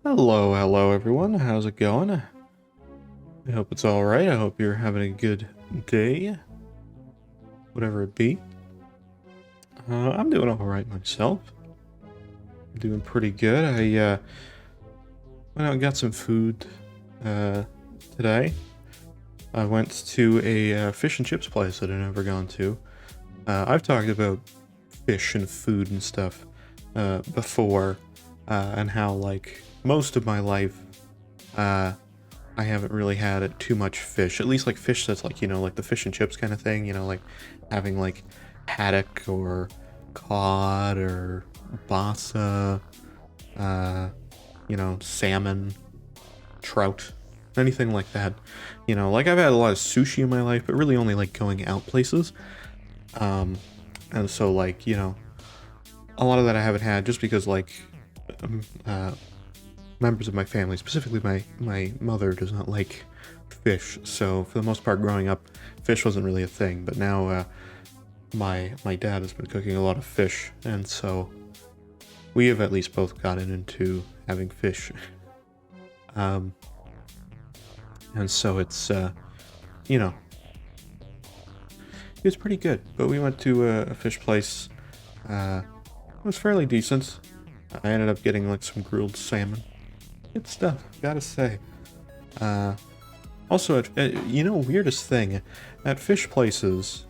Hello everyone. How's it going? I hope it's all right. I hope you're having a good day, whatever it be. I'm doing all right myself. I'm doing pretty good. I went out and got some food today. I went to a fish and chips place that I've never gone to. I've talked about fish and food and stuff before, and how like most of my life, I haven't really had too much fish. At least like fish that's like, like the fish and chips kind of thing, like having like haddock or cod or bassa, uh, salmon, trout, anything like that. Like I've had a lot of sushi in my life, but really only like going out places. Um, and so like, a lot of that I haven't had just because like, um, uh, members of my family, specifically my mother, does not like fish. So for the most part, growing up, fish wasn't really a thing. But now, my dad has been cooking a lot of fish, and so we have at least both gotten into having fish. Um, and so you know, it's pretty good. But we went to a fish place. It was fairly decent. I ended up getting like some grilled salmon. Good stuff, gotta say. Uh, Also, weirdest thing, at fish places,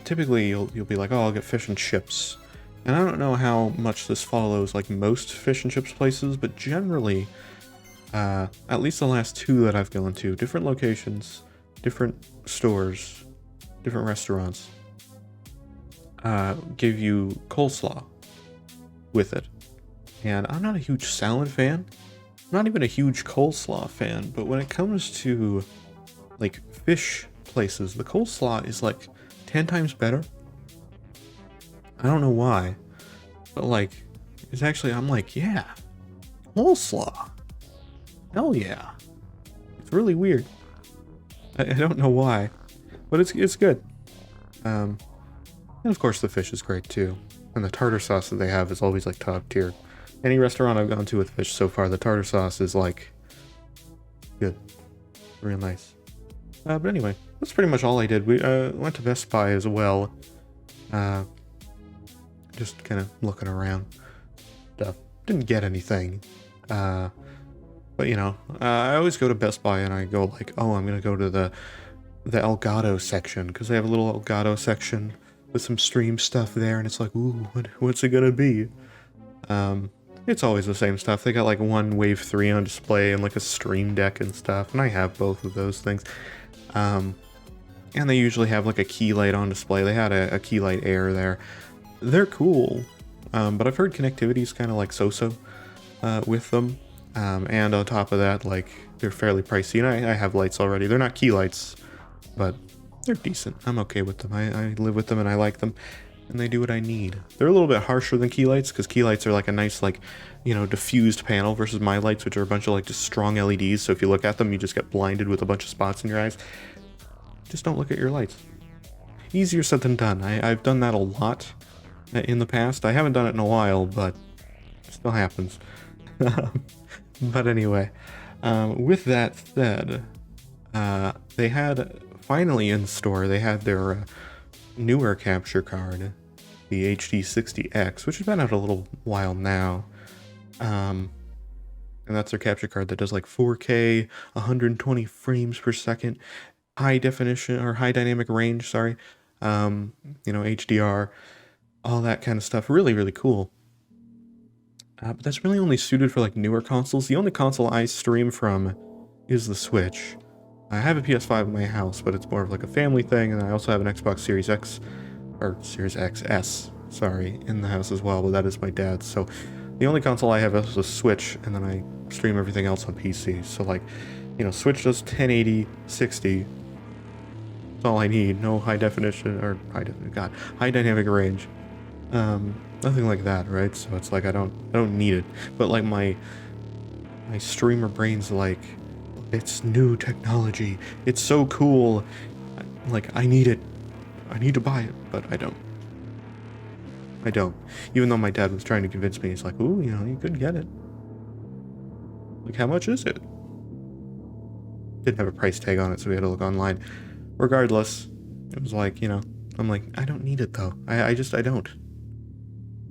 typically you'll be like, oh, I'll get fish and chips. And I don't know how much this follows like most fish and chips places, but generally, at least the last two that I've gone to, different locations, different stores, different restaurants, give you coleslaw with it. And I'm not a huge salad fan. I'm not even a huge coleslaw fan, but when it comes to like fish places, the coleslaw is like 10 times better. I don't know why, but like it's actually, I'm like, yeah, coleslaw. Hell yeah. It's really weird. I don't know why, but it's good. Um, and of course the fish is great too. And the tartar sauce that they have is always like top tier. Any restaurant I've gone to with fish so far, the tartar sauce is like good, real nice. But anyway, that's pretty much all I did. We went to Best Buy as well. Uh, just kind of looking around stuff. Didn't get anything. But I always go to Best Buy and I go like, oh, I'm gonna go to the Elgato section because they have a little Elgato section with some stream stuff there, and it's like, ooh, what's it gonna be? It's always the same stuff. They got like one Wave 3 on display and like a Stream Deck and stuff, and I have both of those things. And they usually have like a key light on display. They had a key light Air there. They're cool, but I've heard connectivity is kind of like so-so with them. And on top of that, like, they're fairly pricey, and I have lights already. They're not key lights, but they're decent. I'm okay with them. I live with them and I like them, and they do what I need. They're a little bit harsher than key lights, because key lights are like a nice, like, diffused panel versus my lights, which are a bunch of like just strong LEDs, so if you look at them, you just get blinded with a bunch of spots in your eyes. Just don't look at your lights. Easier said than done. I've done that a lot in the past. I haven't done it in a while, but it still happens. But anyway, with that said, they had finally in store, they had their newer capture card, the HD60X, which has been out a little while now. And that's their capture card that does like 4K, 120 frames per second, high definition or high dynamic range, sorry. HDR, all that kind of stuff. Really, really cool. But that's really only suited for like newer consoles. The only console I stream from is the Switch. I have a PS5 in my house, but it's more of like a family thing, and I also have an Xbox Series X, or Series XS, sorry, in the house as well, but that is my dad's. So the only console I have is a Switch, and then I stream everything else on PC. So like, Switch does 1080, 60. That's all I need. No high definition, or high dynamic range. Nothing like that, right? So it's like I don't need it. But like my streamer brain's like, it's new technology. It's so cool. Like I need it. I need to buy it, but I don't. I don't. Even though my dad was trying to convince me, he's like, ooh, you could get it. Like, how much is it? Didn't have a price tag on it, so we had to look online. Regardless, it was like, you know, I'm like, I don't need it though. I don't.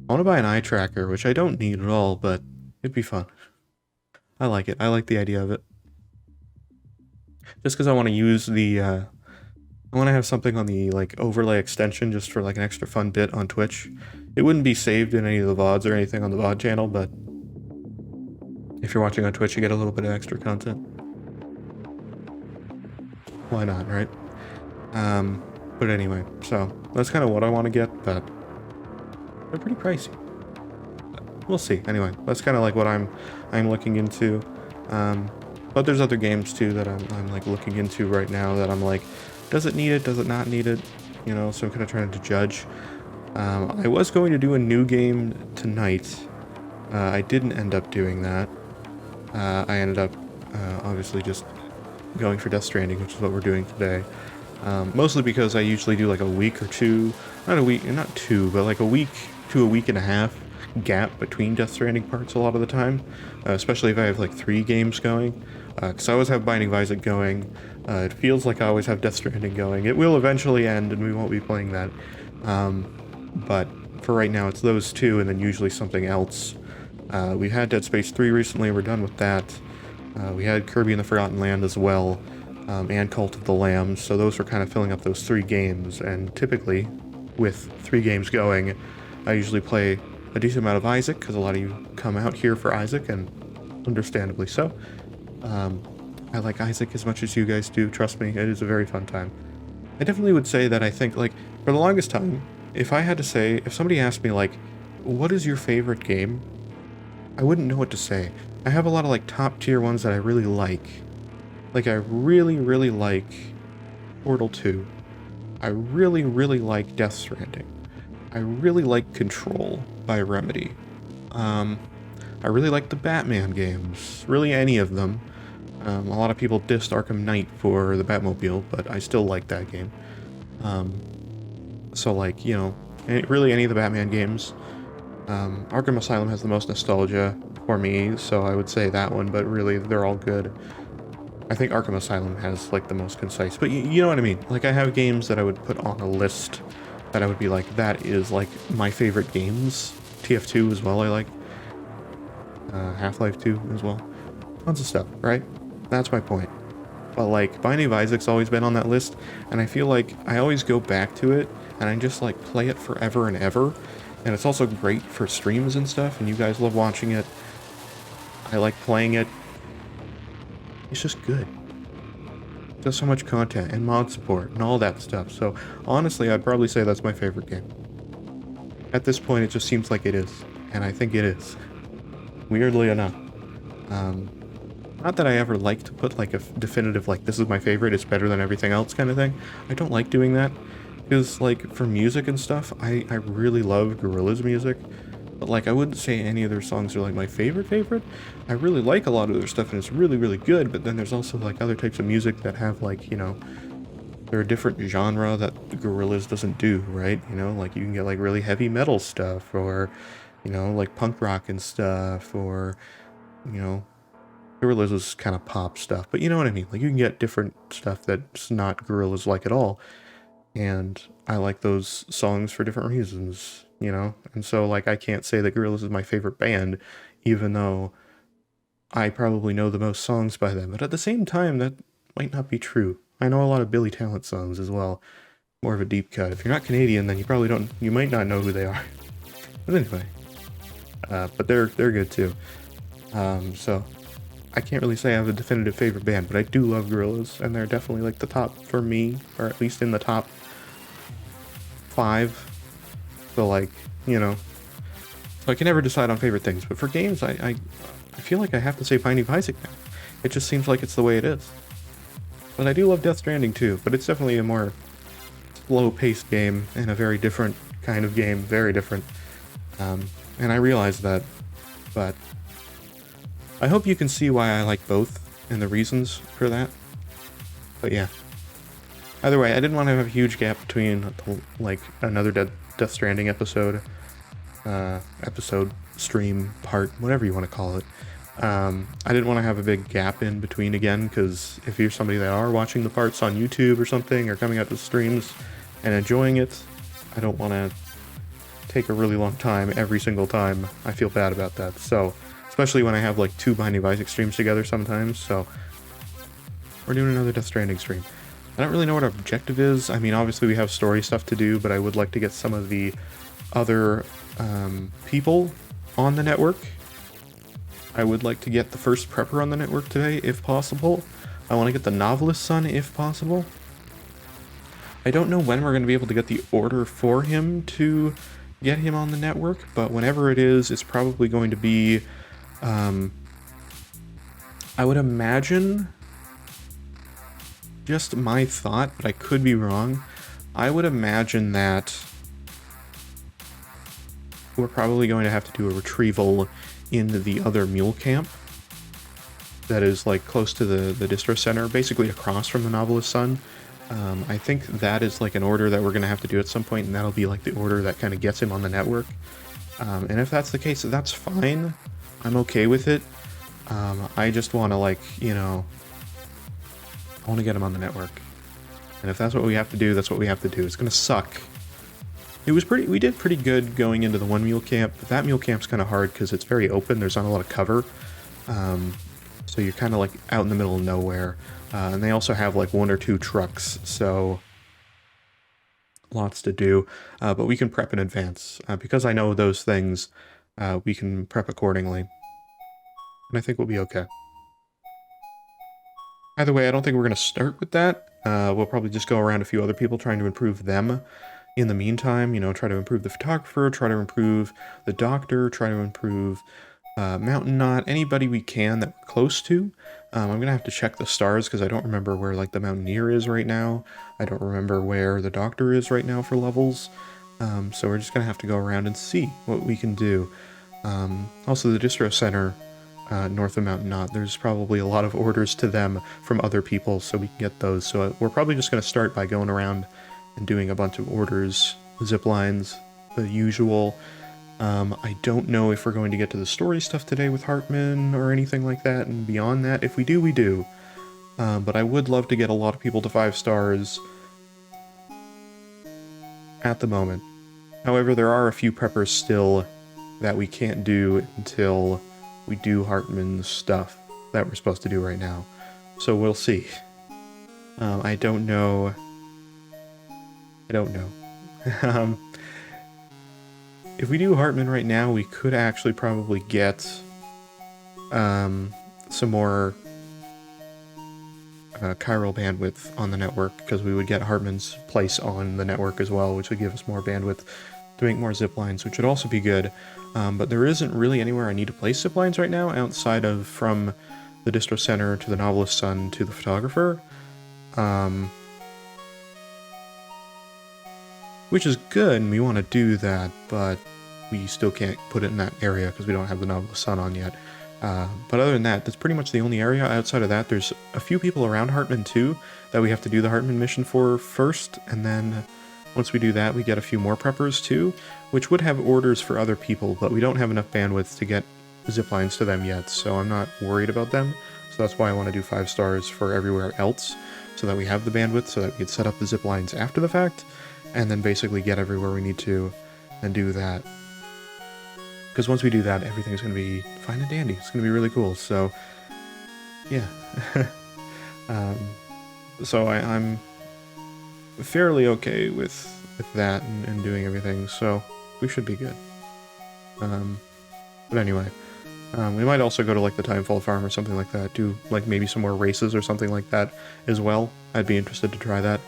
I want to buy an eye tracker, which I don't need at all, but it'd be fun. I like it. I like the idea of it. Just because I want to use the, I want to have something on the, like, overlay extension just for, like, an extra fun bit on Twitch. It wouldn't be saved in any of the VODs or anything on the VOD channel, but if you're watching on Twitch, you get a little bit of extra content. Why not, right? But anyway, so that's kind of what I want to get, but they're pretty pricey. But we'll see. Anyway, that's kind of like what I'm looking into. But there's other games too that I'm like looking into right now that I'm like, does it need it? Does it not need it? You know, so I'm kind of trying to judge. I was going to do a new game tonight. I didn't end up doing that. I ended up obviously just going for Death Stranding, which is what we're doing today. Mostly because I usually do like a week or two, not two, but like a week to a week and a half gap between Death Stranding parts a lot of the time, especially if I have like 3 games going, because I always have Binding of Isaac going. It feels like I always have Death Stranding going. It will eventually end and we won't be playing that, but for right now it's those 2 and then usually something else. We had Dead Space 3 recently, we're done with that. We had Kirby and the Forgotten Land as well, and Cult of the Lamb, so those were kind of filling up those 3 games, and typically, with 3 games going, I usually play a decent amount of Isaac, because a lot of you come out here for Isaac, and understandably so. I like Isaac as much as you guys do, trust me, it is a very fun time. I definitely would say that I think, like, for the longest time, if I had to say, if somebody asked me, like, what is your favorite game? I wouldn't know what to say. I have a lot of, like, top-tier ones that I really like. Like, I really, really like Portal 2. I really, really like Death Stranding. I really like Control by Remedy. I really like the Batman games. Really any of them. A lot of people dissed Arkham Knight for the Batmobile, but I still like that game. So, like, you know, really any of the Batman games. Arkham Asylum has the most nostalgia for me, so I would say that one, but really, they're all good. I think Arkham Asylum has, like, the most concise, but you know what I mean? Like, I have games that I would put on a list that I would be like, that is, like, my favorite games. TF2 as well, I like. Half-Life 2 as well. Tons of stuff, right? That's my point. But, like, Binding of Isaac's always been on that list, and I feel like I always go back to it, and I just, like, play it forever and ever. And it's also great for streams and stuff, and you guys love watching it. I like playing it. It's just good. There's so much content and mod support and all that stuff. So honestly, I'd probably say that's my favorite game. At this point, it just seems like it is. And I think it is. Weirdly enough. Not that I ever like to put like a definitive, like, this is my favorite, it's better than everything else kind of thing. I don't like doing that. Because, like, for music and stuff, I really love Gorillaz music. But, like, I wouldn't say any of their songs are, like, my favorite. I really like a lot of their stuff, and it's really, really good, but then there's also, like, other types of music that have, like, you know, they're a different genre that Gorillaz doesn't do, right? You know, like, you can get, like, really heavy metal stuff, or, you know, like, punk rock and stuff, or, you know, Gorillaz is kind of pop stuff, but you know what I mean? Like, you can get different stuff that's not Gorillaz like at all. And I like those songs for different reasons, you know? And so, like, I can't say that Gorillaz is my favorite band, even though I probably know the most songs by them. But at the same time, that might not be true. I know a lot of Billy Talent songs as well. More of a deep cut. If you're not Canadian, then you might not know who they are. But anyway. But they're good too. So, I can't really say I have a definitive favorite band, but I do love Gorillaz, and they're definitely, like, the top for me, or at least in the top 5. So, like, you know, so I can never decide on favorite things, but for games, I feel like I have to say Binding of Isaac now. It just seems like it's the way it is. But I do love Death Stranding too, but it's definitely a more slow-paced game, and a very different kind of game, very different. And I realize that, but I hope you can see why I like both, and the reasons for that. But yeah. Either way, I didn't want to have a huge gap between, like, another Death Stranding episode, stream, part, whatever you want to call it. I didn't want to have a big gap in between again, because if you're somebody that are watching the parts on YouTube or something, or coming out to streams and enjoying it, I don't want to take a really long time every single time. I feel bad about that. So, especially when I have like 2 Binding of Isaac streams together sometimes, so we're doing another Death Stranding stream. I don't really know what our objective is. I mean, obviously we have story stuff to do, but I would like to get some of the other people on the network. I would like to get the first prepper on the network today, if possible. I want to get the novelist son, if possible. I don't know when we're going to be able to get the order for him to get him on the network, but whenever it is, it's probably going to be, I would imagine, just my thought, but I could be wrong, I would imagine that we're probably going to have to do a retrieval in the other mule camp that is like close to the distro center, basically across from the novelist son. I think that is like an order that we're going to have to do at some point, and that'll be like the order that kind of gets him on the network. And if that's the case, that's fine. I'm okay with it. I just want to, like, you know, I want to get him on the network. And if that's what we have to do, that's what we have to do. It's going to suck. We did pretty good going into the one mule camp, but that mule camp's kind of hard because it's very open. There's not a lot of cover. So you're kind of like out in the middle of nowhere. And they also have like 1 or 2 trucks, so lots to do. But we can prep in advance. Because I know those things, we can prep accordingly. And I think we'll be okay. Either way, I don't think we're going to start with that. We'll probably just go around a few other people trying to improve them. In the meantime, you know, try to improve the photographer, try to improve the doctor, try to improve Mountain Knot, anybody we can that we're close to. I'm going to have to check the stars because I don't remember where, like, the Mountaineer is right now. I don't remember where the doctor is right now for levels. So we're just going to have to go around and see what we can do. Also, the distro center north of Mountain Knot, there's probably a lot of orders to them from other people, so we can get those. So we're probably just going to start by going around and doing a bunch of orders, zip lines, the usual. I don't know if we're going to get to the story stuff today with Hartman or anything like that, and beyond that, if we do, we do. But I would love to get a lot of people to 5 stars at the moment. However, there are a few preppers still that we can't do until we do Hartman's stuff that we're supposed to do right now. So we'll see. I don't know. If we do Hartman right now, we could actually probably get some more chiral bandwidth on the network, because we would get Hartman's place on the network as well, which would give us more bandwidth to make more zip lines, which would also be good. But there isn't really anywhere I need to place zip lines right now outside of from the distro center to the novelist son to the photographer. Which is good, and we want to do that, but we still can't put it in that area because we don't have the novelist son on yet. But other than that, that's pretty much the only area. Outside of that, there's a few people around Hartman too that we have to do the Hartman mission for first, and then once we do that, we get a few more preppers too, which would have orders for other people, but we don't have enough bandwidth to get zip lines to them yet, so I'm not worried about them. So that's why I want to do 5 stars for everywhere else, so that we have the bandwidth, so that we can set up the zip lines after the fact, and then basically get everywhere we need to and do that. Because once we do that, everything's going to be fine and dandy. It's going to be really cool. So, yeah. So I'm fairly okay with that and doing everything. So we should be good. But anyway, we might also go to like the Timefall Farm or something like that. Do like maybe some more races or something like that as well. I'd be interested to try that.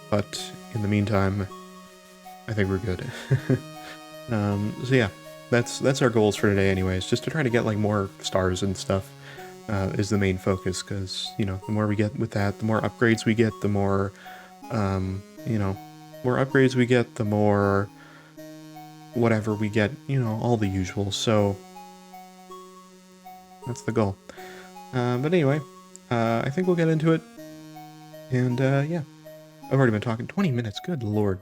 But in the meantime, I think we're good. So yeah, that's our goals for today anyways, just to try to get like more stars and stuff is the main focus, because, you know, the more we get with that, the more upgrades we get, the more, you know, more upgrades we get, the more whatever we get, you know, all the usual, so that's the goal. But anyway, I think we'll get into it, and yeah. I've already been talking 20 minutes, good lord.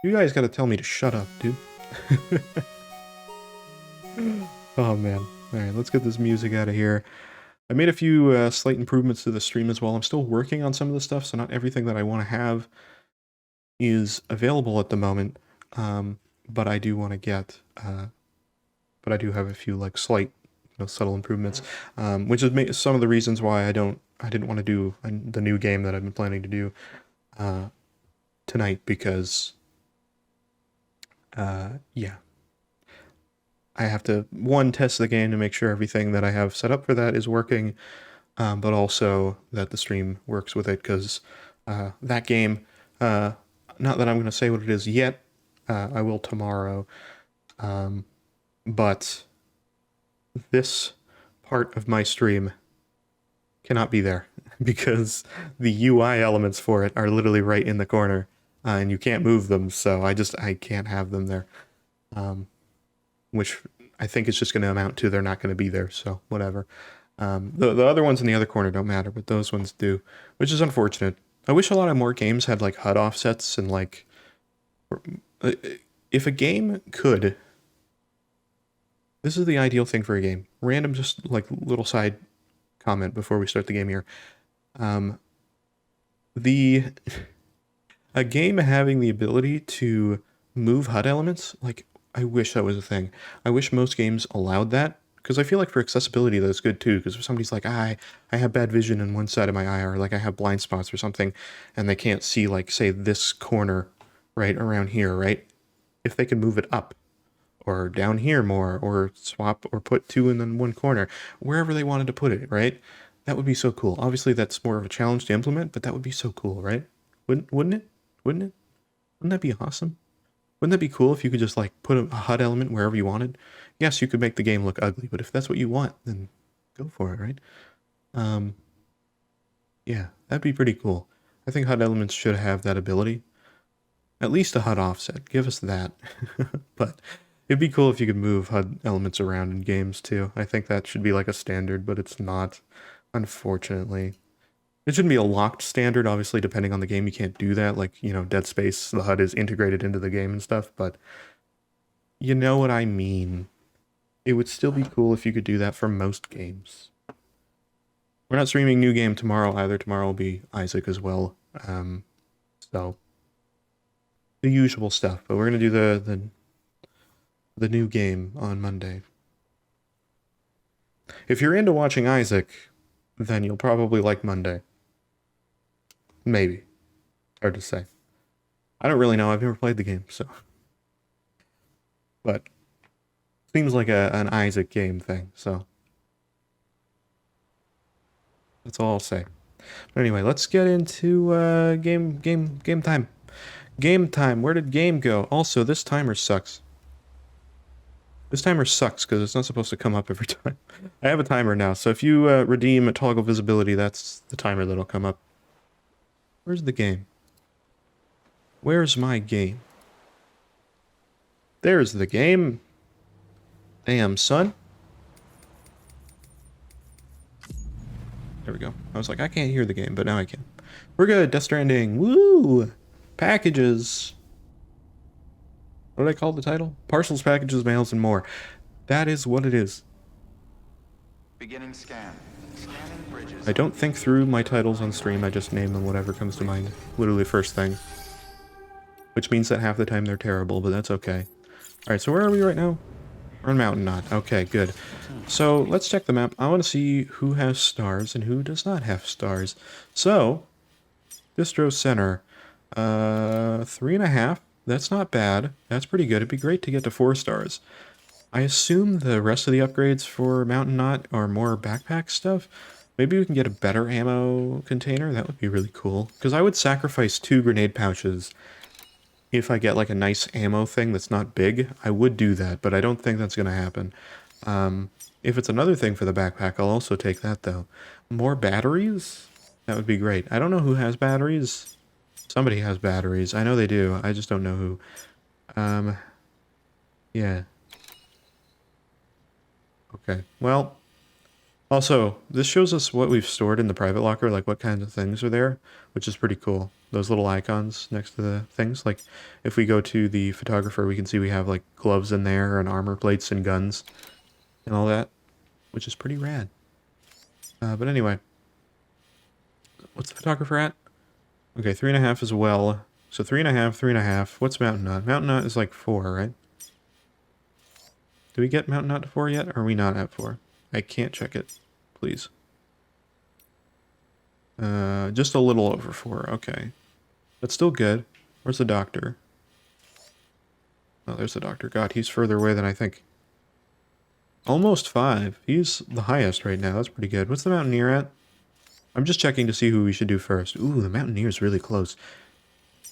You guys gotta tell me to shut up, dude. Oh man. Alright, let's get this music out of here. I made a few slight improvements to the stream as well. I'm still working on some of the stuff, so not everything that I want to have is available at the moment. But I do want to get, but I do have a few like slight, subtle improvements, which is some of the reasons why I didn't want to do the new game that I've been planning to do tonight, because, yeah. I have to, one, test the game to make sure everything that I have set up for that is working, but also that the stream works with it, because that game, not that I'm going to say what it is yet, I will tomorrow, but this part of my stream cannot be there, because the UI elements for it are literally right in the corner, and you can't move them, so I can't have them there. Which I think is just going to amount to they're not going to be there, so whatever. The other ones in the other corner don't matter, but those ones do, which is unfortunate. I wish a lot of more games had like HUD offsets and like, if a game could, this is the ideal thing for a game. Random, just like little side comment before we start the game here. A game having the ability to move HUD elements, like, I wish that was a thing. I wish most games allowed that, because I feel like for accessibility that's good too, because if somebody's like, I have bad vision in one side of my eye, or like I have blind spots or something, and they can't see, like, say, this corner right around here, right? If they can move it up, or down here more, or swap, or put two in one corner, wherever they wanted to put it, right? That would be so cool. Obviously, that's more of a challenge to implement, but that would be so cool, right? Wouldn't it? Wouldn't it? Wouldn't that be awesome? Wouldn't that be cool if you could just like put a HUD element wherever you wanted? Yes, you could make the game look ugly, but if that's what you want, then go for it, right? Yeah, that'd be pretty cool. I think HUD elements should have that ability. At least a HUD offset. Give us that. But it'd be cool if you could move HUD elements around in games too. I think that should be like a standard, but it's not, unfortunately. It shouldn't be a locked standard, obviously, depending on the game. You can't do that. Like, Dead Space, the HUD is integrated into the game and stuff, but you know what I mean. It would still be cool if you could do that for most games. We're not streaming new game tomorrow either. Tomorrow will be Isaac as well. So, the usual stuff. But we're going to do the new game on Monday. If you're into watching Isaac, then you'll probably like Monday. Maybe. Hard to say. I don't really know. I've never played the game, so. But seems like an Isaac game thing, so. That's all I'll say. But anyway, let's get into game time. Game time. Where did game go? Also, this timer sucks. This timer sucks because it's not supposed to come up every time. I have a timer now, so if you redeem a toggle visibility, that's the timer that'll come up. Where's the game? Where's my game? There's the game. Damn, son. There we go. I was like, I can't hear the game, but now I can. We're good. Death Stranding. Woo! Packages. What did I call the title? Parcels, packages, mails, and more. That is what it is. Beginning scan. Scanning bridges. I don't think through my titles on stream. I just name them whatever comes to mind. Literally first thing. Which means that half the time they're terrible, but that's okay. Alright, so where are we right now? We're on Mountain Knot. Okay, good. So, let's check the map. I want to see who has stars and who does not have stars. So, Distro Center. 3.5. That's not bad. That's pretty good. It'd be great to get to 4 stars. I assume the rest of the upgrades for Mountain Knot are more backpack stuff. Maybe we can get a better ammo container. That would be really cool. Because I would sacrifice 2 grenade pouches if I get like a nice ammo thing that's not big. I would do that, but I don't think that's going to happen. If it's another thing for the backpack, I'll also take that though. More batteries? That would be great. I don't know who has batteries. Somebody has batteries. I know they do. I just don't know who. Yeah. Okay. Well, also, this shows us what we've stored in the private locker, like what kinds of things are there, which is pretty cool. Those little icons next to the things. Like, if we go to the photographer, we can see we have, like, gloves in there, and armor plates and guns, and all that. which is pretty rad. But anyway, what's the photographer at? Okay, 3.5 as well. So 3.5, 3.5. What's Mountain Nut? Mountain Nut is like 4, right? Do we get Mountain Nut to 4 yet? Or are we not at 4? I can't check it. Please. Just a little over 4. Okay. That's still good. Where's the doctor? Oh, there's the doctor. God, he's further away than I think. Almost 5. He's the highest right now. That's pretty good. What's the Mountaineer at? I'm just checking to see who we should do first. Ooh, the Mountaineer is really close.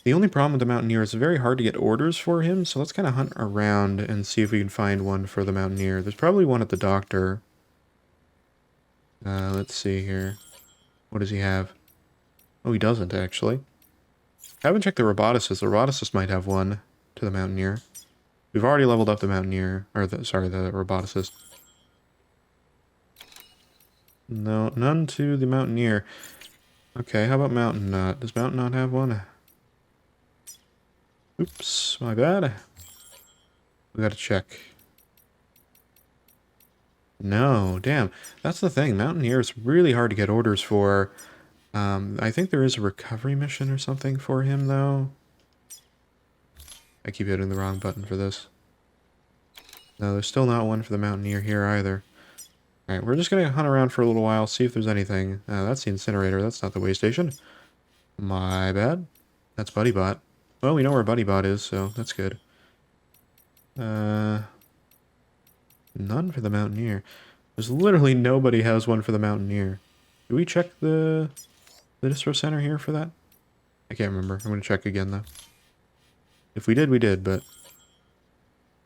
The only problem with the Mountaineer is it's very hard to get orders for him, so let's kind of hunt around and see if we can find one for the Mountaineer. There's probably one at the doctor. Let's see here. What does he have? Oh, he doesn't, actually. I haven't checked the roboticist. The roboticist might have one to the Mountaineer. We've already leveled up the Mountaineer, or the roboticist. No, none to the Mountaineer. Okay, how about Mountain Nut? Does Mountain Nut have one? Oops, my bad. We gotta check. No, damn. That's the thing. Mountaineer is really hard to get orders for. I think there is a recovery mission or something for him, though. I keep hitting the wrong button for this. No, there's still not one for the Mountaineer here either. Alright, we're just gonna hunt around for a little while, see if there's anything. That's the incinerator, that's not the way station. My bad. That's BuddyBot. Well, we know where BuddyBot is, so that's good. None for the Mountaineer. There's literally nobody has one for the Mountaineer. Do we check the distro center here for that? I can't remember. I'm gonna check again, though. If we did, we did, but...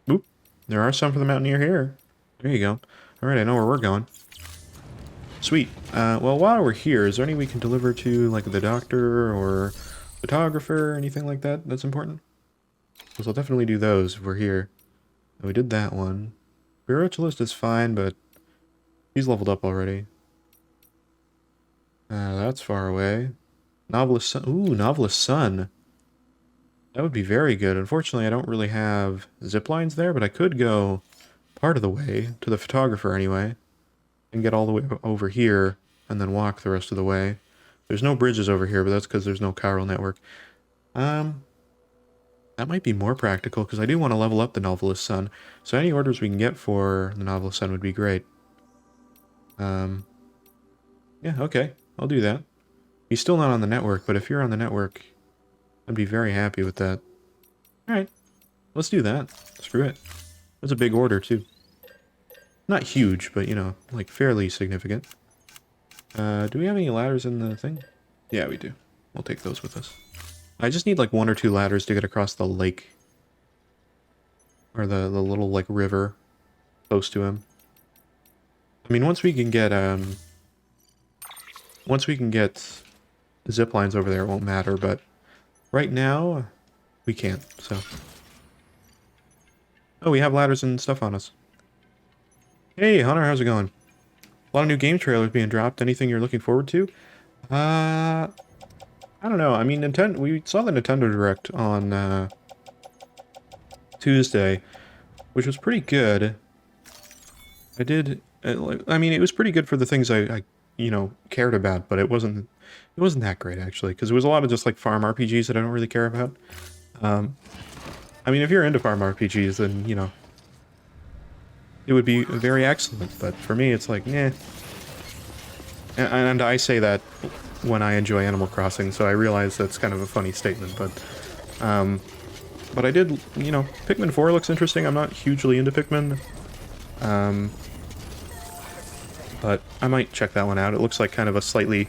Oop. There are some for the Mountaineer here. There you go. Alright, I know where we're going. Sweet. Well, while we're here, is there any we can deliver to, like, the doctor or photographer or anything like that that's important? Because I'll definitely do those if we're here. And we did that one. Spiritualist is fine, but he's leveled up already. That's far away. Novelist Son. Ooh, Novelist Son. That would be very good. Unfortunately, I don't really have zip lines there, but I could go part of the way to the photographer anyway, and get all the way over here, and then walk the rest of the way. There's no bridges over here, but that's because there's no chiral network. That might be more practical, because I do want to level up the Novelist Son, so any orders we can get for the Novelist Son would be great. Yeah, okay, I'll do that. He's still not on the network, but if you're on the network, I'd be very happy with that. Alright, let's do that. Screw it. That's a big order, too. Not huge, but, you know, like, fairly significant. Do we have any ladders in the thing? Yeah, we do. We'll take those with us. I just need, like, 1 or 2 ladders to get across the lake. Or the little, like, river close to him. I mean, once we can get zip lines over there, it won't matter, but right now, we can't, so... Oh, we have ladders and stuff on us. Hey, Hunter, how's it going? A lot of new game trailers being dropped. Anything you're looking forward to? I don't know. I mean, we saw the Nintendo Direct on Tuesday, which was pretty good. I mean, it was pretty good for the things I you know, cared about, but it wasn't that great, actually, because it was a lot of just, like, farm RPGs that I don't really care about. I mean, if you're into farm RPGs, then, you know, it would be very excellent, but for me, it's like, eh. And I say that when I enjoy Animal Crossing, so I realize that's kind of a funny statement, but I did, you know, Pikmin 4 looks interesting. I'm not hugely into Pikmin, but I might check that one out. It looks like kind of a slightly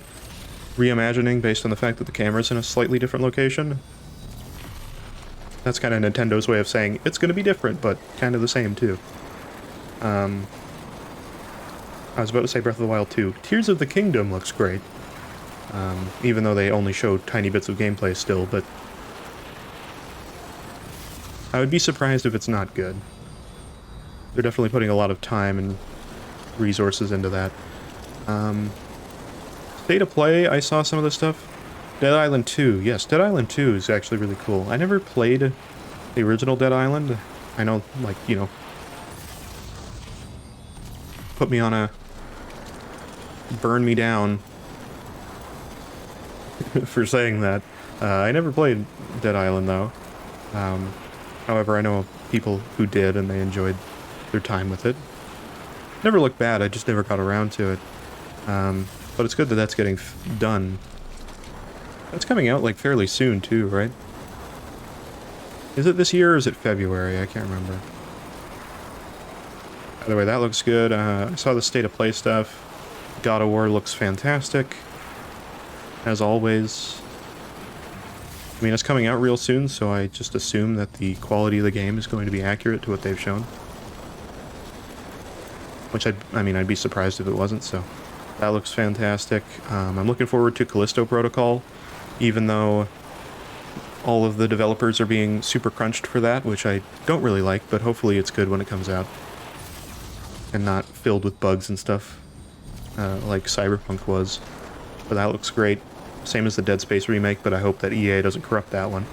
reimagining based on the fact that the camera's in a slightly different location. That's kind of Nintendo's way of saying it's going to be different, but kind of the same, too. I was about to say Breath of the Wild 2. Tears of the Kingdom looks great. Even though they only showed tiny bits of gameplay still, but... I would be surprised if it's not good. They're definitely putting a lot of time and resources into that. State of Play, I saw some of the stuff. Dead Island 2, yes, Dead Island 2 is actually really cool. I never played the original Dead Island. I know, like, you know, put me on a... burn me down for saying that. I never played Dead Island, though. However, I know people who did, and they enjoyed their time with it. Never looked bad, I just never got around to it. But it's good that that's getting done. That's coming out, like, fairly soon, too, right? Is it this year, or is it February? I can't remember. By the way, that looks good. I saw the State of Play stuff. God of War looks fantastic. As always. I mean, it's coming out real soon, so I just assume that the quality of the game is going to be accurate to what they've shown. Which, I'd be surprised if it wasn't, so... That looks fantastic. I'm looking forward to Callisto Protocol, even though all of the developers are being super crunched for that, which I don't really like, but hopefully it's good when it comes out. And not filled with bugs and stuff, like Cyberpunk was. But that looks great. Same as the Dead Space remake, but I hope that EA doesn't corrupt that one.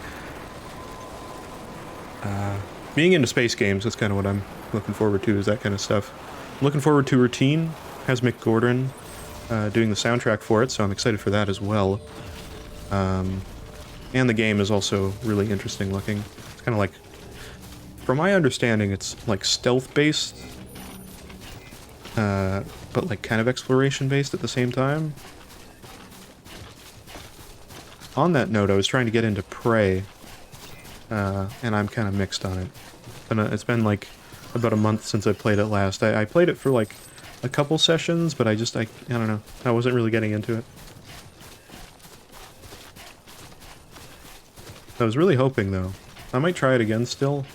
Being into space games, that's kind of what I'm looking forward to, is that kind of stuff. I'm looking forward to Routine. Has Mick Gordon doing the soundtrack for it, so I'm excited for that as well. And the game is also really interesting looking. It's kind of like, from my understanding, it's like stealth-based, but like kind of exploration-based at the same time. On that note, I was trying to get into Prey, and I'm kind of mixed on it. And it's been like about a month since I played it last. I played it for like a couple sessions, but I don't know. I wasn't really getting into it. I was really hoping, though. I might try it again still.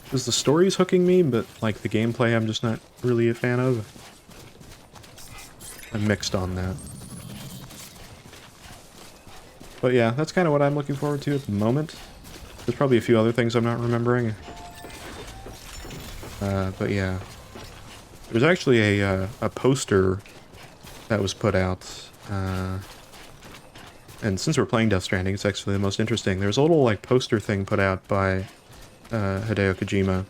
Because the story's hooking me, but like the gameplay I'm just not really a fan of. I'm mixed on that. But yeah, that's kind of what I'm looking forward to at the moment. There's probably a few other things I'm not remembering. But yeah. There's actually a poster that was put out, and since we're playing Death Stranding, it's actually the most interesting. There's a little, like, poster thing put out by Hideo Kojima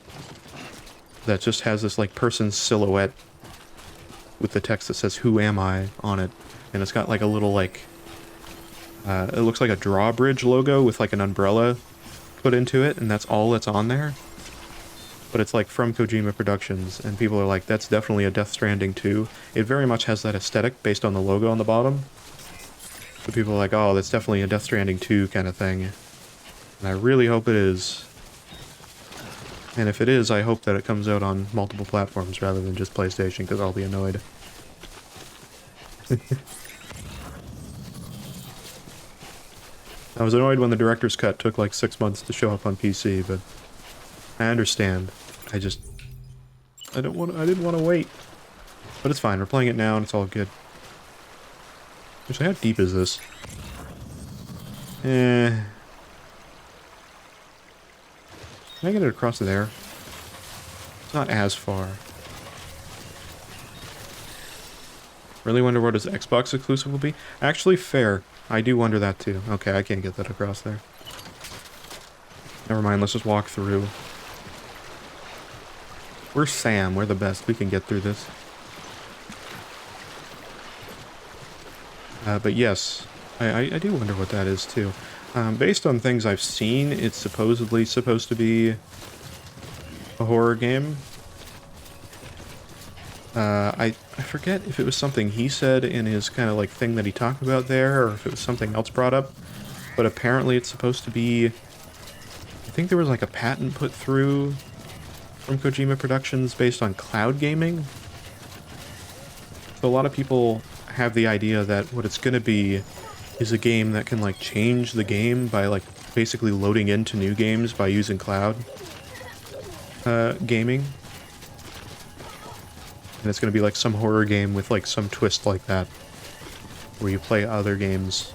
that just has this, like, person's silhouette with the text that says, "Who am I?" on it. And it's got, like, a little, like, it looks like a drawbridge logo with, like, an umbrella put into it, and that's all that's on there. But it's like from Kojima Productions, and people are like, that's definitely a Death Stranding 2. It very much has that aesthetic based on the logo on the bottom. So people are like, oh, that's definitely a Death Stranding 2 kind of thing. And I really hope it is. And if it is, I hope that it comes out on multiple platforms rather than just PlayStation, because I'll be annoyed. I was annoyed when the director's cut took like 6 months to show up on PC, but I understand. I didn't want to wait. But it's fine, we're playing it now and it's all good. Actually, how deep is this? Can I get it across there? It's not as far. Really wonder what his Xbox exclusive will be? Actually, fair. I do wonder that too. Okay, I can't get that across there. Never mind, let's just walk through. We're Sam, we're the best. We can get through this. But yes, I do wonder what that is too. Based on things I've seen, it's supposedly supposed to be a horror game. I forget if it was something he said in his kind of like thing that he talked about there, or if it was something else brought up. But apparently it's supposed to be... I think there was like a patent put through from Kojima Productions based on cloud gaming. So a lot of people have the idea that what it's going to be is a game that can like change the game by like basically loading into new games by using cloud gaming. And it's going to be like some horror game with like some twist like that, where you play other games,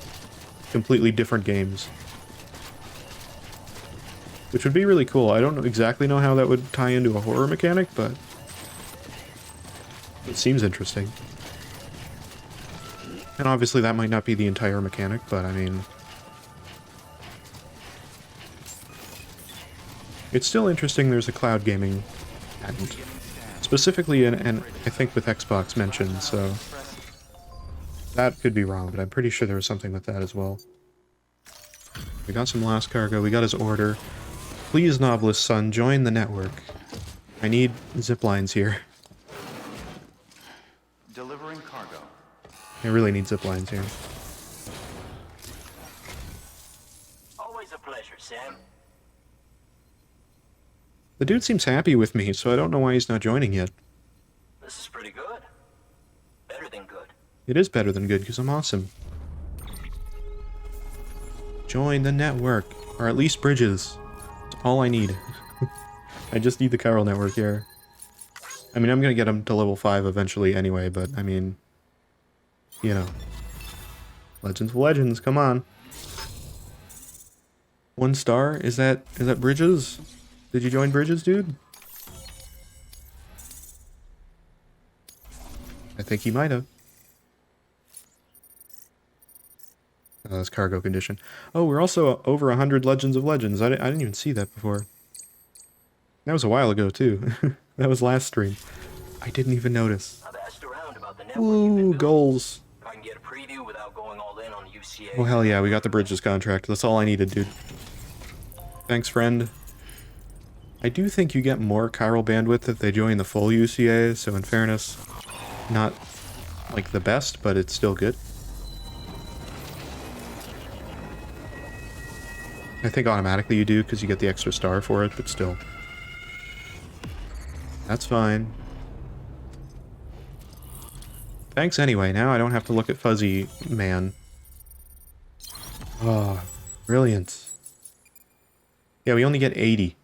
completely different games. Which would be really cool. I don't exactly know how that would tie into a horror mechanic, but it seems interesting. And obviously that might not be the entire mechanic, but I mean... it's still interesting there's a cloud gaming patent. Specifically, and I think with Xbox mentioned, so that could be wrong, but I'm pretty sure there was something with that as well. We got some last cargo, we got his order. Please, Novelist son, join the network. I need ziplines here. Delivering cargo. I really need ziplines here. Always a pleasure, Sam. The dude seems happy with me, so I don't know why he's not joining yet. This is pretty good. Better than good. It is better than good, because I'm awesome. Join the network. Or at least bridges. That's all I need. I just need the chiral network here. I mean, I'm gonna get him to level 5 eventually anyway, but, I mean... You know. Legends of Legends, come on. 1 star? Is that Bridges? Did you join Bridges, dude? I think he might have. Oh, that's cargo condition. Oh, we're also over 100 Legends of Legends. I didn't even see that before. That was a while ago, too. That was last stream. I didn't even notice. I've asked around about the network. Ooh, goals. I can get a preview without going all in on the UCA. Oh, hell yeah, we got the Bridges contract. That's all I needed, dude. Thanks, friend. I do think you get more chiral bandwidth if they join the full UCA, so in fairness, not, like, the best, but it's still good. I think automatically you do, because you get the extra star for it, but still. That's fine. Thanks anyway, now I don't have to look at Fuzzy Man. Oh, brilliant. Yeah, we only get 80.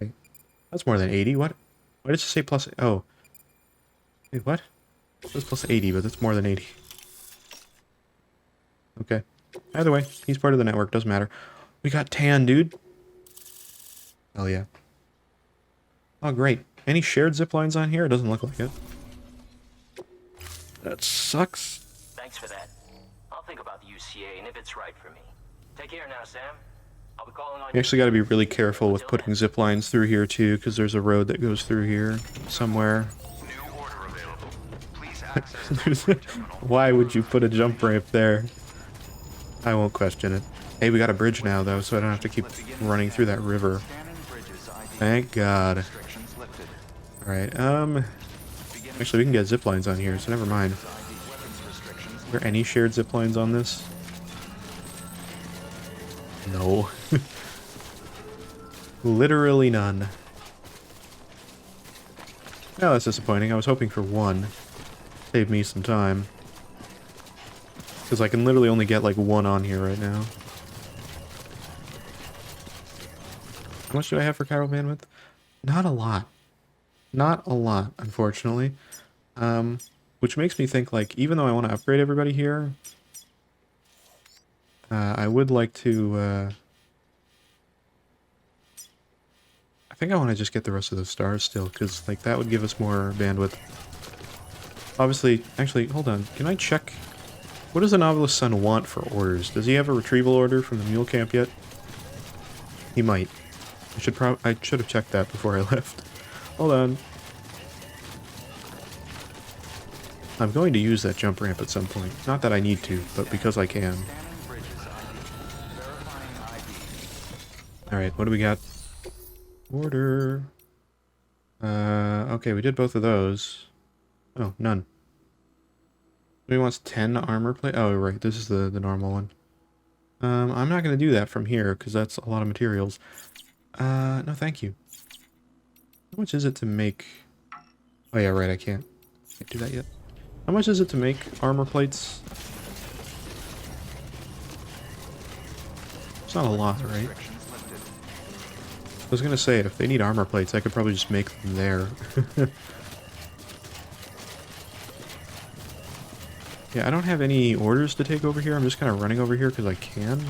Wait, that's more than 80, what? Why did it say plus... Oh. Wait, what? It was plus 80, but that's more than 80. Okay. Either way, he's part of the network, doesn't matter. We got tan, dude. Hell yeah. Oh, great. Any shared ziplines on here? It doesn't look like it. That sucks. Thanks for that. I'll think about the UCA and if it's right for me. Take care now, Sam. I'll be calling on You actually got to be really careful with putting ziplines through here, too, because there's a road that goes through here somewhere. New order available. Please access the terminal. Why would you put a jump ramp there? I won't question it. Hey, we got a bridge now, though, so I don't have to keep running through that river. Scanning bridges ID. Thank God. Restrictions lifted. Alright, actually, we can get ziplines on here, so never mind. Weapons restrictions Are there any shared ziplines on this? No. Literally none. Oh, that's disappointing. I was hoping for one. Save me some time. Because I can literally only get like one on here right now. How much do I have for chiral bandwidth? Not a lot. Not a lot, unfortunately. Which makes me think, like, even though I want to upgrade everybody here, I would like to, I think I want to just get the rest of those stars still, because, like, that would give us more bandwidth. Obviously, actually, hold on. Can I check? What does the Novelist Son want for orders? Does he have a retrieval order from the mule camp yet? He might. I should have checked that before I left. Hold on. I'm going to use that jump ramp at some point. Not that I need to, but because I can. Scanning bridges ID. Verifying ID. Alright, what do we got? Order. Okay, we did both of those. Oh, none. He wants 10 armor plate. Oh, right, this is the normal one. I'm not going to do that from here, because that's a lot of materials. No thank you. How much is it to make... Oh yeah, right, I can't do that yet. How much is it to make armor plates? It's not a lot, right? Restrictions lifted. I was gonna say, if they need armor plates, I could probably just make them there. Yeah, I don't have any orders to take over here. I'm just kind of running over here because I can.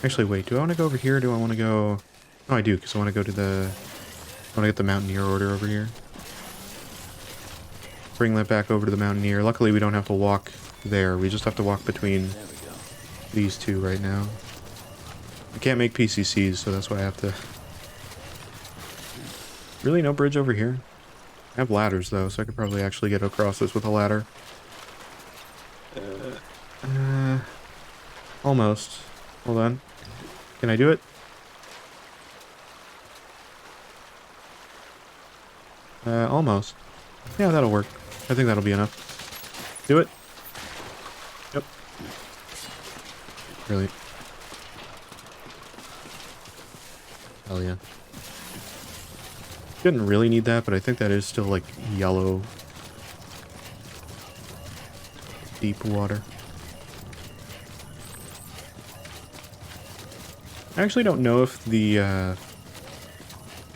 Actually, wait, do I want to go over here or do I want to go... Oh, I do, because I want to go to the... I want to get the Mountaineer order over here. Bring that back over to the Mountaineer. Luckily, we don't have to walk there. We just have to walk between these two right now. I can't make PCCs, so that's why I have to Really, no bridge over here? I have ladders, though, so I could probably actually get across this with a ladder. Almost. Hold on. Can I do it? Almost. Yeah, that'll work. I think that'll be enough. Do it. Yep. Brilliant. Hell yeah. Didn't really need that, but I think that is still, like, yellow. Deep water. I actually don't know if the,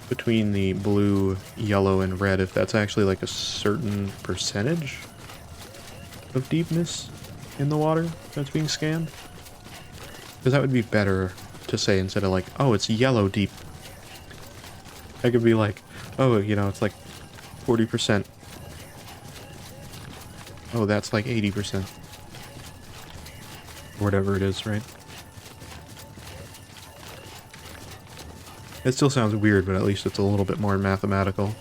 between the blue, yellow, and red, if that's actually, like, a certain percentage of deepness in the water that's being scanned. Because that would be better to say instead of, like, oh, it's yellow deep. I could be like, oh, you know, it's like 40%. Oh, that's like 80%. Or whatever it is, right? It still sounds weird, but at least it's a little bit more mathematical.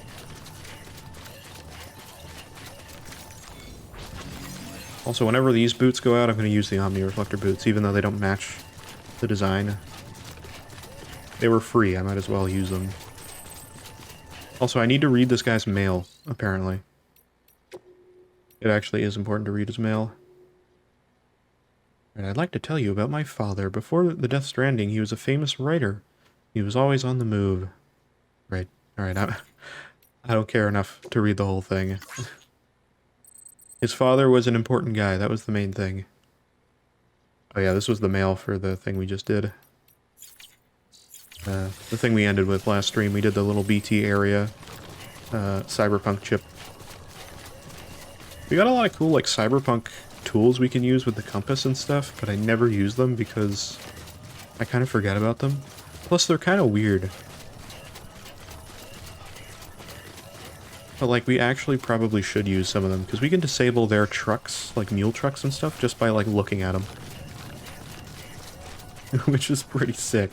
Also, whenever these boots go out, I'm going to use the Omni Reflector boots, even though they don't match the design. They were free, I might as well use them. Also, I need to read this guy's mail, apparently. It actually is important to read his mail. And I'd like to tell you about my father. Before the Death Stranding, he was a famous writer. He was always on the move. Right. Alright, I don't care enough to read the whole thing. His father was an important guy. That was the main thing. Oh yeah, this was the mail for the thing we just did. The thing we ended with last stream. We did the little BT area. Cyberpunk chip. We got a lot of cool, like, cyberpunk tools we can use with the compass and stuff, but I never use them because I kind of forget about them. Plus, they're kind of weird. But, like, we actually probably should use some of them, because we can disable their trucks, like mule trucks and stuff, just by, like, looking at them. Which is pretty sick.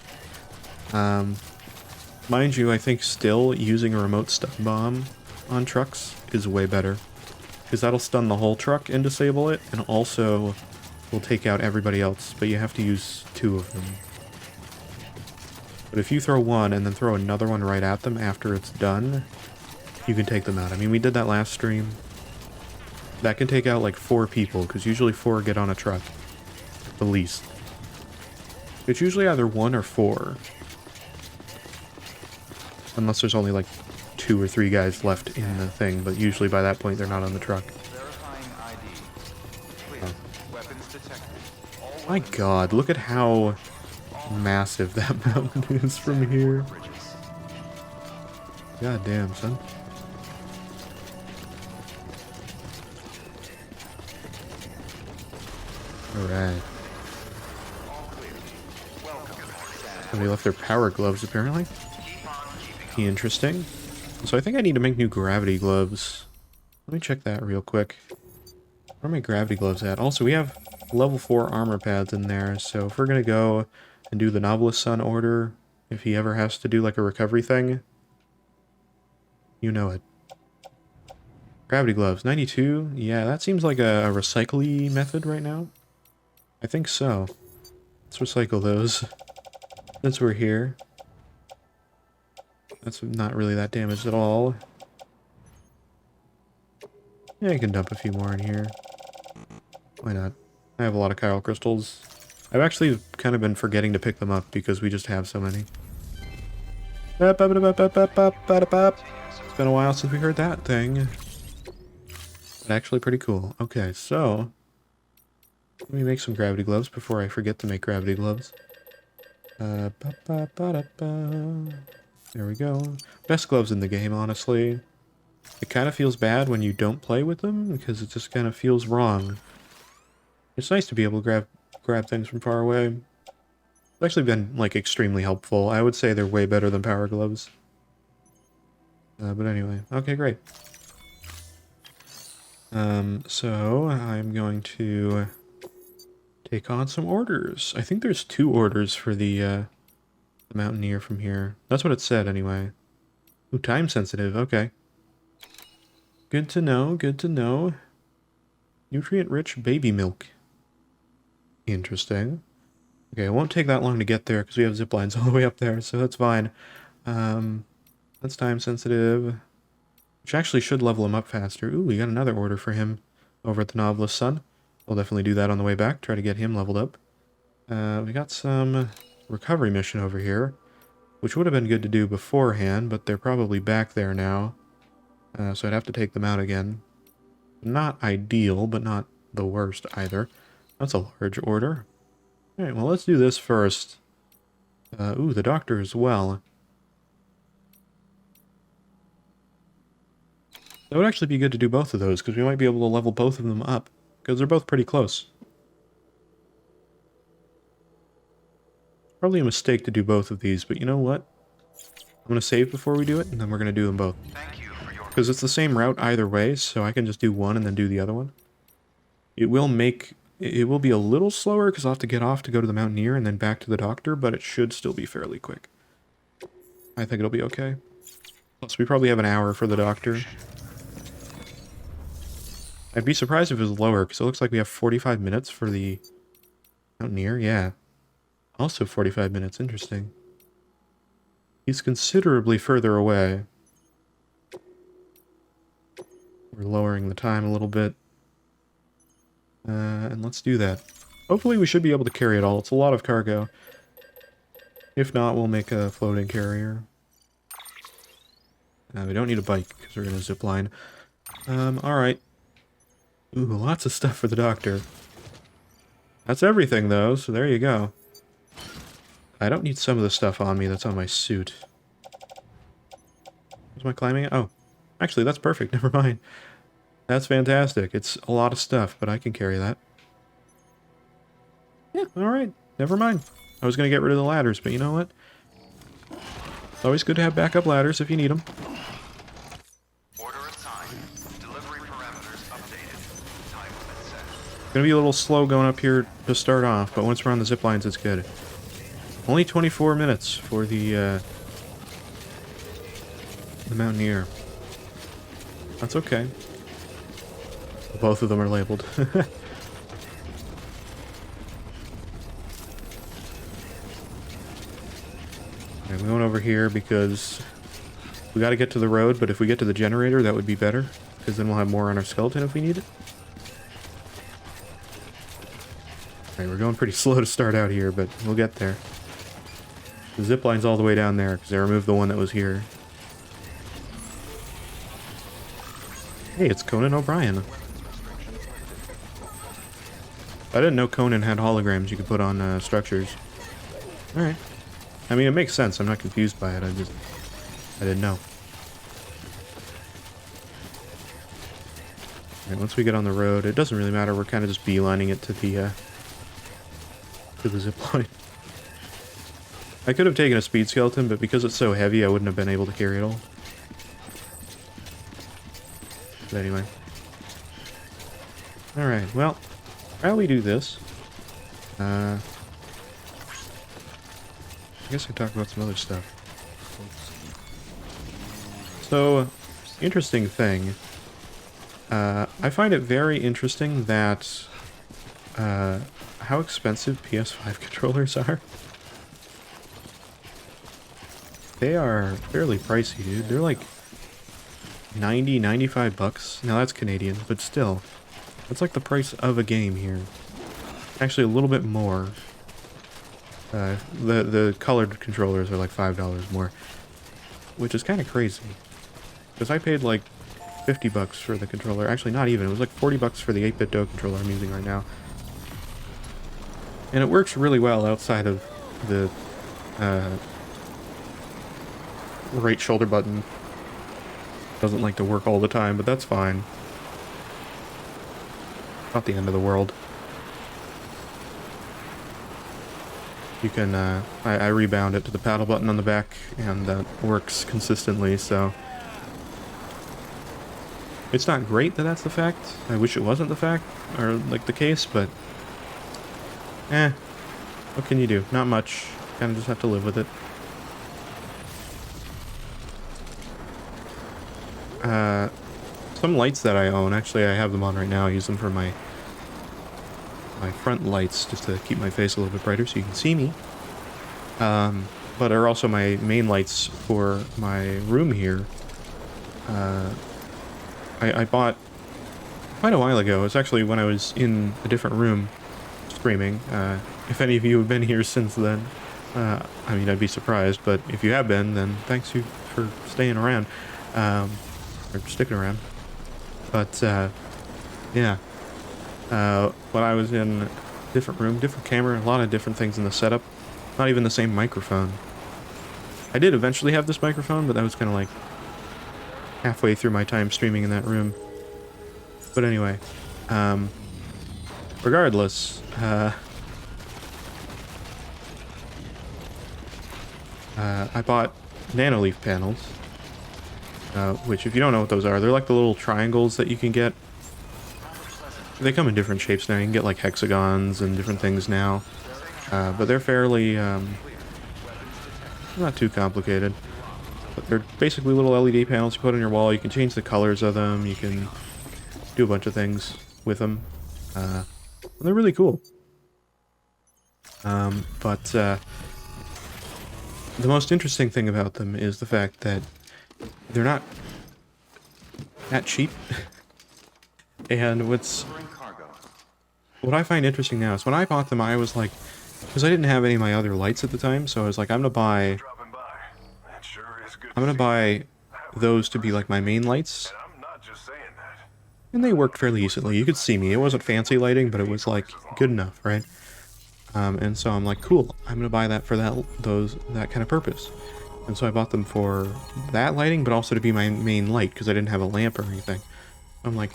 Mind you, I think still using a remote stun bomb on trucks is way better. Because that'll stun the whole truck and disable it, and also will take out everybody else, but you have to use 2 of them. But if you throw one and then throw another one right at them after it's done, you can take them out. I mean, we did that last stream. That can take out like 4 people, because usually 4 get on a truck. At the least. It's usually either 1 or 4. Unless there's only like 2 or 3 guys left in the thing, but usually by that point they're not on the truck. Oh. My god, look at how massive that mountain is from here. God damn, son. Alright. Somebody left their power gloves, apparently. Interesting. So I think I need to make new gravity gloves. Let me check that real quick. Where are my gravity gloves at? Also, we have level 4 armor pads in there, so if we're gonna go and do the Novelist Son order, if he ever has to do like a recovery thing, you know it. Gravity gloves, 92? Yeah, that seems like a recycle-y method right now. I think so. Let's recycle those. Since we're here. That's not really that damaged at all. Yeah, I can dump a few more in here. Why not? I have a lot of Chiral crystals. I've actually kind of been forgetting to pick them up because we just have so many. It's been a while since we heard that thing. But actually pretty cool. Okay, so let me make some gravity gloves before I forget to make gravity gloves. There we go. Best gloves in the game, honestly. It kind of feels bad when you don't play with them, because it just kind of feels wrong. It's nice to be able to grab things from far away. It's actually been, like, extremely helpful. I would say they're way better than power gloves. But anyway. Okay, great. So, I'm going to take on some orders. I think there's 2 orders for the Mountaineer from here. That's what it said, anyway. Ooh, time sensitive, okay. Good to know, good to know. Nutrient-rich baby milk. Interesting. Okay, it won't take that long to get there because we have zip lines all the way up there, so that's fine. That's time sensitive, which actually should level him up faster. Ooh, we got another order for him over at the Novelist's Son. We'll definitely do that on the way back, try to get him leveled up. We got some recovery mission over here, which would have been good to do beforehand, but they're probably back there now. So I'd have to take them out again. Not ideal, but not the worst either. That's a large order. Alright, well, let's do this first. Ooh, the doctor as well. That would actually be good to do both of those, because we might be able to level both of them up, because they're both pretty close. Probably a mistake to do both of these, but you know what? I'm going to save before we do it, and then we're going to do them both. Thank you for your... Because it's the same route either way, so I can just do one and then do the other one. It will be a little slower, because I'll have to get off to go to the Mountaineer and then back to the doctor, but it should still be fairly quick. I think it'll be okay. Plus, we probably have an hour for the doctor. I'd be surprised if it was lower, because it looks like we have 45 minutes for the Mountaineer. Yeah. Also 45 minutes. Interesting. He's considerably further away. We're lowering the time a little bit. And let's do that. Hopefully we should be able to carry it all. It's a lot of cargo. If not, we'll make a floating carrier. We don't need a bike, because we're going to zip line. Alright. Ooh, lots of stuff for the doctor. That's everything, though, so there you go. I don't need some of the stuff on me that's on my suit. Was my climbing? Oh. Actually, that's perfect. Never mind. That's fantastic. It's a lot of stuff, but I can carry that. Yeah, alright. Never mind. I was going to get rid of the ladders, but you know what? It's always good to have backup ladders if you need them. Order assigned. Delivery parameters updated. Time limit set. Gonna be a little slow going up here to start off, but once we're on the zip lines, it's good. Only 24 minutes for the Mountaineer. That's okay. Both of them are labeled. I'm going over here because we got to get to the road, but if we get to the generator, that would be better, because then we'll have more on our skeleton if we need it. Alright, we're going pretty slow to start out here, but we'll get there. The zip line's all the way down there, because they removed the one that was here. Hey, it's Conan O'Brien. I didn't know Conan had holograms you could put on structures. Alright. I mean, it makes sense. I'm not confused by it. I didn't know. Alright, once we get on the road, it doesn't really matter. We're kind of just beelining it to the zip line. I could have taken a speed skeleton, but because it's so heavy, I wouldn't have been able to carry it all. But anyway. Alright, well, while we do this, I guess I talk about some other stuff. So, interesting thing. I find it very interesting that how expensive PS5 controllers are. They are fairly pricey, dude. They're like 90, 95 bucks. Now that's Canadian, but still. That's like the price of a game here. Actually, a little bit more. The colored controllers are like $5 more. Which is kind of crazy. Because I paid like 50 bucks for the controller. Actually, not even. It was like 40 bucks for the 8-bit Do controller I'm using right now. And it works really well outside of the right shoulder button. Doesn't like to work all the time, but that's fine. Not the end of the world. You can, I rebound it to the paddle button on the back, and that works consistently, so... It's not great that that's the fact. I wish it wasn't the fact, or like the case, but... what can you do? Not much. Kinda just have to live with it. some lights that I own. Actually, I have them on right now. I use them for my front lights just to keep my face a little bit brighter so you can see me. But are also my main lights for my room here. I bought quite a while ago. It's actually when I was in a different room streaming. If any of you have been here since then, I mean, I'd be surprised, but if you have been, then thanks you for staying around, or sticking around. But, yeah. When I was in a different room, different camera, a lot of different things in the setup. Not even the same microphone. I did eventually have this microphone, but that was kind of like halfway through my time streaming in that room. But anyway, regardless, I bought nanolief panels, which if you don't know what those are, they're like the little triangles that you can get. They come in different shapes now. You can get like hexagons and different things now, but they're fairly, not too complicated. But they're basically little LED panels you put on your wall. You can change the colors of them. You can do a bunch of things with them. They're really cool. But the most interesting thing about them is the fact that they're not that cheap. And what I find interesting now is when I bought them, I was like, because I didn't have any of my other lights at the time, so I was like, I'm gonna buy those to be like my main lights. And they worked fairly easily. You could see me. It wasn't fancy lighting, but it was like good enough, right? And so I'm like, cool. I'm gonna buy that for that kind of purpose. And so I bought them for that lighting, but also to be my main light because I didn't have a lamp or anything. I'm like,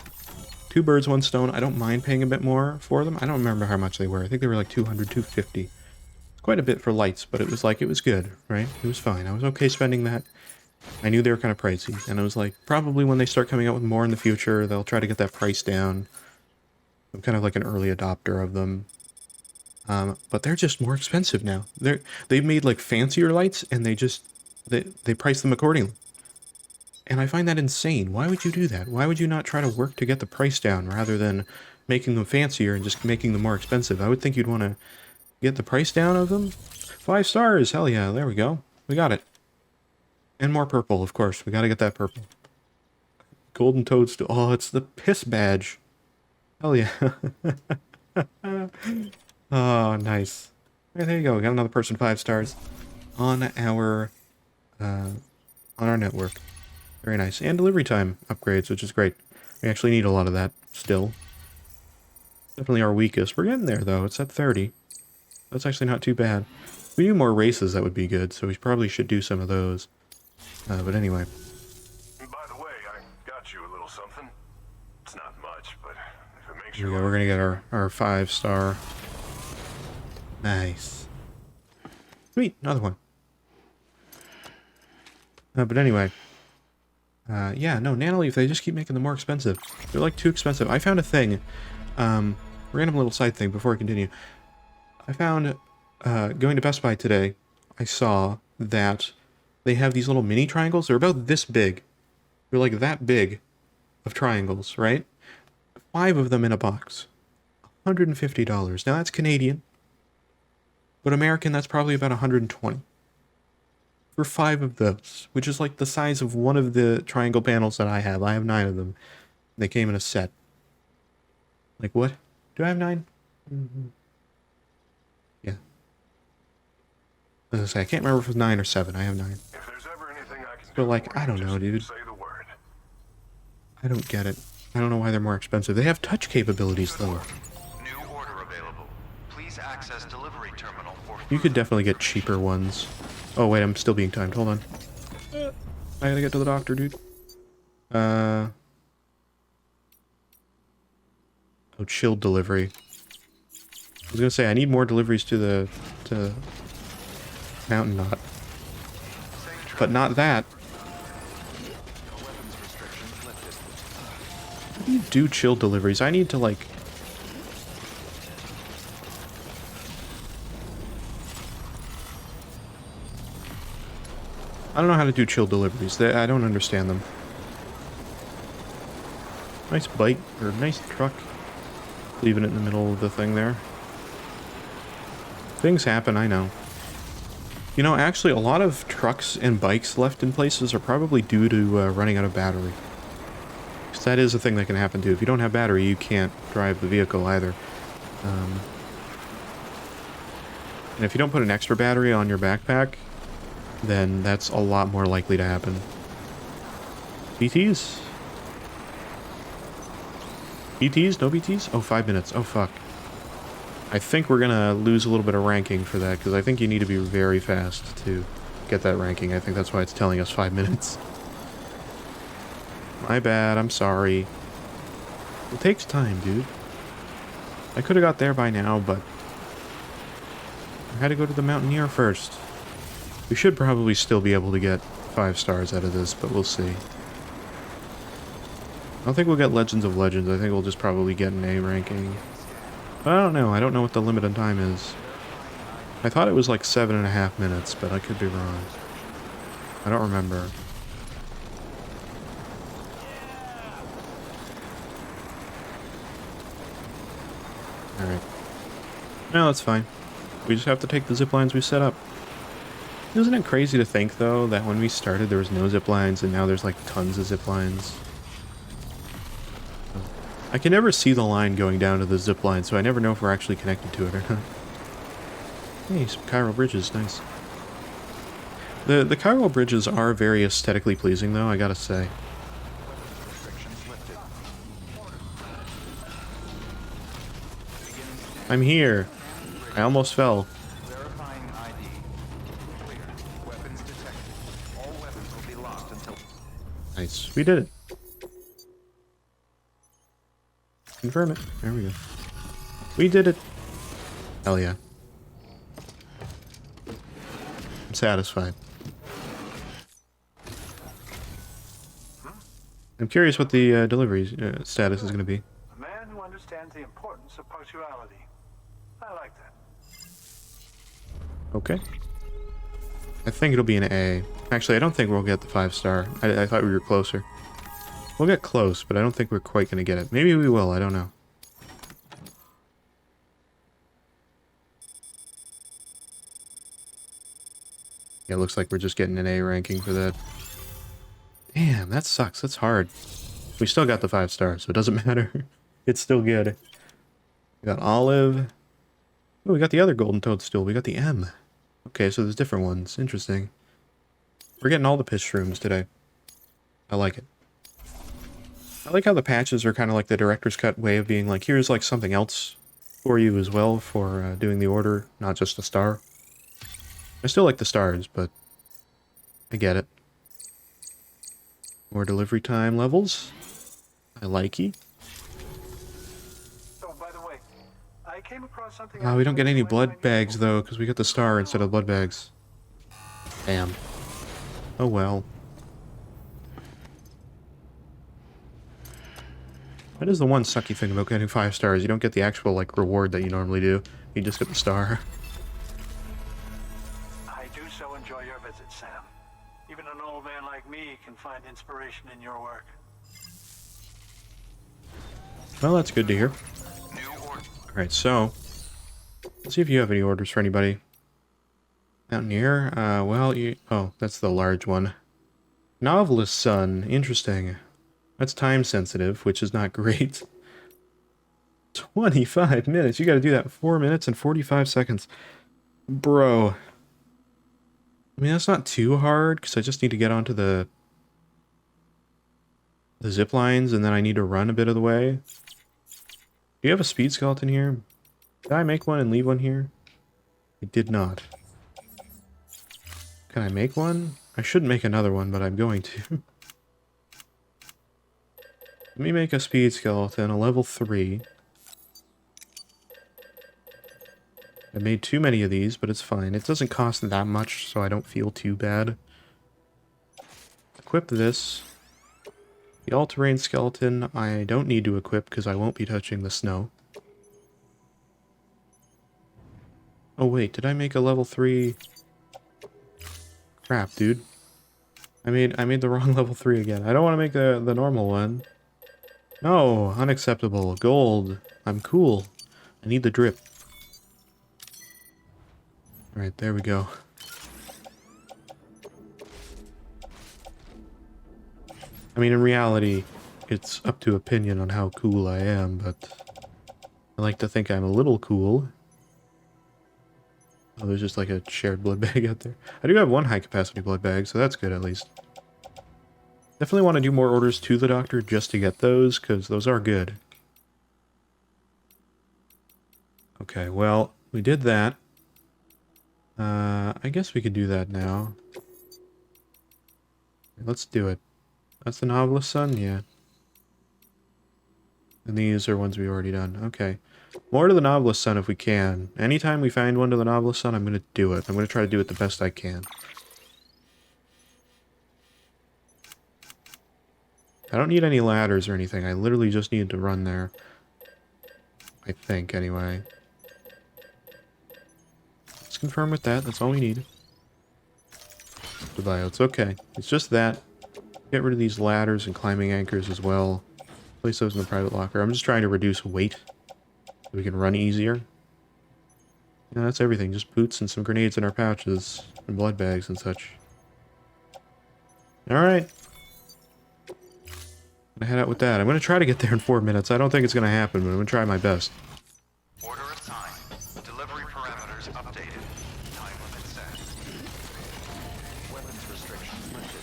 two birds, one stone. I don't mind paying a bit more for them. I don't remember how much they were. I think they were like 200, 250. It's quite a bit for lights, but it was like, it was good, right? It was fine. I was okay spending that. I knew they were kind of pricey, and I was like, probably when they start coming out with more in the future, they'll try to get that price down. I'm kind of like an early adopter of them. But they're just more expensive now. They've made like fancier lights, and they price them accordingly. And I find that insane. Why would you do that? Why would you not try to work to get the price down rather than making them fancier and just making them more expensive? I would think you'd want to get the price down of them. 5 stars, hell yeah, there we go. We got it. And more purple, of course. We gotta get that purple. Golden toadstool. Oh, it's the piss badge. Hell yeah. Oh, nice. Okay, there you go. We got another person 5 stars on our network. Very nice. And delivery time upgrades, which is great. We actually need a lot of that still. Definitely our weakest. We're getting there, though. It's at 30. That's actually not too bad. If we do more races, that would be good, so we probably should do some of those. But anyway. By the way, I got you a little something. It's not much, but if it makes Here you... we go. We're gonna get our 5 star. Nice. Sweet, another one. But anyway. Yeah, no, Nanoleaf, they just keep making them more expensive. They're like too expensive. I found a thing. Random little side thing before I continue. I found, going to Best Buy today, I saw that they have these little mini triangles. They're about this big. They're like that big of triangles, right? 5 of them in a box. $150. Now that's Canadian. But American, that's probably about $120. For 5 of those, which is like the size of one of the triangle panels that I have. I have 9 of them. They came in a set. Like what? Do I have 9? Mm-hmm. Yeah. As I say, I can't remember if it was 9 or 7. I have 9. If there's ever anything I can So do like, for I you, don't know, just dude. say the word. I don't get it. I don't know why they're more expensive. They have touch capabilities though. New order available. Please access delivery terminal for... You could definitely get cheaper ones. Oh wait, I'm still being timed. Hold on. I gotta get to the doctor, dude. Oh, chilled delivery. I was gonna say I need more deliveries to Mountain Knot, but not that. How do you do chilled deliveries? I need to like. I don't know how to do chill deliveries. I don't understand them. Nice bike, or nice truck. Leaving it in the middle of the thing there. Things happen, I know. You know, actually, a lot of trucks and bikes left in places are probably due to running out of battery. Because that is a thing that can happen too. If you don't have battery, you can't drive the vehicle either. And if you don't put an extra battery on your backpack, then that's a lot more likely to happen. BTs? BTs? No BTs? Oh, 5 minutes. Oh, fuck. I think we're gonna lose a little bit of ranking for that, because I think you need to be very fast to get that ranking. I think that's why it's telling us 5 minutes. My bad, I'm sorry. It takes time, dude. I could have got there by now, but I had to go to the Mountaineer first. We should probably still be able to get 5 stars out of this, but we'll see. I don't think we'll get Legends of Legends. I think we'll just probably get an A ranking. But I don't know. I don't know what the limit on time is. I thought it was like 7.5 minutes, but I could be wrong. I don't remember. Alright. No, that's fine. We just have to take the zip lines we set up. Isn't it crazy to think, though, that when we started there was no zip lines and now there's like tons of zip lines? I can never see the line going down to the zip line, so I never know if we're actually connected to it or not. Hey, some chiral bridges, nice. The chiral bridges are very aesthetically pleasing, though, I gotta say. I'm here. I almost fell. Nice. We did it. Confirm it. There we go. We did it. Hell yeah. I'm satisfied. I'm curious what the delivery status is going to be. A man who understands the importance of punctuality. I like that. Okay. I think it'll be an A. Actually, I don't think we'll get the 5-star. I thought we were closer. We'll get close, but I don't think we're quite going to get it. Maybe we will, I don't know. Yeah, it looks like we're just getting an A ranking for that. Damn, that sucks. That's hard. We still got the 5 stars, so it doesn't matter. It's still good. We got olive. Oh, we got the other golden toadstool. We got the M. Okay, so there's different ones. Interesting. We're getting all the pitch shrooms today. I like it. I like how the patches are kind of like the director's cut way of being like, here's like something else for you as well for doing the order, not just a star. I still like the stars, but I get it. More delivery time levels. I likey. Oh, by the way, I came across something. We don't get any blood bags though, because we got the star instead of blood bags. Damn. Oh well. That is the one sucky thing about getting 5 stars. You don't get the actual, like, reward that you normally do. You just get the star. I do so enjoy your visit, Sam. Even an old man like me can find inspiration in your work. Well, that's good to hear. Alright, so... let's see if you have any orders for anybody. Mountaineer? Well, you... oh, that's the large one. Novelist Son. Interesting. That's time sensitive, which is not great. 25 minutes. You gotta do that 4 minutes and 45 seconds. Bro. I mean, that's not too hard, because I just need to get onto the zip lines, and then I need to run a bit of the way. Do you have a speed skeleton here? Did I make one and leave one here? I did not. Can I make one? I should make another one, but I'm going to. Let me make a speed skeleton, a level 3. I made too many of these, but it's fine. It doesn't cost that much, so I don't feel too bad. Equip this. The all-terrain skeleton I don't need to equip because I won't be touching the snow. Oh wait, did I make a level 3? Crap, dude. I made the wrong level 3 again. I don't want to make the normal one. No, unacceptable. Gold. I'm cool. I need the drip. Alright, there we go. I mean, in reality, it's up to opinion on how cool I am, but I like to think I'm a little cool. Oh, there's just like a shared blood bag out there. I do have one high-capacity blood bag, so that's good at least. Definitely want to do more orders to the doctor just to get those, because those are good. Okay, well, we did that. I guess we could do that now. Let's do it. That's the Novelist Son? Yeah. And these are ones we've already done. Okay. More to the Novelist Son if we can. Anytime we find one to the Novelist Son, I'm going to do it. I'm going to try to do it the best I can. I don't need any ladders or anything. I literally just need to run there. I think, anyway. Let's confirm with that. That's all we need. The biotes. Okay. It's just that. Get rid of these ladders and climbing anchors as well. Place those in the private locker. I'm just trying to reduce weight so we can run easier. Yeah, that's everything. Just boots and some grenades in our pouches and blood bags and such. Alright. I'm gonna head out with that. I'm gonna try to get there in 4 minutes. I don't think it's gonna happen, but I'm gonna try my best. Order assigned. Delivery parameters updated. Time limit set. Weapons restrictions lifted.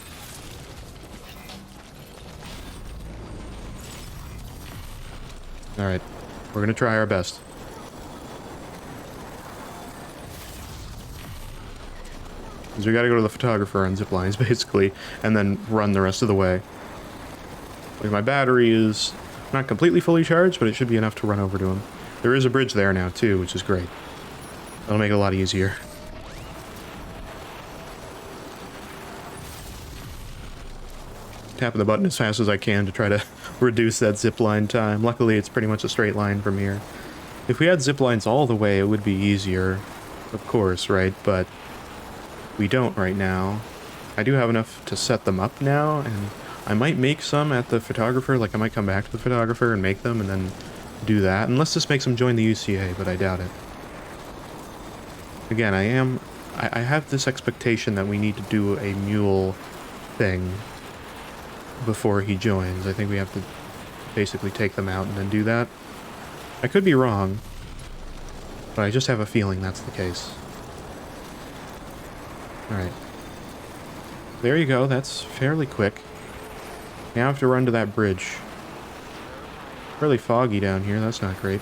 Alright. We're gonna try our best. Because we gotta go to the photographer on zip lines, basically, and then run the rest of the way. Like, my battery is not completely fully charged, but it should be enough to run over to him. There is a bridge there now, too, which is great. That'll make it a lot easier. Tapping the button as fast as I can to try to reduce that zipline time. Luckily, it's pretty much a straight line from here. If we had zip lines all the way, it would be easier, of course, right? But we don't right now. I do have enough to set them up now, and I might make some at the photographer. Like, I might come back to the photographer and make them and then do that. Unless this makes them join the UCA, but I doubt it. Again, I have this expectation that we need to do a mule thing before he joins. I think we have to basically take them out and then do that. I could be wrong, but I just have a feeling that's the case. Alright. There you go, that's fairly quick. Now I have to run to that bridge. Really foggy down here, that's not great.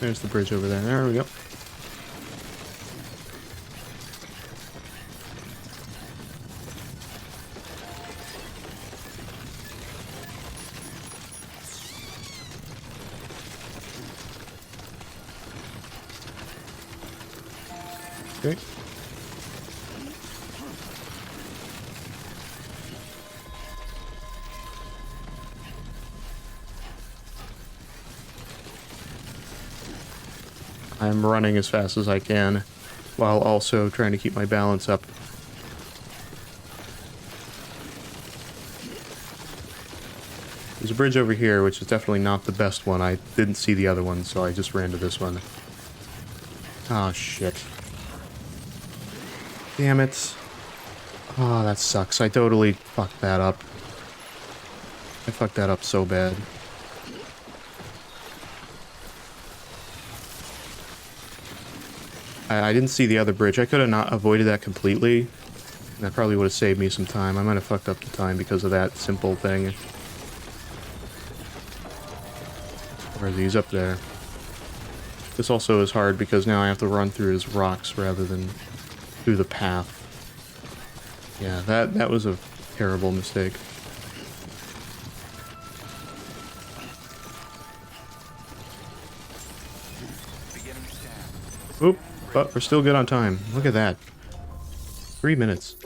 There's the bridge over there. There we go. Okay. I'm running as fast as I can, while also trying to keep my balance up. There's a bridge over here, which is definitely not the best one. I didn't see the other one, so I just ran to this one. Oh, shit. Damn it. Oh, that sucks. I totally fucked that up. I fucked that up so bad. I didn't see the other bridge. I could have not avoided that completely. That probably would have saved me some time. I might have fucked up the time because of that simple thing. Where are these? Up there. This also is hard because now I have to run through his rocks rather than through the path. Yeah, that was a terrible mistake. Oop, but we're still good on time. Look at that. 3 minutes.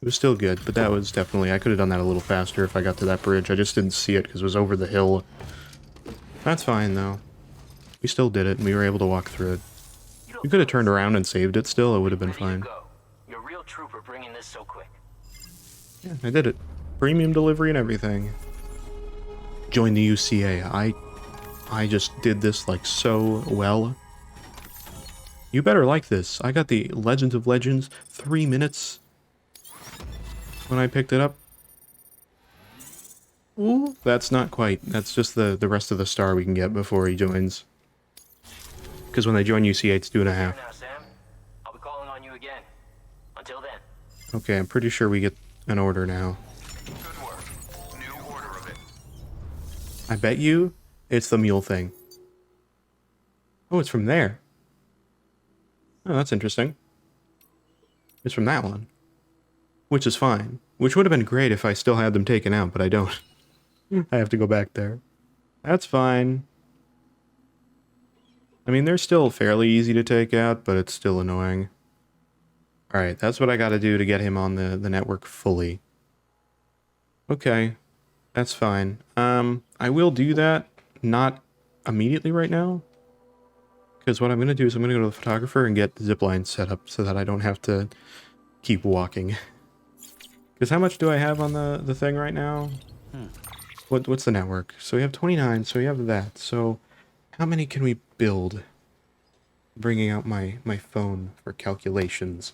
It was still good, but that was definitely... I could have done that a little faster if I got to that bridge. I just didn't see it because it was over the hill. That's fine, though. We still did it, and we were able to walk through it. We could have turned around and saved it still. It would have been fine. You're a real trooper bringing this so quick. Yeah, I did it. Premium delivery and everything. Join the UCA. I just did this, like, so well. You better like this. I got the Legends of Legends 3 minutes when I picked it up. Ooh, that's not quite. That's just the rest of the star we can get before he joins. Because when they join UCA, it's 2.5. Now, Sam. I'll be calling on you again. Until then. Okay, I'm pretty sure we get an order now. Good work. New order of it. I bet you it's the mule thing. Oh, it's from there. Oh, that's interesting. It's from that one. Which is fine. Which would have been great if I still had them taken out, but I don't. I have to go back there. That's fine. I mean, they're still fairly easy to take out, but it's still annoying. Alright, that's what I gotta do to get him on the network fully. Okay. That's fine. I will do that, not immediately right now. Because what I'm gonna do is I'm gonna go to the photographer and get the zipline set up so that I don't have to keep walking. Because how much do I have on the thing right now? What's the network? So we have 29, so we have that. So how many can we build? Bringing out my phone for calculations.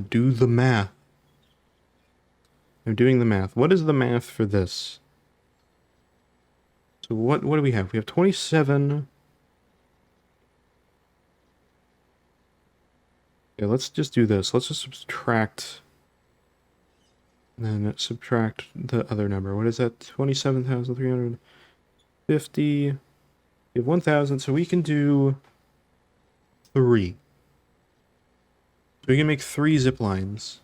Do the math. I'm doing the math. What is the math for this? So what do we have? We have 27. Yeah, let's just do this. Let's just subtract... And then subtract the other number. What is that? 27,350. We have 1,000, so we can do 3. So we can make 3 zip lines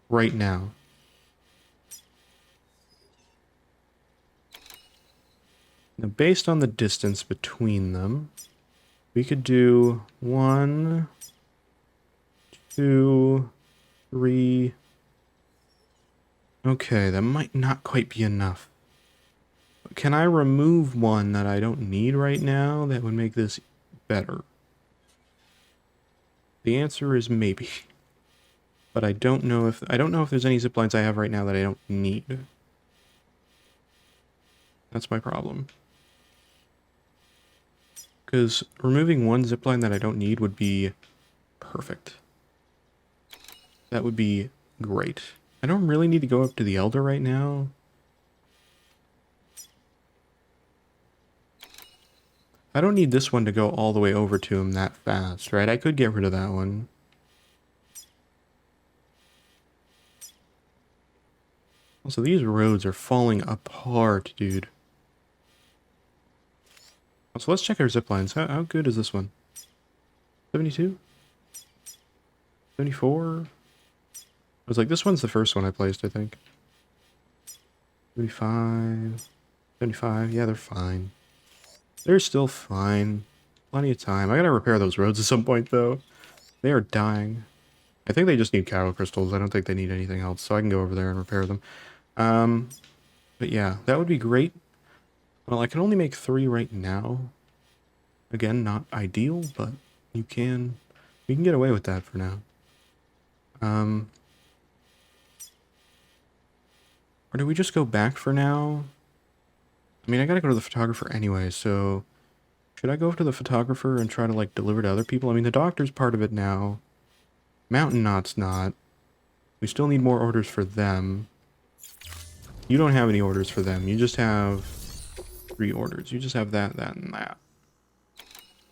right now. Now, based on the distance between them, we could do 1, 2, 3... Okay, that might not quite be enough. Can I remove one that I don't need right now that would make this better? The answer is maybe. But I don't know if there's any zip lines I have right now that I don't need. That's my problem. Because removing one zip line that I don't need would be perfect. That would be great. I don't really need to go up to the Elder right now. I don't need this one to go all the way over to him that fast, right? I could get rid of that one. Also, these roads are falling apart, dude. So let's check our zip lines. How good is this one? 72? 74? I was like, this one's the first one I placed, I think. 75. 75. Yeah, they're fine. They're still fine. Plenty of time. I gotta repair those roads at some point, though. They are dying. I think they just need cattle crystals. I don't think they need anything else, so I can go over there and repair them. But yeah, that would be great. Well, I can only make 3 right now. Again, not ideal, but you can get away with that for now. Or do we just go back for now? I mean, I gotta go to the photographer anyway, so... Should I go to the photographer and try to, like, deliver to other people? I mean, the doctor's part of it now. Mountain Knot's not. We still need more orders for them. You don't have any orders for them. You just have 3 orders. You just have that, that, and that.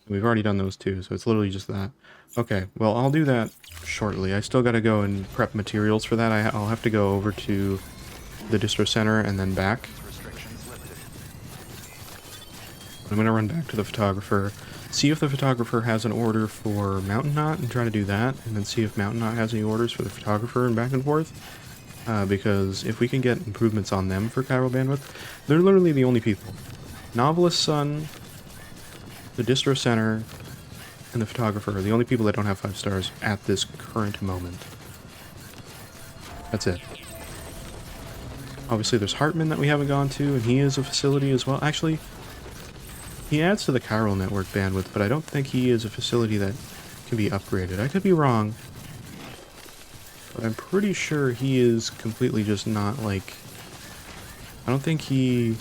We've already done those 2, so it's literally just that. Okay, well, I'll do that shortly. I still gotta go and prep materials for that. I'll have to go over to the distro center and then back. I'm gonna run back to the photographer, see if the photographer has an order for Mountain Knot and try to do that, and then see if Mountain Knot has any orders for the photographer and back and forth. Because if we can get improvements on them for chiral bandwidth, they're literally the only people. Novelist's Son, the distro center, and the photographer are the only people that don't have 5 stars at this current moment. That's it. Obviously, there's Hartman that we haven't gone to, and he is a facility as well. Actually, he adds to the chiral network bandwidth, but I don't think he is a facility that can be upgraded. I could be wrong, but I'm pretty sure he is completely just not, like... I don't think he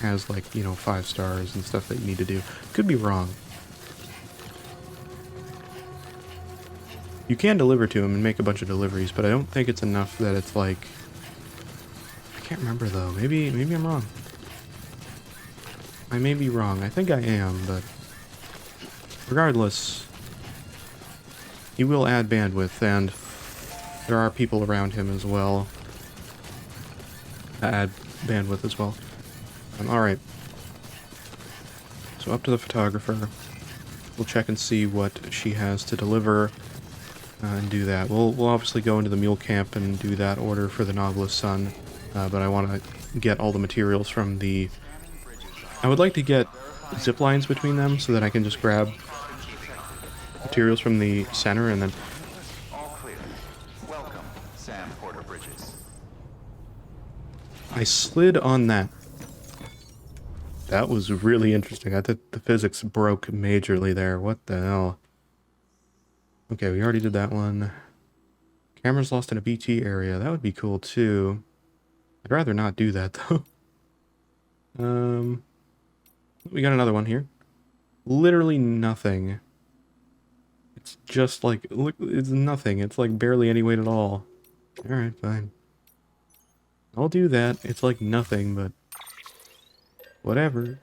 has, like, you know, 5 stars and stuff that you need to do. Could be wrong. You can deliver to him and make a bunch of deliveries, but I don't think it's enough that it's like... I can't remember though. Maybe I'm wrong. I may be wrong. I think I am, but regardless, he will add bandwidth, and there are people around him as well that add bandwidth as well. Alright. So up to the photographer. We'll check and see what she has to deliver. And do that. We'll obviously go into the mule camp and do that order for the Novelist Sun, but I want to get all the materials from the... I would like to get zip lines between them so that I can just grab materials from the center and then... All clear. Welcome, Sam Porter Bridges. I slid on that. That was really interesting. I thought the physics broke majorly there. What the hell? Okay, we already did that one. Cameras lost in a BT area. That would be cool, too. I'd rather not do that, though. We got another one here. Literally nothing. It's just like... Look, it's nothing. It's like barely any weight at all. Alright, fine. I'll do that. It's like nothing, but... whatever.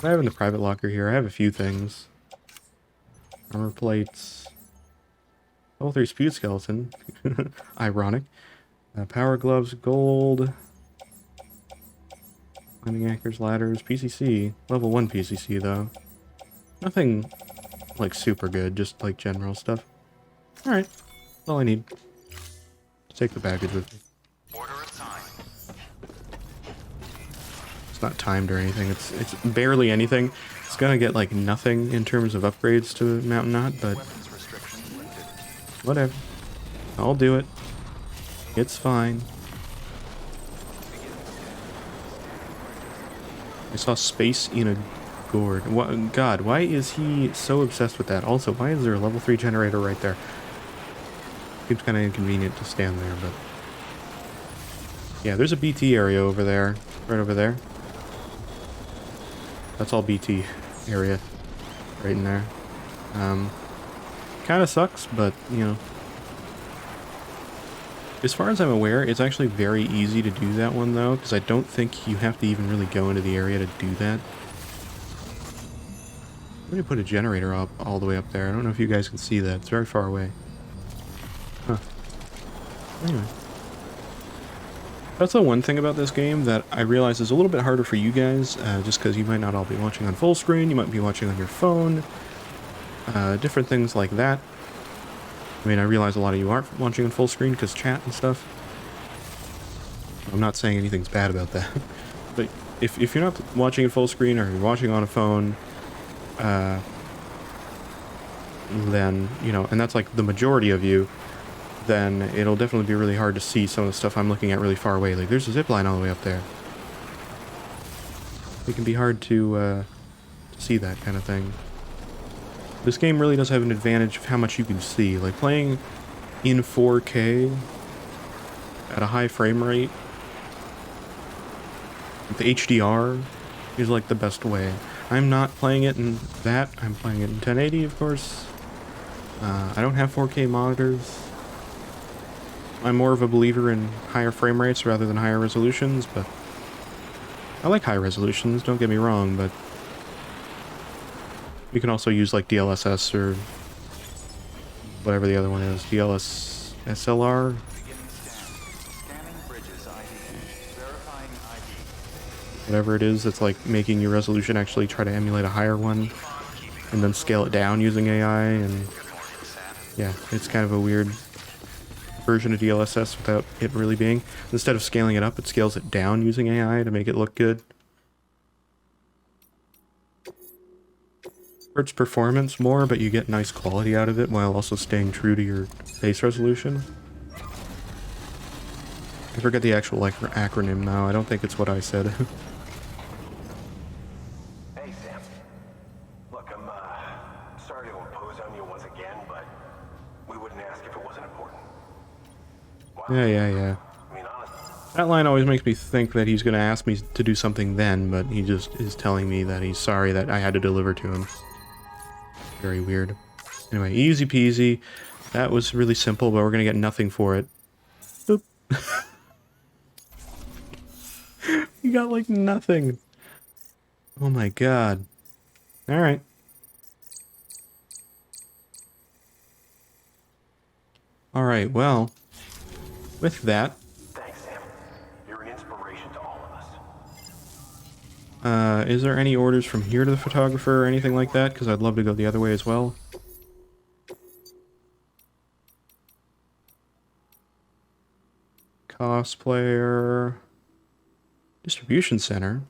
I have in the private locker here. I have a few things. Armor plates. Level 3 speed skeleton. Ironic. Power gloves, gold. Climbing anchors, ladders, PCC. Level 1 PCC, though. Nothing, like, super good. Just, like, general stuff. Alright. That's all I need. Just take the baggage with me. Order assigned. It's not timed or anything. It's barely anything. It's gonna get like nothing in terms of upgrades to Mountain Knot, but Weapons restrictions lifted. whatever. I'll do it. It's fine. I saw space in a gourd. What, God, why is he so obsessed with that? Also, why is there a level 3 generator right there? Seems kind of inconvenient to stand there, but... yeah, there's a BT area over there. Right over there. That's all BT area. Right in there. Kind of sucks, but, you know. As far as I'm aware, it's actually very easy to do that one, though, because I don't think you have to even really go into the area to do that. I'm going to put a generator up all the way up there. I don't know if you guys can see that. It's very far away. Huh. Anyway. That's the one thing about this game that I realize is a little bit harder for you guys, just because you might not all be watching on full screen, you might be watching on your phone, different things like that. I mean, I realize a lot of you aren't watching on full screen because chat and stuff. I'm not saying anything's bad about that. But if you're not watching in full screen or you're watching on a phone, then, you know, and that's like the majority of you, then it'll definitely be really hard to see some of the stuff I'm looking at really far away. Like, there's a zip line all the way up there. It can be hard to see that kind of thing. This game really does have an advantage of how much you can see. Like, playing in 4K at a high frame rate with HDR is like the best way. I'm not playing it in that. I'm playing it in 1080, of course. I don't have 4K monitors. I'm more of a believer in higher frame rates rather than higher resolutions, but I like high resolutions, don't get me wrong, but you can also use like DLSS or whatever the other one is, SLR. Whatever it is that's like making your resolution actually try to emulate a higher one and then scale it down using AI, and yeah, it's kind of a weird version of DLSS without it really being. Instead of scaling it up, it scales it down using AI to make it look good. Hurts performance more, but you get nice quality out of it while also staying true to your base resolution. I forget the actual like acronym now. I don't think it's what I said. Hey, Sam. Look, I'm sorry to impose on you once again, but we wouldn't ask if it wasn't important. Wow. Yeah. I mean, honestly. That line always makes me think that he's going to ask me to do something then, but he just is telling me that he's sorry that I had to deliver to him. Very weird. Anyway, easy peasy. That was really simple, but we're going to get nothing for it. Boop. You got like nothing. Oh my god. Alright. Alright, well, with that, Thanks, Sam. You're an inspiration to all of us. is there any orders from here to the photographer or anything like that? Because I'd love to go the other way as well. Cosplayer. Distribution center.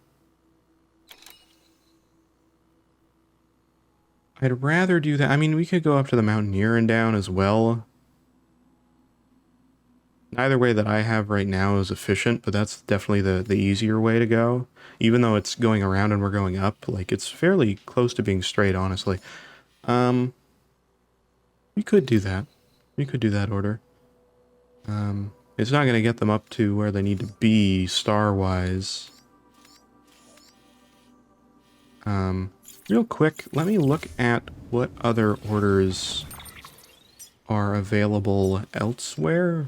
I'd rather do that. I mean, we could go up to the Mountaineer and down as well. Neither way that I have right now is efficient, but that's definitely the easier way to go. Even though it's going around and we're going up, like, it's fairly close to being straight, honestly. We could do that. We could do that order. It's not going to get them up to where they need to be star-wise. Real quick, let me look at what other orders are available elsewhere.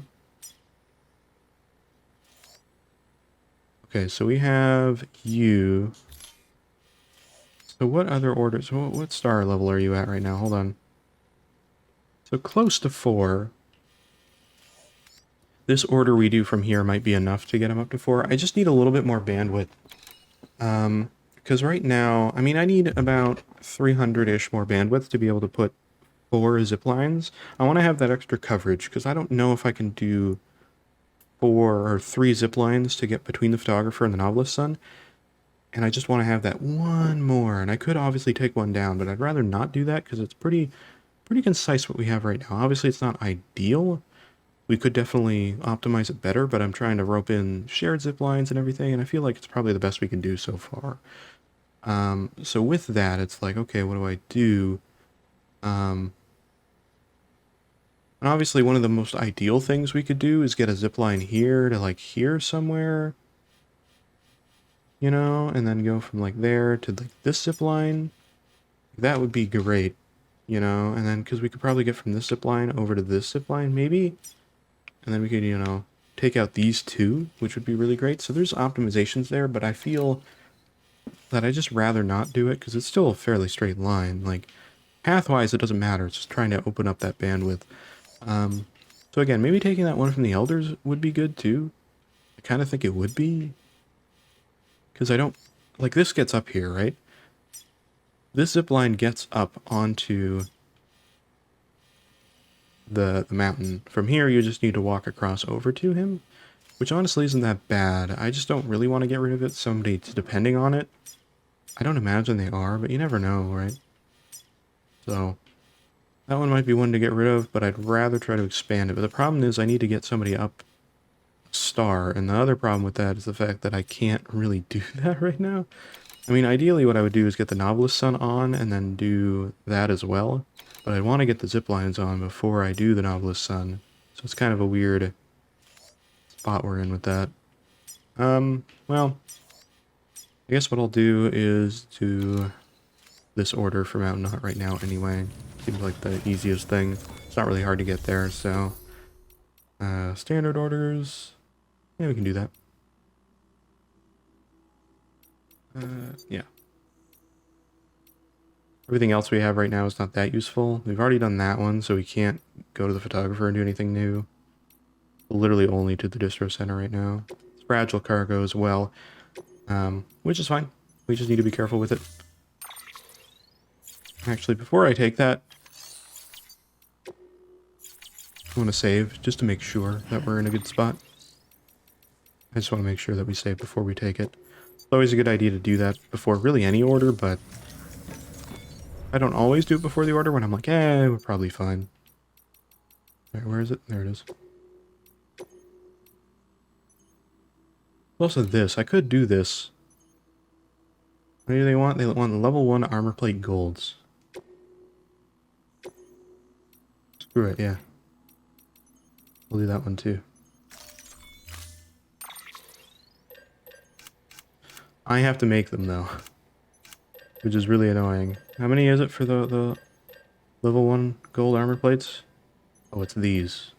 Okay, so we have you. So what other orders? What star level are you at right now? Hold on. So close to 4. This order we do from here might be enough to get him up to 4. I just need a little bit more bandwidth. Because right now, I mean, I need about 300-ish more bandwidth to be able to put 4 zip lines. I want to have that extra coverage, because I don't know if I can do 4 or 3 zip lines to get between the photographer and the novelist's son. And I just want to have that one more. And I could obviously take one down, but I'd rather not do that, because it's pretty concise what we have right now. Obviously, it's not ideal. We could definitely optimize it better, but I'm trying to rope in shared zip lines and everything, and I feel like it's probably the best we can do so far. So with that, it's like, okay, what do I do? And obviously one of the most ideal things we could do is get a zip line here to like here somewhere. You know, and then go from like there to like this zip line. That would be great, you know, and then because we could probably get from this zip line over to this zip line, maybe. And then we could, you know, take out these 2, which would be really great. So there's optimizations there, but I feel that I just rather not do it because it's still a fairly straight line. Like, path-wise, it doesn't matter. It's just trying to open up that bandwidth. So again, maybe taking that one from the Elders would be good too. I kind of think it would be. Because I don't... Like, this gets up here, right? This zip line gets up onto the mountain. From here, you just need to walk across over to him, which honestly isn't that bad. I just don't really want to get rid of it. Somebody's depending on it. I don't imagine they are, but you never know, right? So, that one might be one to get rid of, but I'd rather try to expand it. But the problem is I need to get somebody up a star, and the other problem with that is the fact that I can't really do that right now. I mean, ideally what I would do is get the Novelist's Son on, and then do that as well. But I'd want to get the zip lines on before I do the Novelist's Son. So it's kind of a weird spot we're in with that. Well, I guess what I'll do is do this order for Mountain Knot right now anyway. Seems like the easiest thing. It's not really hard to get there, so... standard orders... Yeah, we can do that. Yeah. Everything else we have right now is not that useful. We've already done that one, so we can't go to the photographer and do anything new. Literally only to the distro center right now. It's fragile cargo as well, which is fine. We just need to be careful with it. Actually, before I take that, I want to save, just to make sure that we're in a good spot. I just want to make sure that we save before we take it. It's always a good idea to do that before really any order, but I don't always do it before the order when I'm like, we're probably fine. Alright, where is it? There it is. Also this, I could do this. What do they want? They want level 1 armor plate golds. Screw it, yeah. We'll do that one too. I have to make them though, which is really annoying. How many is it for the level 1 gold armor plates? Oh, it's these.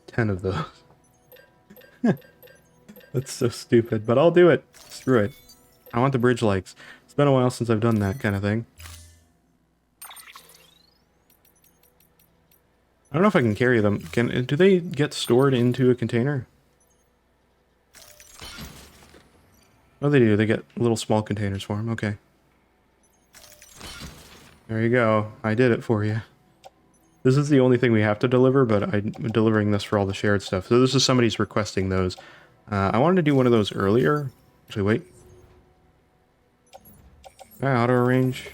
Ten of those. That's so stupid, but I'll do it. Screw it. I want the bridge lights. It's been a while since I've done that kind of thing. I don't know if I can carry them. Do they get stored into a container? Oh, they do. They get little small containers for them. Okay. There you go. I did it for you. This is the only thing we have to deliver, but I'm delivering this for all the shared stuff. So this is somebody's requesting those. I wanted to do one of those earlier. Actually, wait. Auto range.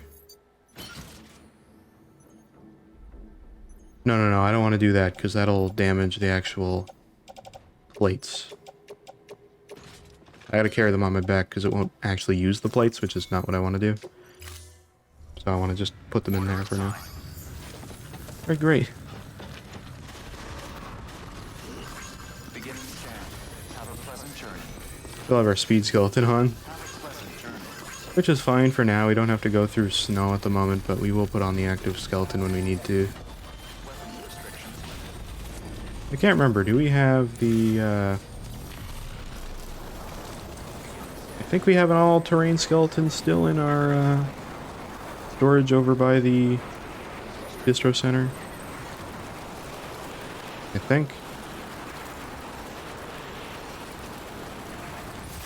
No, I don't want to do that because that'll damage the actual plates. I gotta carry them on my back because it won't actually use the plates, which is not what I want to do. So I want to just put them in there for now. Alright, great. Beginning scan. Have a pleasant journey. Still have our speed skeleton on, Have a pleasant journey. which is fine for now. We don't have to go through snow at the moment, but we will put on the active skeleton when we need to. Weapon restrictions. I can't remember. Do we have the, I think we have an all-terrain skeleton still in our, storage over by the distro center. I think.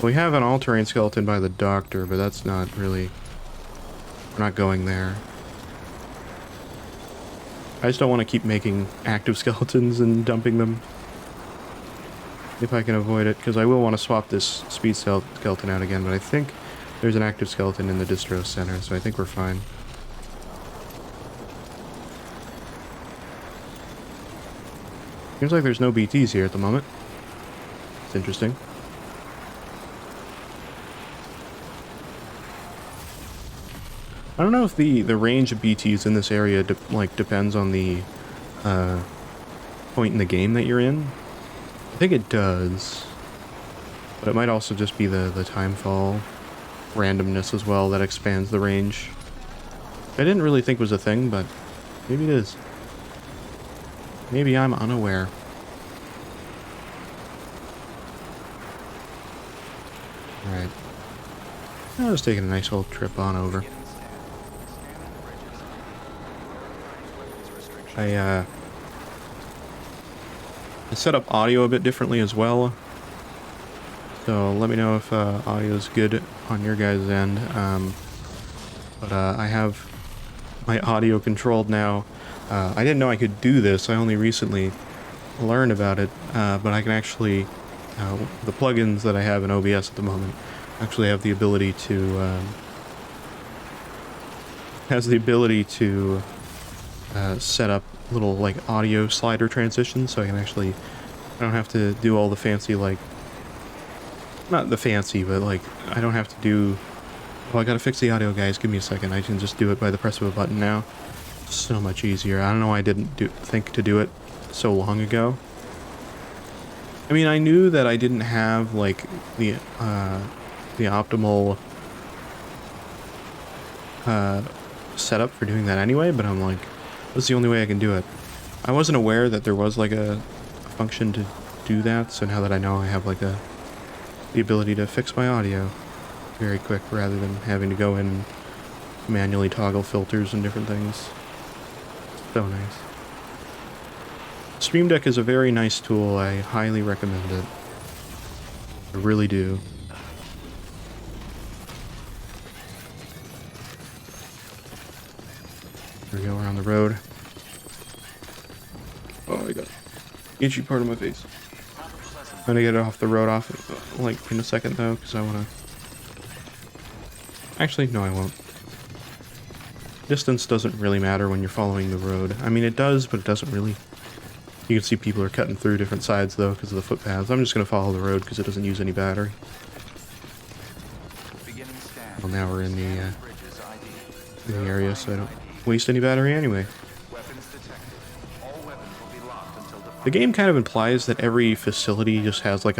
We have an all-terrain skeleton by the doctor, but that's not really... We're not going there. I just don't want to keep making active skeletons and dumping them. If I can avoid it, because I will want to swap this speed skeleton out again, but I think there's an active skeleton in the distro center, so I think we're fine. Seems like there's no BTs here at the moment. It's interesting. I don't know if the range of BTs in this area depends on the point in the game that you're in. I think it does, but it might also just be the timefall randomness as well that expands the range. I didn't really think was a thing, but maybe it is. Maybe I'm unaware. Alright. I was taking a nice old trip on over. I set up audio a bit differently as well. So let me know if audio is good on your guys' end. But I have my audio controlled now. I didn't know I could do this. I only recently learned about it. But I can actually, the plugins that I have in OBS at the moment actually have the ability to, set up little like audio slider transitions, so I can actually, I don't have to do all the fancy, like, not the fancy, but like, I don't have to do, oh, I gotta fix the audio, guys, give me a second. I can just do it by the press of a button now. So much easier. I don't know why I didn't think to do it so long ago. I mean, I knew that I didn't have like the optimal setup for doing that anyway, but I'm like, that's the only way I can do it. I wasn't aware that there was like a function to do that, so now that I know, I have like the ability to fix my audio very quick rather than having to go in and manually toggle filters and different things. So nice. Stream Deck is a very nice tool. I highly recommend it. I really do. There we go, we're on the road. Oh, I got itchy part of my face. I'm gonna get off the road like in a second though, because I wanna... Actually, no I won't. Distance doesn't really matter when you're following the road. I mean, it does, but it doesn't really. You can see people are cutting through different sides, though, because of the footpaths. I'm just going to follow the road because it doesn't use any battery. Well, now we're in the area, so I don't waste any battery anyway. The game kind of implies that every facility just has like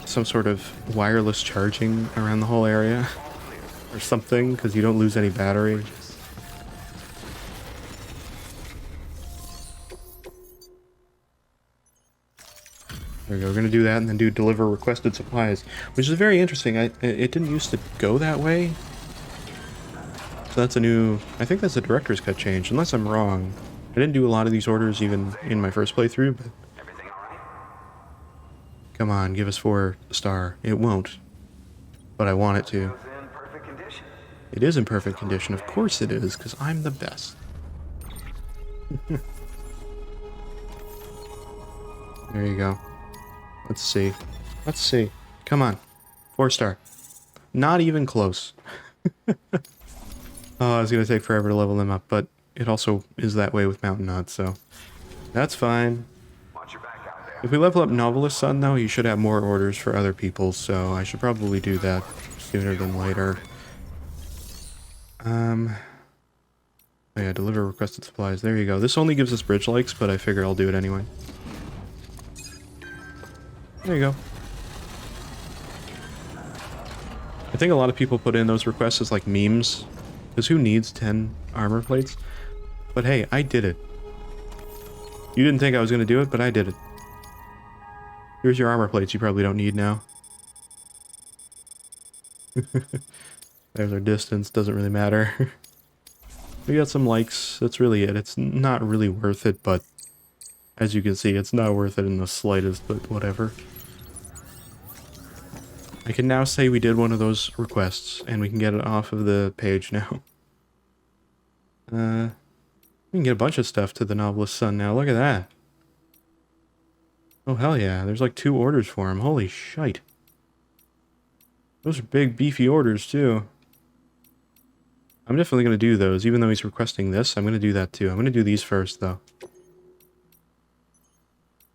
some sort of wireless charging around the whole area or something, because you don't lose any battery. There we go. We're going to do that and then do deliver requested supplies, which is very interesting. It didn't used to go that way. So that's a new... I think that's a director's cut change, unless I'm wrong. I didn't do a lot of these orders even in my first playthrough, but... Come on, give us 4-star. It won't. But I want it to. It is in perfect condition. Of course it is, because I'm the best. There you go. Let's see. Let's see. Come on. 4-star. Not even close. Oh, it's going to take forever to level them up, but it also is that way with Mountain Knot, so that's fine. If we level up Novelist's Son, though, you should have more orders for other people, so I should probably do that sooner than later. Oh yeah, deliver requested supplies. There you go. This only gives us bridge likes, but I figure I'll do it anyway. There you go. I think a lot of people put in those requests as like memes, because who needs 10 armor plates? But hey, I did it. You didn't think I was going to do it, but I did it. Here's your armor plates you probably don't need now. There's our distance, doesn't really matter. We got some likes, that's really it. It's not really worth it, but as you can see, it's not worth it in the slightest, but whatever. I can now say we did one of those requests, and we can get it off of the page now. We can get a bunch of stuff to the Novelist's Son now, look at that. Oh hell yeah, there's like 2 orders for him, holy shite. Those are big beefy orders too. I'm definitely going to do those, even though he's requesting this, I'm going to do that too. I'm going to do these first though.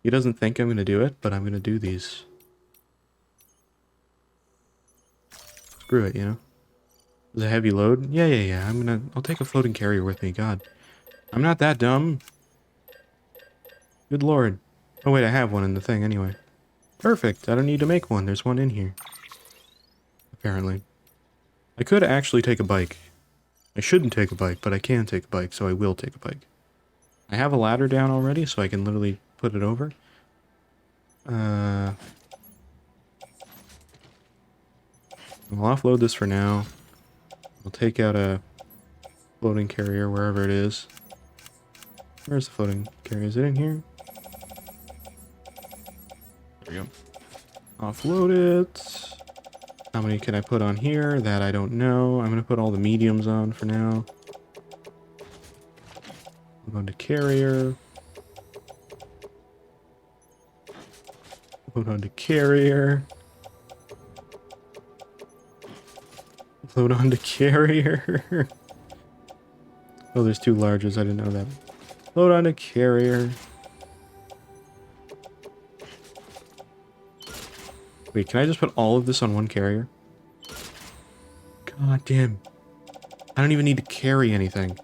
He doesn't think I'm going to do it, but I'm going to do these. Screw it, you know. Is it a heavy load? Yeah. I'll take a floating carrier with me, god. I'm not that dumb. Good lord. Oh wait, I have one in the thing anyway. Perfect, I don't need to make one, there's one in here. Apparently. I could actually take a bike. I shouldn't take a bike, but I can take a bike, so I will take a bike. I have a ladder down already, so I can literally put it over. I'll offload this for now. I'll take out a floating carrier wherever it is. Where's the floating carrier? Is it in here? There we go. Offload it. How many can I put on here? That I don't know. I'm going to put all the mediums on for now. Move on to carrier. Load on to carrier. Load on to carrier. Oh, there's 2 larges. I didn't know that. Load on to carrier. Wait, can I just put all of this on one carrier? God damn. I don't even need to carry anything.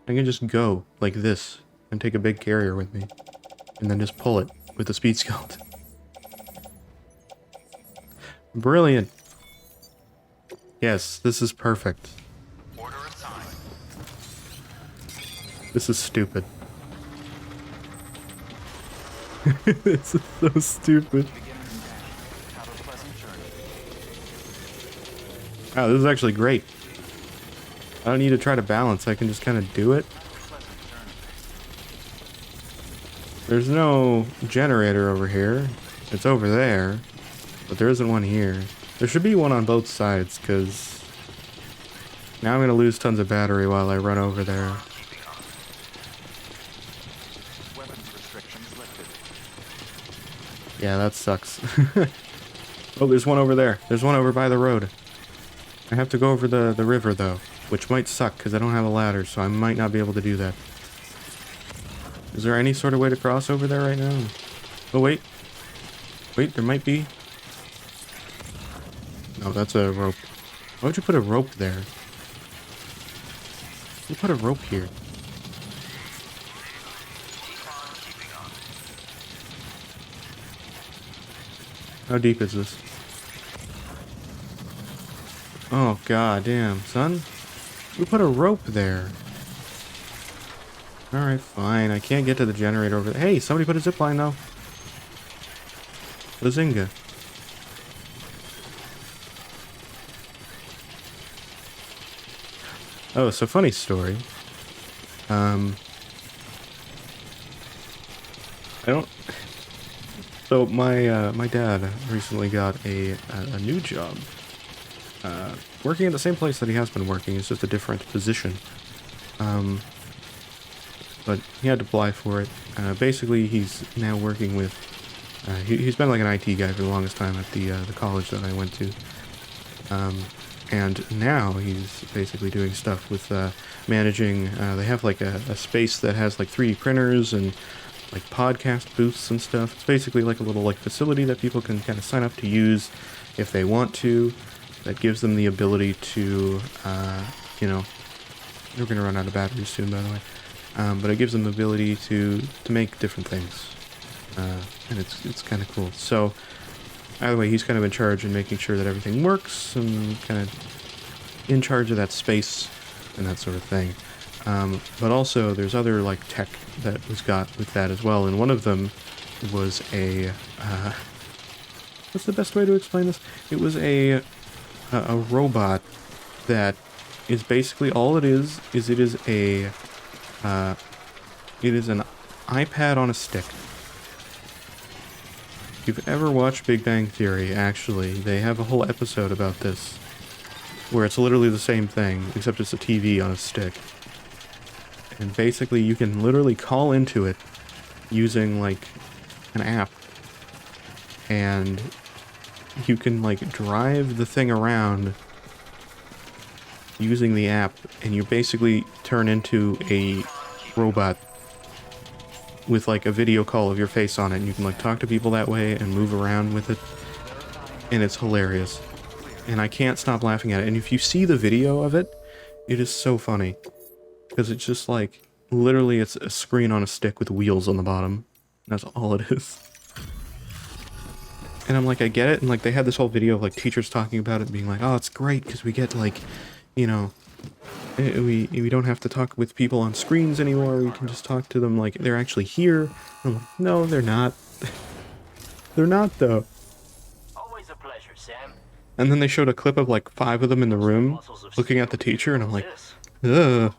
I can just go like this and take a big carrier with me. And then just pull it with the speed skeleton. Brilliant. Yes, this is perfect. Order assigned. This is stupid. This is so stupid. Have a pleasant journey. Wow, this is actually great. I don't need to try to balance, I can just kind of do it. There's no generator over here. It's over there. But there isn't one here. There should be one on both sides, because now I'm going to lose tons of battery while I run over there. Weapons restrictions lifted. Yeah, that sucks. Oh, there's one over there. There's one over by the road. I have to go over the river, though, which might suck, because I don't have a ladder, so I might not be able to do that. Is there any sort of way to cross over there right now? Oh, wait. Wait, there might be. No, that's a rope. Why would you put a rope there? You put a rope here. How deep is this? Oh, god damn, son. We put a rope there. Alright, fine. I can't get to the generator over there. Hey, somebody put a zipline though. Bazinga. Oh, so funny story. I don't. So my dad recently got a new job. Working at the same place that he has been working. It's just a different position. But he had to apply for it. Basically, he's now working with. He's been like an IT guy for the longest time at the college that I went to. And now he's basically doing stuff with managing. They have like a space that has like 3D printers and like podcast booths and stuff. It's basically like a little like facility that people can kind of sign up to use if they want to. That gives them the ability to, you know, we're gonna run out of batteries soon, by the way. But it gives them the ability to make different things, and it's kind of cool. So. Either way, he's kind of in charge and making sure that everything works and kind of in charge of that space and that sort of thing. But also, there's other like tech that was got with that as well. And one of them was a what's the best way to explain this? It was a robot that is basically all it is it is a it is an iPad on a stick. If you've ever watched Big Bang Theory, actually, they have a whole episode about this, where it's literally the same thing, except it's a TV on a stick. And basically, you can literally call into it using, like, an app. And you can, like, drive the thing around using the app, and you basically turn into a robot with like a video call of your face on it, and you can like talk to people that way and move around with it, and it's hilarious, and I can't stop laughing at it. And if you see the video of it, it is so funny, because it's just like literally it's a screen on a stick with wheels on the bottom. That's all it is. And I'm like, I get it, and like they had this whole video of like teachers talking about it, being like, oh, it's great because we get like, you know, we don't have to talk with people on screens anymore. We can just talk to them like they're actually here. I'm like, no, they're not. They're not, though. Always a pleasure, Sam. And then they showed a clip of like 5 of them in the room looking at the teacher, and I'm like, ugh.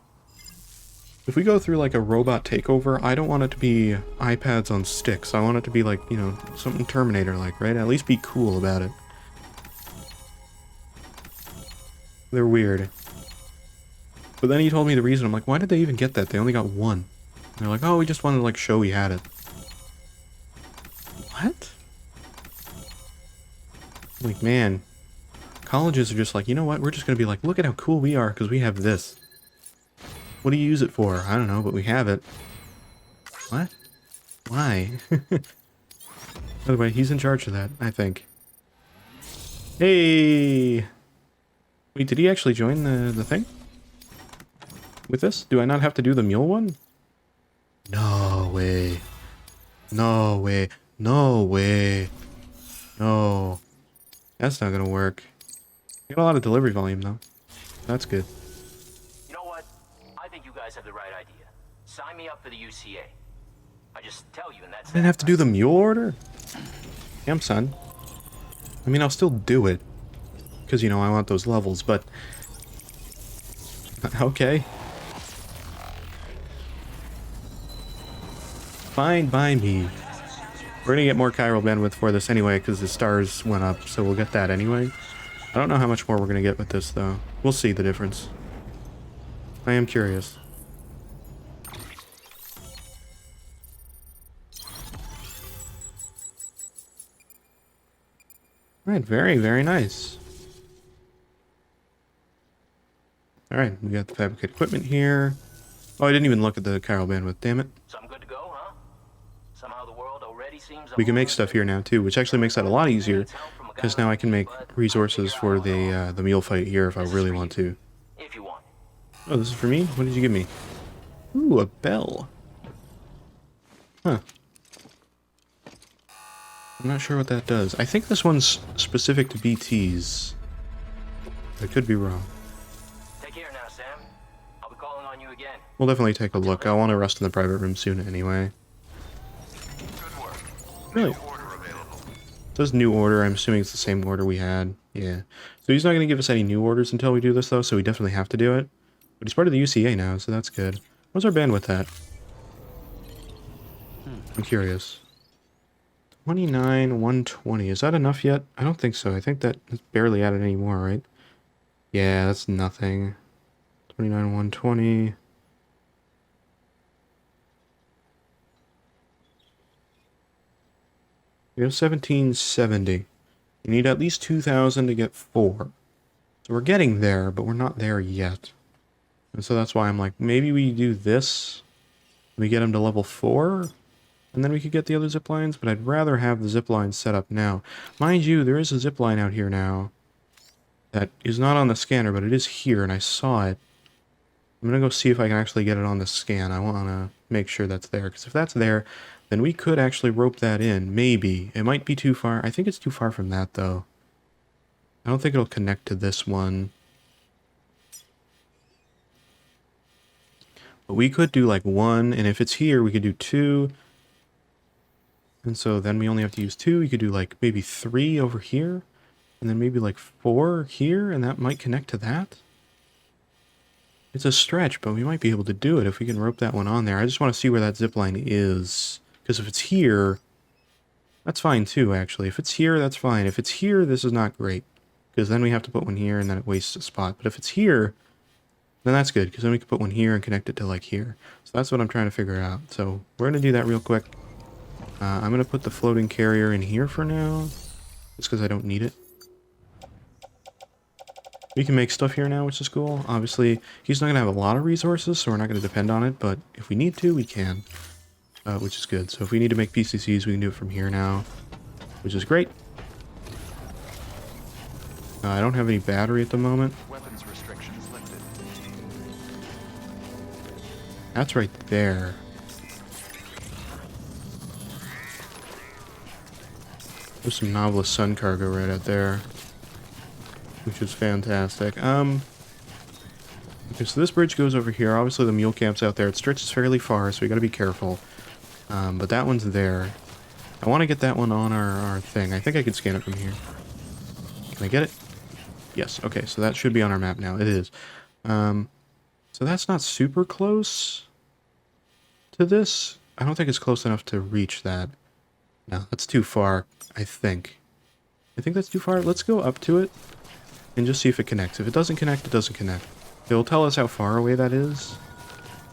If we go through like a robot takeover, I don't want it to be iPads on sticks. I want it to be like, you know, something Terminator-like, right? At least be cool about it. They're weird. But then he told me the reason. I'm like, why did they even get that? They only got 1. And they're like, oh, we just wanted to like show we had it. What? Like, man. Colleges are just like, you know what? We're just going to be like, look at how cool we are because we have this. What do you use it for? I don't know, but we have it. What? Why? By the way, he's in charge of that, I think. Hey! Wait, did he actually join the thing? With this? Do I not have to do the mule one? No way. No way. No way. No. That's not gonna work. You got a lot of delivery volume, though. That's good. You know what? I think you guys have the right idea. Sign me up for the UCA. I just tell you, and that's I didn't have to do the mule order? Damn, son. I mean, I'll still do it. Because, you know, I want those levels, but... Okay. Fine by me. We're gonna get more chiral bandwidth for this anyway, because the stars went up, so we'll get that anyway. I don't know how much more we're gonna get with this, though. We'll see the difference. I am curious. Alright, very, very nice. Alright, we got the fabricated equipment here. Oh, I didn't even look at the chiral bandwidth, damn it. So I'm good to go, seems We can make stuff here now too, which actually makes that a lot easier, because now I can make resources for the mule fight here if I really want to. if you want. Oh, this is for me? What did you give me? Ooh, a bell. Huh. I'm not sure what that does. I think this one's specific to BTs. I could be wrong. Take care now, Sam. I'll be calling on you again. We'll definitely take a look. I want to rest in the private room soon anyway. Good work. Really? New order available. It says new order. I'm assuming it's the same order we had. Yeah. So he's not going to give us any new orders until we do this, though, so we definitely have to do it. But he's part of the UCA now, so that's good. What's our bandwidth at? I'm curious. 29, 120. Is that enough yet? I don't think so. I think that it's barely added any more, right? Yeah, that's nothing. 29, 120. We have 1770. You need at least 2,000 to get 4. So we're getting there, but we're not there yet. And so that's why I'm like, maybe we do this. We get him to level 4, and then we could get the other zip lines, but I'd rather have the zip lines set up now. Mind you, there is a zip line out here now that is not on the scanner, but it is here, and I saw it. I'm going to go see if I can actually get it on the scan. I want to make sure that's there, because if that's there, then we could actually rope that in. Maybe. It might be too far. I think it's too far from that, though. I don't think it'll connect to this one. But we could do like 1, and if it's here, we could do 2. And so then we only have to use 2. We could do like maybe 3 over here, and then maybe like 4 here, and that might connect to that. It's a stretch, but we might be able to do it if we can rope that one on there. I just want to see where that zipline is, because if it's here, that's fine too, actually. If it's here, that's fine. If it's here, this is not great, because then we have to put one here, and then it wastes a spot. But if it's here, then that's good, because then we can put one here and connect it to like here. So that's what I'm trying to figure out. So we're going to do that real quick. I'm going to put the floating carrier in here for now, just because I don't need it. We can make stuff here now, which is cool. Obviously, he's not going to have a lot of resources, so we're not going to depend on it, but if we need to, we can, which is good. So if we need to make PCCs, we can do it from here now, which is great. I don't have any battery at the moment. Weapons restrictions lifted. That's right there. There's some Novelist Sun cargo right out there, which is fantastic. Okay, so this bridge goes over here. Obviously, the mule camp's out there. It stretches fairly far, so we gotta be careful. But that one's there. I want to get that one on our thing. I think I could scan it from here. Can I get it? Yes. Okay, so that should be on our map now. It is. So that's not super close to this. I don't think it's close enough to reach that. No, that's too far, I think. I think that's too far. Let's go up to it and just see if it connects. If it doesn't connect, it doesn't connect. It'll tell us how far away that is,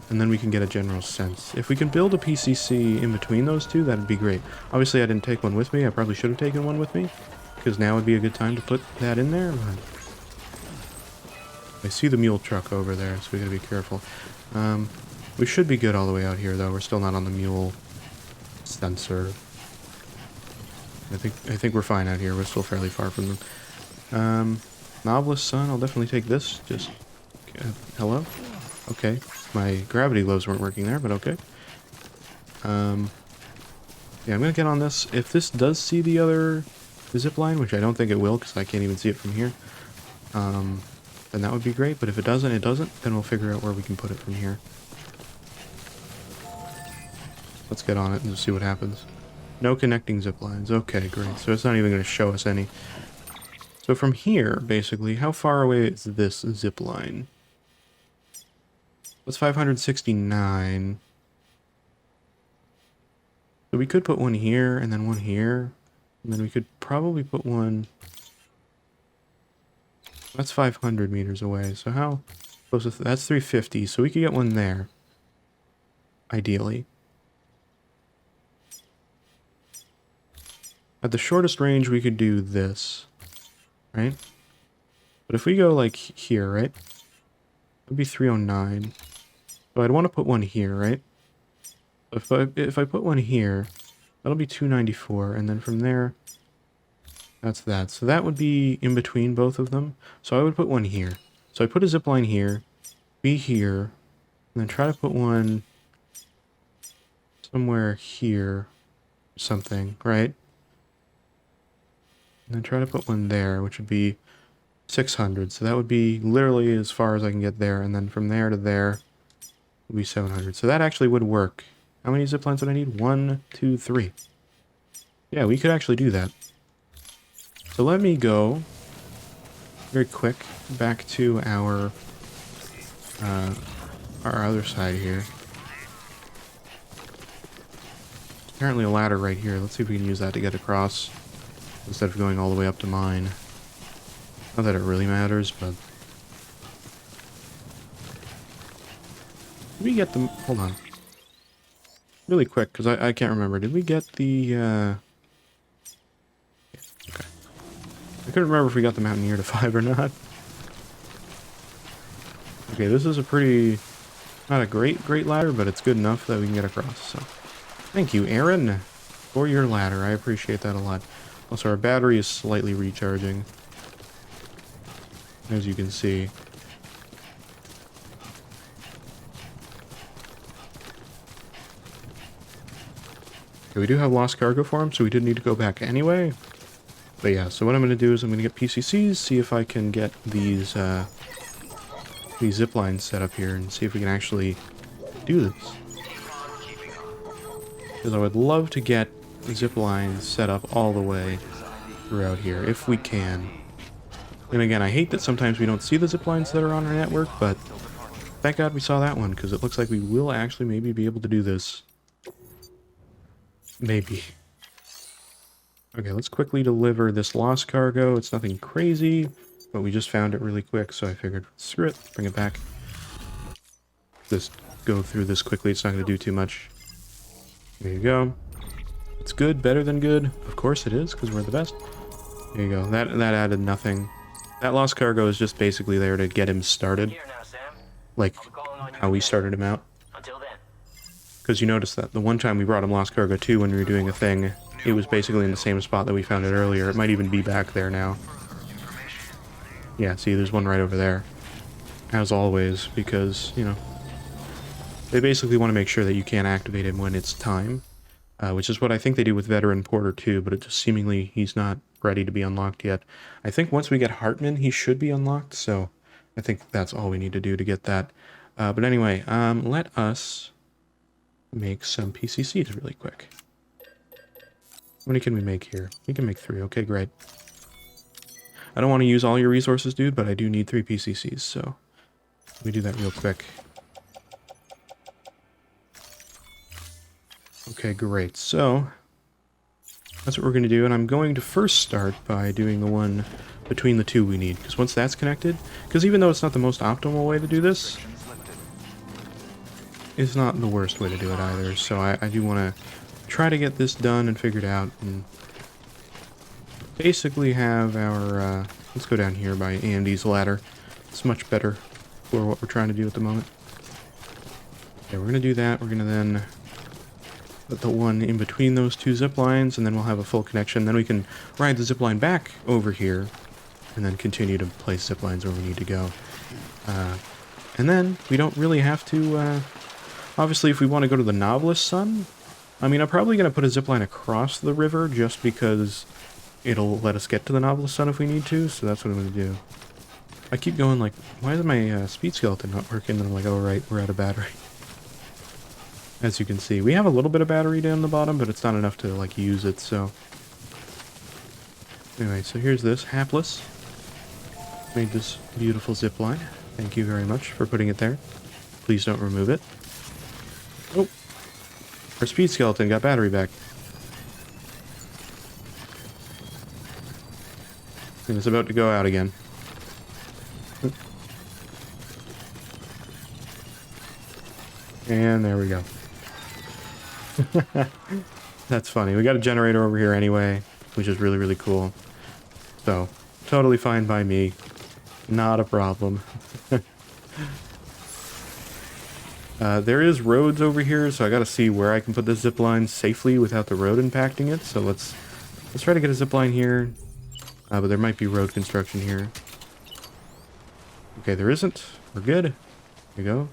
and then we can get a general sense. If we can build a PCC in between those two, that'd be great. Obviously, I didn't take one with me. I probably should have taken one with me, because now would be a good time to put that in there. But I see the mule truck over there, so we gotta be careful. We should be good all the way out here, though. We're still not on the mule sensor. I think we're fine out here. We're still fairly far from them. Novelist Sun, I'll definitely take this. Just hello? Okay. My gravity gloves weren't working there, but okay. Yeah, I'm gonna get on this. If this does see the zip line, which I don't think it will, because I can't even see it from here, then that would be great. But if it doesn't, it doesn't. Then we'll figure out where we can put it from here. Let's get on it and just see what happens. No connecting zip lines. Okay, great. So it's not even going to show us any. So from here, basically, how far away is this zip line? That's 569. So we could put one here, and then one here. And then we could probably put one... That's 500 meters away. So how close is that's 350. So we could get one there. Ideally. At the shortest range, we could do this, right? But if we go, like, here, right? It would be 309. So I'd want to put one here, right? If I put one here, That'll be 294, and then from there, that's that. So that would be in between both of them. So I would put one here. So I put a zip line here, be here, and then try to put one somewhere here, something, right? And then try to put one there, which would be 600. So that would be literally as far as I can get there, and then from there to there would be 700. So that actually would work. How many zip lines would I need? 1, 2, 3. Yeah, we could actually do that. So let me go very quick back to our other side here. Apparently a ladder right here. Let's see if we can use that to get across instead of going all the way up to mine. Not that it really matters, but did we get them? Hold on. Really quick, because I can't remember. Did we get the, okay. I couldn't remember if we got the Mountaineer to 5 or not. Okay, this is a pretty, not a great ladder, but it's good enough that we can get across, so. Thank you, Aaron, for your ladder. I appreciate that a lot. Also, our battery is slightly recharging, as you can see. Okay, we do have lost cargo for him, so we did need to go back anyway. But yeah, so what I'm going to do is I'm going to get PCCs, see if I can get these zip lines set up here, and see if we can actually do this. Because I would love to get zip lines set up all the way throughout here, if we can. And again, I hate that sometimes we don't see the zip lines that are on our network, but thank God we saw that one, because it looks like we will actually maybe be able to do this. Maybe. Okay, let's quickly deliver this lost cargo. It's nothing crazy, but we just found it really quick, so I figured, screw it, bring it back. Just go through this quickly, it's not going to do too much. There you go. It's good, better than good. Of course it is, because we're the best. There you go. That added nothing. That lost cargo is just basically there to get him started. Here now, Sam. Like, how we started him out. Until then. Because you noticed that the one time we brought him lost cargo 2 when we were doing a thing, it was basically in the same spot that we found it earlier. It might even be back there now. Yeah, see, there's one right over there. As always, because, you know, they basically want to make sure that you can't activate him when it's time. Which is what I think they do with Veteran Porter too, but it just seemingly he's not ready to be unlocked yet. I think once we get Hartman, he should be unlocked, so I think that's all we need to do to get that. But anyway, let us make some PCCs really quick. How many can we make here? We can make 3. Okay, great. I don't want to use all your resources, dude, but I do need 3 PCCs, so let me do that real quick. Okay, great. So that's what we're going to do, and I'm going to first start by doing the one between the 2 we need, because once that's connected, because even though it's not the most optimal way to do this, it's not the worst way to do it either, so I do want to try to get this done and figured out, and basically have our, let's go down here by AMD's ladder. It's much better for what we're trying to do at the moment. Okay, we're going to do that. We're going to then put the one in between those 2 zip lines, and then we'll have a full connection. Then we can ride the zip line back over here, and then continue to place zip lines where we need to go. And then we don't really have to, obviously if we want to go to the Novelist Sun, I mean, I'm probably going to put a zip line across the river just because it'll let us get to the Novelist Sun if we need to, so that's what I'm going to do. I keep going like, why is my speed skeleton not working? And I'm like, oh right, we're out of battery. As you can see, we have a little bit of battery down the bottom, but it's not enough to like use it, so. Anyway, so here's this, hapless. Made this beautiful zip line. Thank you very much for putting it there. Please don't remove it. Oh, our speed skeleton got battery back. And it's about to go out again. And there we go. That's funny. We got a generator over here anyway, which is really, really cool. So, totally fine by me. Not a problem. There is roads over here, so I gotta see where I can put the zip line safely without the road impacting it. So let's try to get a zip line here. But there might be road construction here. Okay, there isn't. We're good. There you go.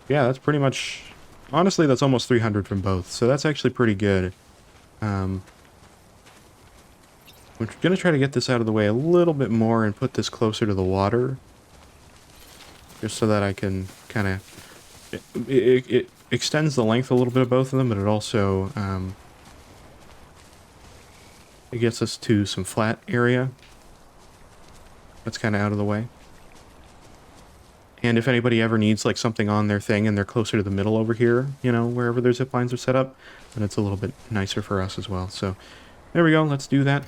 Yeah, that's pretty much... Honestly, that's almost 300 from both, so that's actually pretty good. We're gonna try to get this out of the way a little bit more and put this closer to the water. Just so that I can kind of... It extends the length a little bit of both of them, but it also... it gets us to some flat area. That's kind of out of the way. And if anybody ever needs like something on their thing and they're closer to the middle over here, you know, wherever their zip lines are set up, then it's a little bit nicer for us as well. So there we go. Let's do that.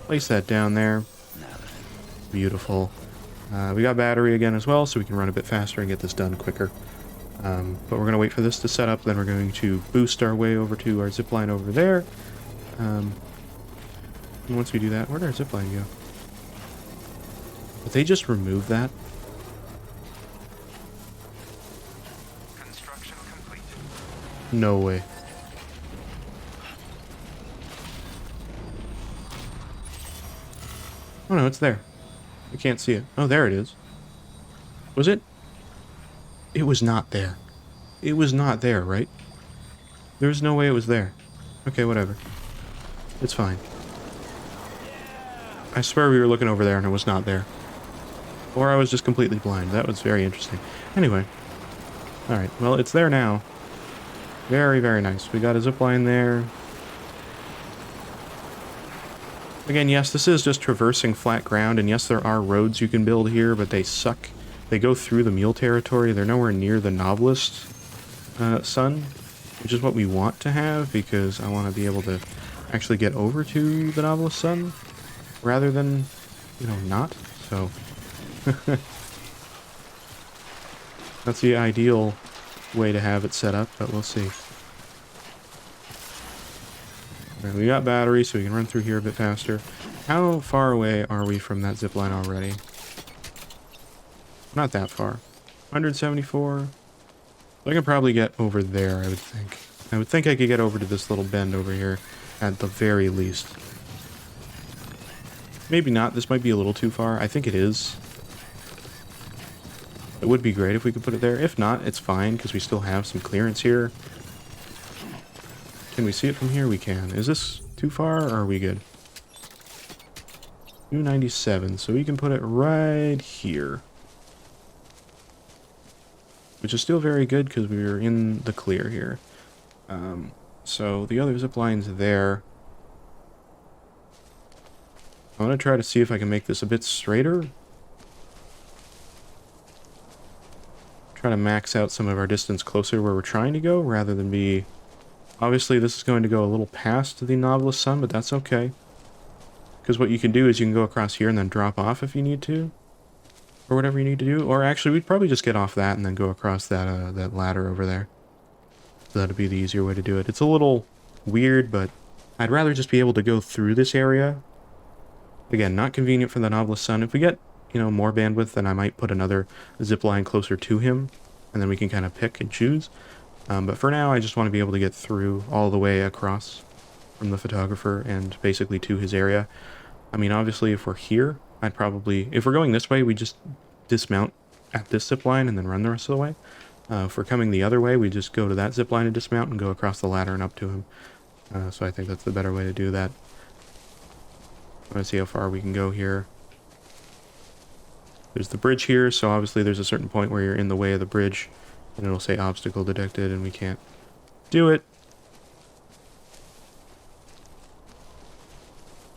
Place that down there. Beautiful. We got battery again as well, so we can run a bit faster and get this done quicker. But we're going to wait for this to set up. Then we're going to boost our way over to our zip line over there. And once we do that, where'd our zip line go? Did they just remove that? No way. Oh no, it's there. I can't see it. Oh, there it is. Was it? It was not there. It was not there, right? There's no way it was there. Okay, whatever. It's fine. I swear we were looking over there and it was not there. Or I was just completely blind. That was very interesting. Anyway. Alright, well, it's there now. Very, very nice. We got a zipline there. Again, yes, this is just traversing flat ground, and yes, there are roads you can build here, but they suck. They go through the mule territory. They're nowhere near the novelist sun, which is what we want to have, because I want to be able to actually get over to the novelist sun, rather than, you know, not. So, that's the ideal way to have it set up, but we'll see. Right, we got battery, so we can run through here a bit faster. How far away are we from that zipline already? Not that far. 174. I can probably get over there, I would think. I would think I could get over to this little bend over here, at the very least. Maybe not. This might be a little too far. I think it is. It would be great if we could put it there. If not, it's fine, because we still have some clearance here. Can we see it from here? We can. Is this too far, or are we good? 297, so we can put it right here. Which is still very good, because we are in the clear here. So the other zip line's there. I'm going to try to see if I can make this a bit straighter. Try to max out some of our distance closer where we're trying to go, rather than be... Obviously, this is going to go a little past the novelist sun, but that's okay. Because what you can do is you can go across here and then drop off if you need to. Or whatever you need to do. Or actually, we'd probably just get off that and then go across that, that ladder over there. So that'd be the easier way to do it. It's a little weird, but I'd rather just be able to go through this area. Again, not convenient for the novelist sun. If we get, you know, more bandwidth, then I might put another zip line closer to him. And then we can kind of pick and choose. But for now, I just want to be able to get through all the way across from the photographer and basically to his area. I mean, obviously, if we're here, I'd probably... If we're going this way, we just dismount at this zip line and then run the rest of the way. If we're coming the other way, we just go to that zip line and dismount and go across the ladder and up to him. So I think that's the better way to do that. I want to see how far we can go here. There's the bridge here, so obviously there's a certain point where you're in the way of the bridge. And it'll say obstacle detected, and we can't do it.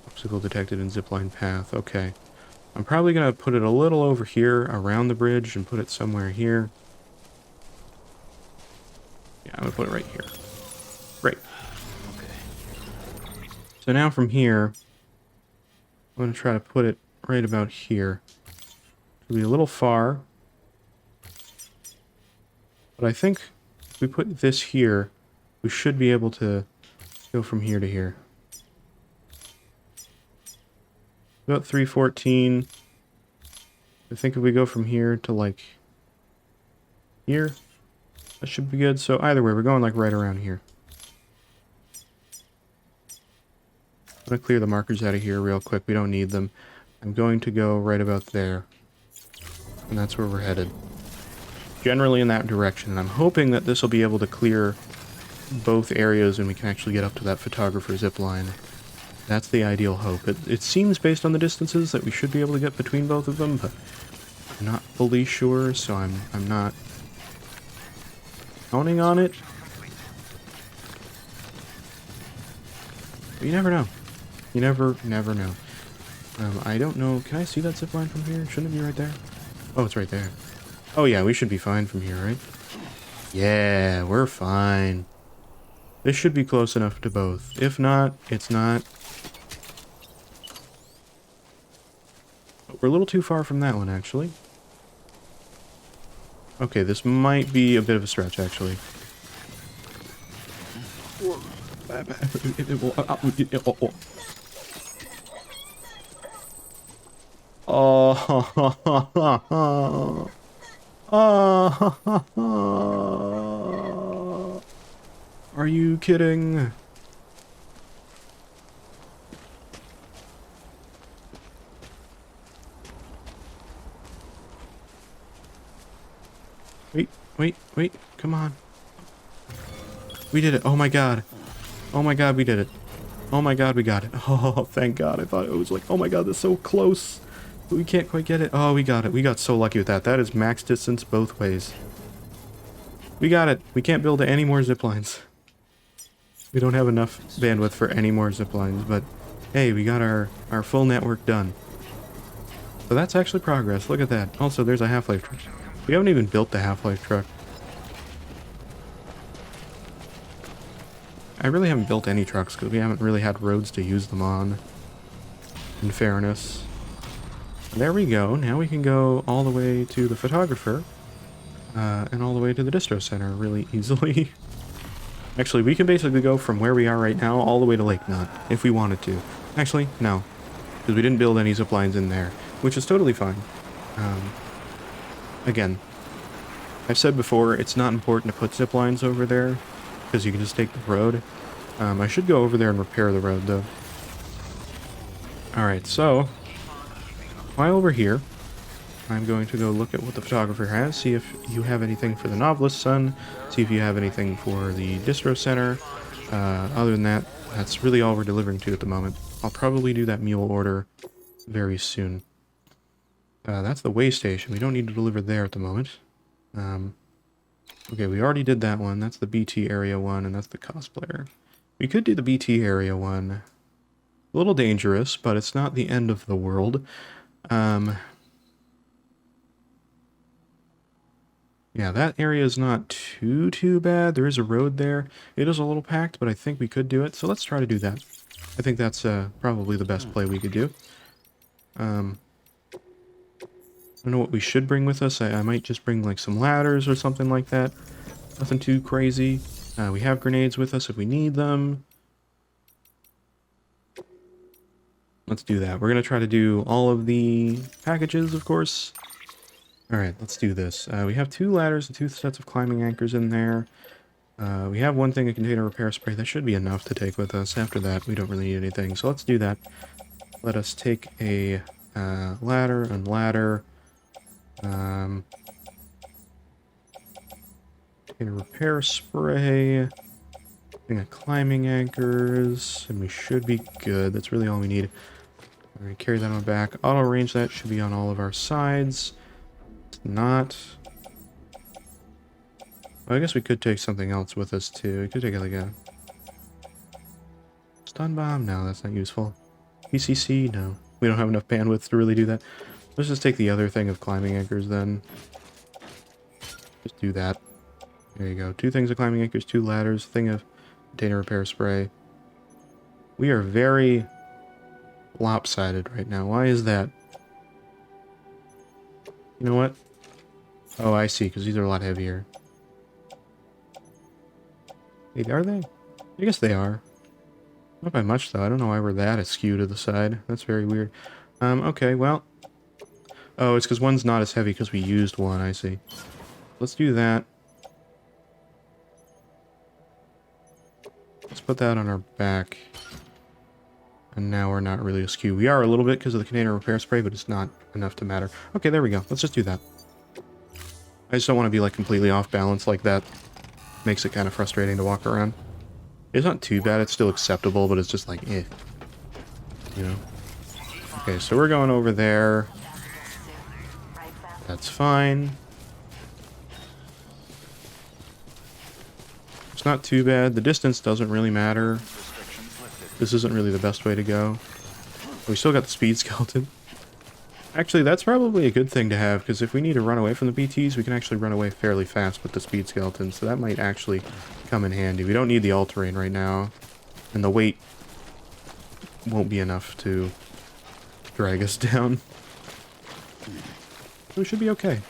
Obstacle detected in zipline path. Okay. I'm probably going to put it a little over here around the bridge and put it somewhere here. Yeah, I'm going to put it right here. Great. Okay. So now from here, I'm going to try to put it right about here. It'll be a little far. But I think if we put this here, we should be able to go from here to here. About 314. I think if we go from here to like here, That should be good. So either way, we're going like right around here. I'm going to clear the markers out of here real quick. We don't need them. I'm going to go right about there. And that's where we're headed. Generally in that direction. And I'm hoping that this will be able to clear both areas and we can actually get up to that photographer zipline. That's the ideal hope. It seems, based on the distances, that we should be able to get between both of them, but I'm not fully sure, so I'm not counting on it. But you never know. You never know. I don't know. Can I see that zipline from here? Shouldn't it be right there? Oh, it's right there. Oh yeah, we should be fine from here, right? Yeah, we're fine. This should be close enough to both. If not, it's not. But we're a little too far from that one, actually. Okay, this might be a bit of a stretch, actually. Oh, are you kidding? Wait, come on. We did it. Oh my god. Oh my god, we did it. Oh my god, we got it. Oh, thank god. I thought it was like, oh my god, that's so close. But we can't quite get it. Oh, we got it. We got so lucky with that. That is max distance both ways. We got it. We can't build any more zip lines. We don't have enough bandwidth for any more zip lines, but hey, we got our full network done. So that's actually progress. Look at that. Also, there's a Half-Life truck. We haven't even built the Half-Life truck. I really haven't built any trucks because we haven't really had roads to use them on, in fairness. There we go. Now we can go all the way to the photographer and all the way to the distro center really easily. Actually, we can basically go from where we are right now all the way to Lake Knot if we wanted to. Actually, no, because we didn't build any zip lines in there, which is totally fine. Again, I've said before, it's not important to put zip lines over there because you can just take the road. I should go over there and repair the road, though. Alright, so while we're here, I'm going to go look at what the photographer has, see if you have anything for the Novelist's Son, see if you have anything for the distro center. Other than that, that's really all we're delivering to at the moment. I'll probably do that mule order very soon. That's the way station. We don't need to deliver there at the moment. Okay, we already did that one. That's the BT area one, and that's the cosplayer. We could do the BT area one. A little dangerous, but it's not the end of the world. Yeah, that area is not too bad. There is a road there. It is a little packed, but I think we could do it. So let's try to do that. I think that's probably the best play we could do. I don't know what we should bring with us. I might just bring like some ladders or something like that. Nothing too crazy. We have grenades with us if we need them. Let's do that. We're going to try to do all of the packages, of course. Alright, let's do this. We have 2 ladders and 2 sets of climbing anchors in there. We have one thing, a container repair spray. That should be enough to take with us. After that, we don't really need anything. So let's do that. Let us take a ladder and ladder. Container repair spray. Thing of climbing anchors. And we should be good. That's really all we need. We're going to carry that on back. Auto range that should be on all of our sides. Not. Well, I guess we could take something else with us too. We could take like a stun bomb. No, that's not useful. PCC. No, we don't have enough bandwidth to really do that. Let's just take the other thing of climbing anchors then. Just do that. There you go. 2 things of climbing anchors, 2 ladders, thing of container repair spray. We are very lopsided right now. Why is that? You know what? Oh, I see, because these are a lot heavier. Wait, are they? I guess they are. Not by much, though. I don't know why we're that askew to the side. That's very weird. Okay, well. Oh, it's because one's not as heavy because we used one, I see. Let's do that. Let's put that on our back. And now we're not really askew. We are a little bit because of the container repair spray, but it's not enough to matter. Okay, there we go. Let's just do that. I just don't want to be like completely off balance like that. Makes it kind of frustrating to walk around. It's not too bad. It's still acceptable, but it's just like, eh. You know? Okay, so we're going over there. That's fine. It's not too bad. The distance doesn't really matter. This isn't really the best way to go. We still got the speed skeleton. Actually, that's probably a good thing to have, because if we need to run away from the BTs, we can actually run away fairly fast with the speed skeleton, so that might actually come in handy. We don't need the all-terrain right now, and the weight won't be enough to drag us down. We should be okay.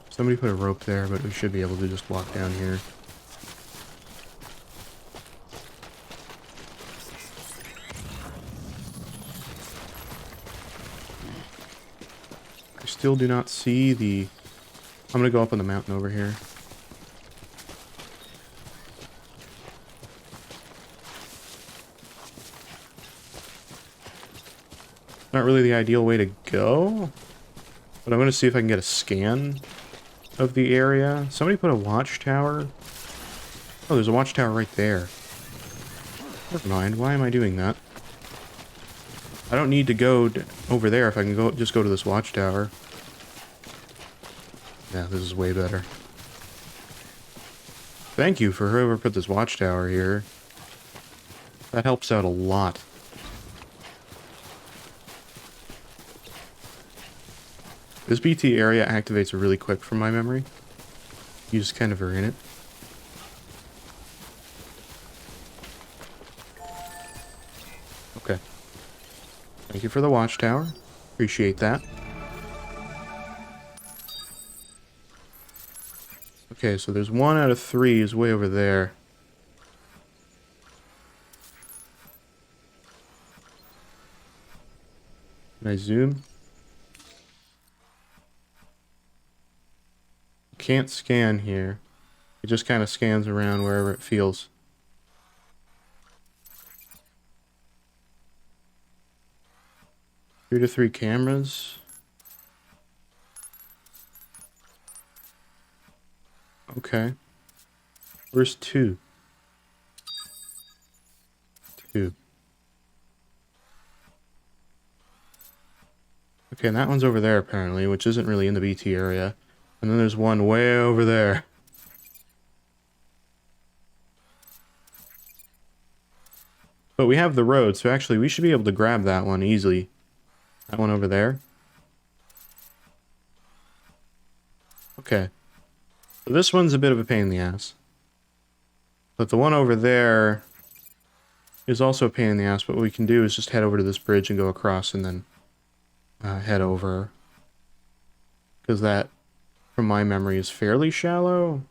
Somebody put a rope there, but we should be able to just walk down here. I still do not see the... I'm gonna go up on the mountain over here. Not really the ideal way to go, but I'm gonna see if I can get a scan of the area. Somebody put a watchtower. Oh, there's a watchtower right there. Never mind. Why am I doing that? I don't need to go over there if I can just go to this watchtower. Yeah, this is way better. Thank you for whoever put this watchtower here. That helps out a lot. This BT area activates really quick from my memory. You just kind of are in it. Okay. Thank you for the watchtower. Appreciate that. Okay, so there's 1 out of 3 is way over there. Can I zoom? Can't scan here. It just kind of scans around wherever it feels. Two to 3 cameras. Okay. Where's 2? 2. Okay, and that one's over there apparently, which isn't really in the BT area. And then there's one way over there. But we have the road, so actually we should be able to grab that one easily. That one over there. Okay. So this one's a bit of a pain in the ass. But the one over there is also a pain in the ass, but what we can do is just head over to this bridge and go across and then head over. Because that, from my memory, is fairly shallow.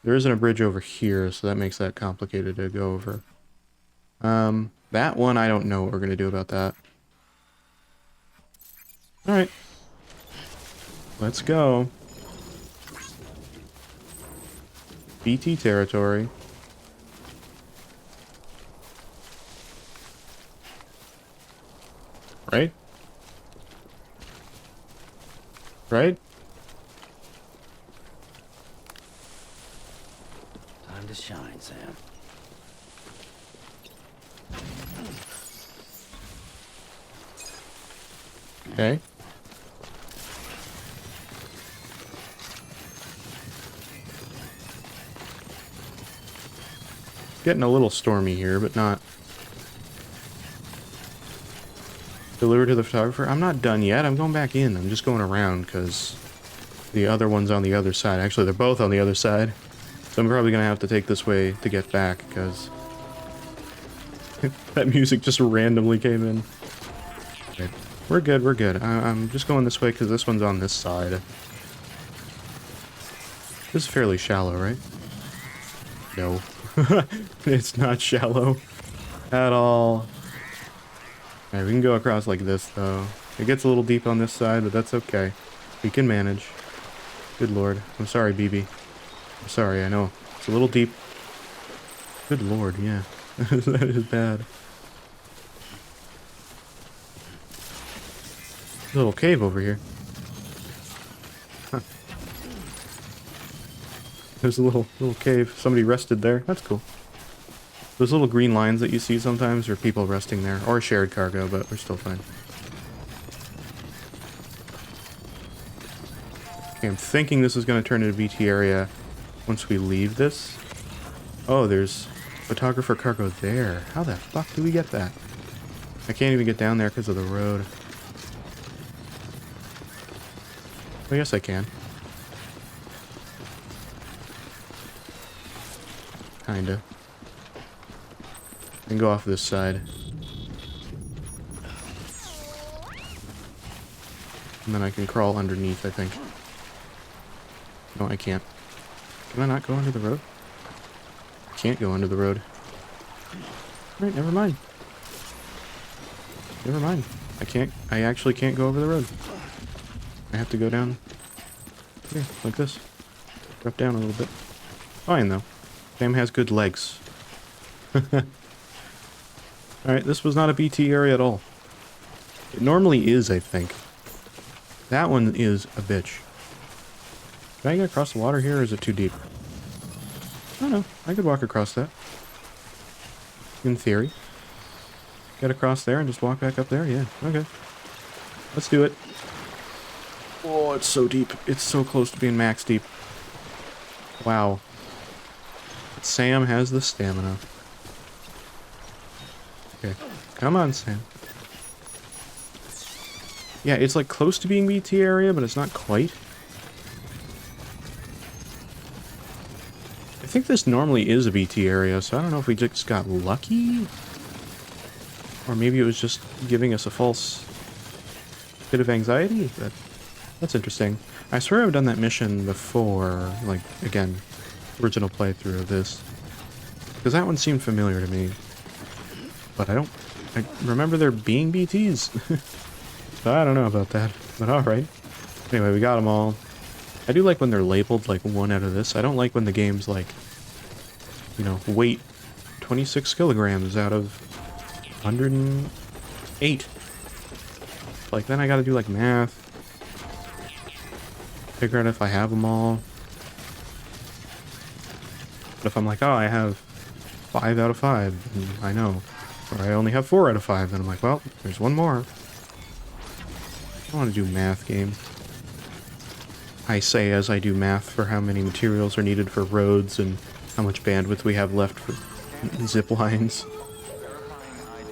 There isn't a bridge over here, so that makes that complicated to go over. That one, I don't know what we're going to do about that. Alright. Let's go. BT territory. Right? Right? Time to shine, Sam. Okay. Getting a little stormy here, but not. Deliver to the photographer. I'm not done yet. I'm going back in. I'm just going around because the other one's on the other side. Actually, they're both on the other side. So I'm probably going to have to take this way to get back because that music just randomly came in. Okay. We're good, we're good. I'm just going this way because this one's on this side. This is fairly shallow, right? No. It's not shallow at all. Alright, we can go across like this, though. It gets a little deep on this side, but that's okay. We can manage. Good lord. I'm sorry, BB. I'm sorry, I know. It's a little deep. Good lord, yeah. That is bad. Little cave over here. Huh. There's a little cave. Somebody rested there. That's cool. Those little green lines that you see sometimes are people resting there. Or shared cargo, but we're still fine. Okay, I'm thinking this is going to turn into a BT area once we leave this. Oh, there's photographer cargo there. How the fuck do we get that? I can't even get down there because of the road. Oh, yes, I can. Kinda. And go off this side. And then I can crawl underneath, I think. No, I can't. Can I not go under the road? I can't go under the road. Alright, never mind. Never mind. I actually can't go over the road. I have to go down here, like this. Drop down a little bit. Fine, though. Sam has good legs. Alright, this was not a BT area at all. It normally is, I think. That one is a bitch. Can I get across the water here, or is it too deep? I don't know. I could walk across that. In theory. Get across there and just walk back up there? Yeah, okay. Let's do it. Oh, it's so deep. It's so close to being max deep. Wow. But Sam has the stamina. Okay. Come on, Sam. Yeah, it's like close to being BT area, but it's not quite. I think this normally is a BT area, so I don't know if we just got lucky? Or maybe it was just giving us a false bit of anxiety? That's interesting. I swear I've done that mission before, like, again, original playthrough of this. Because that one seemed familiar to me. But I remember there being BTs. So I don't know about that, but alright. Anyway, we got them all. I do like when they're labeled, like, one out of this. I don't like when the game's, like, you know, weight 26 kilograms out of 108. Like, then I gotta do, like, math. Figure out if I have them all. But if I'm like, oh, I have 5 out of 5, and I know. Or I only have 4 out of 5, then I'm like, well, there's one more. I don't want to do math game. I say as I do math for how many materials are needed for roads and how much bandwidth we have left for zip lines.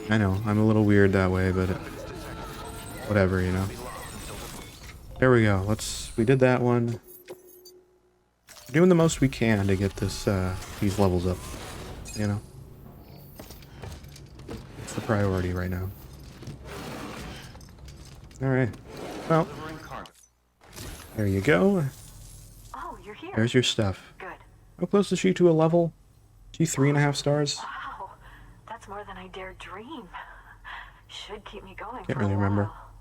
I know, I'm a little weird that way, but whatever, you know. There we go. We did that one. We're doing the most we can to get this these levels up, you know. It's the priority right now. All right. Well, there you go. Oh, you're here. There's your stuff. Good. How close is she to a level? She 3.5 stars? Wow, that's more than I dared dream. Should keep me going. Can't for a really remember. while.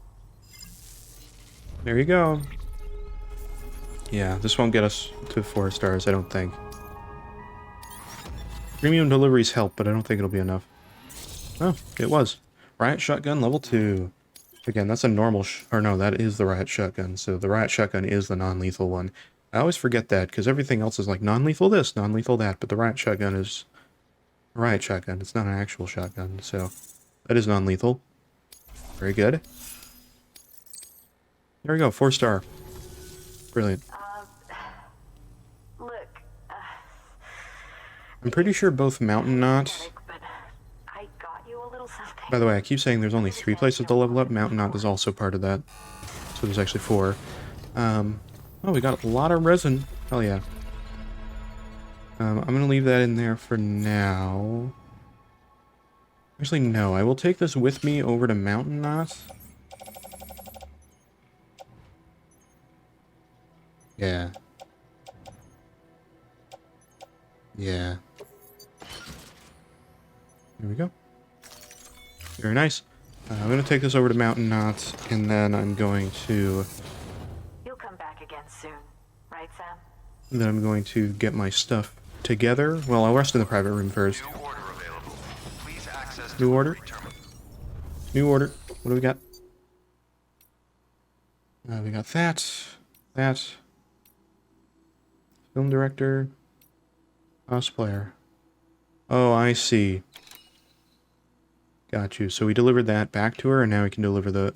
There you go. Yeah, this won't get us to 4 stars, I don't think. Premium deliveries help, but I don't think it'll be enough. Oh, it was. Riot Shotgun level 2. Again, that's a normal or no, that is the Riot Shotgun. So the Riot Shotgun is the non-lethal one. I always forget that, because everything else is like non-lethal this, non-lethal that, but the Riot Shotgun is a Riot Shotgun. It's not an actual shotgun, so that is non-lethal. Very good. There we go, 4 star. Brilliant. Look, I'm pretty sure both Mountain Knot... but I got you a little something. By the way, I keep saying there's only 3 places to level up. Mountain Knot is also part of that. So there's actually 4. Oh, we got a lot of resin. Hell yeah. I'm going to leave that in there for now. Actually, no. I will take this with me over to Mountain Knot. Yeah. Yeah. There we go. Very nice. I'm going to take this over to Mountain Knot, and then I'm going to... You'll come back again soon, right? right, Sam? Then I'm going to get my stuff together. Well, I'll rest in the private room first. New order available. Please access New order? delivery terminal. New order. What do we got? We got that. Film director. Cosplayer. Oh, I see. Got you. So we delivered that back to her, and now we can deliver the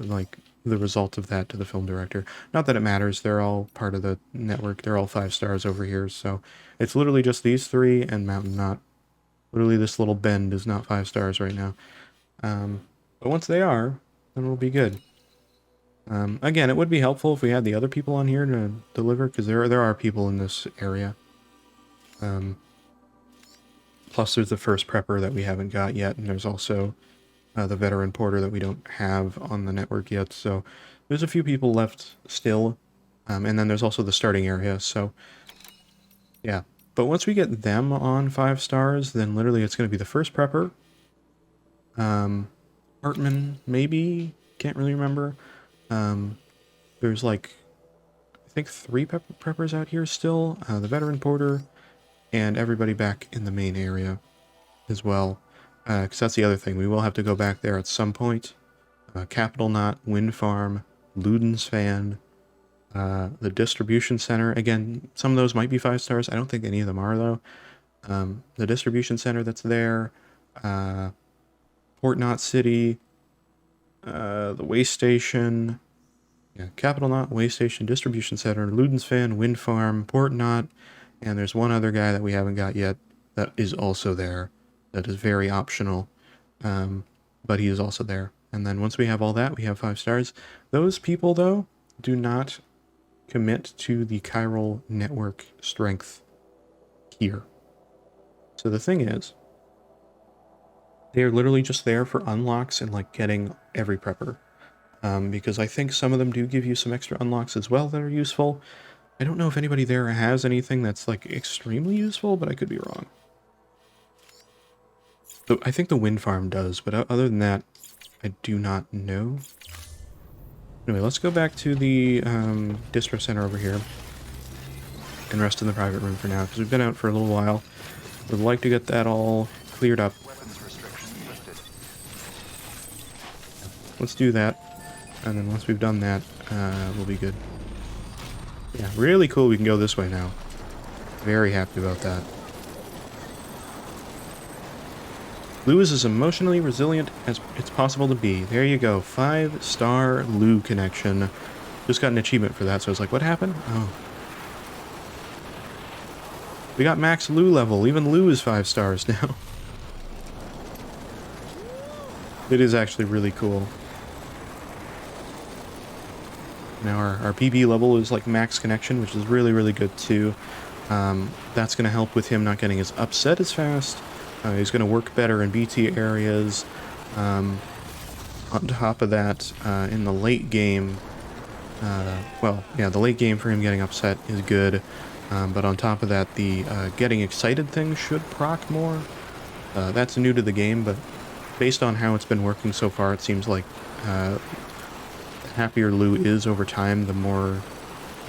result of that to the film director. Not that it matters. They're all part of the network. They're all 5 stars over here. So it's literally just these 3 and Mountain Knot. Literally, this little bend is not 5 stars right now. But once they are, then we'll be good. Again, it would be helpful if we had the other people on here to deliver, because there are people in this area. Plus, there's the first prepper that we haven't got yet, and there's also the veteran porter that we don't have on the network yet. So there's a few people left still, and then there's also the starting area. So yeah, but once we get them on 5 stars, then literally it's going to be the first prepper. Hartman, maybe, can't really remember. There's like, I think 3 preppers out here still, the veteran porter, and everybody back in the main area as well. Because that's the other thing, we will have to go back there at some point. Capital Knot, Wind Farm, Luden's Fan, the distribution center. Again, some of those might be 5 stars. I don't think any of them are, though. The distribution center that's there, Port Knot City, the way station, yeah, Capital Knot, way station, distribution center, Luden's Fan, Wind Farm, Port Knot, and there's one other guy that we haven't got yet that is also there. That is very optional, but he is also there. And then once we have all that, we have 5 stars. Those people, though, do not commit to the chiral network strength here. So the thing is, they are literally just there for unlocks and like getting every prepper. Because I think some of them do give you some extra unlocks as well that are useful. I don't know if anybody there has anything that's like extremely useful, but I could be wrong. I think the wind farm does, but other than that, I do not know. Anyway, let's go back to the distro center over here and rest in the private room for now, because we've been out for a little while. Would like to get that all cleared up. Weapons restrictions lifted. Let's do that, and then once we've done that, we'll be good. Yeah, really cool we can go this way now. Very happy about that. Lou is as emotionally resilient as it's possible to be. There you go. 5-star Lou connection. Just got an achievement for that, so I was like, what happened? Oh. We got max Lou level. Even Lou is 5 stars now. It is actually really cool. Now our PB level is like max connection, which is really, really good too. That's going to help with him not getting as upset as fast. He's going to work better in BT areas. On top of that, in the late game, well, yeah, the late game for him getting upset is good. But on top of that, the getting excited thing should proc more. That's new to the game, but based on how it's been working so far, it seems like the happier Lou is over time, the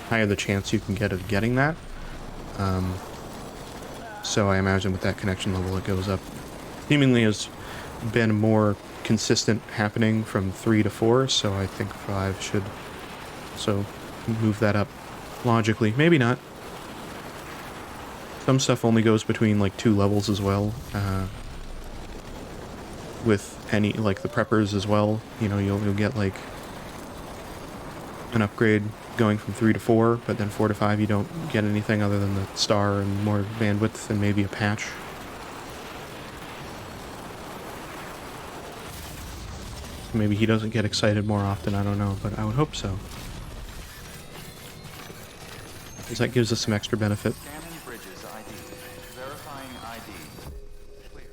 higher the chance you can get of getting that. So I imagine with that connection level it goes up. Seemingly has been more consistent happening from 3 to 4, so I think 5 should also move that up logically. Maybe not. Some stuff only goes between like 2 levels as well. With any, like the preppers as well, you know, you'll get like an upgrade going from 3 to 4, but then 4 to 5 you don't get anything other than the star and more bandwidth and maybe a patch. Maybe he doesn't get excited more often, I don't know, but I would hope so. Because that gives us some extra benefit. Scanning bridges ID. Verifying ID. Clear.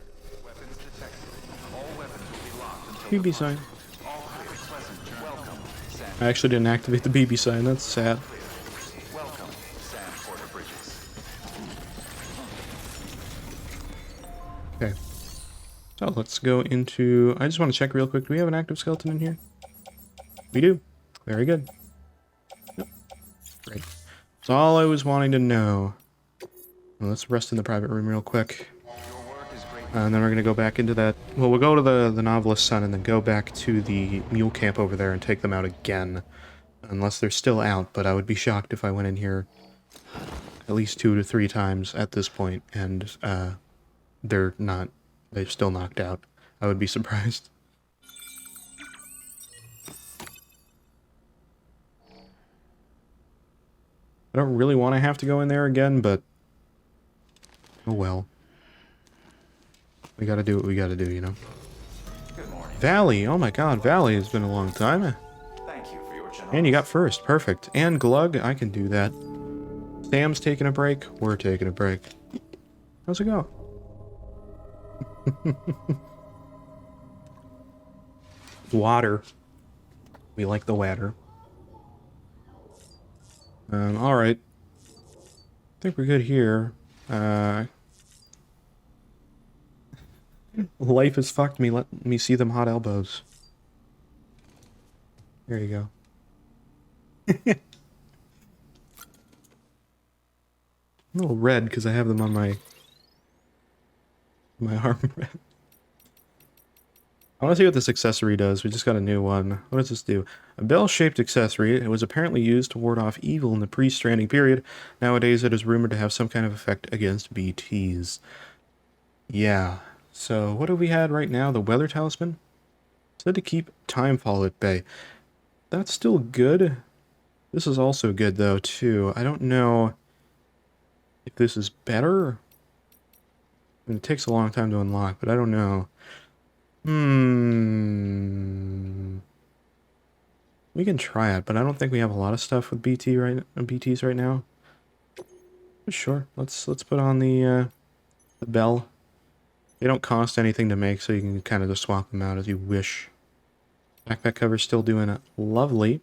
Weapons detected. All weapons will be locked until BB sign. all highly pleasant. Welcome, Sam. I actually didn't activate the BB sign, that's sad. Welcome, Sam Porter Bridges. Okay. So let's go into... I just want to check real quick. Do we have an active skeleton in here? We do. Very good. Yep. Great. That's all I was wanting to know. Well, let's rest in the private room real quick. And then we're gonna go back into that... Well, we'll go to the Novelist's Son and then go back to the mule camp over there and take them out again. Unless they're still out, but I would be shocked if I went in here at least 2 to 3 times at this point and they're still knocked out. I would be surprised. I don't really want to have to go in there again, but oh well. We gotta do what we gotta do, you know? Good morning. Valley! Oh my god, Valley, has been a long time. Thank you for your generosity. And you got first, perfect. And Glug, I can do that. Sam's taking a break, we're taking a break. How's it go? Water. We like the water. Alright. I think we're good here. Life has fucked me. Let me see them hot elbows. There you go. I'm a little red because I have them on my arm. I want to see what this accessory does. We just got a new one. What does this do? A bell-shaped accessory. It was apparently used to ward off evil in the pre-Stranding period. Nowadays, it is rumored to have some kind of effect against BTs. Yeah. So, what have we had right now? The Weather Talisman? Said to keep Timefall at bay. That's still good. This is also good, though, too. I don't know if this is better. I mean, it takes a long time to unlock, but I don't know. We can try it, but I don't think we have a lot of stuff with BTs right now. But sure, let's put on the bell. They don't cost anything to make, so you can kind of just swap them out as you wish. Backpack cover's still doing it lovely.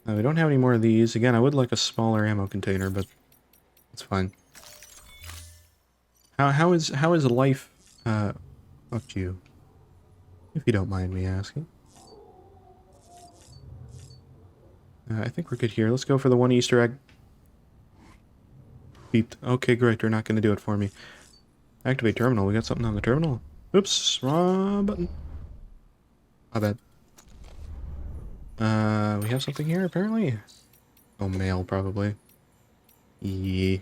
We don't have any more of these. Again, I would like a smaller ammo container, but it's fine. How is life up to you? If you don't mind me asking. I think we're good here. Let's go for the one Easter egg. Beeped. Okay, great. They're not going to do it for me. Activate terminal. We got something on the terminal. Oops. Wrong button. My bad. We have something here, apparently. Oh, mail, probably. Yeah.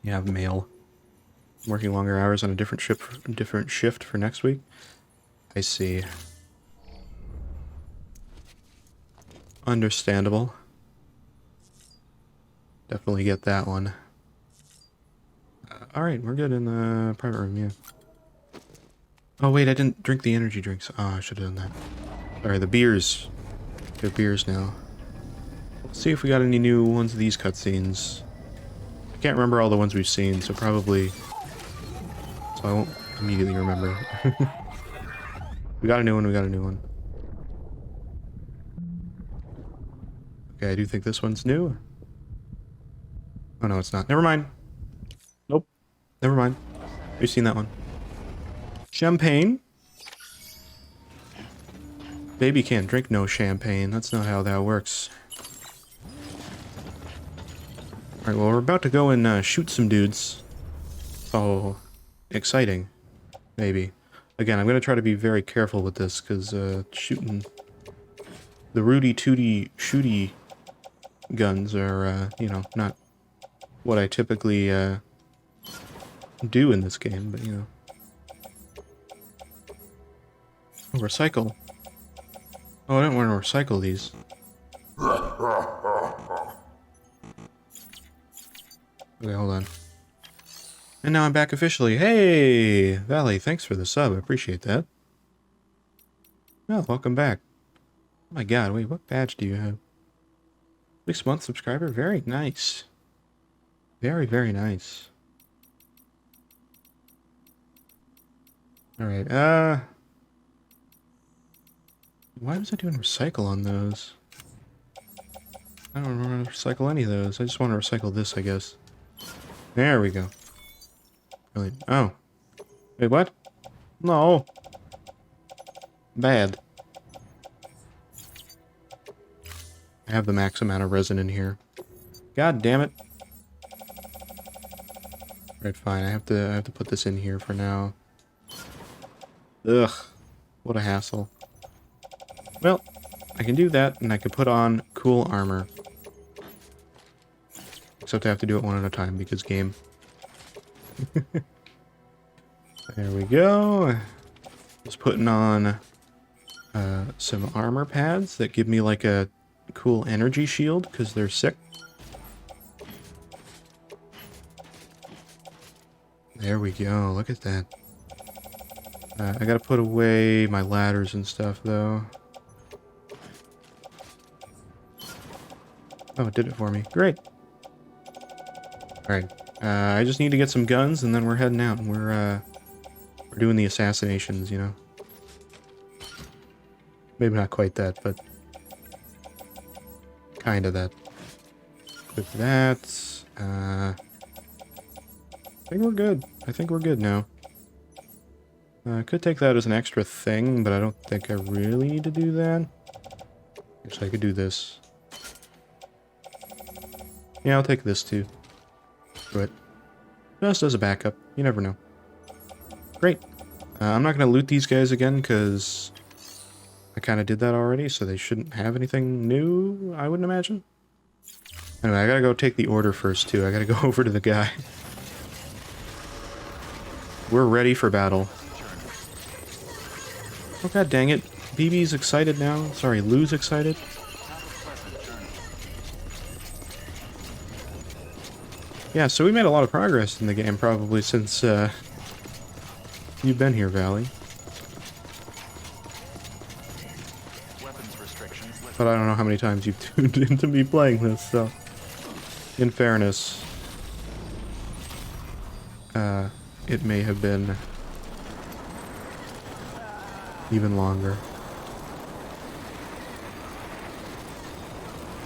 You have mail. Working longer hours on a different shift for next week. I see. Understandable. Definitely get that one. Alright, we're good in the private room, yeah. Oh wait, I didn't drink the energy drinks. Oh, I should have done that. Alright, the beers. Good beers now. Let's see if we got any new ones of these cutscenes. I can't remember all the ones we've seen, so probably... So I won't immediately remember. We got a new one, we got a new one. Okay, I do think this one's new. Oh no, it's not. Never mind. Nope. Never mind. We've seen that one. Champagne. Baby can't drink no champagne. That's not how that works. Alright, well, we're about to go and shoot some dudes. Oh, exciting. Maybe. Again, I'm going to try to be very careful with this, because shooting the Rudy Tooty Shooty guns are, you know, not what I typically do in this game, but, you know. Oh, recycle. Oh, I don't want to recycle these. Okay, hold on. And now I'm back officially. Hey, Valley, thanks for the sub. I appreciate that. Oh, welcome back. Oh my god, wait, what badge do you have? 6-month subscriber? Very nice. Very, very nice. Alright, why was I doing recycle on those? I don't want to recycle any of those. I just want to recycle this, I guess. There we go. Brilliant. Oh. Wait, what? No. Bad. I have the max amount of resin in here. God damn it. Right, fine. I have to put this in here for now. Ugh. What a hassle. Well, I can do that, and I can put on cool armor. Except I have to do it one at a time, because game. There we go. Just putting on some armor pads that give me like a cool energy shield, because they're sick. There we go, look at that. I gotta put away my ladders and stuff, though. Oh, it did it for me. Great. Alright. I just need to get some guns, and then we're heading out. And we're doing the assassinations, you know? Maybe not quite that, but... kinda that. With that... I think we're good. I think we're good now. I could take that as an extra thing, but I don't think I really need to do that. Actually, I could do this. Yeah, I'll take this too. But just as a backup, you never know. Great. I'm not going to loot these guys again, because I kind of did that already, so they shouldn't have anything new, I wouldn't imagine. Anyway, I gotta go take the order first, too. I gotta go over to the guy. We're ready for battle. Oh god dang it. BB's excited now. Sorry, Lou's excited. Yeah, so we made a lot of progress in the game probably since you've been here, Valley. But I don't know how many times you've tuned into me playing this, so... in fairness... it may have been... even longer.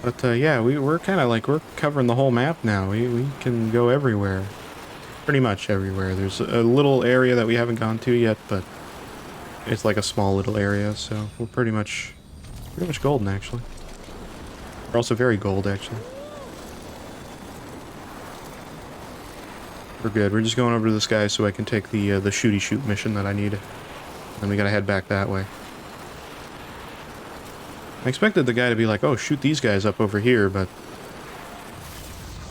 But yeah, we're kind of like, we're covering the whole map now. We can go everywhere. Pretty much everywhere. There's a little area that we haven't gone to yet, but it's like a small little area, so we're pretty much golden, actually. We're also very gold, actually. We're good. We're just going over to this guy so I can take the shooty shoot mission that I need. Then we gotta head back that way. I expected the guy to be like, oh, shoot these guys up over here, but...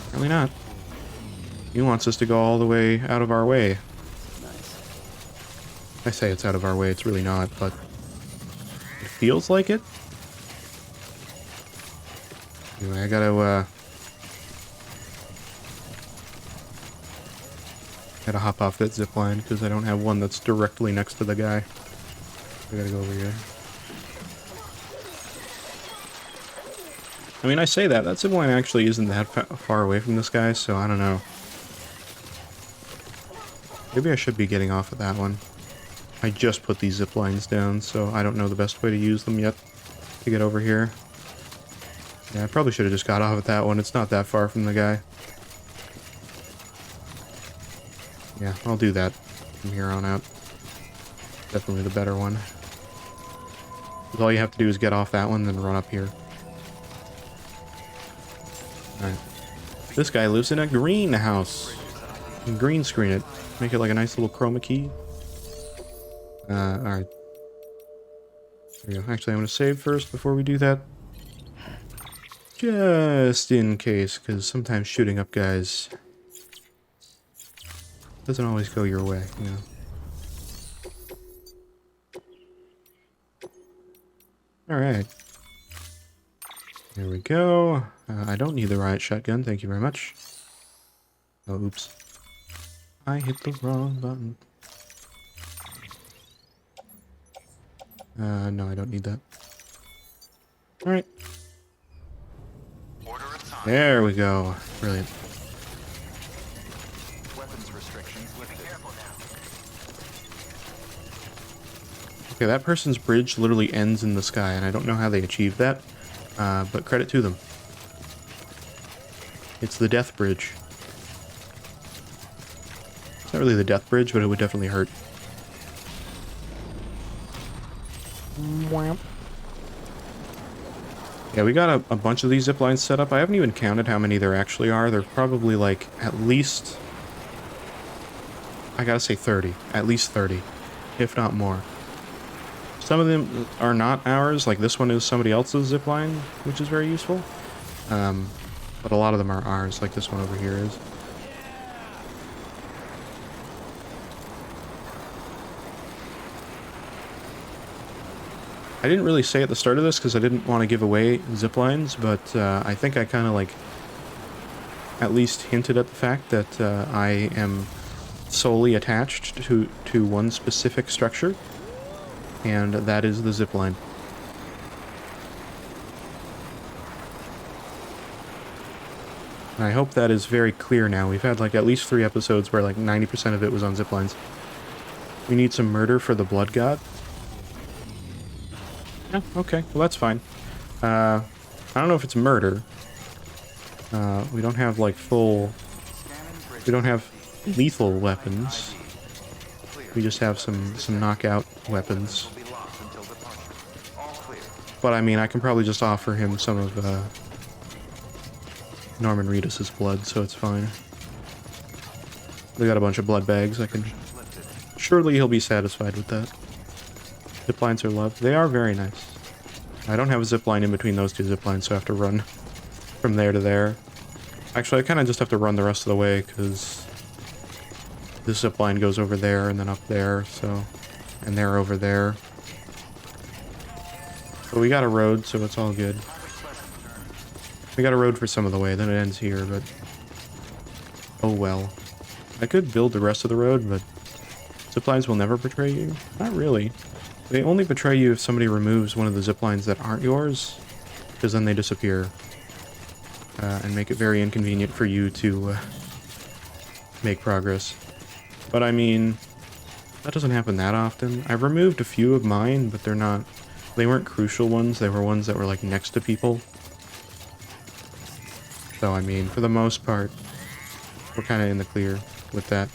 apparently not. He wants us to go all the way out of our way. I say it's out of our way, it's really not, but... it feels like it? Anyway, I gotta hop off that zipline, because I don't have one that's directly next to the guy. I gotta go over here. I mean, I say that zipline actually isn't that far away from this guy, so I don't know. Maybe I should be getting off of that one. I just put these ziplines down, so I don't know the best way to use them yet to get over here. Yeah, I probably should have just got off at that one. It's not that far from the guy. Yeah, I'll do that from here on out. Definitely the better one. Because all you have to do is get off that one, then run up here. Alright. This guy lives in a greenhouse. Green screen it. Make it like a nice little chroma key. Alright. There we go. Actually, I'm going to save first before we do that. Just in case, because sometimes shooting up guys doesn't always go your way, you know. Alright. There we go. I don't need the riot shotgun, thank you very much. Oh, oops. I hit the wrong button. No, I don't need that. Alright. There we go. Brilliant. Weapons restrictions lifted. Okay, that person's bridge literally ends in the sky, and I don't know how they achieved that, but credit to them. It's the death bridge. It's not really the death bridge, but it would definitely hurt. Yeah, Yeah, we got a bunch of these zip lines set up. I haven't even counted how many there actually are. There's probably like at least, I gotta say 30. At least 30, if not more. Some of them are not ours, like this one is somebody else's zip line, which is very useful. But a lot of them are ours, like this one over here is. I didn't really say at the start of this because I didn't want to give away zip lines, but I think I kind of like at least hinted at the fact that I am solely attached to one specific structure, and that is the zip line. And I hope that is very clear now. We've had like at least 3 episodes where like 90% of it was on zip lines. We need some murder for the blood god. Yeah, okay, well that's fine. I don't know if it's murder. We don't have like full... We don't have lethal weapons. We just have some knockout weapons. But I mean, I can probably just offer him some of Norman Reedus' blood, so it's fine. We got a bunch of blood bags. I can... Surely he'll be satisfied with that. Zip lines are loved. They are very nice. I don't have a zip line in between those 2 zip lines, so I have to run from there to there. Actually, I kind of just have to run the rest of the way, because this zip line goes over there and then up there, so... And they're over there. But we got a road, so it's all good. We got a road for some of the way, then it ends here, but... Oh well. I could build the rest of the road, but... Zip lines will never betray you? Not really. They only betray you if somebody removes one of the zip lines that aren't yours, because then they disappear. And make it very inconvenient for you to make progress. But I mean, that doesn't happen that often. I've removed a few of mine, but they weren't crucial ones, they were ones that were like next to people. So I mean, for the most part, we're kind of in the clear with that.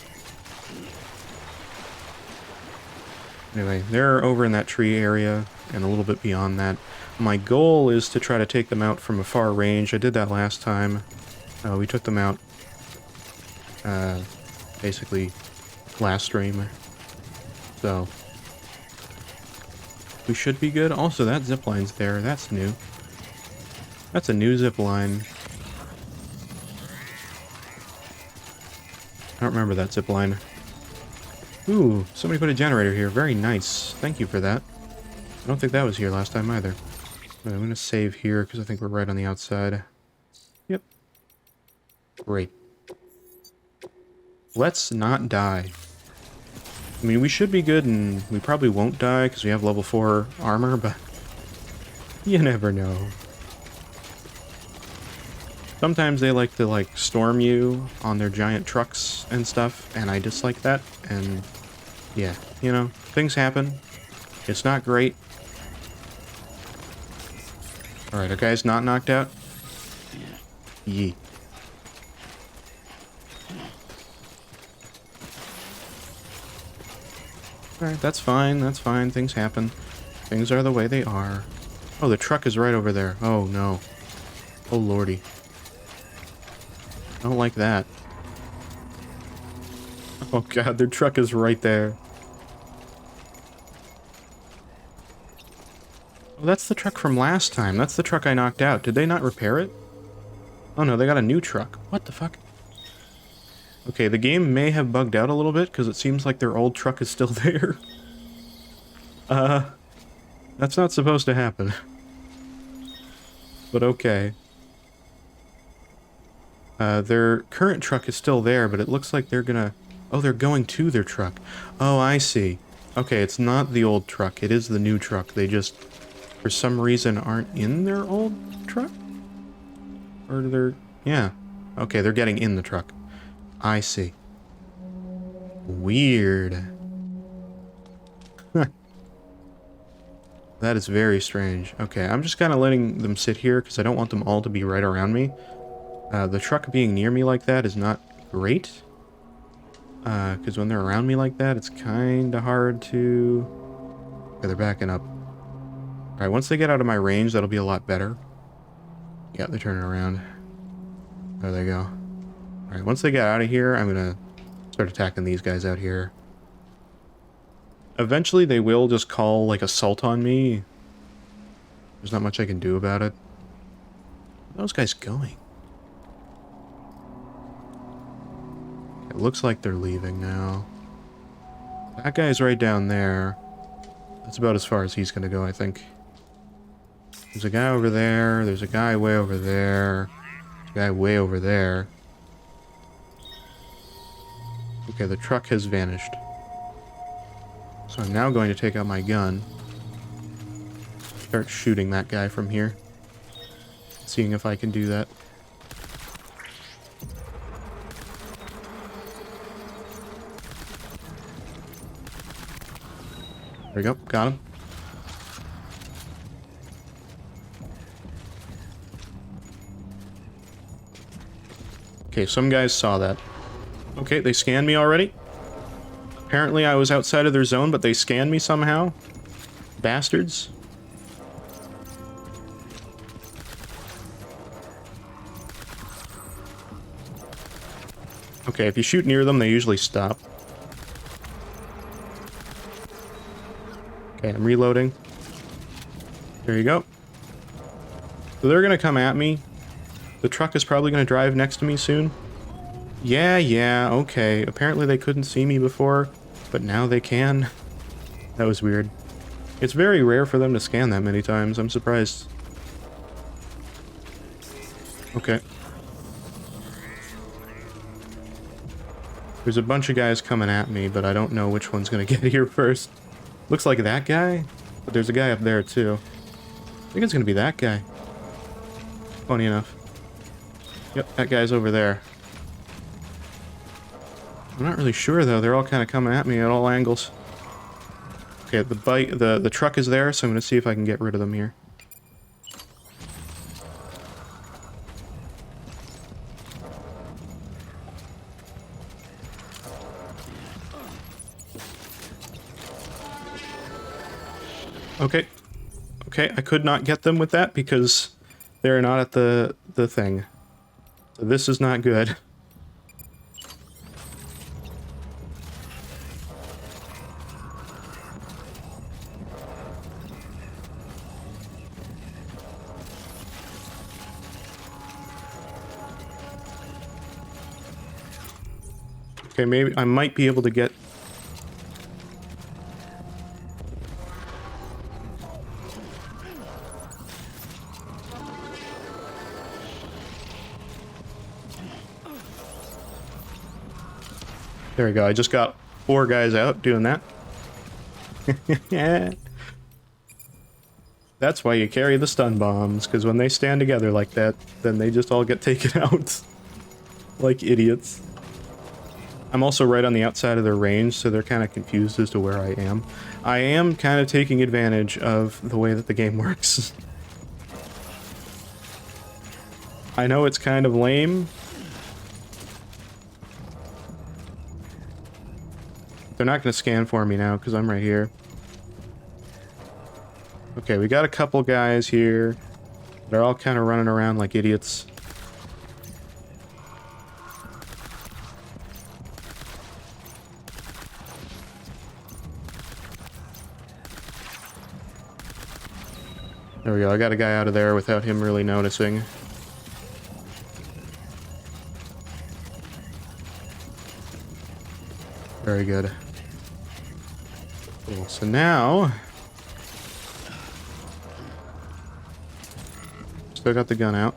Anyway, they're over in that tree area, and a little bit beyond that. My goal is to try to take them out from a far range. I did that last time. We took them out, basically, last stream. So, we should be good. Also, that zipline's there. That's new. That's a new zipline. I don't remember that zipline. Ooh, somebody put a generator here. Very nice. Thank you for that. I don't think that was here last time either. I'm going to save here because I think we're right on the outside. Yep. Great. Let's not die. I mean, we should be good and we probably won't die because we have level 4 armor, but you never know. Sometimes they like to, like, storm you on their giant trucks and stuff, and I dislike that, and yeah, you know, things happen. It's not great. Alright, our guy's not knocked out? Yeet. Alright, that's fine, things happen. Things are the way they are. Oh, the truck is right over there. Oh, no. Oh, lordy. I don't like that. Oh god, their truck is right there. Oh, that's the truck from last time. That's the truck I knocked out. Did they not repair it? Oh no, they got a new truck. What the fuck? Okay, the game may have bugged out a little bit, because it seems like their old truck is still there. That's not supposed to happen. But okay. Their current truck is still there, but it looks like they're gonna... Oh, they're going to their truck. Oh, I see. Okay, it's not the old truck. It is the new truck. They just, for some reason, aren't in their old truck? Or they're... Yeah. Okay, they're getting in the truck. I see. Weird. That is very strange. Okay, I'm just kind of letting them sit here because I don't want them all to be right around me. The truck being near me like that is not great. Because when they're around me like that, it's kind of hard to... Okay, they're backing up. Alright, once they get out of my range, that'll be a lot better. Yeah, they're turning around. There they go. Alright, once they get out of here, I'm gonna start attacking these guys out here. Eventually they will just call, like, assault on me. There's not much I can do about it. Where are those guys going? It looks like they're leaving now. That guy's right down there. That's about as far as he's gonna go, I think. There's a guy over there. There's a guy way over there. There's a guy way over there. Okay, the truck has vanished. So I'm now going to take out my gun. Start shooting that guy from here. Seeing if I can do that. There we go, got him. Okay, some guys saw that. Okay, they scanned me already. Apparently I was outside of their zone, but they scanned me somehow. Bastards. Okay, if you shoot near them, they usually stop. Okay, I'm reloading. There you go. So they're gonna come at me. The truck is probably gonna drive next to me soon. Yeah, okay. Apparently they couldn't see me before, but now they can. That was weird. It's very rare for them to scan that many times. I'm surprised. Okay. There's a bunch of guys coming at me, but I don't know which one's gonna get here first. Looks like that guy, but there's a guy up there too. I think it's gonna be that guy. Funny enough. Yep, that guy's over there. I'm not really sure though. They're all kind of coming at me at all angles. Okay, the truck is there, so I'm gonna see if I can get rid of them here. Okay. Okay, I could not get them with that because they're not at the thing. So this is not good. Okay, maybe I might be able to get... There we go, I just got 4 guys out doing that. That's why you carry the stun bombs, because when they stand together like that, then they just all get taken out. Like idiots. I'm also right on the outside of their range, so they're kind of confused as to where I am. I am kind of taking advantage of the way that the game works. I know it's kind of lame. They're not going to scan for me now, because I'm right here. Okay, we got a couple guys here. They're all kind of running around like idiots. There we go, I got a guy out of there without him really noticing. Very good. Cool, so now... Still got the gun out.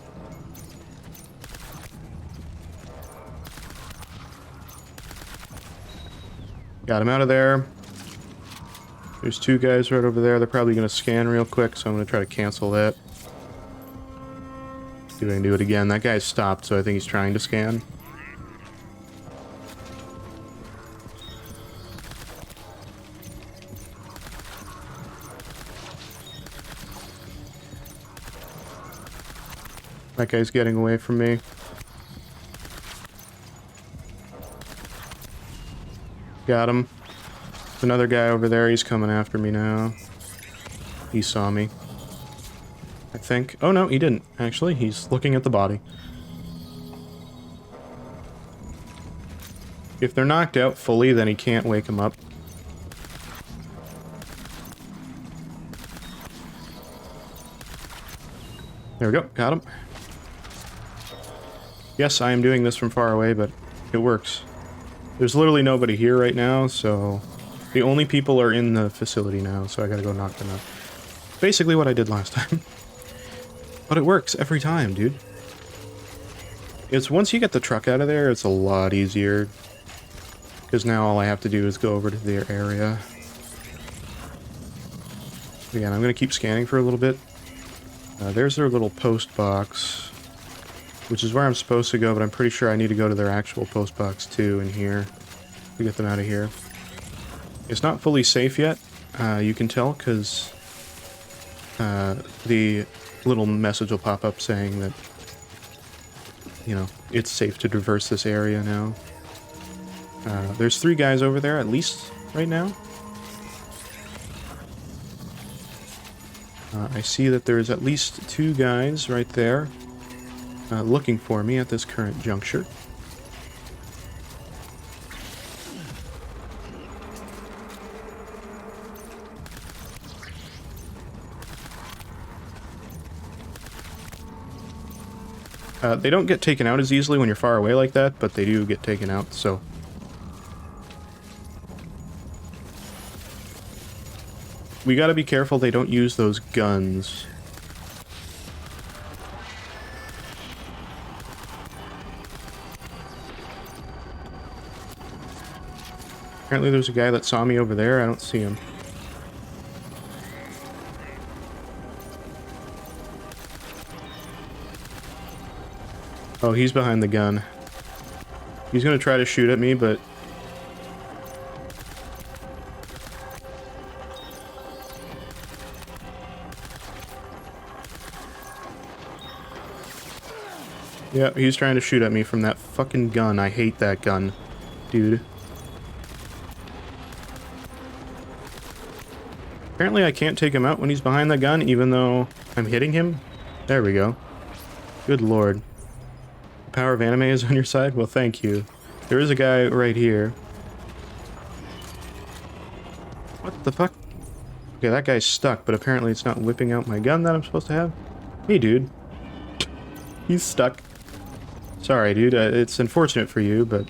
Got him out of there. There's 2 guys right over there. They're probably going to scan real quick, so I'm going to try to cancel that. See if I can do it again. That guy stopped, so I think he's trying to scan. That guy's getting away from me. Got him. Another guy over there, he's coming after me now. He saw me. I think. Oh no, he didn't. Actually, he's looking at the body. If they're knocked out fully, then he can't wake them up. There we go, got him. Yes, I am doing this from far away, but it works. There's literally nobody here right now, so... The only people are in the facility now, so I gotta go knock them out. Basically what I did last time. But it works every time, dude. It's once you get the truck out of there, it's a lot easier. Because now all I have to do is go over to their area. Again, I'm gonna keep scanning for a little bit. There's their little post box, which is where I'm supposed to go, but I'm pretty sure I need to go to their actual post box too in here to get them out of here. It's not fully safe yet, you can tell, because the little message will pop up saying that, you know, it's safe to traverse this area now. There's 3 guys over there, at least, right now. I see that there's at least 2 guys right there looking for me at this current juncture. They don't get taken out as easily when you're far away like that, but they do get taken out, so... We gotta be careful they don't use those guns. Apparently there's a guy that saw me over there. I don't see him. Oh, he's behind the gun. He's gonna try to shoot at me, but... Yeah, he's trying to shoot at me from that fucking gun. I hate that gun, dude. Apparently I can't take him out when he's behind the gun, even though I'm hitting him. There we go. Good lord. The power of anime is on your side? Well, thank you. There is a guy right here. What the fuck? Okay, that guy's stuck, but apparently it's not whipping out my gun that I'm supposed to have. Hey, dude. He's stuck. Sorry, dude. It's unfortunate for you, but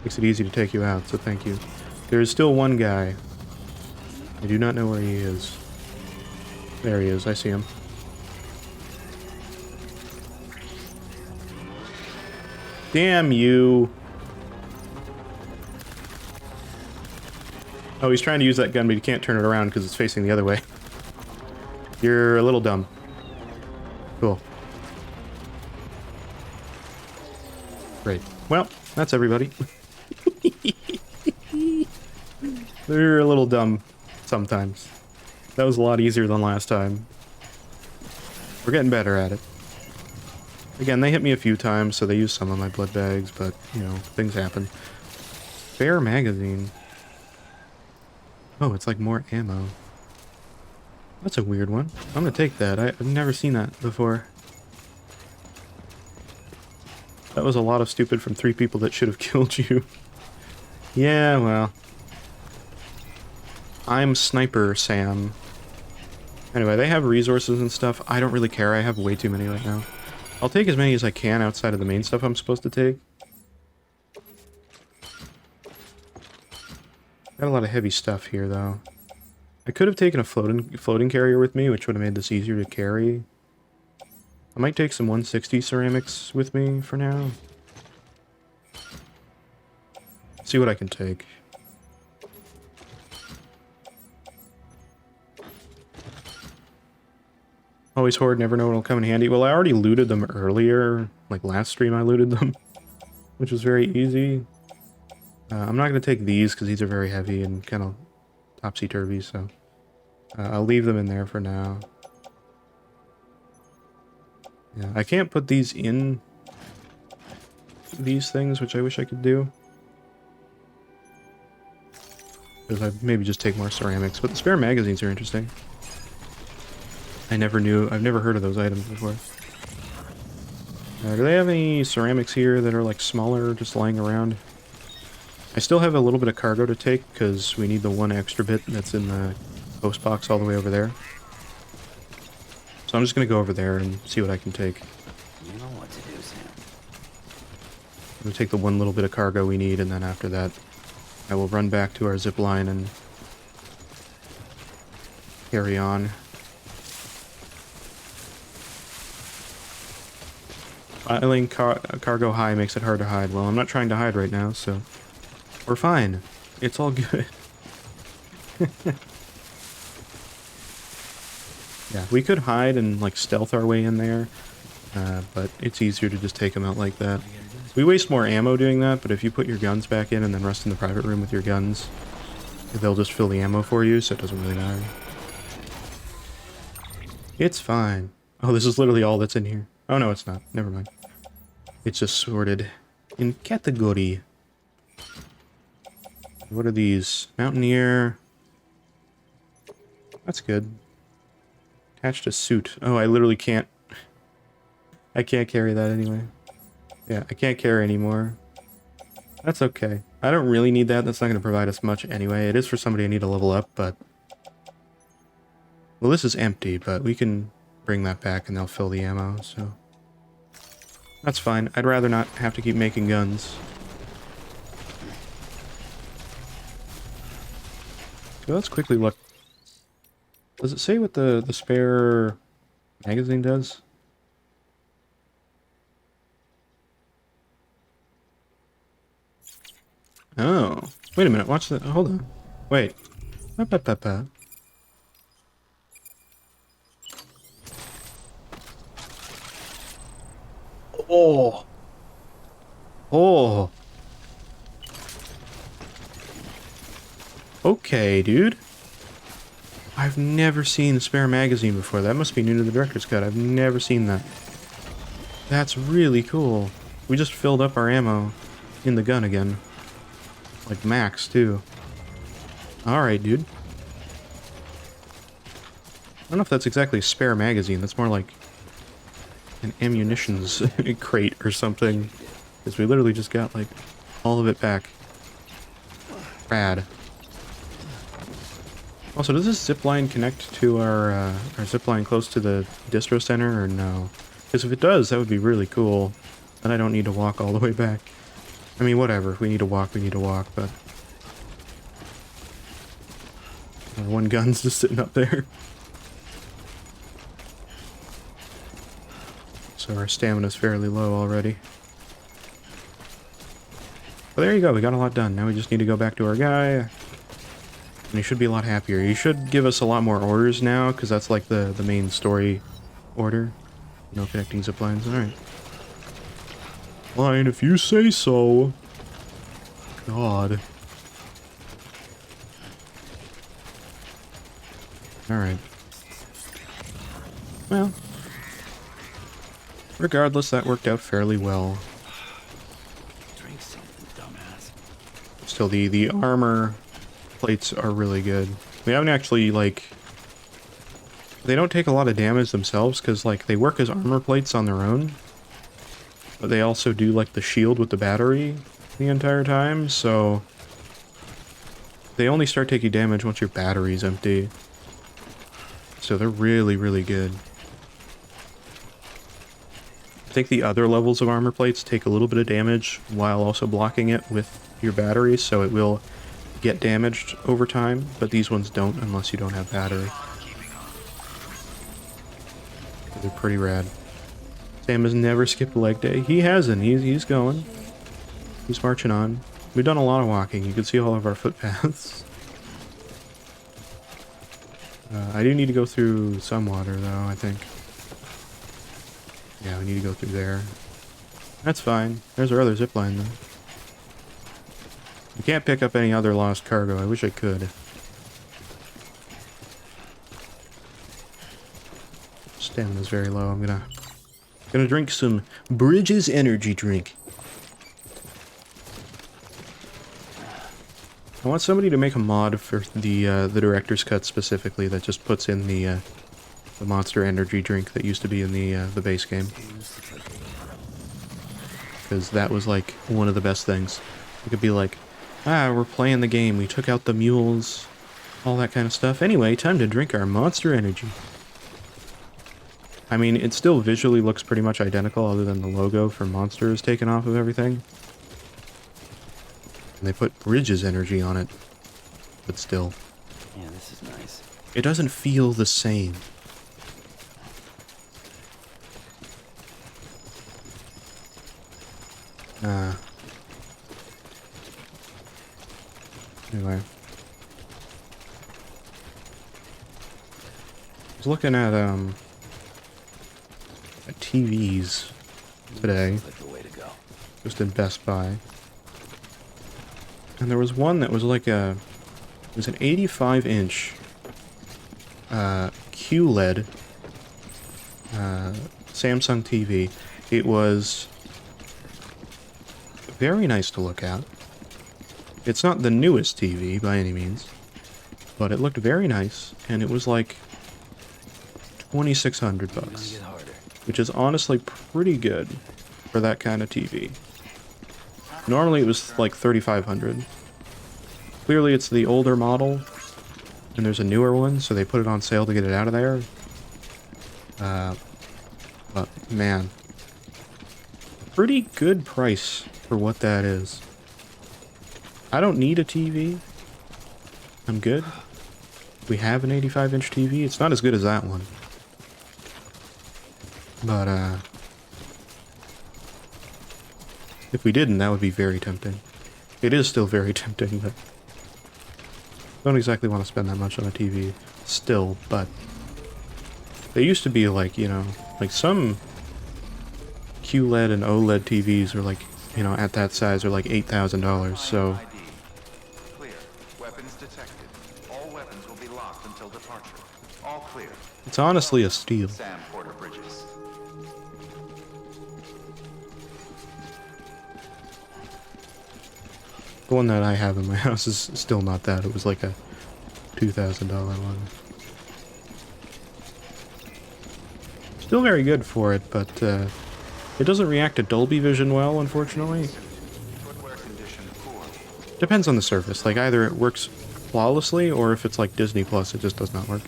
makes it easy to take you out, so thank you. There is still one guy. I do not know where he is. There he is. I see him. Damn you. Oh, he's trying to use that gun, but he can't turn it around because it's facing the other way. You're a little dumb. Cool. Great. Well, that's everybody. They're a little dumb sometimes. That was a lot easier than last time. We're getting better at it. Again, they hit me a few times, so they used some of my blood bags, but, you know, things happen. Spare magazine. Oh, it's like more ammo. That's a weird one. I'm gonna take that. I've never seen that before. That was a lot of stupid from 3 people that should have killed you. Yeah, well. I'm Sniper Sam. Anyway, they have resources and stuff. I don't really care. I have way too many right now. I'll take as many as I can outside of the main stuff I'm supposed to take. Got a lot of heavy stuff here, though. I could have taken a floating carrier with me, which would have made this easier to carry. I might take some 160 ceramics with me for now. See what I can take. Always hoard, never know what'll come in handy. Well, I already looted them earlier. Like last stream I looted them. Which was very easy. I'm not going to take these because these are very heavy and kind of topsy-turvy, so... I'll leave them in there for now. Yeah, I can't put these in these things, which I wish I could do. Because I'd maybe just take more ceramics, but the spare magazines are interesting. I've never heard of those items before. Do they have any ceramics here that are like smaller, just lying around? I still have a little bit of cargo to take, because we need the one extra bit that's in the post box all the way over there. So I'm just going to go over there and see what I can take. You know what to do, Sam. I'm going to take the one little bit of cargo we need, and then after that, I will run back to our zip line and carry on. Filing cargo high makes it hard to hide. Well, I'm not trying to hide right now, so we're fine. It's all good. Yeah, we could hide and like stealth our way in there, but it's easier to just take them out like that. We waste more ammo doing that, but if you put your guns back in and then rest in the private room with your guns, they'll just fill the ammo for you, so it doesn't really matter. It's fine. Oh, this is literally all that's in here. Oh no, it's not. Never mind. It's just sorted in category. What are these? Mountaineer. That's good. Attached a suit. Oh, I literally can't. I can't carry that anyway. Yeah, I can't carry anymore. That's okay. I don't really need that. That's not going to provide us much anyway. It is for somebody I need to level up, but... Well, this is empty, but we can bring that back and they'll fill the ammo, so... That's fine. I'd rather not have to keep making guns. So let's quickly look. Does it say what the spare magazine does? Oh. Wait a minute. Watch that. Hold on. Wait. Ba-ba-ba-ba. Oh. Oh. Okay, dude. I've never seen the spare magazine before. That must be new to the director's cut. I've never seen that. That's really cool. We just filled up our ammo in the gun again. Like max, too. Alright, dude. I don't know if that's exactly a spare magazine. That's more like an ammunitions crate or something. Because we literally just got, like, all of it back. Rad. Also, does this zipline connect to our zipline close to the distro center, or no? Because if it does, that would be really cool. Then I don't need to walk all the way back. I mean, whatever. If we need to walk, we need to walk, but... one gun's just sitting up there. So our stamina's fairly low already. Well, there you go. We got a lot done. Now we just need to go back to our guy. And he should be a lot happier. He should give us a lot more orders now, because that's like the main story order. No connecting zip lines. Alright. Fine, if you say so. God. Alright. Well. Regardless, that worked out fairly well. Drink something, dumbass. Still, the armor plates are really good. We haven't actually, like... They don't take a lot of damage themselves, because, like, they work as armor plates on their own. But they also do, like, the shield with the battery the entire time, so... They only start taking damage once your battery's empty. So they're really, really good. I think the other levels of armor plates take a little bit of damage while also blocking it with your battery, so it will get damaged over time, but these ones don't unless you don't have battery. They're pretty rad. Sam has never skipped a leg day. He hasn't. He's going. He's marching on. We've done a lot of walking. You can see all of our footpaths. I do need to go through some water, though, I think. Yeah, we need to go through there. That's fine. There's our other zipline, though. We can't pick up any other lost cargo. I wish I could. Stamina's very low. I'm gonna drink some Bridges energy drink. I want somebody to make a mod for the director's cut specifically that just puts in the The Monster Energy drink that used to be in the base game. Because that was like one of the best things. It could be like, ah, we're playing the game, we took out the mules, all that kind of stuff. Anyway, time to drink our Monster Energy. I mean, it still visually looks pretty much identical other than the logo for Monster is taken off of everything. And they put Bridges Energy on it. But still. Yeah, this is nice. It doesn't feel the same. Anyway. I was looking at TVs today. Looks like the way to go. Just in Best Buy. And there was one that was like it was an 85-inch QLED Samsung TV. It was very nice to look at. It's not the newest TV by any means, but it looked very nice, and it was like $2,600, which is honestly pretty good for that kind of TV. Normally it was like $3,500. Clearly it's the older model, and there's a newer one, so they put it on sale to get it out of there. But man, pretty good price for what that is. I don't need a TV. I'm good. We have an 85-inch TV. It's not as good as that one. But, if we didn't, that would be very tempting. It is still very tempting, but don't exactly want to spend that much on a TV still, but they used to be like, you know, like some QLED and OLED TVs are like, you know, at that size are like $8,000, so Clear. Weapons detected. All weapons will be locked until departure. All clear. it's honestly a steal. Sam Porter Bridges. The one that I have in my house is still not that. It was like a $2,000 one. Still very good for it, but it doesn't react to Dolby Vision well, unfortunately. Footwear condition poor. Depends on the surface. Like, either it works flawlessly, or if it's like Disney Plus, it just does not work.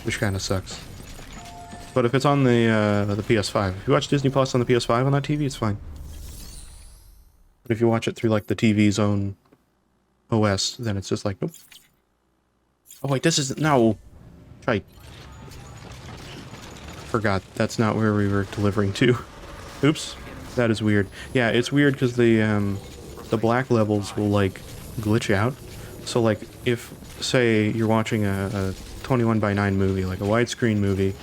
Which kind of sucks. But if it's on the PS5, if you watch Disney Plus on the PS5 on that TV, it's fine. But if you watch it through like the TV's own OS, then it's just like, nope. Oh wait, this isn't, no. Try. Forgot, that's not where we were delivering to. Oops, that is weird. Yeah, it's weird because the black levels will like glitch out. So like if, say, you're watching a 21:9 movie, like a widescreen movie,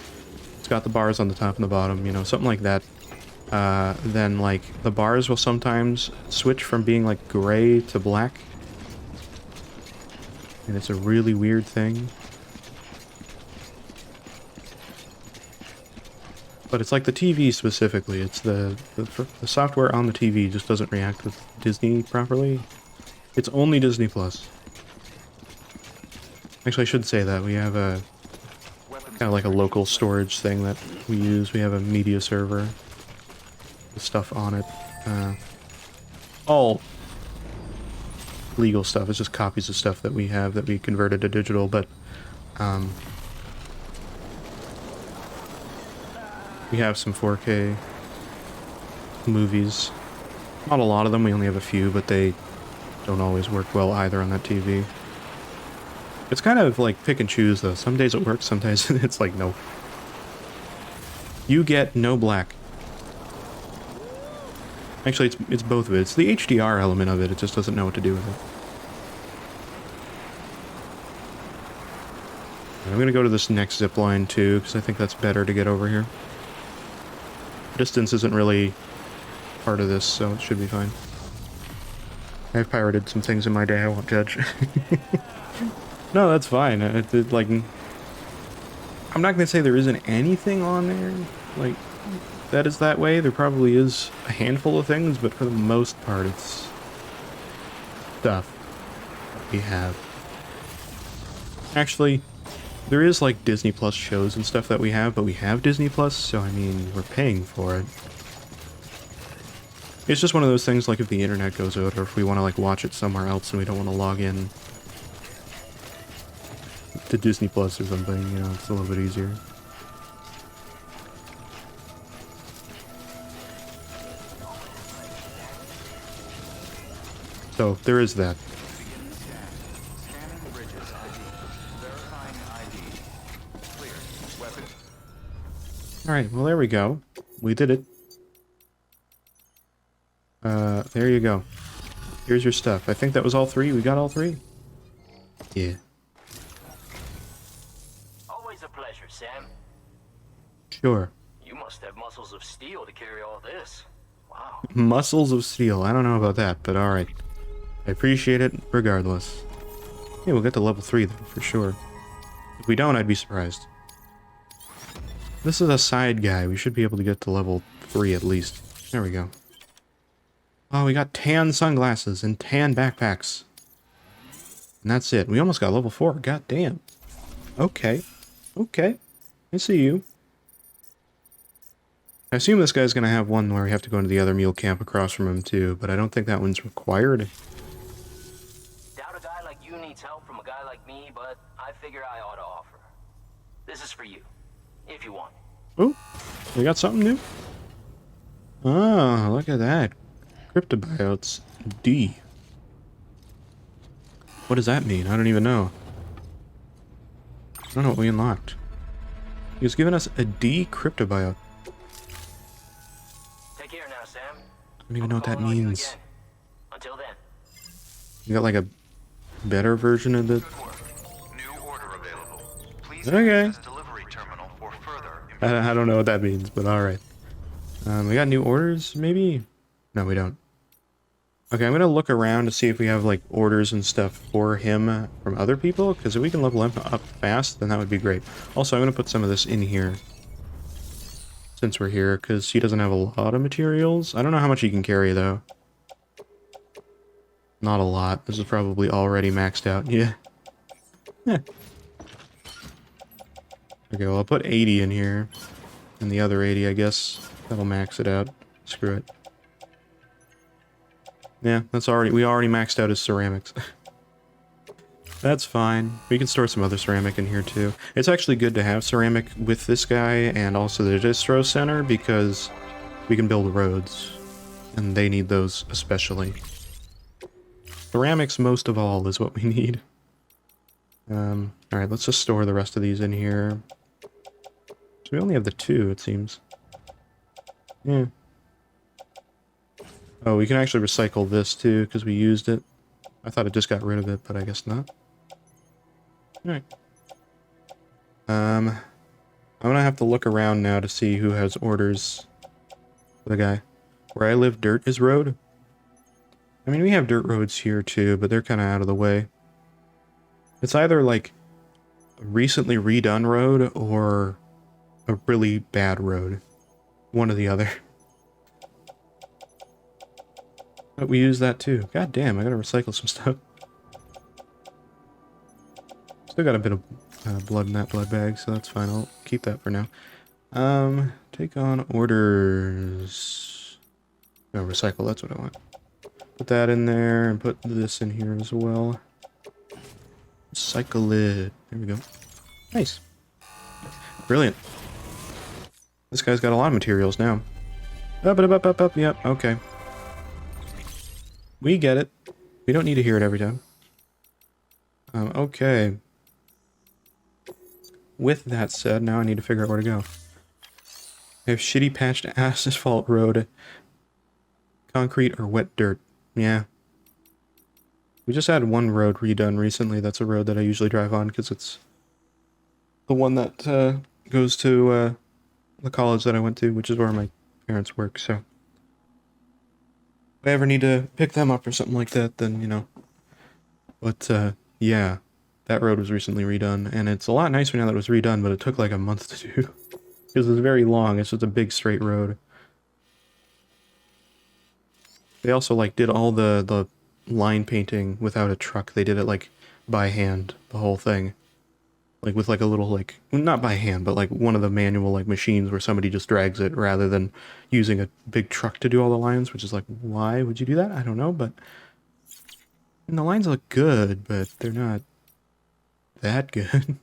it's got the bars on the top and the bottom, you know, something like that. Then like the bars will sometimes switch from being like gray to black. And it's a really weird thing. But it's like the TV specifically. It's the software on the TV just doesn't react with Disney properly. It's only Disney Plus. Actually, I should say that. We have a kind of like a local storage thing that we use. We have a media server with stuff on it. All legal stuff. It's just copies of stuff that we have that we converted to digital, but we have some 4K movies. Not a lot of them, we only have a few, but they don't always work well either on that TV. It's kind of like pick and choose though. Some days it works, sometimes it's like, no. You get no black. Actually, it's both of it. It's the HDR element of it, it just doesn't know what to do with it. I'm gonna go to this next zip line too, because I think that's better to get over here. Distance isn't really part of this, so it should be fine. I've pirated some things in my day, I won't judge. No, that's fine. Like, I'm not gonna say there isn't anything on there, like, that is that way. There probably is a handful of things, but for the most part, it's stuff we have. Actually, There is like Disney Plus shows and stuff that we have, but we have Disney Plus, so I mean, we're paying for it. It's just one of those things, like if the internet goes out, or if we want to like watch it somewhere else and we don't want to log in to Disney Plus or something, you know, it's a little bit easier. So, there is that. Begin scan. Scanning bridges ID. Verifying ID. Clear. Weapon. Alright, well there we go. We did it. There you go. Here's your stuff. I think that was all three. We got all three? Yeah. Always a pleasure, Sam. Sure. You must have muscles of steel to carry all this. Wow. Muscles of steel. I don't know about that, but alright. I appreciate it regardless. Yeah, we'll get to level 3 though, for sure. If we don't, I'd be surprised. This is a side guy. We should be able to get to level 3 at least. There we go. Oh, we got tan sunglasses and tan backpacks. And that's it. We almost got level 4. God damn. Okay. Okay. I see you. I assume this guy's gonna have one where we have to go into the other mule camp across from him too, but I don't think that one's required. Doubt a guy like you needs help from a guy like me, but I figure I ought to offer. This is for you, if you want. Oh, we got something new? Oh, look at that. Cryptobiotes D. What does that mean? I don't even know. I don't know what we unlocked. He was giving us a D cryptobiote. Take care now, Sam. I don't even know what that means. Until then. You got like a better version of the... Good work. New order available. Please Okay. access delivery terminal for further. I don't know what that means, but alright. We got new orders, maybe? No, we don't. Okay, I'm gonna look around to see if we have, like, orders and stuff for him from other people, because if we can level him up fast, then that would be great. Also, I'm gonna put some of this in here, since we're here, because he doesn't have a lot of materials. I don't know how much he can carry, though. Not a lot. This is probably already maxed out. Yeah. Yeah. Okay, well, I'll put 80 in here, and the other 80, I guess. That'll max it out. Screw it. Yeah, we already maxed out his ceramics. That's fine. We can store some other ceramic in here too. It's actually good to have ceramic with this guy and also the distro center because we can build roads. And they need those especially. Ceramics most of all is what we need. Alright, let's just store the rest of these in here. So we only have the 2, it seems. Yeah. Oh, we can actually recycle this too, because we used it. I thought it just got rid of it, but I guess not. Alright. I'm gonna have to look around now to see who has orders for the guy. Where I live, dirt is road. I mean, we have dirt roads here too, but they're kind of out of the way. It's either like a recently redone road or a really bad road. One or the other. But we use that too. God damn, I gotta recycle some stuff. Still got a bit of blood in that blood bag, so that's fine. I'll keep that for now. Take on orders. No, recycle, that's what I want. Put that in there and put this in here as well. Recycle it. There we go. Nice. Brilliant. This guy's got a lot of materials now. Up, yep, okay. We get it. We don't need to hear it every time. Okay. With that said, now I need to figure out where to go. I have shitty patched asphalt road, concrete, or wet dirt. Yeah. We just had one road redone recently. That's a road that I usually drive on because it's the one that goes to the college that I went to, which is where my parents work, so... If I ever need to pick them up or something like that, then, you know. But, yeah. That road was recently redone, and it's a lot nicer now that it was redone, but it took like a month to do. Because it's very long, it's just a big straight road. They also, like, did all the line painting without a truck. They did it, like, by hand, the whole thing. like with like a little like, not by hand, but like one of the manual like machines where somebody just drags it rather than using a big truck to do all the lines, which is like, why would you do that? I don't know, but and the lines look good, but they're not that good.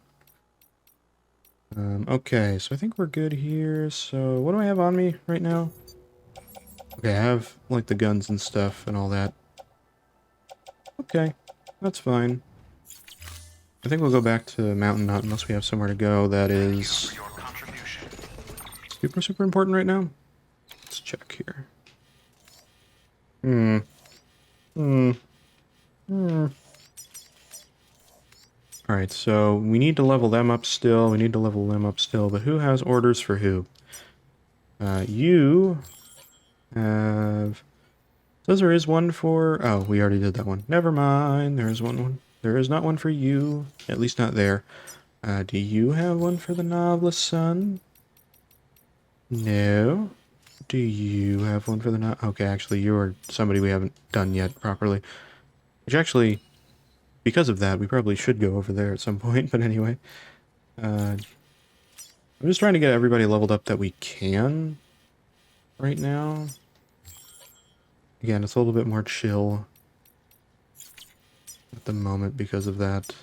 Okay, so I think we're good here. So what do I have on me right now? Okay, I have like the guns and stuff and all that. Okay, that's fine. I think we'll go back to Mountain Knot unless we have somewhere to go that is super, super important right now. Let's check here. Alright, so we need to level them up still. We need to level them up still. But who has orders for who? You have... Says there is one for... Oh, we already did that one. Never mind. There is one. There is not one for you. At least not there. Do you have one for the novelist son? No. Do you have one for the Okay, actually, you're somebody we haven't done yet properly. Which actually, because of that, we probably should go over there at some point. But anyway. I'm just trying to get everybody leveled up that we can right now. Again, it's a little bit more chill at the moment because of that.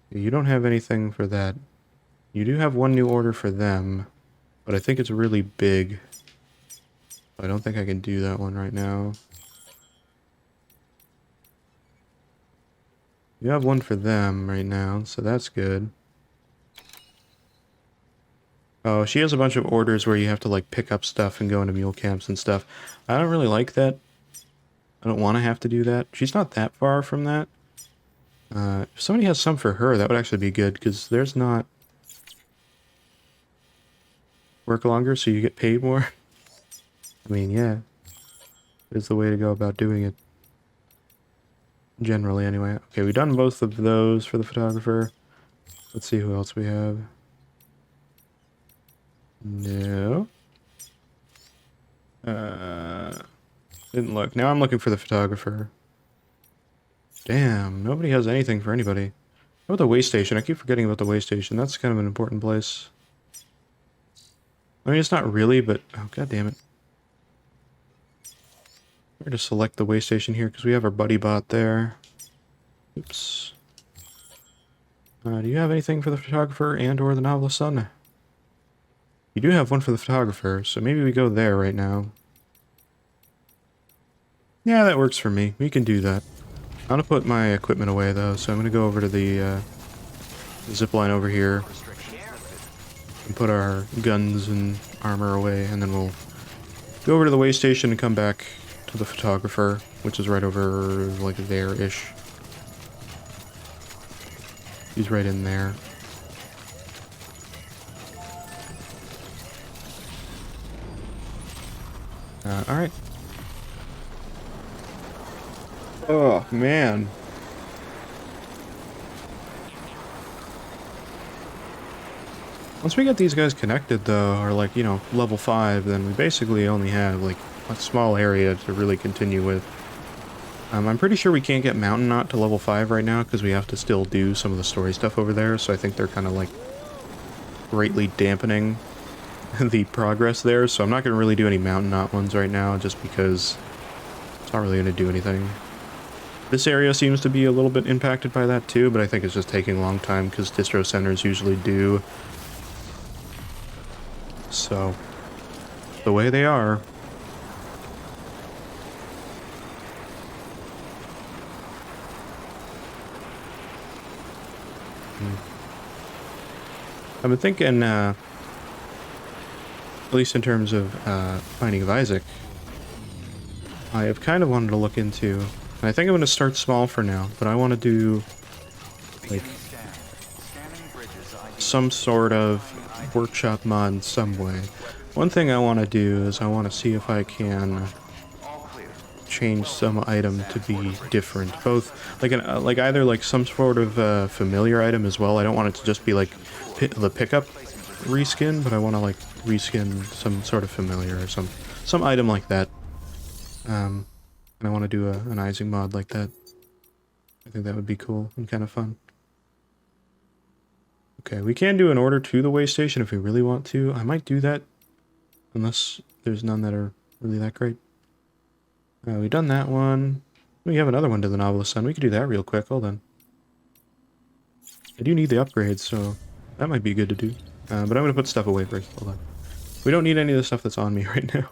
You don't have anything for that. You do have one new order for them, but I think it's really big. I don't think I can do that one right now. You have one for them right now, so that's good. Oh, she has a bunch of orders where you have to like pick up stuff and go into mule camps and stuff. I don't really like that. I don't want to have to do that. She's not that far from that. If somebody has some for her, that would actually be good, because there's not... Work longer so you get paid more? I mean, yeah. It's the way to go about doing it. Generally, anyway. Okay, we've done both of those for the photographer. Let's see who else we have. No. Didn't look. Now I'm looking for the photographer. Damn, nobody has anything for anybody. How about the way station? I keep forgetting about the way station. That's kind of an important place. I mean, it's not really, but... Oh, god damn it. We're going to select the way station here, because we have our buddy bot there. Oops. Do you have anything for the photographer and or the novelist son? You do have one for the photographer, so maybe we go there right now. Yeah, that works for me. We can do that. I'm gonna put my equipment away, though, so I'm gonna go over to the zip line over here and put our guns and armor away, and then we'll go over to the way station and come back to the photographer, which is right over, like, there-ish. He's right in there. Alright. Oh, man. Once we get these guys connected, though, or, like, you know, level 5, then we basically only have, like, a small area to really continue with. I'm pretty sure we can't get Mountain Knot to level 5 right now, because we have to still do some of the story stuff over there, so I think they're kind of, like, greatly dampening the progress there, so I'm not going to really do any Mountain Knot ones right now, just because it's not really going to do anything. This area seems to be a little bit impacted by that too, but I think it's just taking a long time, because distro centers usually do. So, the way they are. I've been thinking, at least in terms of Finding of Isaac, I have kind of wanted to look into, and I think I'm going to start small for now, but I want to do, like, some sort of workshop mod in some way. One thing I want to do is I want to see if I can change some item to be different, both like either like some sort of familiar item as well. I don't want it to just be like the pickup reskin, but I want to like reskin some sort of familiar or some item like that. And I want to do an Isaac mod like that. I think that would be cool and kind of fun. Okay, we can do an order to the way station if we really want to. I might do that, unless there's none that are really that great. We've done that one. We have another one to the Novelist Sun. We could do that real quick. Hold on. I do need the upgrades, so that might be good to do. But I'm going to put stuff away first. Hold on. We don't need any of the stuff that's on me right now.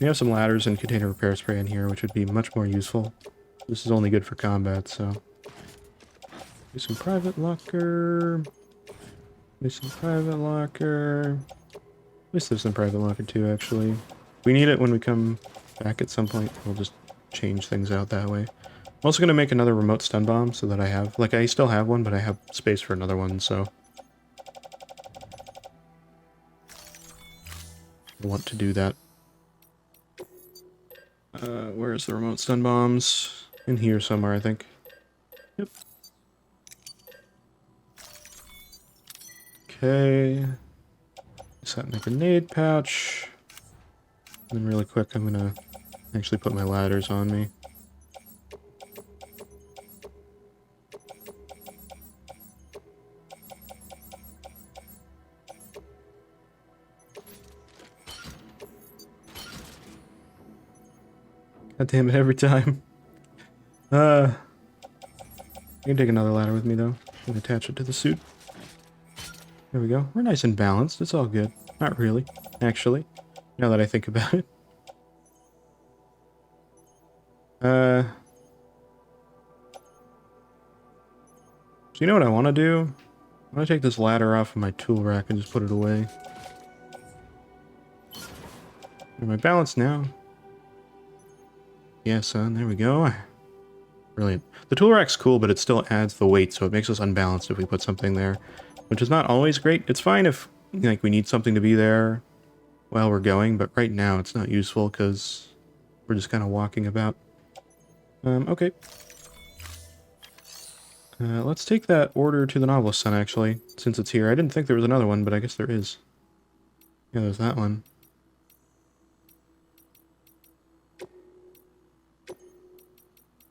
We have some ladders and container repair spray in here, which would be much more useful. This is only good for combat, so... Do some private locker. Do some private locker. At least there's some private locker too, actually. If we need it when we come back at some point, we'll just change things out that way. I'm also going to make another remote stun bomb so that I have... Like, I still have one, but I have space for another one, so... I want to do that. Where's the remote stun bombs? In here somewhere, I think. Yep. Okay. Set in a grenade pouch. And then really quick, I'm gonna actually put my ladders on me. God damn it, every time. I can take another ladder with me, though. And attach it to the suit. There we go. We're nice and balanced. It's all good. Not really, actually. Now that I think about it. So you know what I want to do? I want to take this ladder off of my tool rack and just put it away. Am I balanced now? Yeah, son, there we go. Brilliant. The tool rack's cool, but it still adds the weight, so it makes us unbalanced if we put something there. Which is not always great. It's fine if, like, we need something to be there while we're going, but right now it's not useful because we're just kind of walking about. Okay. Let's take that order to the Novelist Sun, actually, since it's here. I didn't think there was another one, but I guess there is. Yeah, there's that one.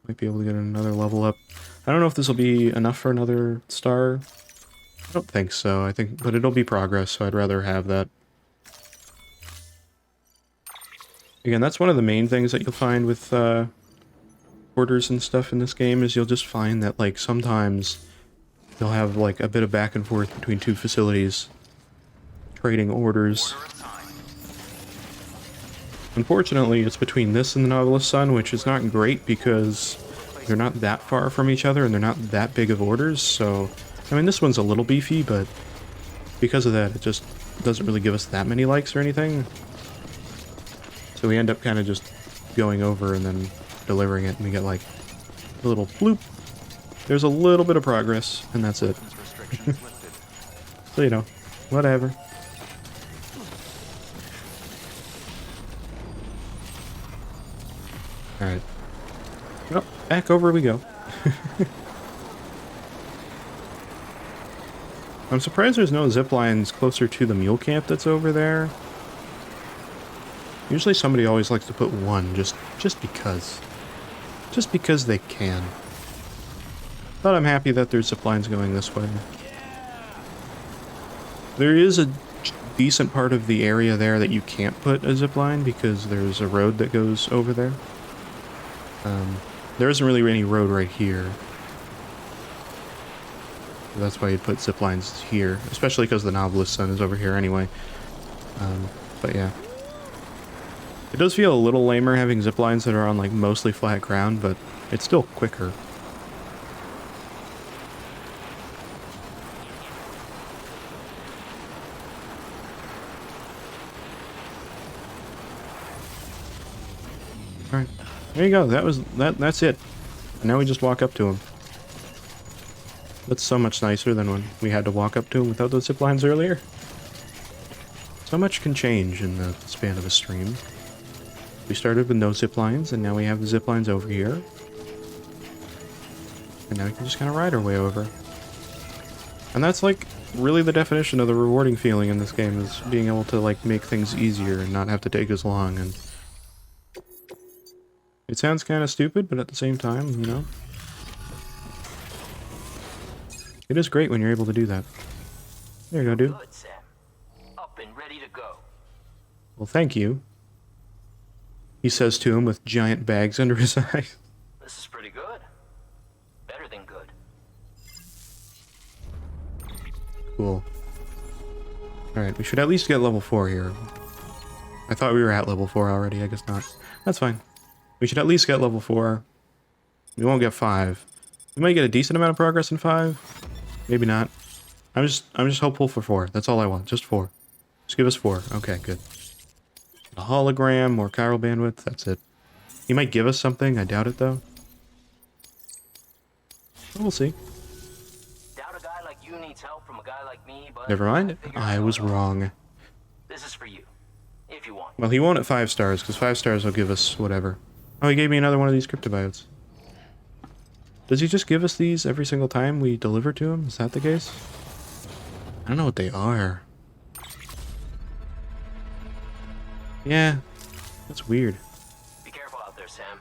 Might be able to get another level up. I don't know if this will be enough for another star. I don't think so, I think, but it'll be progress, so I'd rather have that. Again, that's one of the main things that you'll find with orders and stuff in this game, is you'll just find that, like, sometimes you'll have, like, a bit of back and forth between two facilities trading orders. Unfortunately, it's between this and the Novelist Sun, which is not great because they're not that far from each other and they're not that big of orders, so... I mean, this one's a little beefy, but because of that, it just doesn't really give us that many likes or anything. So we end up kind of just going over and then delivering it, and we get, like, a little bloop. There's a little bit of progress, and that's it. So, you know, whatever. Alright. Well, back over we go. I'm surprised there's no zip lines closer to the mule camp that's over there. Usually somebody always likes to put one, just because. Just because they can. But I'm happy that there's zip lines going this way. There is a decent part of the area there that you can't put a zip line because there's a road that goes over there. There isn't really any road right here. So that's why you'd put zip lines here, especially because the Novelist Sun is over here anyway. But yeah. It does feel a little lamer having zip lines that are on, like, mostly flat ground, but it's still quicker. Alright. There you go. That's it. Now we just walk up to him. That's so much nicer than when we had to walk up to him without those zip lines earlier. So much can change in the span of a stream. We started with no zip lines, and now we have the zip lines over here. And now we can just kind of ride our way over. And that's, like, really the definition of the rewarding feeling in this game, is being able to, like, make things easier and not have to take as long. And it sounds kind of stupid, but at the same time, you know. It is great when you're able to do that. There you go, dude. Good, Sam. Up and ready to go. Well, thank you. He says to him with giant bags under his eyes. This is pretty good. Better than good. Cool. Alright, we should at least get level 4 here. I thought we were at level 4 already, I guess not. That's fine. We should at least get level 4. We won't get 5. We might get a decent amount of progress in 5. Maybe not. I'm just hopeful for 4. That's all I want. Just 4. Just give us 4. Okay, good. A hologram, more chiral bandwidth, that's it. He might give us something, I doubt it though. But we'll see. Doubt a guy like you needs help from a guy like me, but Never mind. figure I out was auto offer. wrong. This is for you, if you want. Well, he won't at 5 stars, because 5 stars will give us whatever. Oh, he gave me another one of these cryptobiotes. Does he just give us these every single time we deliver to him? Is that the case? I don't know what they are. Yeah, that's weird. Be careful out there, Sam.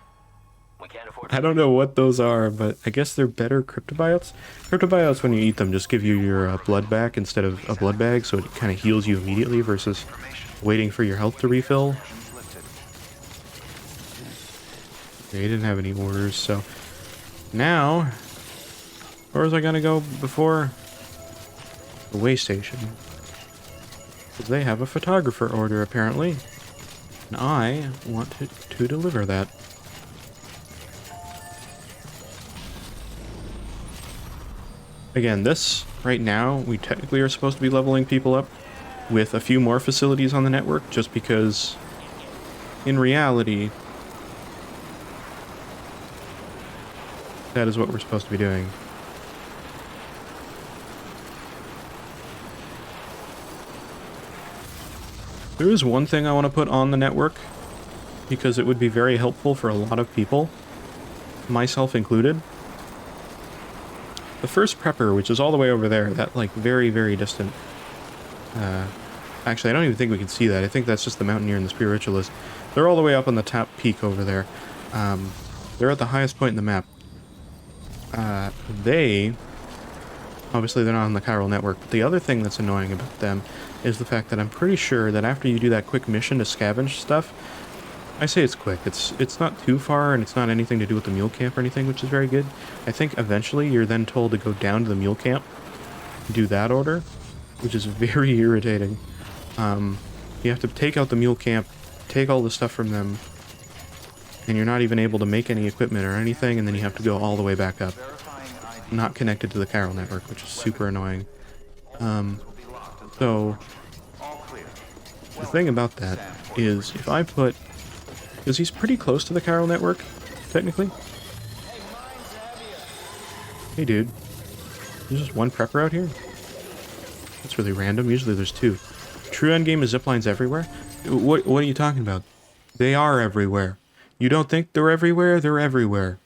We can't afford. I don't know what those are, but I guess they're better cryptobiotes. Cryptobiotes, when you eat them, just give you your blood back instead of a blood bag, so it kind of heals you immediately versus waiting for your health to refill. They didn't have any orders, so now, where was I gonna go before? The way station. Because they have a photographer order, apparently. And I want to deliver that. Again, this, right now, we technically are supposed to be leveling people up with a few more facilities on the network, just because, in reality, that is what we're supposed to be doing. There is one thing I want to put on the network, because it would be very helpful for a lot of people, myself included. The first prepper, which is all the way over there, that like very, very distant. Actually, I don't even think we can see that. I think that's just the Mountaineer and the Spiritualist. They're all the way up on the top peak over there. They're at the highest point in the map. Obviously they're not on the chiral network, but the other thing that's annoying about them is the fact that I'm pretty sure that after you do that quick mission to scavenge stuff, I say it's quick, it's not too far and it's not anything to do with the mule camp or anything, which is very good. I think eventually you're then told to go down to the mule camp, do that order, which is very irritating. You have to take out the mule camp, take all the stuff from them, and you're not even able to make any equipment or anything, and then you have to go all the way back up. Not connected to the chiral network, which is super annoying. So, the thing about that is, if I put... because he's pretty close to the chiral network, technically. Hey dude, there's just one prepper out here? That's really random, usually there's 2. True endgame is ziplines everywhere? What are you talking about? They are everywhere. You don't think they're everywhere? They're everywhere.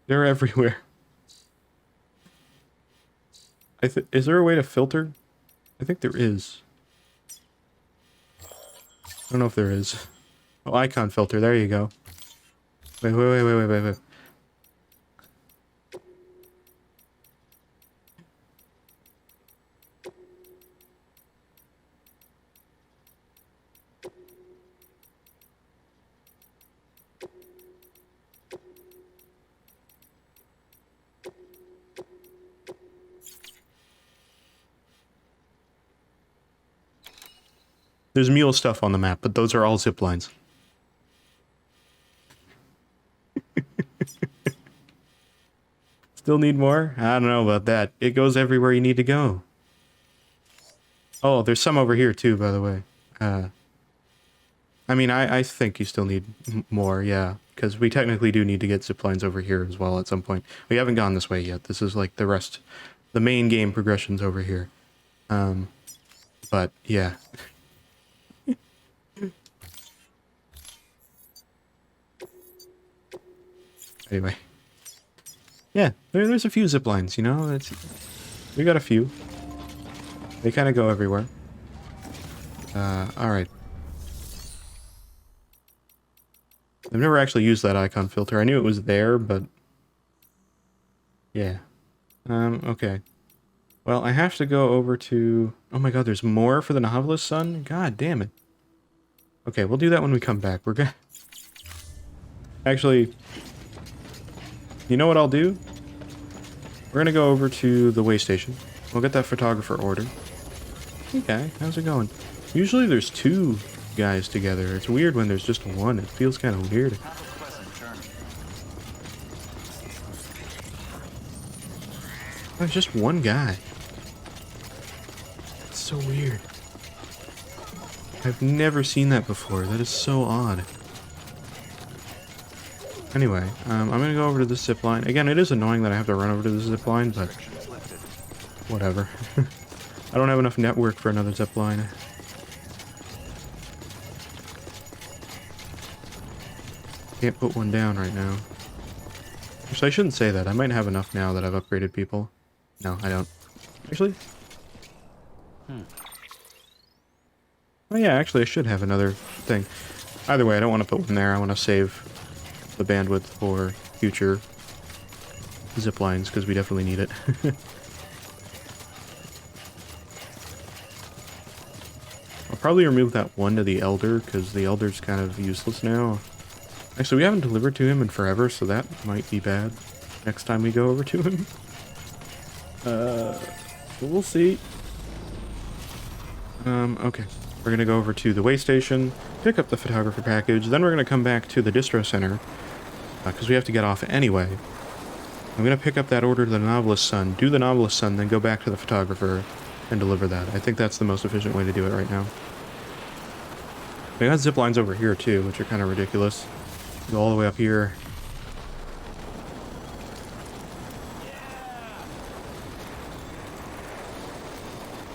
They're everywhere. Is there a way to filter? I think there is. I don't know if there is. Oh, icon filter. There you go. Wait. There's mule stuff on the map, but those are all zip lines. Still need more? I don't know about that. It goes everywhere you need to go. Oh, there's some over here too, by the way. I mean, I think you still need more, yeah. Because we technically do need to get zip lines over here as well at some point. We haven't gone this way yet. This is like the main game progression's over here. But, yeah. Anyway. Yeah, there's a few zip lines, you know? We got a few. They kind of go everywhere. Alright. I've never actually used that icon filter. I knew it was there, but... yeah. Okay. Well, I have to go over to... Oh my god, there's more for the Novelist's Son? God damn it. Okay, we'll do that when we come back. We're gonna... Actually... You know what I'll do? We're gonna go over to the way station. We'll get that photographer order. Hey guy, how's it going? Usually there's two guys together. It's weird when there's just one. It feels kind of weird. Have a pleasant journey. There's just one guy. It's so weird. I've never seen that before. That is so odd. Anyway, I'm gonna go over to the zip line. Again, it is annoying that I have to run over to the zip line, but Restrictions lifted. whatever. I don't have enough network for another zip line. Can't put one down right now. Actually, I shouldn't say that. I might have enough now that I've upgraded people. No, I don't. Actually? Oh yeah, actually I should have another thing. Either way, I don't want to put one there. I want to save the bandwidth for future zip lines, because we definitely need it. I'll probably remove that one to the Elder, because the Elder's kind of useless now. Actually, we haven't delivered to him in forever, so that might be bad next time we go over to him. We'll see. Okay. We're gonna go over to the way station, pick up the photographer package, then we're gonna come back to the distro center, because we have to get off anyway. I'm gonna pick up that order to the Novelist's Son, do the Novelist's Son, then go back to the photographer and deliver that. I think that's the most efficient way to do it right now. We got zip lines over here too, which are kind of ridiculous. Go all the way up here.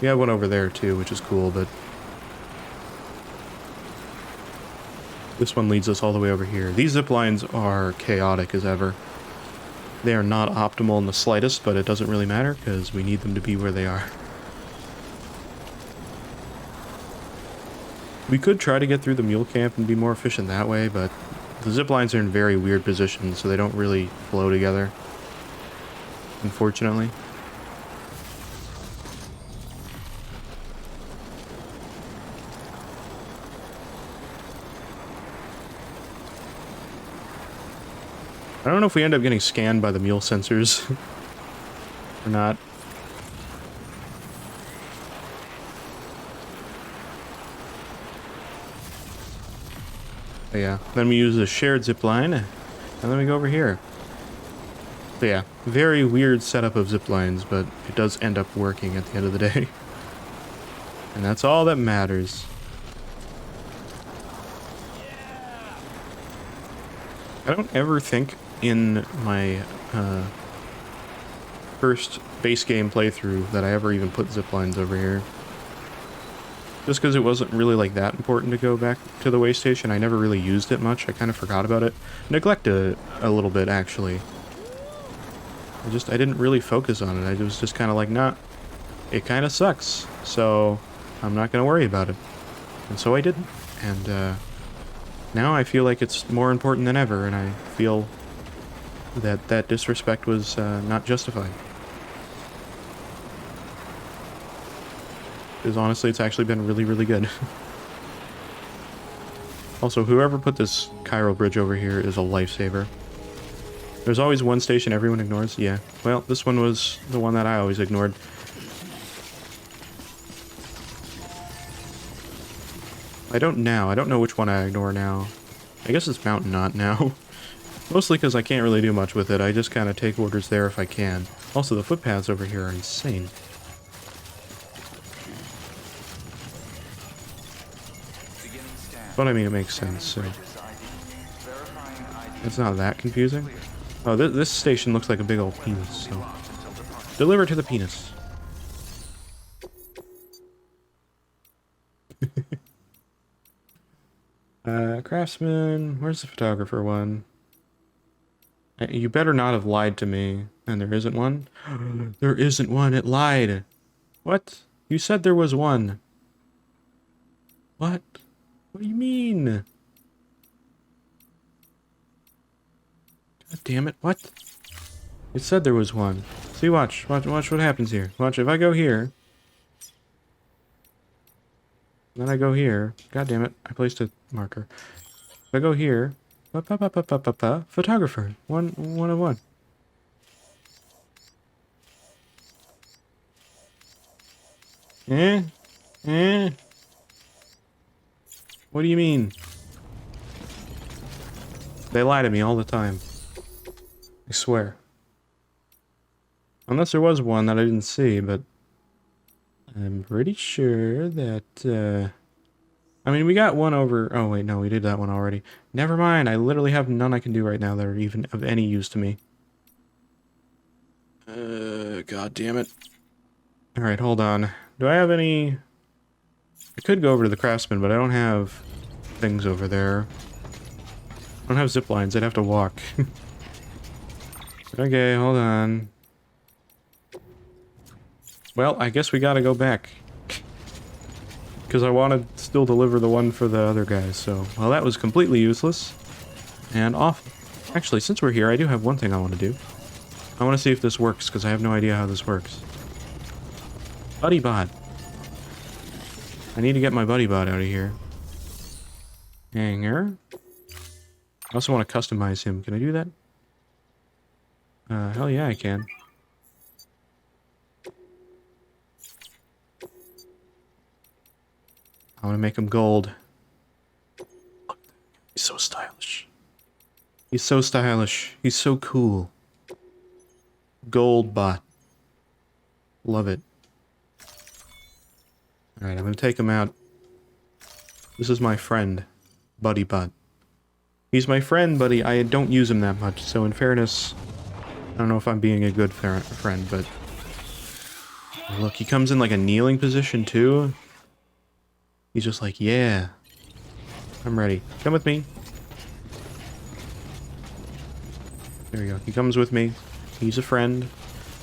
We have one over there too, which is cool, but this one leads us all the way over here. These zip lines are chaotic as ever. They are not optimal in the slightest, but it doesn't really matter because we need them to be where they are. We could try to get through the mule camp and be more efficient that way, but the zip lines are in very weird positions, so they don't really flow together, unfortunately. I don't know if we end up getting scanned by the mule sensors or not. But yeah, then we use a shared zip line, and then we go over here. So yeah, very weird setup of zip lines, but it does end up working at the end of the day. And that's all that matters. I don't ever think in my first base game playthrough that I ever even put zip lines over here. Just because it wasn't really like that important to go back to the way station. I never really used it much. I kind of forgot about it. Neglected it a little bit, actually. I didn't really focus on it. I was just kind of like, nah, it kind of sucks. So I'm not going to worry about it. And so I didn't. And now I feel like it's more important than ever, and I feel that that disrespect was not justified. Because honestly, it's actually been really, really good. Also, whoever put this chiral bridge over here is a lifesaver. There's always one station everyone ignores. Yeah, well, this one was the one that I always ignored. I don't know which one I ignore now. I guess it's Mountain Knot now. Mostly because I can't really do much with it. I just kind of take orders there if I can. Also, the footpaths over here are insane. But I mean, it makes sense, so... It's not that confusing. Oh, this station looks like a big old penis, so... Deliver to the penis. Craftsman, where's the photographer one? You better not have lied to me. And there isn't one? There isn't one, it lied! What? You said there was one. What? What do you mean? God damn it, what? It said there was one. See, watch what happens here. Watch, if I go here, then I go here. God damn it, I placed a marker. If I go here, photographer, 101. Eh? What do you mean? They lie to me all the time. I swear. Unless there was one that I didn't see, but I'm pretty sure that, I mean, we got one over... Oh, wait, no, we did that one already. Never mind, I literally have none I can do right now that are even of any use to me. God damn it. Alright, hold on. Do I have any... I could go over to the craftsman, but I don't have things over there. I don't have zip lines, I'd have to walk. Okay, hold on. Well, I guess we gotta go back. Because I want to still deliver the one for the other guys, so... Well, that was completely useless. And awful. Actually, since we're here, I do have one thing I want to do. I want to see if this works, because I have no idea how this works. Buddy bot. I need to get my buddy bot out of here. Hanger. I also want to customize him. Can I do that? Hell yeah, I can. I want to make him gold. Look, he's so stylish. He's so stylish. He's so cool. Gold bot. Love it. Alright, I'm going to take him out. This is my friend. Buddy bot. He's my friend, but I don't use him that much, so in fairness... I don't know if I'm being a good friend, but... Look, he comes in like a kneeling position, too. He's just like, yeah. I'm ready. Come with me. There we go. He comes with me. He's a friend.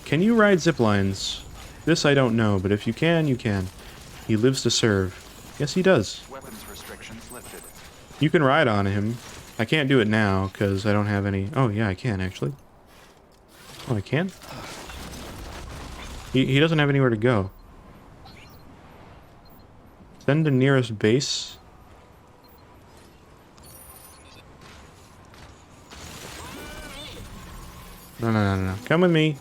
Can you ride zip lines? This I don't know, but if you can, you can. He lives to serve. Yes, he does. Weapons restrictions lifted. You can ride on him. I can't do it now, because I don't have any... Oh, yeah, I can, actually. Oh, I can? He doesn't have anywhere to go. Send to nearest base. No. Come with me.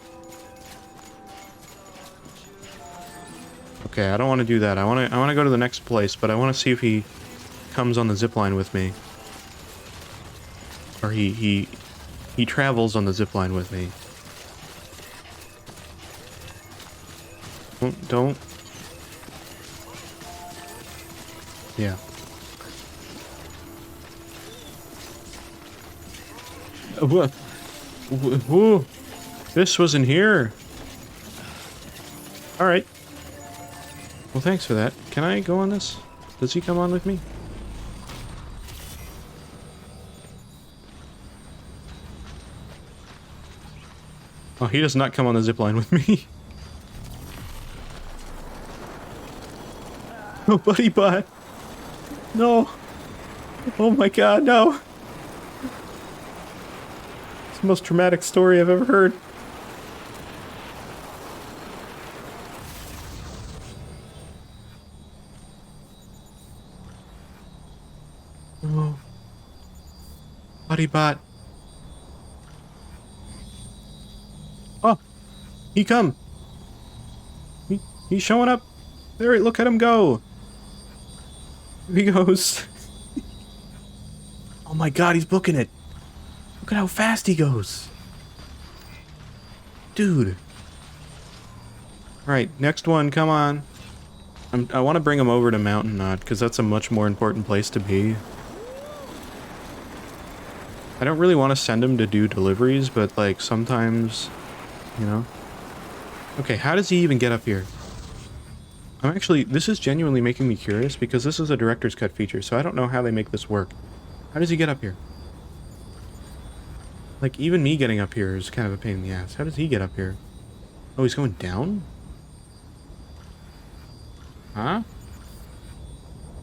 Okay, I don't want to do that. I want to go to the next place, but I want to see if he comes on the zipline with me. Or he travels on the zipline with me. Don't. Yeah. What? Whoa. This wasn't here. Alright. Well, thanks for that. Can I go on this? Does he come on with me? Oh, he does not come on the zipline with me. Oh, buddy bot. No. Oh my god, no. It's the most traumatic story I've ever heard. Oh. Buddy bot. Oh. He come. He's showing up. There, look at him go. Here he goes. Oh my god, he's booking it. Look at how fast he goes. Dude. Alright, next one, come on. I want to bring him over to Mountain Knot, because that's a much more important place to be. I don't really want to send him to do deliveries, but like, sometimes, you know. Okay, how does he even get up here? I'm actually, this is genuinely making me curious, because this is a director's cut feature, so I don't know how they make this work. How does he get up here? Like, even me getting up here is kind of a pain in the ass. How does he get up here? Oh, he's going down? Huh?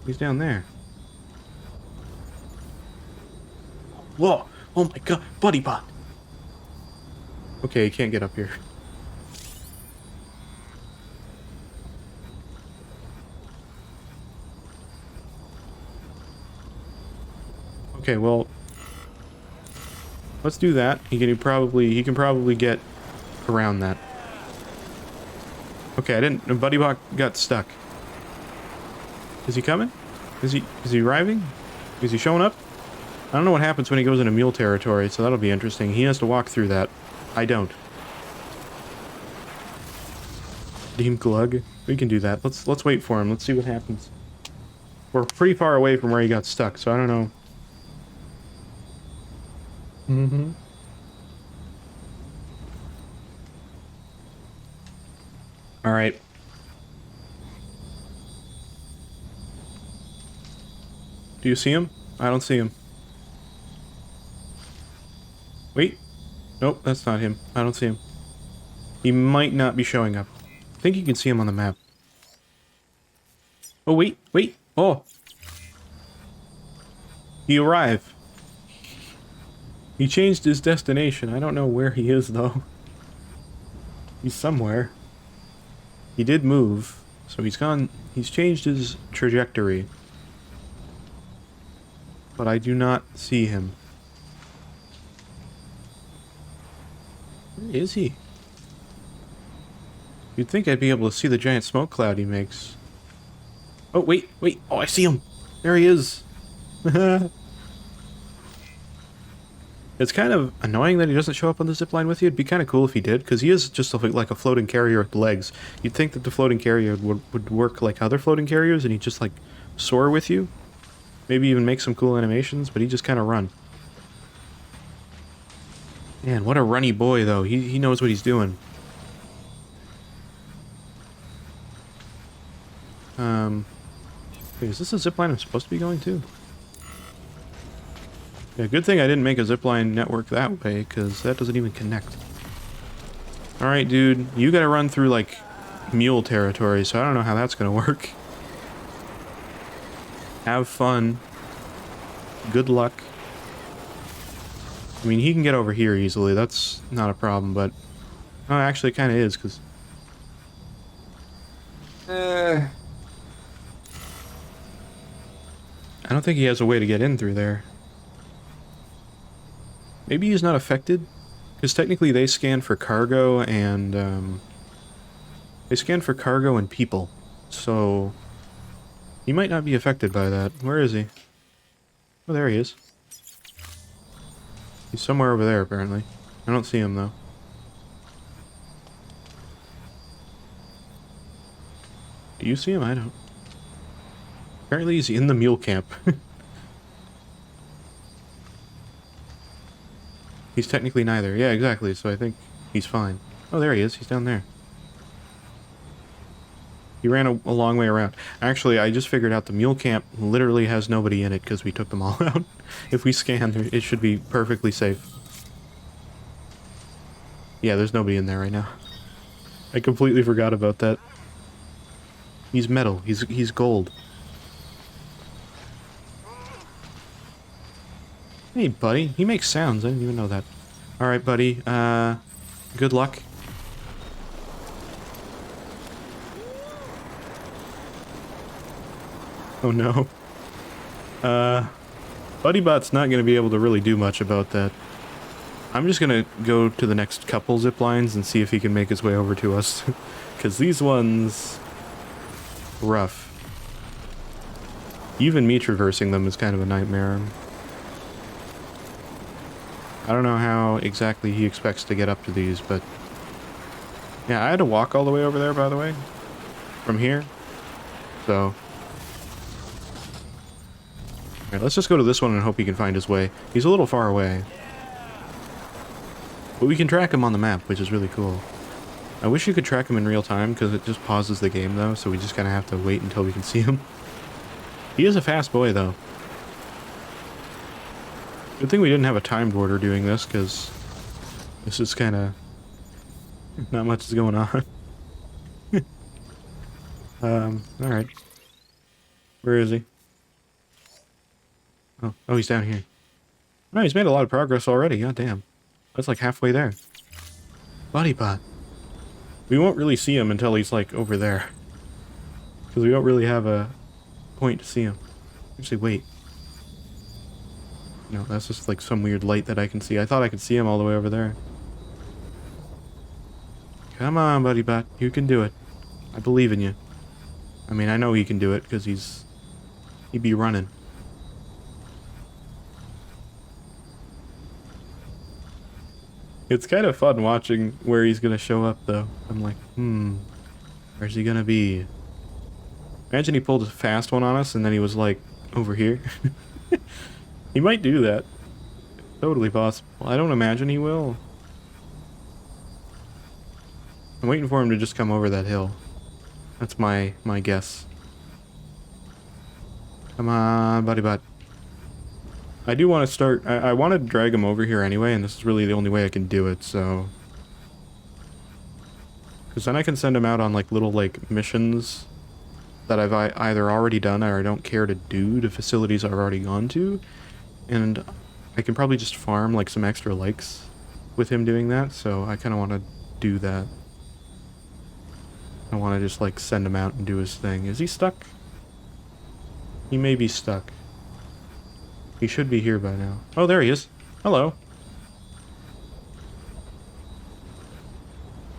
He's down there. Whoa! Oh my god! Buddy bot! Okay, he can't get up here. Okay, well, let's do that. He can probably get around that. Okay, Buddy Bot got stuck. Is he coming? Is he arriving? Is he showing up? I don't know what happens when he goes into mule territory, so that'll be interesting. He has to walk through that. I don't. Deem Glug? We can do that. Let's wait for him. Let's see what happens. We're pretty far away from where he got stuck, so I don't know. Mm-hmm. Alright. Do you see him? I don't see him. Wait. Nope, that's not him. I don't see him. He might not be showing up. I think you can see him on the map. Oh, wait. Oh! He arrived. He changed his destination. I don't know where he is, though. He's somewhere. He did move, so he's gone. He's changed his trajectory. But I do not see him. Where is he? You'd think I'd be able to see the giant smoke cloud he makes. Oh, wait. Oh, I see him. There he is. It's kind of annoying that he doesn't show up on the zipline with you. It'd be kind of cool if he did, because he is just like a floating carrier with legs. You'd think that the floating carrier would work like other floating carriers, and he'd just, like, soar with you. Maybe even make some cool animations, but he just kind of run. Man, what a runny boy, though. He knows what he's doing. Wait, is this a zipline I'm supposed to be going to? Yeah, good thing I didn't make a zipline network that way, because that doesn't even connect. Alright, dude. You gotta run through, like, mule territory, so I don't know how that's gonna work. Have fun. Good luck. I mean, he can get over here easily. That's not a problem, but... Oh, actually, it kind of is, because... I don't think he has a way to get in through there. Maybe he's not affected? Because technically they scan for cargo and, they scan for cargo and people. So... he might not be affected by that. Where is he? Oh, there he is. He's somewhere over there, apparently. I don't see him, though. Do you see him? I don't. Apparently he's in the mule camp. He's technically neither. Yeah, exactly, so I think he's fine. Oh, there he is. He's down there. He ran a long way around. Actually, I just figured out the mule camp literally has nobody in it because we took them all out. If we scan, it should be perfectly safe. Yeah, there's nobody in there right now. I completely forgot about that. He's metal. He's gold. Hey, buddy. He makes sounds. I didn't even know that. Alright, buddy. Good luck. Oh no. BuddyBot's not going to be able to really do much about that. I'm just going to go to the next couple zip lines and see if he can make his way over to us. Because these ones... rough. Even me traversing them is kind of a nightmare. I don't know how exactly he expects to get up to these, but... yeah, I had to walk all the way over there, by the way. From here. So... alright, let's just go to this one and hope he can find his way. He's a little far away. But we can track him on the map, which is really cool. I wish you could track him in real time, because it just pauses the game, though, so we just kind of have to wait until we can see him. He is a fast boy, though. Good thing we didn't have a timed order doing this, because this is kind of... not much is going on. Alright. Where is he? Oh, he's down here. Oh, he's made a lot of progress already, god damn. That's like halfway there. BuddyBot. We won't really see him until he's like over there. Because we don't really have a point to see him. Actually, wait. No, that's just like some weird light that I can see. I thought I could see him all the way over there. Come on, buddy bot. You can do it. I believe in you. I mean, I know he can do it because he'd be running. It's kind of fun watching where he's gonna show up, though. I'm like, where's he gonna be? Imagine he pulled a fast one on us and then he was like, over here. He might do that. Totally possible. I don't imagine he will. I'm waiting for him to just come over that hill. That's my guess. Come on, buddy bud. I do want to start... I want to drag him over here anyway, and this is really the only way I can do it, so... Because then I can send him out on, like, little, like, missions that I've either already done or I don't care to do to facilities I've already gone to. And I can probably just farm, like, some extra likes with him doing that, so I kind of want to do that. I want to just, like, send him out and do his thing. Is he stuck? He may be stuck. He should be here by now. Oh, there he is. Hello.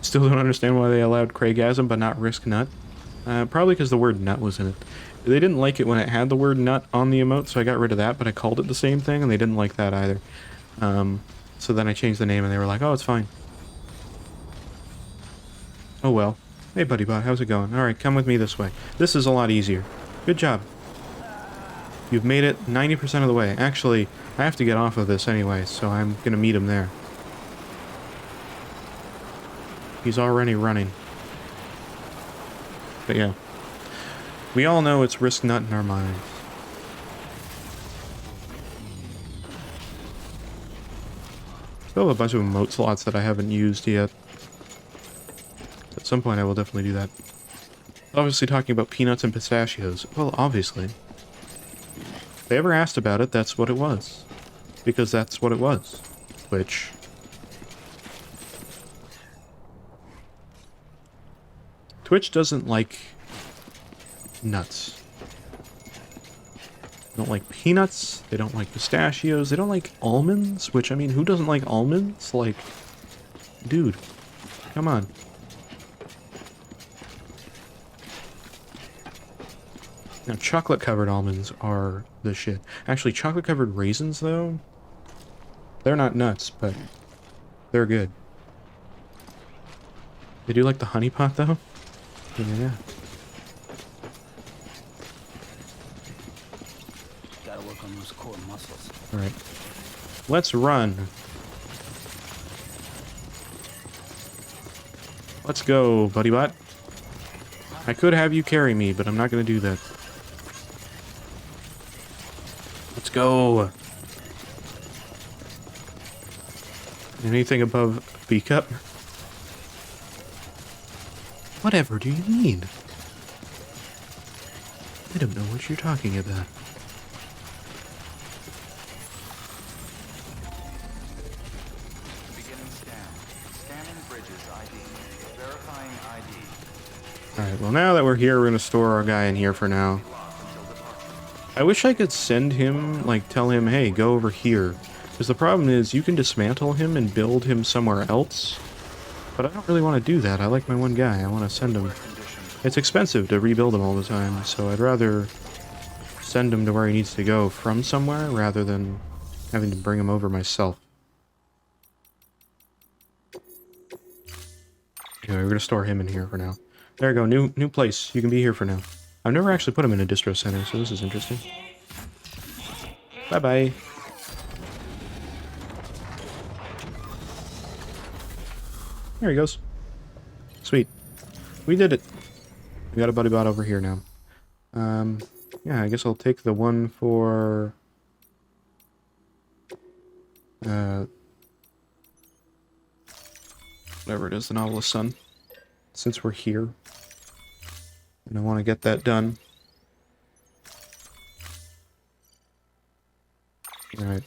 Still don't understand why they allowed Craigasm but not Risk Nut. Probably because the word nut was in it. They didn't like it when it had the word nut on the emote, so I got rid of that, but I called it the same thing, and they didn't like that either. So then I changed the name, and they were like, oh, it's fine. Oh well. Hey, buddy bot, how's it going? Alright, come with me this way. This is a lot easier. Good job. You've made it 90% of the way. Actually, I have to get off of this anyway, so I'm gonna meet him there. He's already running. But yeah. We all know it's Risk Nut in our minds. Still have a bunch of emote slots that I haven't used yet. At some point I will definitely do that. Obviously talking about peanuts and pistachios. Well, obviously. If they ever asked about it, that's what it was. Because that's what it was. Which... Twitch doesn't like... nuts. They don't like peanuts, they don't like pistachios, they don't like almonds, which, I mean, who doesn't like almonds? Like, dude, come on. Now, chocolate-covered almonds are the shit. Actually, chocolate-covered raisins, though, they're not nuts, but they're good. They do like the honey pot, though? Yeah. Gotta work on those core muscles. Alright. Let's run. Let's go, buddy bot. I could have you carry me, but I'm not gonna do that. Let's go. Anything above B cup? Whatever do you mean? I don't know what you're talking about. Beginning scan. Scanning bridges ID. Verifying ID. Alright, well now that we're here, we're gonna store our guy in here for now. I wish I could send him, like, tell him, hey, go over here. Because the problem is, you can dismantle him and build him somewhere else. But I don't really want to do that. I like my one guy. I want to send him. It's expensive to rebuild him all the time, so I'd rather send him to where he needs to go from somewhere, rather than having to bring him over myself. Anyway, we're going to store him in here for now. There you go, new place. You can be here for now. I've never actually put him in a distro center, so this is interesting. Bye-bye. There he goes. Sweet. We did it. We got a buddy bot over here now. Yeah, I guess I'll take the one for... whatever it is, the Novelist's Son. Since we're here. And I want to get that done. Alright.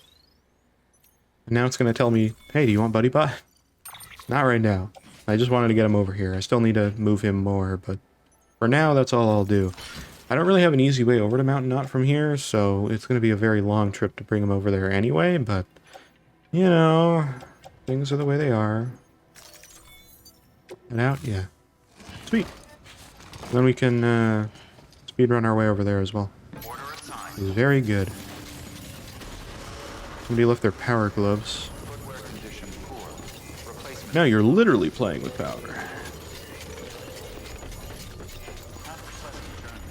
And now it's going to tell me, hey, do you want buddy bot? Not right now. I just wanted to get him over here. I still need to move him more, but for now, that's all I'll do. I don't really have an easy way over to Mountain Knot from here, so it's going to be a very long trip to bring him over there anyway, but, you know, things are the way they are. And out? Yeah. Sweet. Then we can speedrun our way over there as well. Order assigned. It was very good. Somebody left their power gloves. Footwear condition poor. Replacement. Now you're literally playing with power. Have a pleasant journey.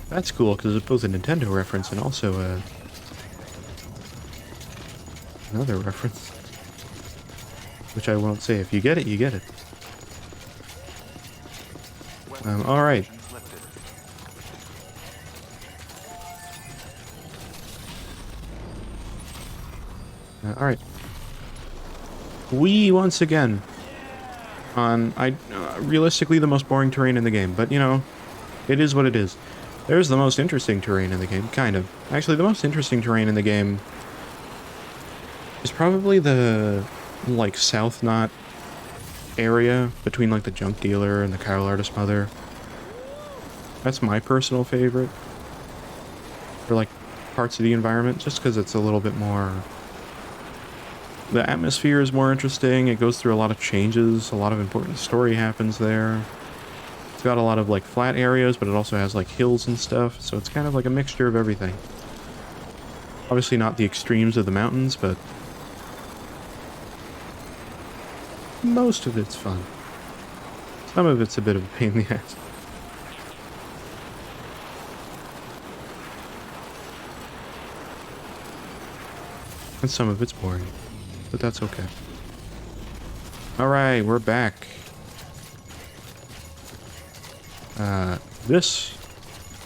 That's cool, because it's both a Nintendo reference and also another reference. Which I won't say. If you get it, you get it. Alright. Restrictions lifted. Alright. We, once again, on, realistically the most boring terrain in the game, but, you know, it is what it is. There's the most interesting terrain in the game, kind of. Actually, the most interesting terrain in the game is probably the, like, South Knot area between, like, the junk dealer and the Kyle Artist Mother. That's my personal favorite. For, like, parts of the environment, just because it's a little bit more... The atmosphere is more interesting, it goes through a lot of changes, a lot of important story happens there. It's got a lot of, like, flat areas, but it also has, like, hills and stuff, so it's kind of like a mixture of everything. Obviously not the extremes of the mountains, but... most of it's fun. Some of it's a bit of a pain in the ass. And some of it's boring. But that's okay. Alright, we're back. This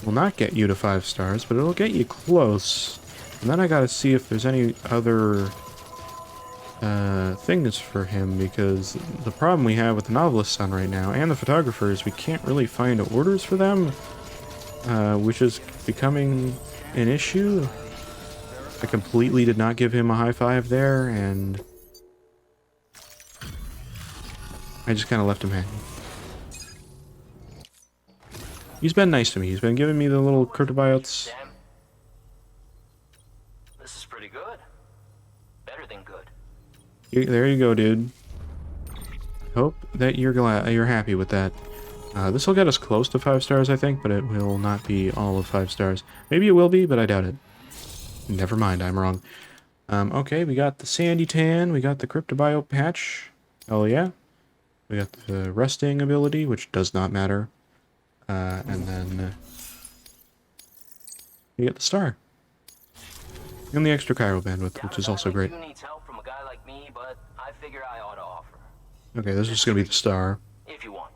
will not get you to 5 stars, but it'll get you close. And then I gotta see if there's any other things for him, because the problem we have with the Novelist Son right now, and the photographer, is we can't really find orders for them, which is becoming an issue. I completely did not give him a high five there, and I just kind of left him hanging. He's been nice to me. He's been giving me the little cryptobiotes. Damn. This is pretty good. Better than good. There you go, dude. Hope that you're glad, you're happy with that. This will get us close to 5 stars, I think, but it will not be all of 5 stars. Maybe it will be, but I doubt it. Never mind, I'm wrong. Okay, we got the Sandy Tan, we got the Cryptobio Patch. Oh yeah. We got the Resting ability, which does not matter. And then... we get the Star. And the extra Chiral Bandwidth, which is also great. You needs help from a guy like me, but I figure I ought to offer. Okay, this is just gonna be the Star. If you want.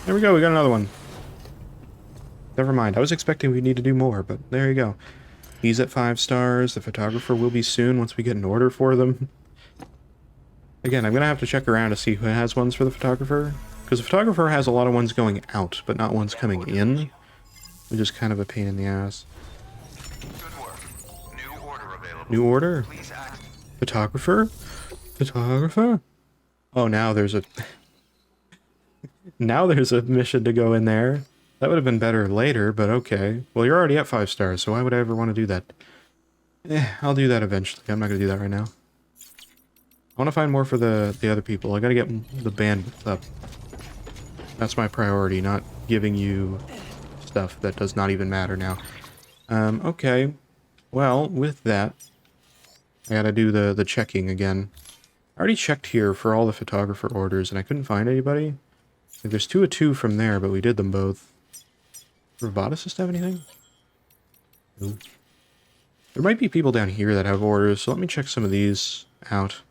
There we go, we got another one. Never mind, I was expecting we'd need to do more, but there you go. He's at 5 stars, the photographer will be soon once we get an order for them. Again, I'm gonna have to check around to see who has ones for the photographer, because the photographer has a lot of ones going out, but not ones coming in, which is kind of a pain in the ass. Good work. New order available. New order? Please act. Photographer? Photographer? Oh, now there's a... now there's a mission to go in there. That would have been better later, but okay. Well, you're already at 5 stars, so why would I ever want to do that? I'll do that eventually. I'm not going to do that right now. I want to find more for the other people. I got to get the bandwidth up. That's my priority, not giving you stuff that does not even matter now. Okay. Well, with that, I got to do the checking again. I already checked here for all the photographer orders, and I couldn't find anybody. Like, there's 2 of 2 from there, but we did them both. Roboticist have anything? No. There might be people down here that have orders, so let me check some of these out.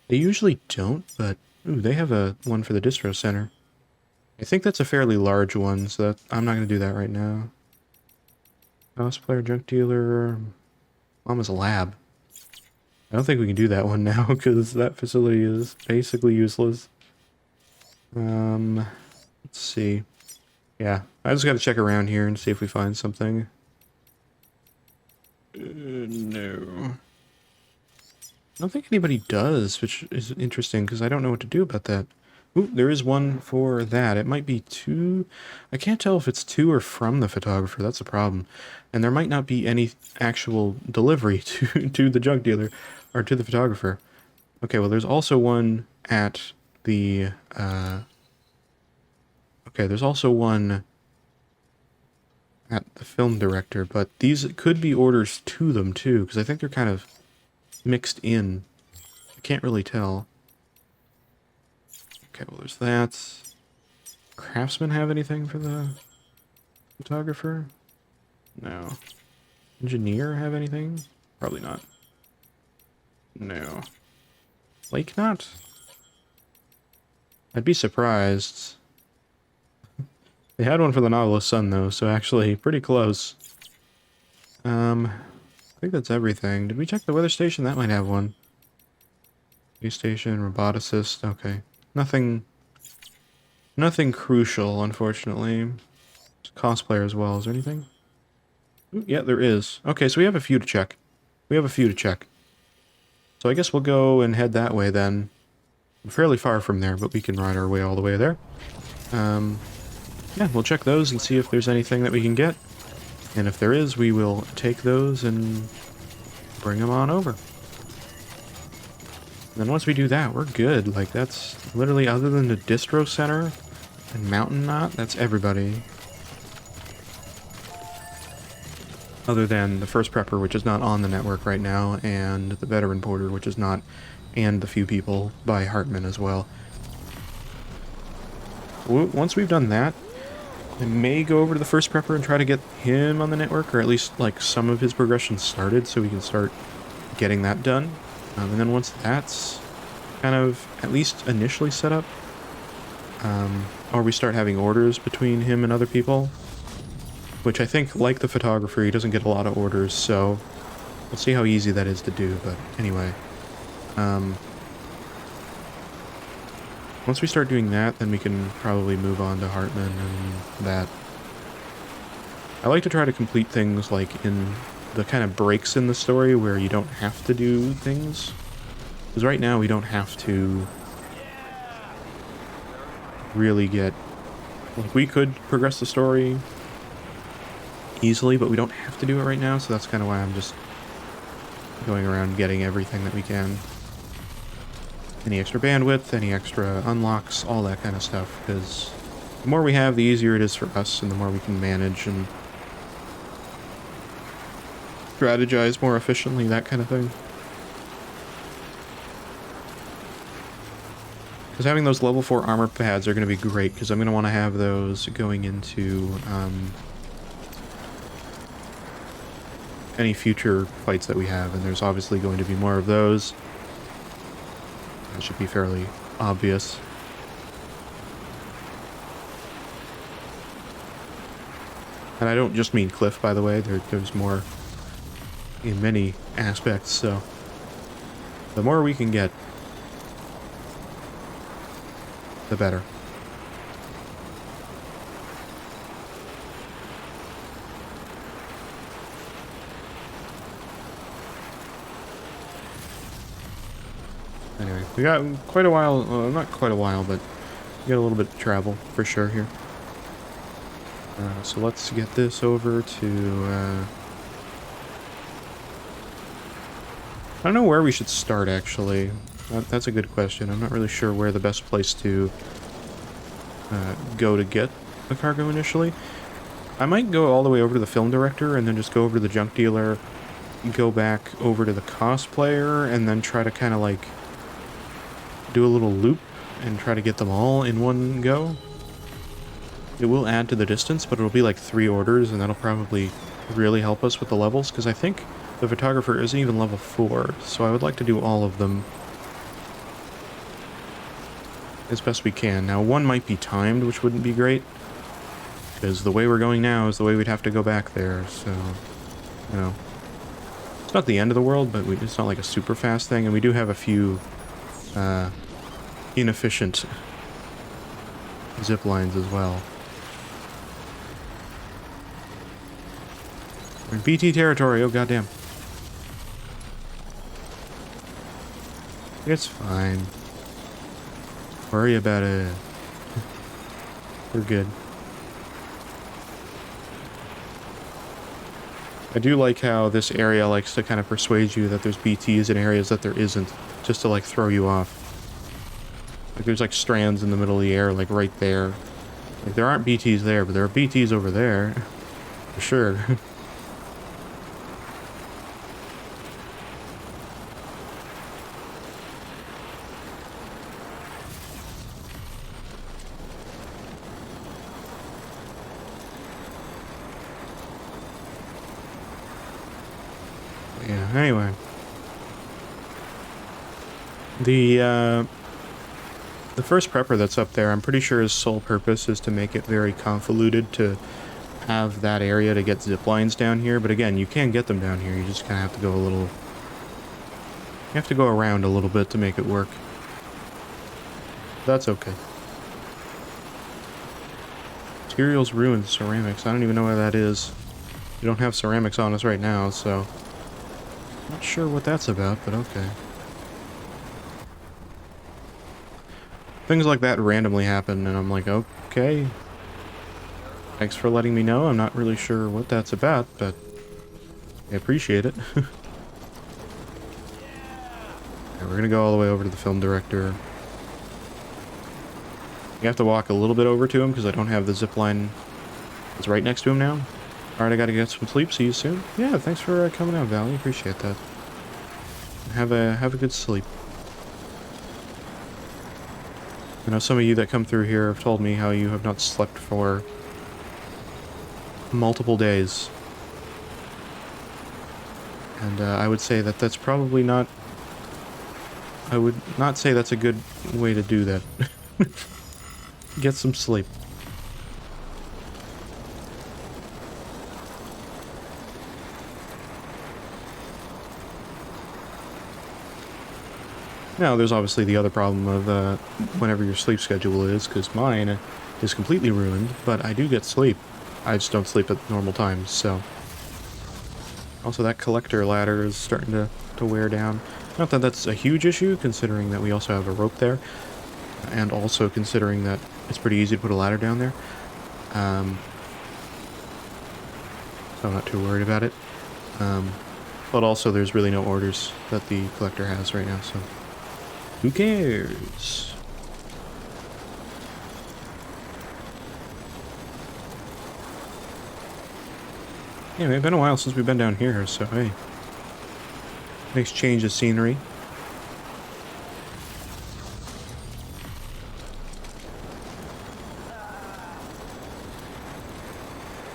They usually don't, but... ooh, they have one for the distro center. I think that's a fairly large one, so I'm not going to do that right now. Cosplayer, junk dealer... Mama's lab. I don't think we can do that one now, because that facility is basically useless. Let's see. Yeah, I just gotta check around here and see if we find something. No. I don't think anybody does, which is interesting, because I don't know what to do about that. Ooh, there is one for that. It might be to... I can't tell if it's to or from the photographer. That's the problem. And there might not be any actual delivery to the junk dealer or to the photographer. Okay, well, there's also one at the... Okay, there's also one at the film director, but these could be orders to them, too, because I think they're kind of mixed in. I can't really tell. Okay, well, there's that. Craftsman have anything for the photographer? No. Engineer have anything? Probably not. No. Lake not? I'd be surprised. They had one for the Nautilus Sun, though, so actually pretty close. I think that's everything. Did we check the weather station? That might have one. Space station, roboticist, okay. Nothing crucial, unfortunately. Cosplayer as well. Is there anything? Ooh, yeah, there is. Okay, so we have a few to check. So I guess we'll go and head that way then. We're fairly far from there, but we can ride our way all the way there. Yeah, we'll check those and see if there's anything that we can get. And if there is, we will take those and bring them on over. And then once we do that, we're good. Like, that's literally, other than the distro center and Mountain Knot, that's everybody. Other than the first prepper, which is not on the network right now, and the veteran porter, which is not, and the few people by Hartman as well. Once we've done that, I may go over to the first prepper and try to get him on the network, or at least like some of his progression started, so we can start getting that done. And then once that's kind of at least initially set up, or we start having orders between him and other people, which I think, like the photographer, he doesn't get a lot of orders, so we'll see how easy that is to do. But anyway, once we start doing that, then we can probably move on to Hartman and that. I like to try to complete things like in the kind of breaks in the story where you don't have to do things. Because right now we don't have to really get... Like, we could progress the story easily, but we don't have to do it right now, so that's kind of why I'm just going around getting everything that we can. Any extra bandwidth, any extra unlocks, all that kind of stuff, because the more we have, the easier it is for us, and the more we can manage and strategize more efficiently, that kind of thing. Because having those level 4 armor pads are going to be great, because I'm going to want to have those going into any future fights that we have, and there's obviously going to be more of those. That should be fairly obvious. And I don't just mean Cliff, by the way. There's more in many aspects, so the more we can get, the better. Anyway, we got quite a while, not quite a while, but we got a little bit of travel for sure here. So let's get this over to, I don't know where we should start, actually. That's a good question. I'm not really sure where the best place to go to get the cargo initially. I might go all the way over to the film director and then just go over to the junk dealer, go back over to the cosplayer, and then try to kind of like do a little loop and try to get them all in one go. It will add to the distance, but it'll be like 3 orders, and that'll probably really help us with the levels, because I think the photographer isn't even level 4, so I would like to do all of them as best we can. Now, one might be timed, which wouldn't be great, because the way we're going now is the way we'd have to go back there, so, you know. It's not the end of the world, but it's not like a super fast thing, and we do have a few inefficient zip lines as well. We're in BT territory, oh goddamn. It's fine. Worry about it. We're good. I do like how this area likes to kind of persuade you that there's BTs in areas that there isn't, just to like throw you off. Like there's like strands in the middle of the air, like right there. Like there aren't BTs there, but there are BTs over there. For sure. Yeah, anyway. The first prepper that's up there, I'm pretty sure his sole purpose is to make it very convoluted to have that area to get zip lines down here, but again, you can get them down here, you just kind of have to go a little... You have to go around a little bit to make it work. That's okay. Materials ruined, ceramics, I don't even know where that is. We don't have ceramics on us right now, so... Not sure what that's about, but okay. Things like that randomly happen, and I'm like, okay. Thanks for letting me know. I'm not really sure what that's about, but I appreciate it. Yeah, we're gonna go all the way over to the film director. You have to walk a little bit over to him because I don't have the zip line. It's right next to him now. Alright, I gotta get some sleep. See you soon. Yeah, thanks for coming out, Valley. Appreciate that. Have a good sleep. I know some of you that come through here have told me how you have not slept for multiple days. And I would say that that's probably not... I would not say that's a good way to do that. Get some sleep. Now, there's obviously the other problem of whenever your sleep schedule is, because mine is completely ruined, but I do get sleep. I just don't sleep at normal times, so... Also, that collector ladder is starting to wear down. Not that that's a huge issue, considering that we also have a rope there, and also considering that it's pretty easy to put a ladder down there. So I'm not too worried about it. But also, there's really no orders that the collector has right now, so... Who cares? Yeah, it's been a while since we've been down here, so hey. Nice change of scenery.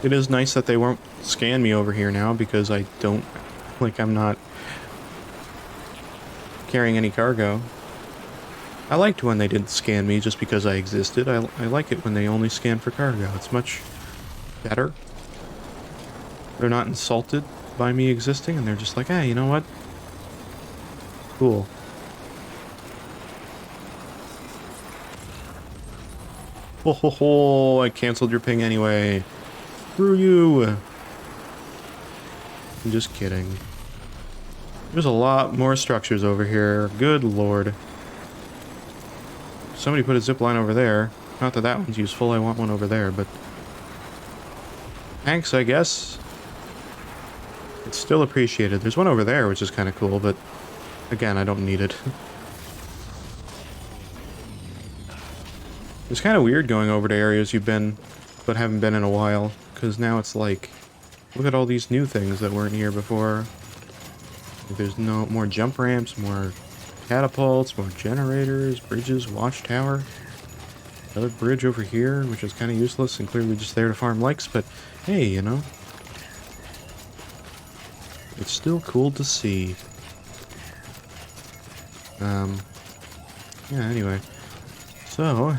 It is nice that they won't scan me over here now because I don't... Like, I'm not carrying any cargo. I liked when they didn't scan me just because I existed. I like it when they only scan for cargo. It's much better. They're not insulted by me existing, and they're just like, hey, you know what? Cool. Ho ho ho, I canceled your ping anyway. Screw you. I'm just kidding. There's a lot more structures over here. Good lord. Somebody put a zip line over there. Not that that one's useful, I want one over there, but... Thanks, I guess. It's still appreciated. There's one over there, which is kind of cool, but... Again, I don't need it. It's kind of weird going over to areas you've been, but haven't been in a while, because now it's like... Look at all these new things that weren't here before. There's no more jump ramps, more... catapults, more generators, bridges, watchtower. Another bridge over here, which is kind of useless and clearly just there to farm likes, but hey, you know. It's still cool to see. Yeah, anyway. So,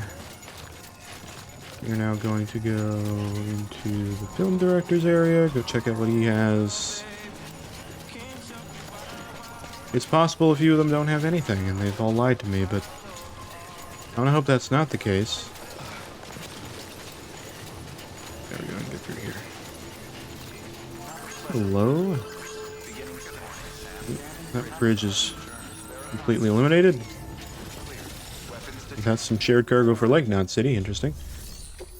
you're now going to go into the film director's area, go check out what he has. It's possible a few of them don't have anything, and they've all lied to me, but I want to hope that's not the case. There we go, and get through here. Hello? That bridge is completely eliminated. That's some shared cargo for Lake Knot City. Interesting.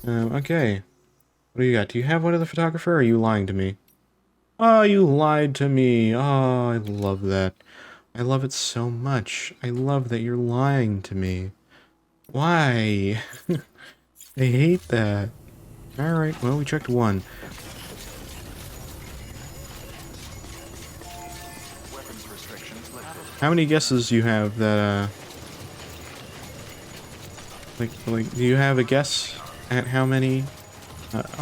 Okay. What do you got? Do you have one of the photographer, or are you lying to me? Oh, you lied to me. Oh, I love that. I love it so much. I love that you're lying to me. Why? I hate that. Alright, well, we checked one. Weapons restrictions lifted. How many guesses you have that, like, do you have a guess at how many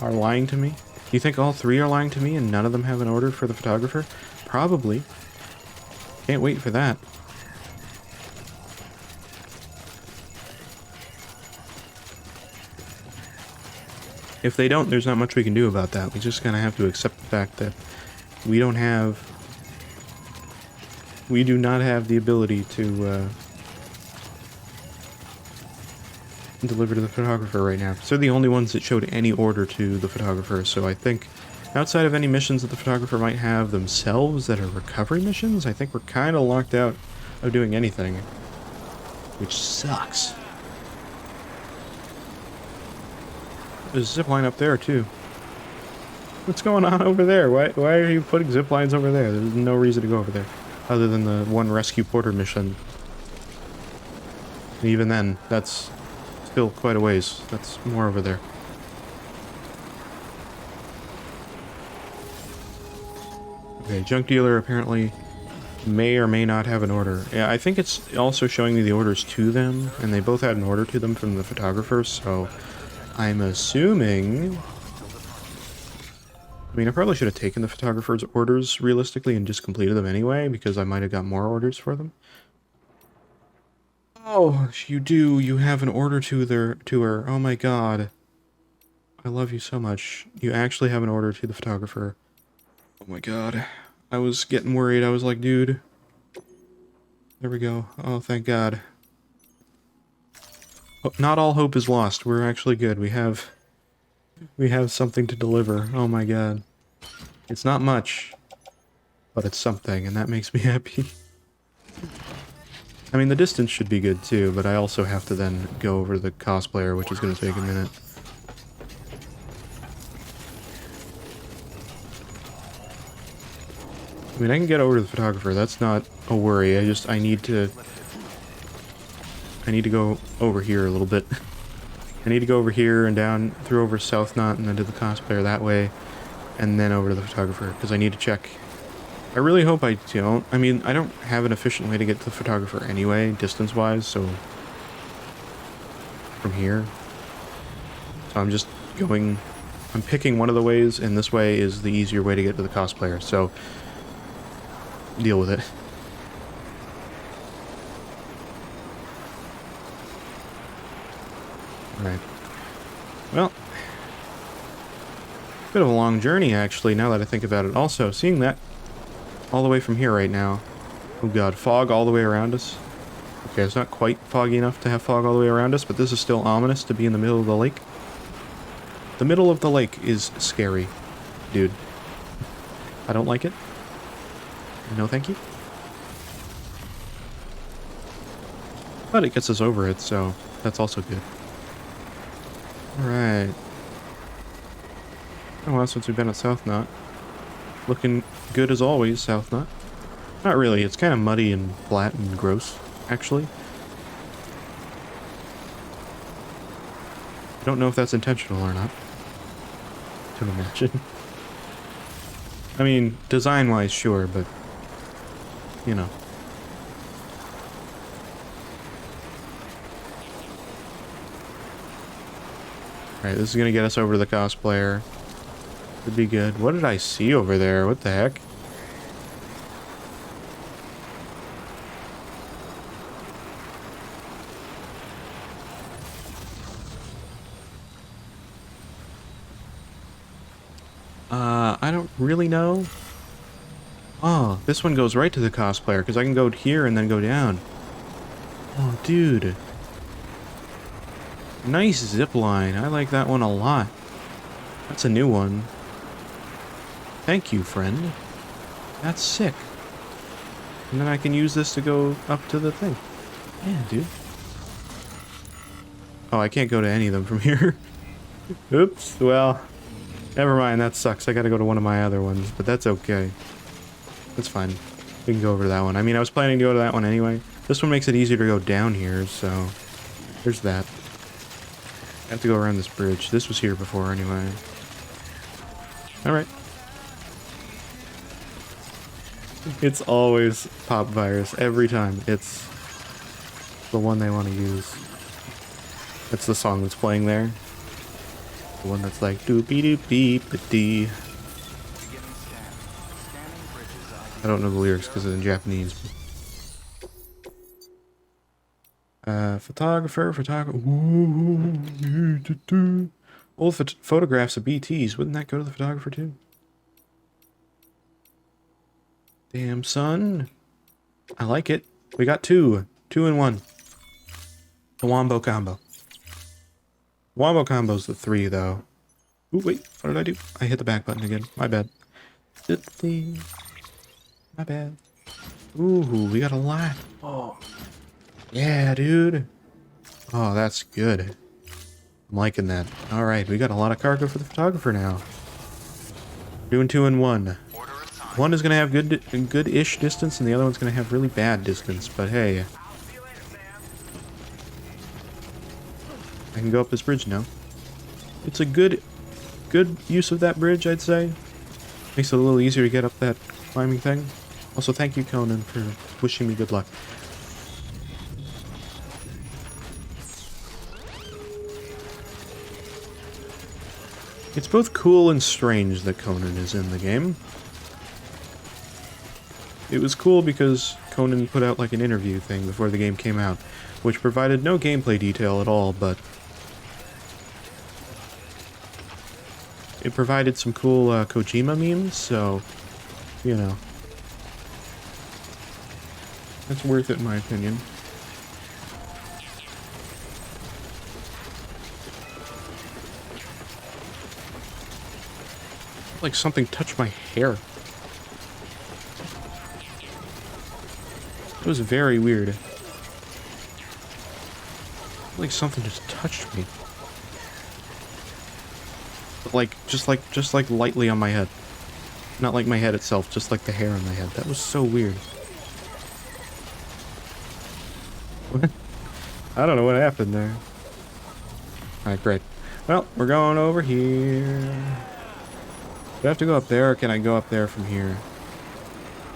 are lying to me? Do you think all three are lying to me and none of them have an order for the photographer? Probably. Can't wait for that. If they don't, there's not much we can do about that. We just kind of have to accept the fact that we do not have the ability to deliver to the photographer right now. So they're the only ones that showed any order to the photographer, so I think outside of any missions that the photographer might have themselves that are recovery missions, I think we're kind of locked out of doing anything, which sucks. There's a zip line up there too. What's going on over there? Why are you putting zip lines over there? There's no reason to go over there, other than the one rescue porter mission. And even then, that's still quite a ways. That's more over there. Okay, junk dealer apparently may or may not have an order. Yeah, I think it's also showing me the orders to them, and they both had an order to them from the photographer, so I'm assuming... I mean, I probably should have taken the photographer's orders realistically and just completed them anyway, because I might have got more orders for them. Oh, you do. You have an order to her. Oh my god. I love you so much. You actually have an order to the photographer. Oh my god. I was getting worried. I was like, dude. There we go. Oh, thank god. Oh, not all hope is lost. We're actually good. We have something to deliver. Oh my god. It's not much, but it's something, and that makes me happy. I mean, the distance should be good too, but I also have to then go over the cosplayer, which is going to take a minute. I mean, I can get over to the photographer. That's not a worry. I need to go over here a little bit. I need to go over here and down through over South Knot and then to the cosplayer that way, and then over to the photographer, because I need to check. I really hope I don't. I mean, I don't have an efficient way to get to the photographer anyway, distance-wise, so... from here. So I'm just going... I'm picking one of the ways, and this way is the easier way to get to the cosplayer, so... deal with it. Alright. Well... bit of a long journey, actually, now that I think about it. Also, seeing that all the way from here right now. Oh god, fog all the way around us. Okay, it's not quite foggy enough to have fog all the way around us, but this is still ominous to be in the middle of the lake. The middle of the lake is scary, dude. I don't like it. No thank you. But it gets us over it, so that's also good. Alright. Oh well, since we've been at South Knot. Looking good as always, South Knot. Not really, it's kind of muddy and flat and gross, actually. I don't know if that's intentional or not. To imagine. I mean, design-wise, sure, but... you know. Alright, this is gonna get us over to the cosplayer. Could be good. What did I see over there? What the heck? I don't really know. Oh, this one goes right to the cosplayer, because I can go here and then go down. Oh, dude. Nice zip line. I like that one a lot. That's a new one. Thank you, friend. That's sick. And then I can use this to go up to the thing. Yeah, dude. Oh, I can't go to any of them from here. Oops, well, never mind, that sucks. I gotta go to one of my other ones, but that's okay. That's fine. We can go over to that one. I mean, I was planning to go to that one anyway. This one makes it easier to go down here, so there's that. I have to go around this bridge. This was here before anyway. Alright. It's always Pop Virus. Every time. It's the one they want to use. It's the song that's playing there. The one that's like doopy doopy ba-dee. I don't know the lyrics because it's in Japanese. Photographer. All photographs of BTs. Wouldn't that go to the photographer too? Damn, son. I like it. We got 2. 2 in 1. The Wombo combo. Wombo combo's the 3, though. Ooh, wait. What did I do? I hit the back button again. My bad. My bad. Ooh, we got a lot. Oh. Yeah, dude. Oh, that's good. I'm liking that. Alright, we got a lot of cargo for the photographer now. Doing 2 in 1. One is going to have good-ish distance, and the other one's going to have really bad distance, but hey. I can go up this bridge now. It's a good use of that bridge, I'd say. Makes it a little easier to get up that climbing thing. Also, thank you, Conan, for wishing me good luck. It's both cool and strange that Conan is in the game. It was cool because Conan put out like an interview thing before the game came out, which provided no gameplay detail at all, but it provided some cool Kojima memes, so, you know. That's worth it in my opinion. Like something touched my hair. It was very weird. Like something just touched me. But like just like lightly on my head. Not like my head itself, just like the hair on my head. That was so weird. What? I don't know what happened there. Alright, great. Well, we're going over here. Do I have to go up there, or can I go up there from here?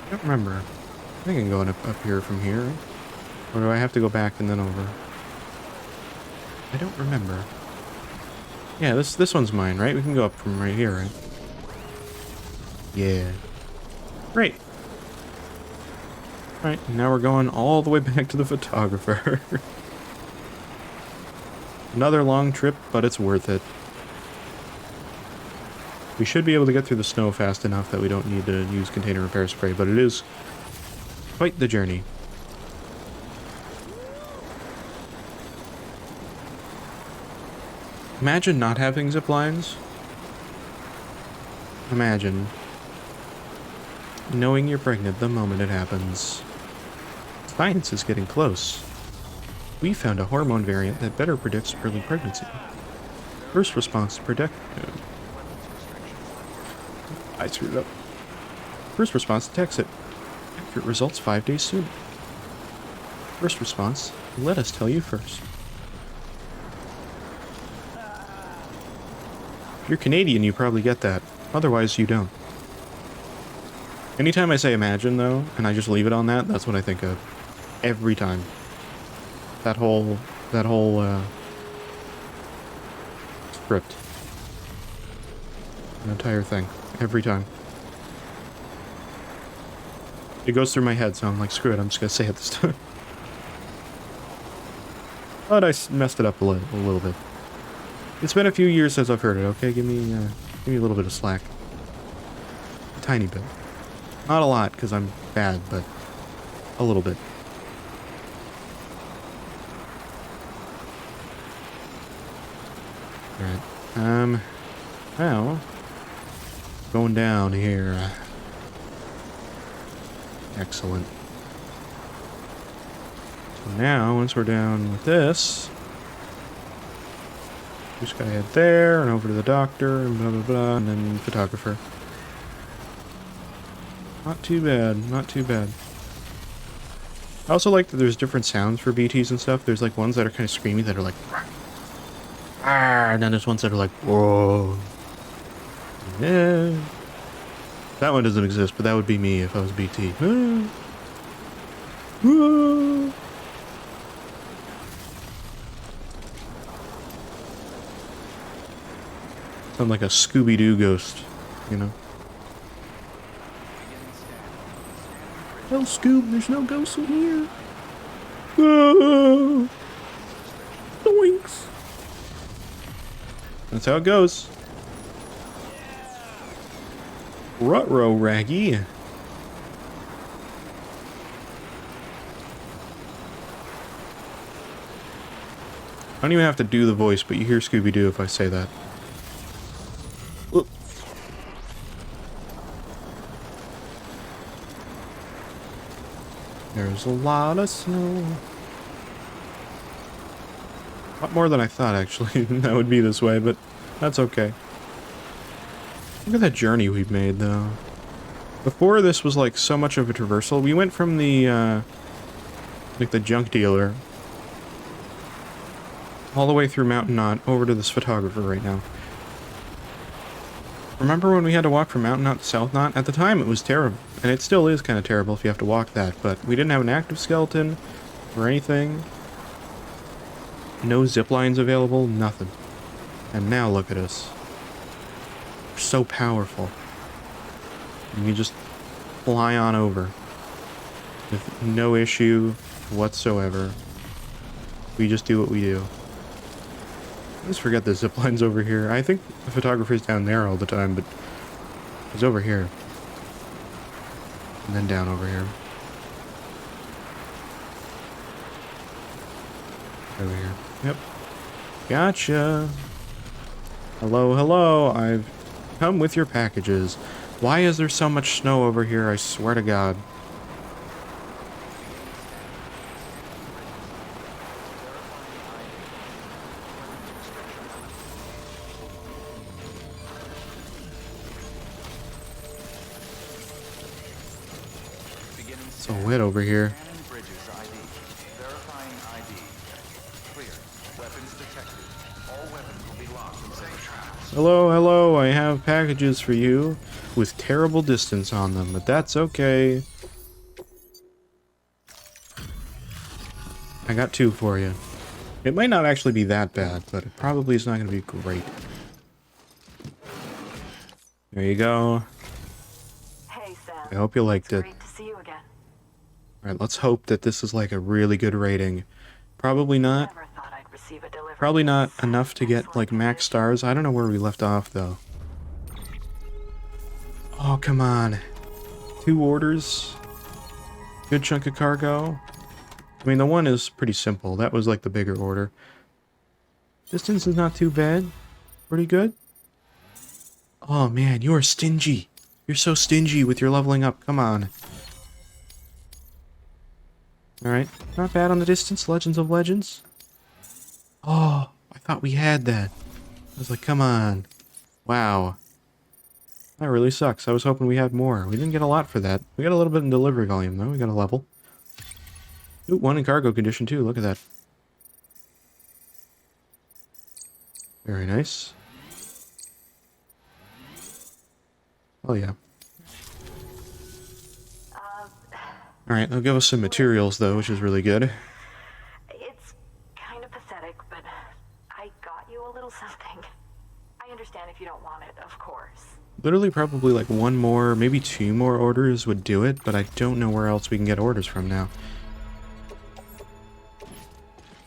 I don't remember. I think I can go up here from here. Or do I have to go back and then over? I don't remember. Yeah, this one's mine, right? We can go up from right here, right? Yeah. Great. Alright, now we're going all the way back to the photographer. Another long trip, but it's worth it. We should be able to get through the snow fast enough that we don't need to use container repair spray, but it is quite the journey. Imagine not having zip lines. Imagine knowing you're pregnant the moment it happens. Science is getting close. We found a hormone variant that better predicts early pregnancy. First response to predict... I screwed it up. First response detects it. Accurate results 5 days soon. First response, let us tell you first. If you're Canadian, you probably get that. Otherwise, you don't. Anytime I say imagine, though, and I just leave it on that, that's what I think of. Every time. That whole script. An entire thing. Every time. It goes through my head, so I'm like, screw it, I'm just gonna say it this time. But I messed it up a little bit. It's been a few years since I've heard it, okay? Give me a little bit of slack. A tiny bit. Not a lot, because I'm bad, but a little bit. Alright. Well... Going down here. Excellent. So now, once we're down with this, Just gotta head there and over to the doctor and blah blah blah, and then photographer. Not too bad, not too bad. I also like that there's different sounds for BTs and stuff. There's like ones that are kind of screamy that are like, and then there's ones that are like, whoa. Yeah. That one doesn't exist, but that would be me if I was BT. Sound like a Scooby-Doo ghost, you know? No, Scoob, there's no ghosts in here. Ah, doinks. That's how it goes. Ruh-roh, Raggy. I don't even have to do the voice, but you hear Scooby-Doo if I say that. There's a lot of snow. A lot more than I thought, actually, that would be this way, but that's okay. Look at that journey we've made, though. Before, this was, like, so much of a traversal. We went from the, like, the junk dealer all the way through Mountain Knot over to this photographer right now. Remember when we had to walk from Mountain Knot to South Knot? At the time, it was terrible. And it still is kind of terrible if you have to walk that, but we didn't have an active skeleton or anything. No zip lines available, nothing. And now look at us. We're so powerful. You can just fly on over with no issue whatsoever. We just do what we do. I just forget the zip lines over here. I think the photographer's down there all the time, but it's over here. And then down over here. Over here. Yep. Gotcha. Hello, hello. I've come with your packages. Why is there so much snow over here? I swear to God. So wet over here. Hello, hello, I have packages for you with terrible distance on them, but that's okay. I got 2 for you. It might not actually be that bad, but it probably is not going to be great. There you go. Hey, Sam. I hope you liked it. Great to see you again. Alright, let's hope that this is like a really good rating. Probably not. Never thought I'd receive a delivery. Probably not enough to get like max stars. I don't know where we left off though. Oh, come on. 2 orders. Good chunk of cargo. I mean, the one is pretty simple. That was like the bigger order. Distance is not too bad. Pretty good. Oh man, you are stingy. You're so stingy with your leveling up. Come on. Alright, not bad on the distance. Legends of Legends. Oh, I thought we had that. I was like, come on. Wow. That really sucks. I was hoping we had more. We didn't get a lot for that. We got a little bit in delivery volume, though. We got a level. Ooh, 1 in cargo condition, too. Look at that. Very nice. Oh, yeah. Alright, they'll give us some materials, though, which is really good. It's kind of pathetic, but I got you a little something. I understand if you don't want it, of course. Literally probably like 1 more, maybe 2 more orders would do it, but I don't know where else we can get orders from now.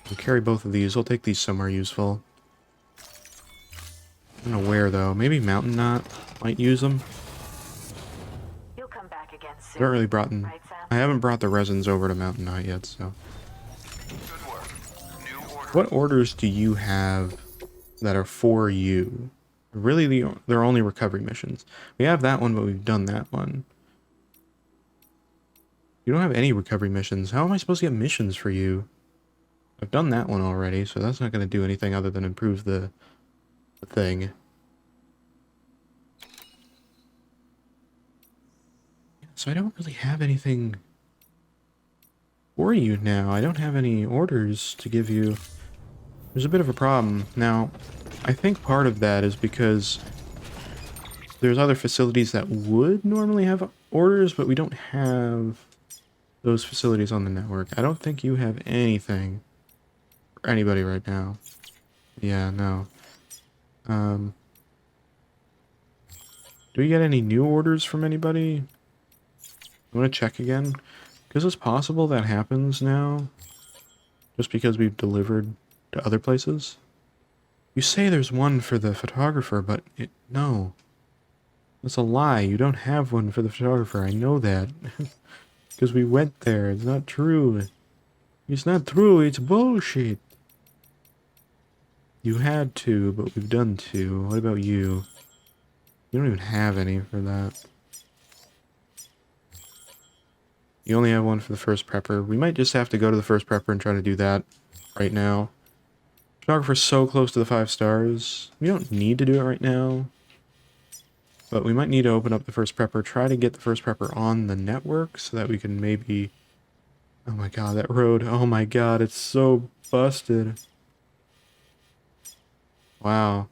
We'll carry both of these. We'll take these somewhere useful. I don't know where, though. Maybe Mountain Knot might use them. You'll come back again soon. I haven't really brought in... Right, Sam? I haven't brought the resins over to Mountain Knot yet, so... Good work. New order. What orders do you have that are for you? Really, they're only recovery missions. We have that one, but we've done that one. You don't have any recovery missions. How am I supposed to get missions for you? I've done that one already, so that's not going to do anything other than improve the thing. So I don't really have anything for you now. I don't have any orders to give you. There's a bit of a problem. Now, I think part of that is because there's other facilities that would normally have orders, but we don't have those facilities on the network. I don't think you have anything for anybody right now. Yeah, no. Do we get any new orders from anybody? I want to check again. Because it's possible that happens now. Just because we've delivered to other places. You say there's one for the photographer, but no. That's a lie. You don't have one for the photographer. I know that. Because we went there. It's not true. It's not true. It's bullshit. You had two, but we've done two. What about you? You don't even have any for that. You only have one for the first prepper. We might just have to go to the first prepper and try to do that right now. Photographer's so close to the 5 stars. We don't need to do it right now. But we might need to open up the first prepper, try to get the first prepper on the network so that we can maybe... Oh my god, that road. Oh my god, it's so busted. Wow.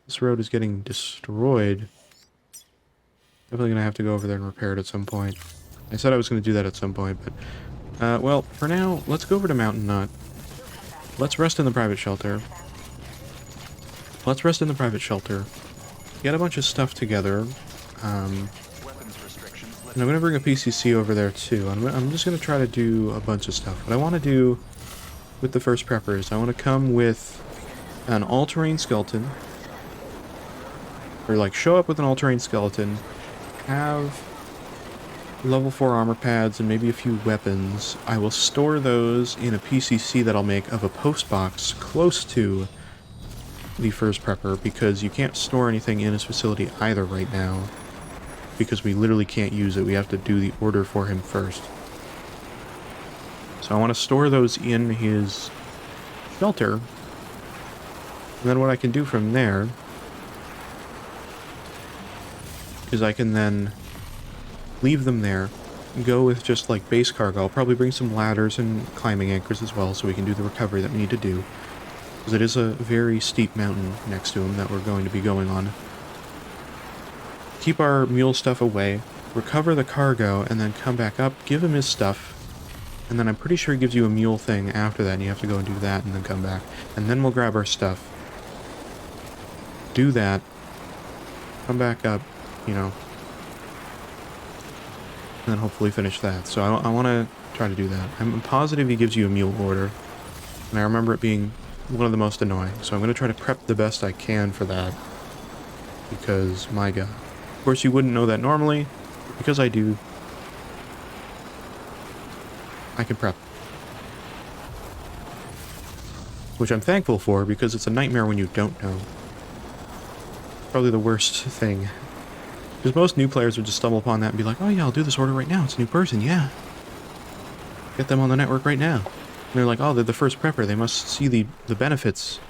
This road is getting destroyed. Definitely gonna have to go over there and repair it at some point. I said I was gonna do that at some point, but... well, for now, let's go over to Mountain Nut. Let's rest in the private shelter. Let's rest in the private shelter. Get a bunch of stuff together. And I'm going to bring a PCC over there too. I'm just going to try to do a bunch of stuff. What I want to do with the first preppers, I want to come with an all-terrain skeleton. Or like show up with an all-terrain skeleton. Have level 4 armor pads and maybe a few weapons. I will store those in a PCC that I'll make of a post box close to the first prepper, because you can't store anything in his facility either right now, because we literally can't use it. We have to do the order for him first. So I want to store those in his shelter, and then what I can do from there is I can then leave them there and go with just like base cargo. I'll probably bring some ladders and climbing anchors as well, so we can do the recovery that we need to do. Because it is a very steep mountain next to him that we're going to be going on. Keep our mule stuff away, recover the cargo, and then come back up, give him his stuff, and then I'm pretty sure he gives you a mule thing after that, and you have to go and do that, and then come back. And then we'll grab our stuff, do that, come back up, you know, and then hopefully finish that. So I want to try to do that. I'm positive he gives you a mule order, and I remember it being one of the most annoying, so I'm going to try to prep the best I can for that, because, my god. Of course, you wouldn't know that normally, because I do. I can prep. Which I'm thankful for, because it's a nightmare when you don't know. Probably the worst thing. Because most new players would just stumble upon that and be like, oh yeah, I'll do this order right now, it's a new person, yeah. Get them on the network right now. And they're like, oh, they're the first prepper. They must see the benefits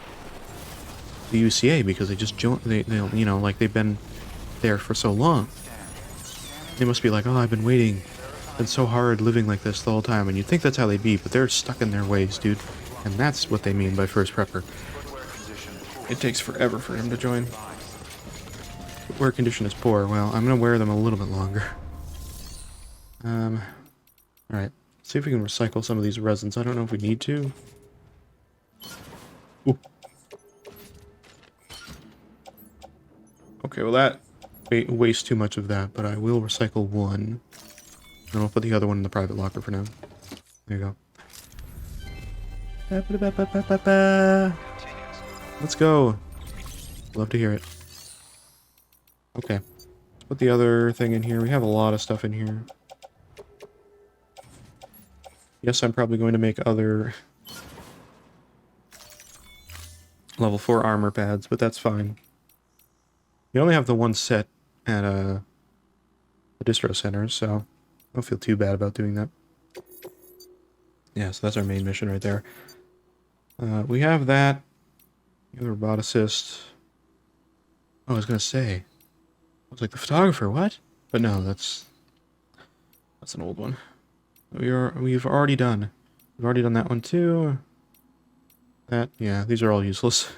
of the UCA because they just joined. They you know, like they've been there for so long. They must be like, oh, I've been waiting. It's been so hard living like this the whole time. And you'd think that's how they'd be, but they're stuck in their ways, dude. And that's what they mean by first prepper. It takes forever for him to join. Footwear condition is poor. Well, I'm gonna wear them a little bit longer. Alright. See if we can recycle some of these resins. I don't know if we need to. Ooh. Okay, well that wastes too much of that, but I will recycle one. And I'll put the other one in the private locker for now. There you go. Let's go. Love to hear it. Okay. Let's put the other thing in here. We have a lot of stuff in here. Yes, I'm probably going to make other level 4 armor pads, but that's fine. You only have the one set at the distro center, so I don't feel too bad about doing that. Yeah, so that's our main mission right there. We have that. We have the robot assist. Oh, I was gonna say. I was like, the photographer, what? But no, that's an old one. We've already done. We've already done that one too. That, yeah, these are all useless.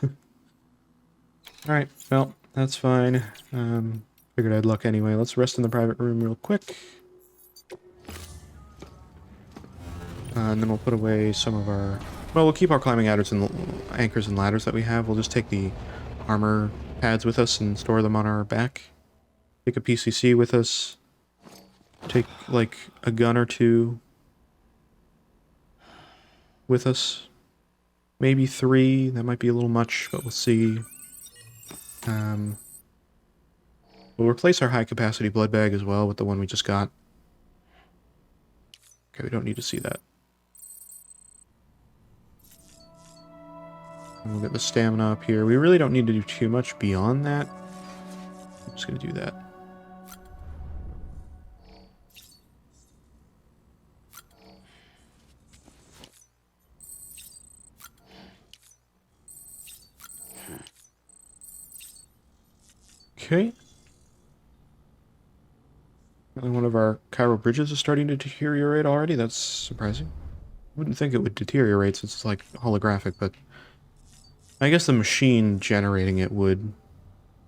Alright, well, that's fine. Figured I'd look anyway. Let's rest in the private room real quick. And then we'll put away some of our... Well, we'll keep our climbing anchors and ladders that we have. We'll just take the armor pads with us and store them on our back. Take a PCC with us. Take, like, a gun or two with us. Maybe 3. That might be a little much, but we'll see. We'll replace our high-capacity blood bag as well with the one we just got. Okay, we don't need to see that. And we'll get the stamina up here. We really don't need to do too much beyond that. I'm just going to do that. Okay. One of our Cairo bridges is starting to deteriorate already. That's surprising. I wouldn't think it would deteriorate since it's like holographic, but I guess the machine generating it would,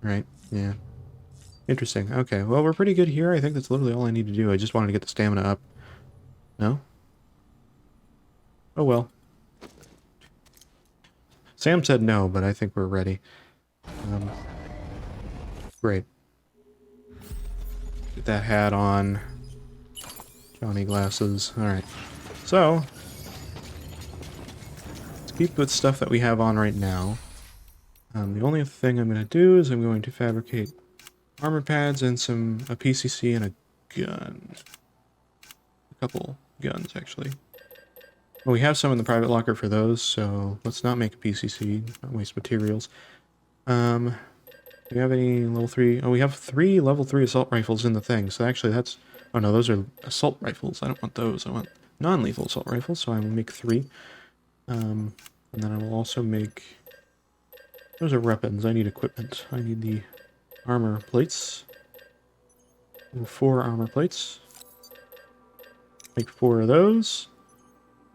right? Yeah. Interesting. Okay, well, we're pretty good here. I think that's literally all I need to do. I just wanted to get the stamina up. No? Oh well. Sam said no, but I think we're ready. Great. Get that hat on. Johnny glasses. Alright. So, let's keep with stuff that we have on right now. The only thing I'm going to do is I'm going to fabricate armor pads and a PCC and a gun. A couple guns, actually. Well, we have some in the private locker for those, so let's not make a PCC, not waste materials. Do we have any level 3? Oh, we have 3 level 3 assault rifles in the thing, so actually that's... Oh no, those are assault rifles. I don't want those. I want non-lethal assault rifles, so I will make 3. And then I will also make... Those are weapons. I need equipment. I need the armor plates. 4 armor plates. Make 4 of those.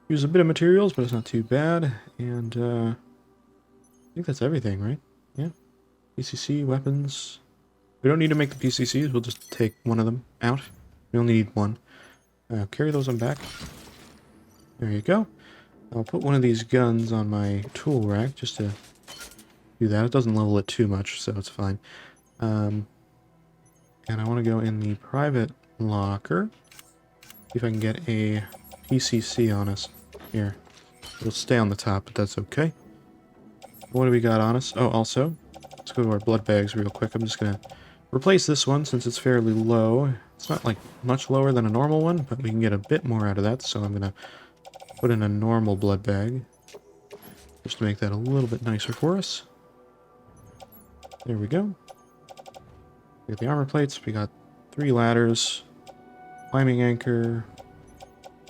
Use a bit of materials, but it's not too bad. And, I think that's everything, right? Yeah. PCC, weapons. We don't need to make the PCCs, we'll just take one of them out. We only need 1. Carry those on back. There you go. I'll put one of these guns on my tool rack just to do that. It doesn't level it too much, so it's fine. And I want to go in the private locker. See if I can get a PCC on us. Here. It'll stay on the top, but that's okay. What do we got on us? Oh, also, let's go to our blood bags real quick. I'm just going to replace this one since it's fairly low. It's not like much lower than a normal one, but we can get a bit more out of that, so I'm going to put in a normal blood bag just to make that a little bit nicer for us. There we go. We got the armor plates, we got 3 ladders, climbing anchor,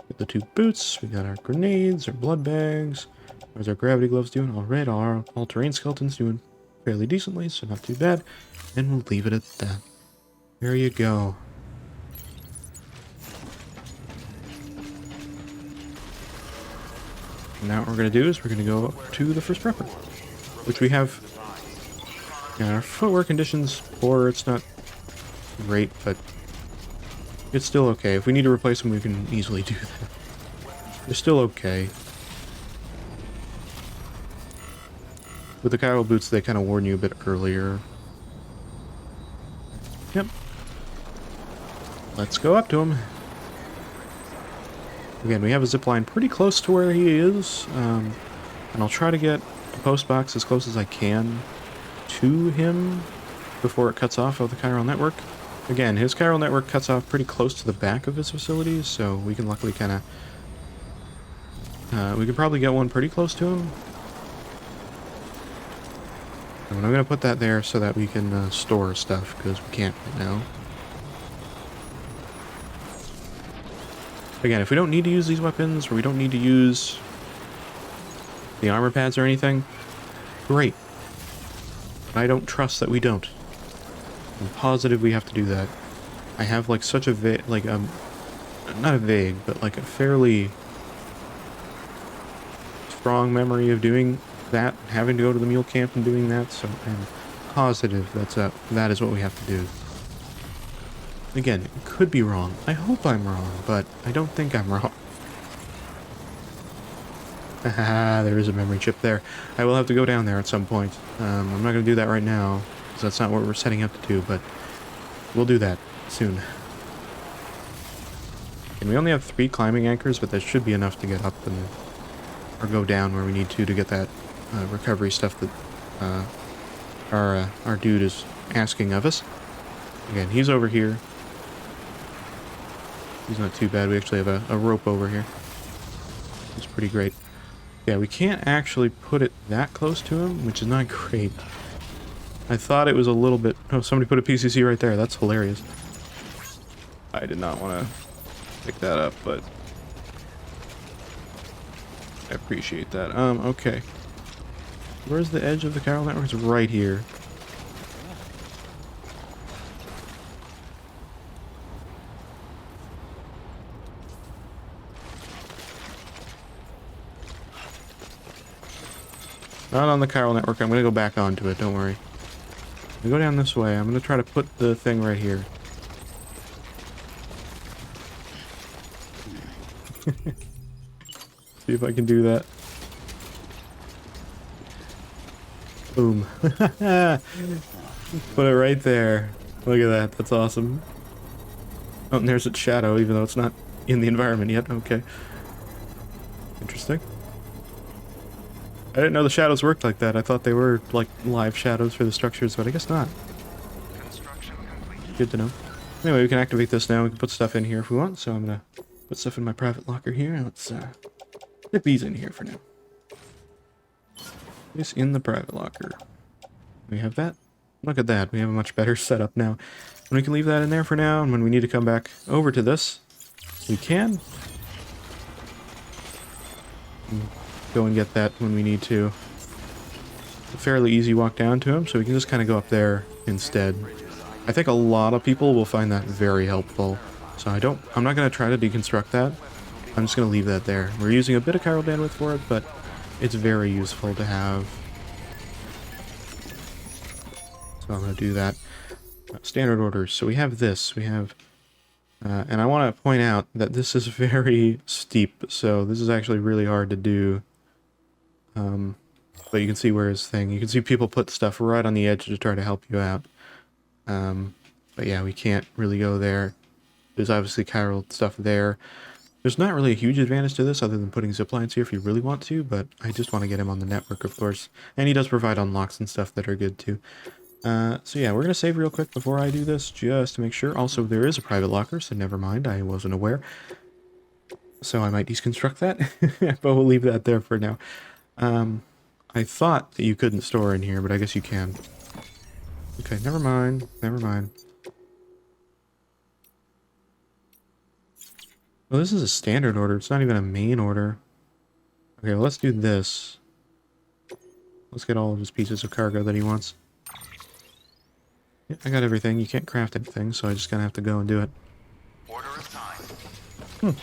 get the 2 boots, we got our grenades, our blood bags. How's our gravity gloves doing? Alright, our all-terrain skeleton's doing fairly decently, so not too bad. And we'll leave it at that. There you go. And now what we're going to do is we're going to go up to the first prepper, which we have... Yeah, our footwear condition's poor. It's not great, but it's still okay. If we need to replace them, we can easily do that. They're still okay. With the Cairo boots, they kind of warn you a bit earlier. Yep. Let's go up to him. Again, we have a zipline pretty close to where he is, and I'll try to get the post box as close as I can to him before it cuts off of the chiral network. Again, his chiral network cuts off pretty close to the back of his facilities, so we can luckily kind of... we can probably get one pretty close to him. And I'm going to put that there so that we can store stuff, because we can't right now. Again, if we don't need to use these weapons, or we don't need to use the armor pads or anything, great. But I don't trust that we don't. I'm positive we have to do that. I have like such a not a vague, but like a fairly strong memory of doing that, having to go to the mule camp and doing that, so I'm positive that is what we have to do. Again, it could be wrong. I hope I'm wrong, but I don't think I'm wrong. Haha, there is a memory chip there. I will have to go down there at some point. I'm not going to do that right now, because that's not what we're setting up to do, but we'll do that soon. And we only have 3 climbing anchors, but that should be enough to get up and or go down where we need to get that recovery stuff that our dude is asking of us. Again, he's over here. He's not too bad. We actually have a rope over here. It's pretty great. Yeah, we can't actually put it that close to him, which is not great. I thought it was a little bit... Oh, somebody put a PCC right there. That's hilarious. I did not want to pick that up, but... I appreciate that. Okay. Where's the edge of the chiral network? It's right here. Not on the chiral network. I'm going to go back onto it. Don't worry. I go down this way. I'm going to try to put the thing right here. See if I can do that. Boom. Put it right there. Look at that. That's awesome. Oh, and there's its shadow, even though it's not in the environment yet. Okay. Interesting. I didn't know the shadows worked like that. I thought they were like live shadows for the structures, but I guess not. Construction complete. Good to know. Anyway, we can activate this now. We can put stuff in here if we want. So I'm gonna put stuff in my private locker here. Let's stick these in here for now. This in the private locker. We have that. Look at that. We have a much better setup now. And we can leave that in there for now. And when we need to come back over to this, we can. Go and get that when we need to. A fairly easy walk down to him, so we can just kind of go up there instead. I think a lot of people will find that very helpful. So I'm not going to try to deconstruct that. I'm just going to leave that there. We're using a bit of chiral bandwidth for it, but it's very useful to have. So I'm going to do that. Standard orders. So we have this. We have... and I want to point out that this is very steep, so this is actually really hard to do. But you can see where his thing. You can see people put stuff right on the edge to try to help you out. But yeah, we can't really go there. There's obviously chiral stuff there. There's not really a huge advantage to this other than putting zip lines here if you really want to, but I just want to get him on the network, of course. And he does provide unlocks and stuff that are good too. So yeah, we're going to save real quick before I do this, just to make sure. Also, there is a private locker, so never mind, I wasn't aware. So I might deconstruct that, but we'll leave that there for now. I thought that you couldn't store in here, but I guess you can. Okay, never mind, never mind. Well, this is a standard order, it's not even a main order. Okay, well, let's do this. Let's get all of his pieces of cargo that he wants. Yeah, I got everything. You can't craft anything, so I just gotta have to go and do it. Order assigned.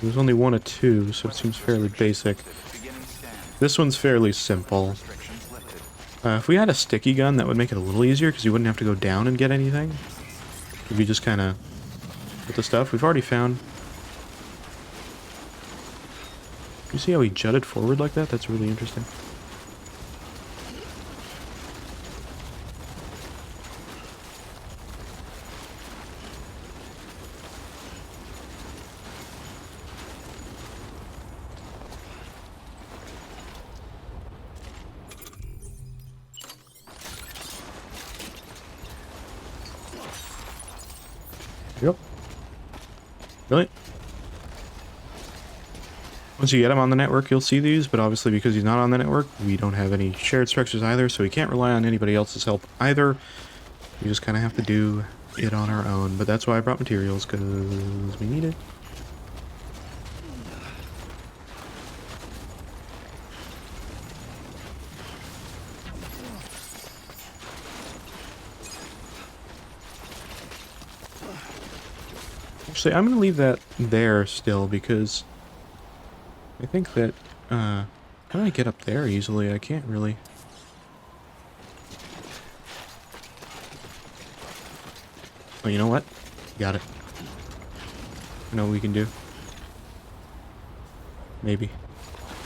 There's only one of two, so it seems fairly basic. Beginning scan. This one's fairly simple. Restrictions lifted. If we had a sticky gun, that would make it a little easier, because you wouldn't have to go down and get anything. If you just kind of put the stuff. We've already found... You see how he jutted forward like that? That's really interesting. Yep. Really? Once you get him on the network, you'll see these, but obviously because he's not on the network, we don't have any shared structures either, so we can't rely on anybody else's help either. We just kind of have to do it on our own, but that's why I brought materials, because we need it. Actually, I'm going to leave that there still because I think that, how do I get up there easily? I can't really. Oh, you know what? Got it. I know what we can do. Maybe.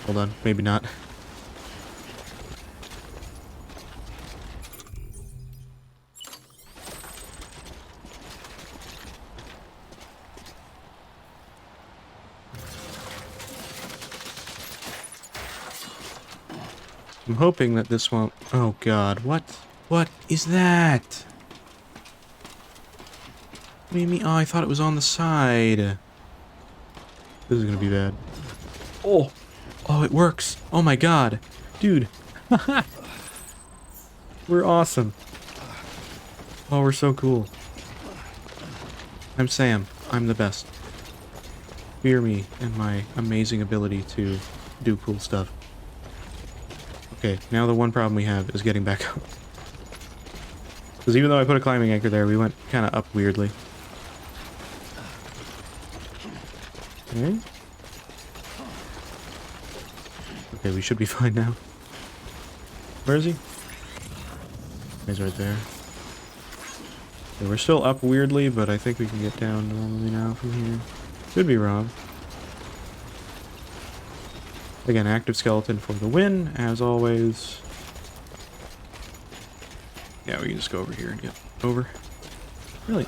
Hold on. Maybe not. I'm hoping that this won't... Oh god, what? What is that? What do you mean? Oh, I thought it was on the side. This is gonna be bad. Oh! Oh, it works! Oh my god! Dude! We're awesome! Oh, we're so cool. I'm Sam. I'm the best. Fear me and my amazing ability to do cool stuff. Okay, now the one problem we have is getting back up. Because even though I put a climbing anchor there, we went kind of up weirdly. Okay. Okay, we should be fine now. Where is he? He's right there. Okay, we're still up weirdly, but I think we can get down normally now from here. Could be wrong. Again, active skeleton for the win, as always. Yeah, we can just go over here and get over. Really?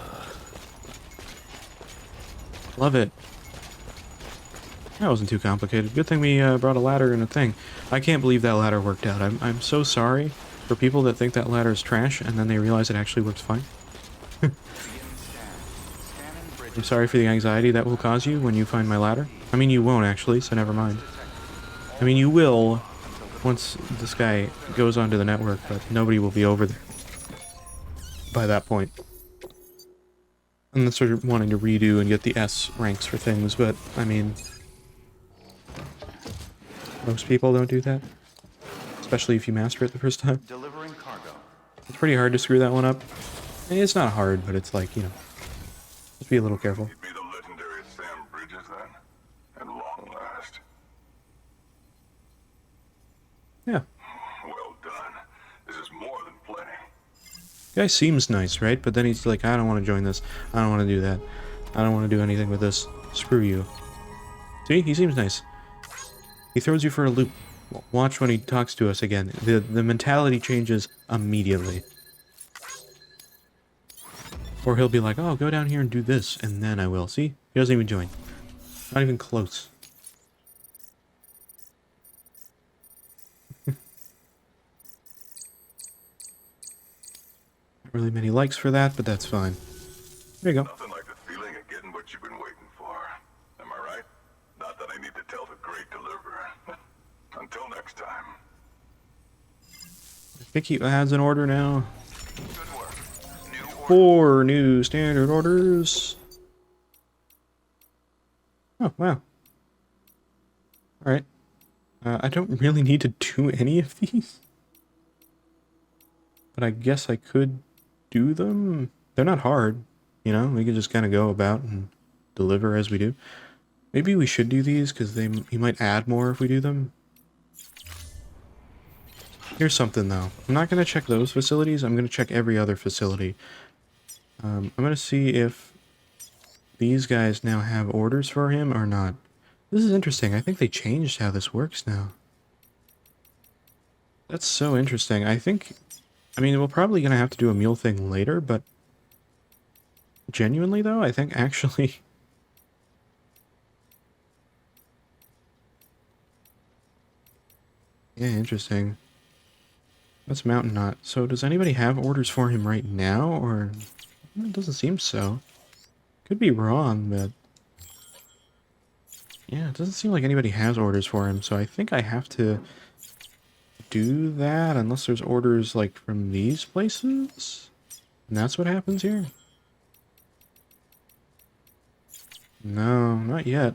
Love it. That wasn't too complicated. Good thing we brought a ladder and a thing. I can't believe that ladder worked out. I'm so sorry for people that think that ladder is trash and then they realize it actually works fine. I'm sorry for the anxiety that will cause you when you find my ladder. I mean, you won't actually, so never mind. I mean, you will once this guy goes onto the network, but nobody will be over there by that point. Unless we're wanting to redo and get the S ranks for things, but, I mean... most people don't do that. Especially if you master it the first time. Delivering cargo. It's pretty hard to screw that one up. I mean, it's not hard, but it's like, you know... just be a little careful. You'd be the legendary Sam Bridges then? At long last. Yeah. Well done. This is more than plenty. Guy seems nice, right? But then he's like, I don't want to join this. I don't want to do that. I don't want to do anything with this. Screw you. See? He seems nice. He throws you for a loop. Watch when he talks to us again. The mentality changes immediately. Or he'll be like, oh, go down here and do this, and then I will. See? He doesn't even join. Not even close. Not really many likes for that, but that's fine. There you go. Nothing like the feeling of getting what you've been waiting for. Am I right? Not that I need to tell the great deliverer. Until next time. I think he has an order now. Good work. New order. 4 new standard orders. Oh, wow. Alright. I don't really need to do any of these. But I guess I could do them. They're not hard. You know, we can just kind of go about and deliver as we do. Maybe we should do these because he might add more if we do them. Here's something though. I'm not going to check those facilities. I'm going to check every other facility. I'm going to see if these guys now have orders for him or not. This is interesting. I think they changed how this works now. That's so interesting. I mean, we're probably going to have to do a mule thing later, but genuinely though, I think actually... yeah, interesting. That's Mountain Knot. So does anybody have orders for him right now, or... it doesn't seem so. Could be wrong, but... yeah, it doesn't seem like anybody has orders for him, so I think I have to do that, unless there's orders, like, from these places? And that's what happens here? No, not yet.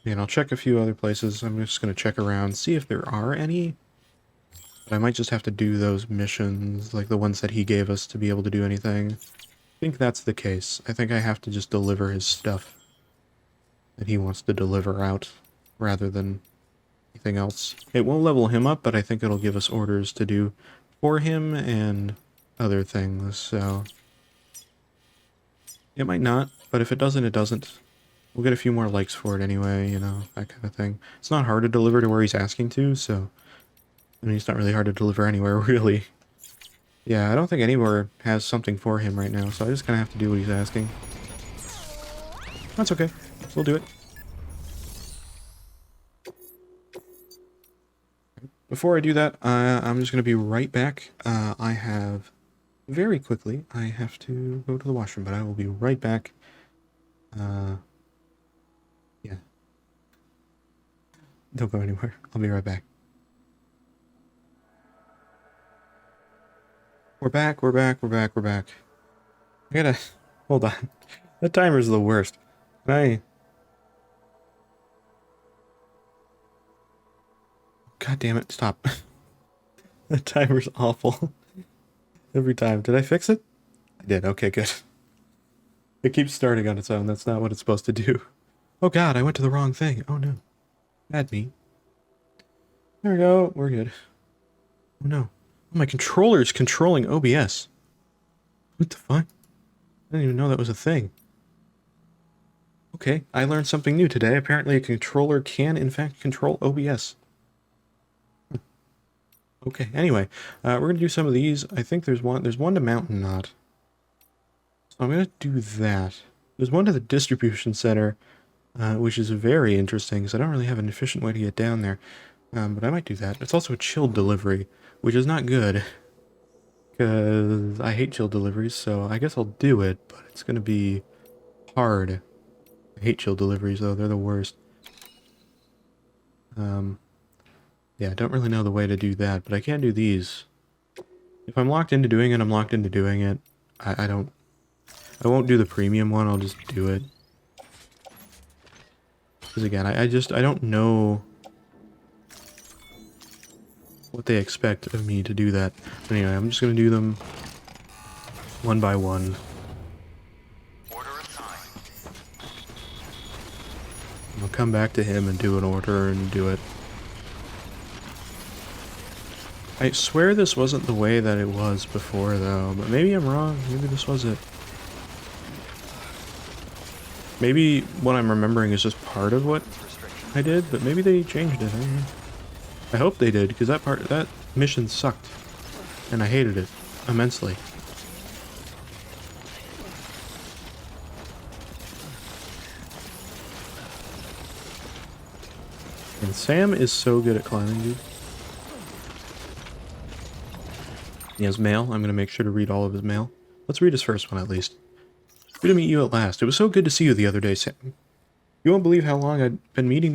And I'll check a few other places. I'm just going to check around, see if there are any. But I might just have to do those missions, like the ones that he gave us to be able to do anything. think that's the case. I think I have to just deliver his stuff that he wants to deliver out, rather than anything else. It won't level him up, but I think it'll give us orders to do for him and other things, so... It might not, but if it doesn't, it doesn't. We'll get a few more likes for it anyway, you know, that kind of thing. It's not hard to deliver to where he's asking to, so... I mean, it's not really hard to deliver anywhere, really. Yeah, I don't think anywhere has something for him right now, so I just kind of have to do what he's asking. That's okay. We'll do it. Before I do that, I'm just going to be right back. I have... Very quickly, I have to go to the washroom, but I will be right back. Yeah. Don't go anywhere. I'll be right back. We're back. I gotta... Hold on. That timer's the worst. Can I... God damn it, stop. The timer's awful. Every time. Did I fix it? I did. Okay, good. It keeps starting on its own. That's not what it's supposed to do. Oh god, I went to the wrong thing. Oh no. Bad me. There we go. We're good. Oh no. Oh, my controller's controlling OBS. What the fuck? I didn't even know that was a thing. Okay, I learned something new today. Apparently a controller can in fact control OBS. Okay, anyway, we're going to do some of these. I think there's one to Mountain Knot. So I'm going to do that. There's one to the distribution center, which is very interesting, because I don't really have an efficient way to get down there. But I might do that. It's also a chilled delivery, which is not good, because I hate chilled deliveries, so I guess I'll do it, but it's going to be hard. I hate chilled deliveries, though. They're the worst. Yeah, I don't really know the way to do that, but I can do these. If I'm locked into doing it, I'm locked into doing it. I won't do the premium one, I'll just do it. Because again, I don't know what they expect of me to do that. But anyway, I'm just going to do them one by one. Order assigned. I'll come back to him and do an order and do it. I swear this wasn't the way that it was before, though, but maybe I'm wrong. Maybe this was it. Maybe what I'm remembering is just part of what I did, but maybe they changed it. I don't know. I hope they did, because that mission sucked, and I hated it immensely. And Sam is so good at climbing, dude. He has mail. I'm going to make sure to read all of his mail. Let's read his first one, at least. Good to meet you at last. It was so good to see you the other day, Sam. You won't believe how long I'd been waiting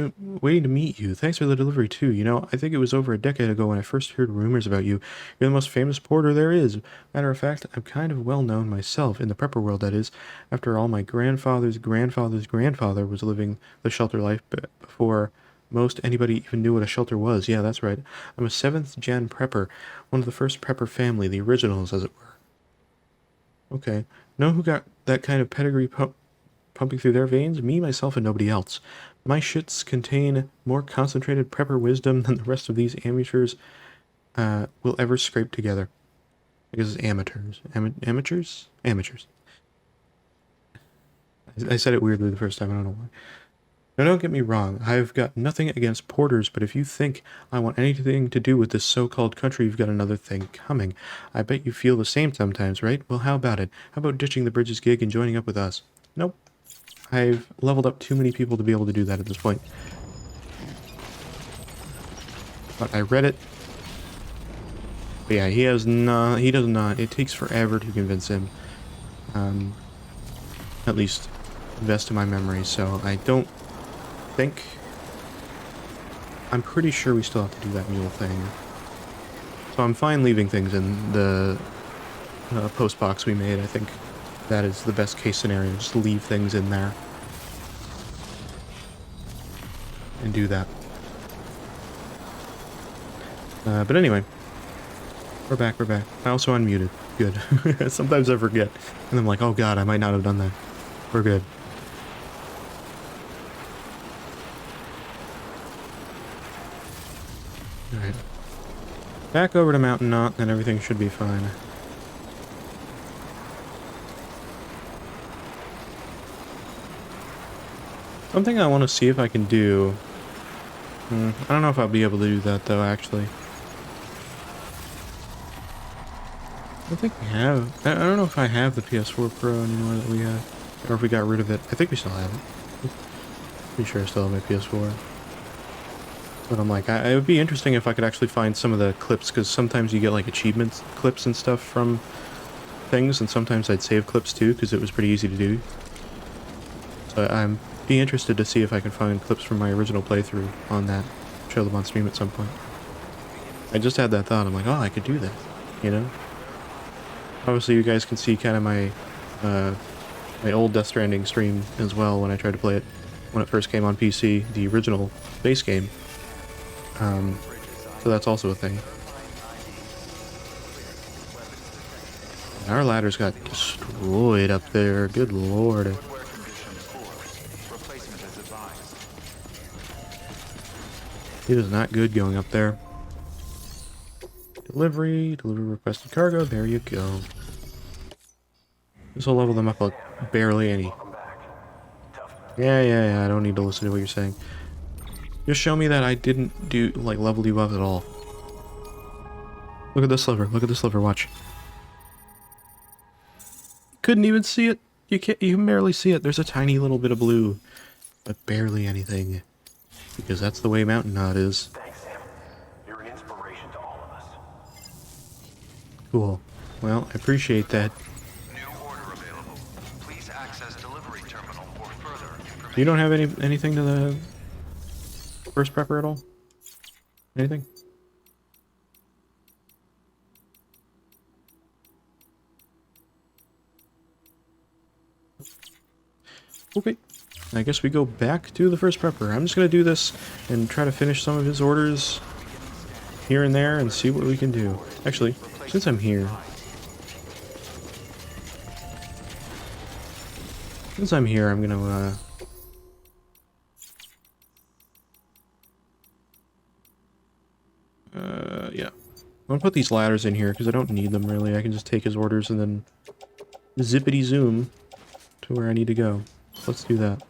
to meet you. Thanks for the delivery, too. You know, I think it was over a decade ago when I first heard rumors about you. You're the most famous porter there is. Matter of fact, I'm kind of well known myself, in the prepper world, that is. After all, my grandfather's grandfather's grandfather was living the shelter life before most anybody even knew what a shelter was. Yeah, that's right. I'm a 7th gen prepper. One of the first prepper family, the originals, as it were. Okay. Know who got that kind of pedigree pumping through their veins? Me, myself, and nobody else. My shits contain more concentrated prepper wisdom than the rest of these amateurs will ever scrape together. I guess it's amateurs. Amateurs? Amateurs. I said it weirdly the first time, I don't know why. Now don't get me wrong, I've got nothing against porters, but if you think I want anything to do with this so-called country, you've got another thing coming. I bet you feel the same sometimes, right? Well, how about it? How about ditching the Bridges gig and joining up with us? Nope. I've leveled up too many people to be able to do that at this point. But I read it. But yeah, he does not. It takes forever to convince him. At least, invest in my memory, so I don't think... I'm pretty sure we still have to do that mule thing. So I'm fine leaving things in the post box we made. I think that is the best case scenario. Just leave things in there. And do that. But anyway. We're back. I also unmuted. Good. Sometimes I forget. And I'm like, oh god, I might not have done that. We're good. Alright. Back over to Mountain Knot, then everything should be fine. Something I want to see if I can do... I don't know if I'll be able to do that, though, actually. I think we have... I don't know if I have the PS4 Pro anymore that we had. Or if we got rid of it. I think we still have it. Pretty sure I still have my PS4. But I'm like, it would be interesting if I could actually find some of the clips, because sometimes you get, like, achievements clips and stuff from things, and sometimes I'd save clips, too, because it was pretty easy to do. So I'm... be interested to see if I can find clips from my original playthrough on that. Show them on stream at some point. I just had that thought. I'm like, oh, I could do that. You know? Obviously, you guys can see kind of my my old Death Stranding stream as well when I tried to play it when it first came on PC, the original base game. So that's also a thing. Our ladders got destroyed up there. Good lord. It is not good going up there. Delivery requested cargo, there you go. This will level them up like barely any. Yeah, I don't need to listen to what you're saying. Just show me that I didn't level you up at all. Look at this sliver, watch. Couldn't even see it. You can barely see it. There's a tiny little bit of blue, but barely anything. Because that's the way Mountain Knot is. Thanks, Sam. You're an inspiration to all of us. Cool. Well, I appreciate that. New order available. Please access delivery terminal for further information. You don't have anything to the first prepper at all? Anything? Okay. I guess we go back to the first prepper. I'm just going to do this and try to finish some of his orders here and there and see what we can do. Actually, since I'm here... I'm going to... yeah. I'm going to put these ladders in here because I don't need them really. I can just take his orders and then zippity zoom to where I need to go. Let's do that.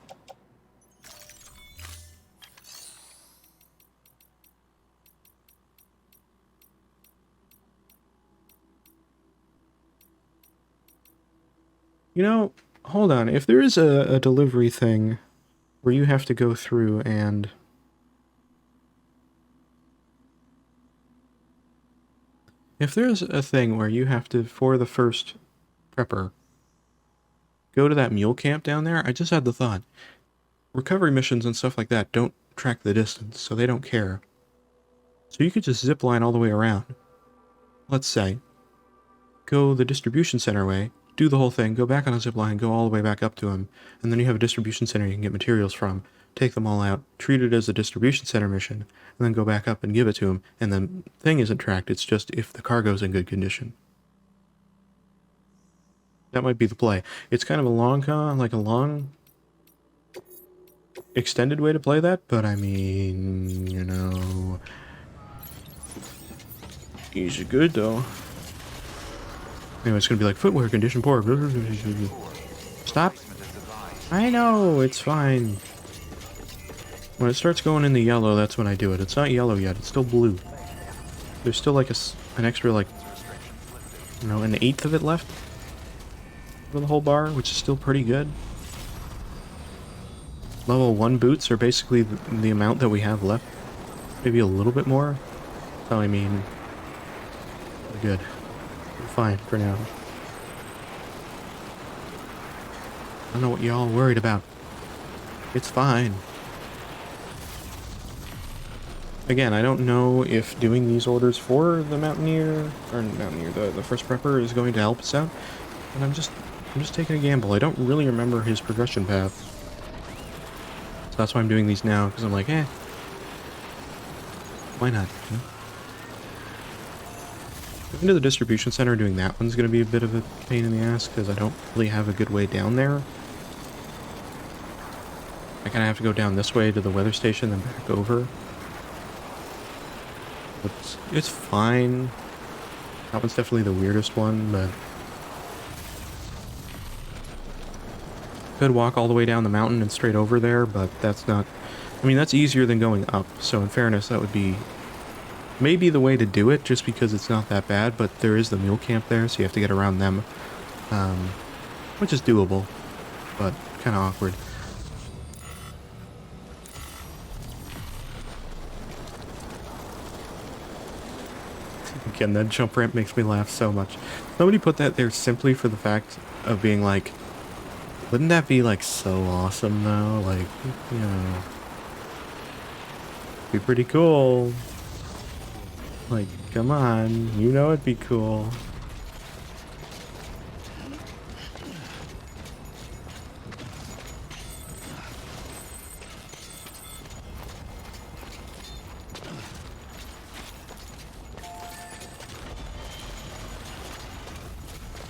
You know, hold on. If there is a delivery thing where you have to go through and... If there's a thing where you have to, for the first prepper, go to that mule camp down there, I just had the thought. Recovery missions and stuff like that don't track the distance, so they don't care. So you could just zip line all the way around. Let's say, go the distribution center way, do the whole thing, go back on a zip line, go all the way back up to him, and then you have a distribution center you can get materials from, take them all out, treat it as a distribution center mission, and then go back up and give it to him, and the thing isn't tracked, it's just if the cargo's in good condition. That might be the play. It's kind of a long, extended way to play that, but I mean, you know... Easy good, though. Anyway, it's gonna be like, footwear condition poor. Stop. I know, it's fine. When it starts going in the yellow, that's when I do it. It's not yellow yet, it's still blue. There's still like an extra, like, you know, an eighth of it left for the whole bar, which is still pretty good. Level 1 boots are basically the amount that we have left. Maybe a little bit more. So, I mean, we're good. We're fine for now. I don't know what y'all worried about. It's fine. Again, I don't know if doing these orders for the the first prepper is going to help us out. And I'm just taking a gamble. I don't really remember his progression path. So that's why I'm doing these now, because I'm like, why not? Going to the distribution center, doing that one's going to be a bit of a pain in the ass, because I don't really have a good way down there. I kind of have to go down this way to the weather station, then back over. It's fine. That one's definitely the weirdest one, but... Could walk all the way down the mountain and straight over there, but that's not... I mean, that's easier than going up, so in fairness, that would be... maybe the way to do it, just because it's not that bad, but there is the mule camp there, so you have to get around them. Which is doable, but kind of awkward. Again, that jump ramp makes me laugh so much. Somebody put that there simply for the fact of being like, wouldn't that be like so awesome though? Like, you know, be pretty cool. Like, come on, you know it'd be cool.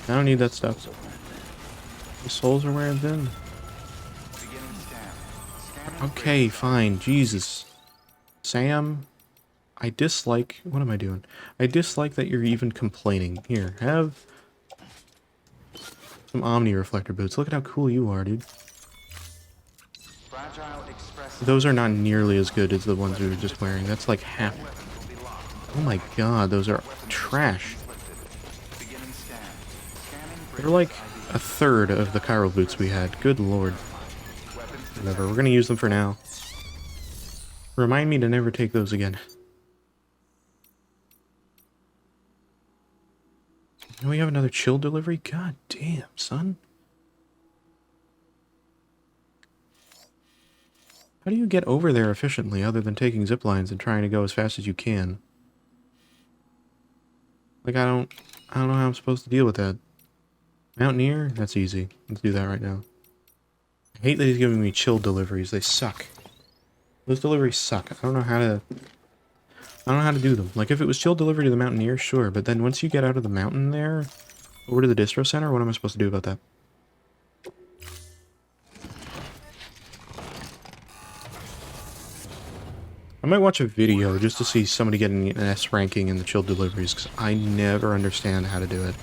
I don't need that stuff. The souls are wearing thin. Okay, fine. Jesus. Sam, I dislike... what am I doing? I dislike that you're even complaining. Here, have some Omni Reflector boots. Look at how cool you are, dude. Those are not nearly as good as the ones we were just wearing. That's like half... oh my god, those are trash. They're like a third of the chiral boots we had. Good lord. Whatever, we're gonna use them for now. Remind me to never take those again. And we have another chill delivery? God damn, son. How do you get over there efficiently other than taking zip lines and trying to go as fast as you can? Like, I don't know how I'm supposed to deal with that. Mountaineer? That's easy. Let's do that right now. I hate that he's giving me chill deliveries. They suck. Those deliveries suck. I don't know how to do them. Like, if it was chill delivery to the Mountaineer, sure. But then once you get out of the mountain there, over to the distro center, what am I supposed to do about that? I might watch a video just to see somebody getting an S ranking in the chill deliveries, because I never understand how to do it.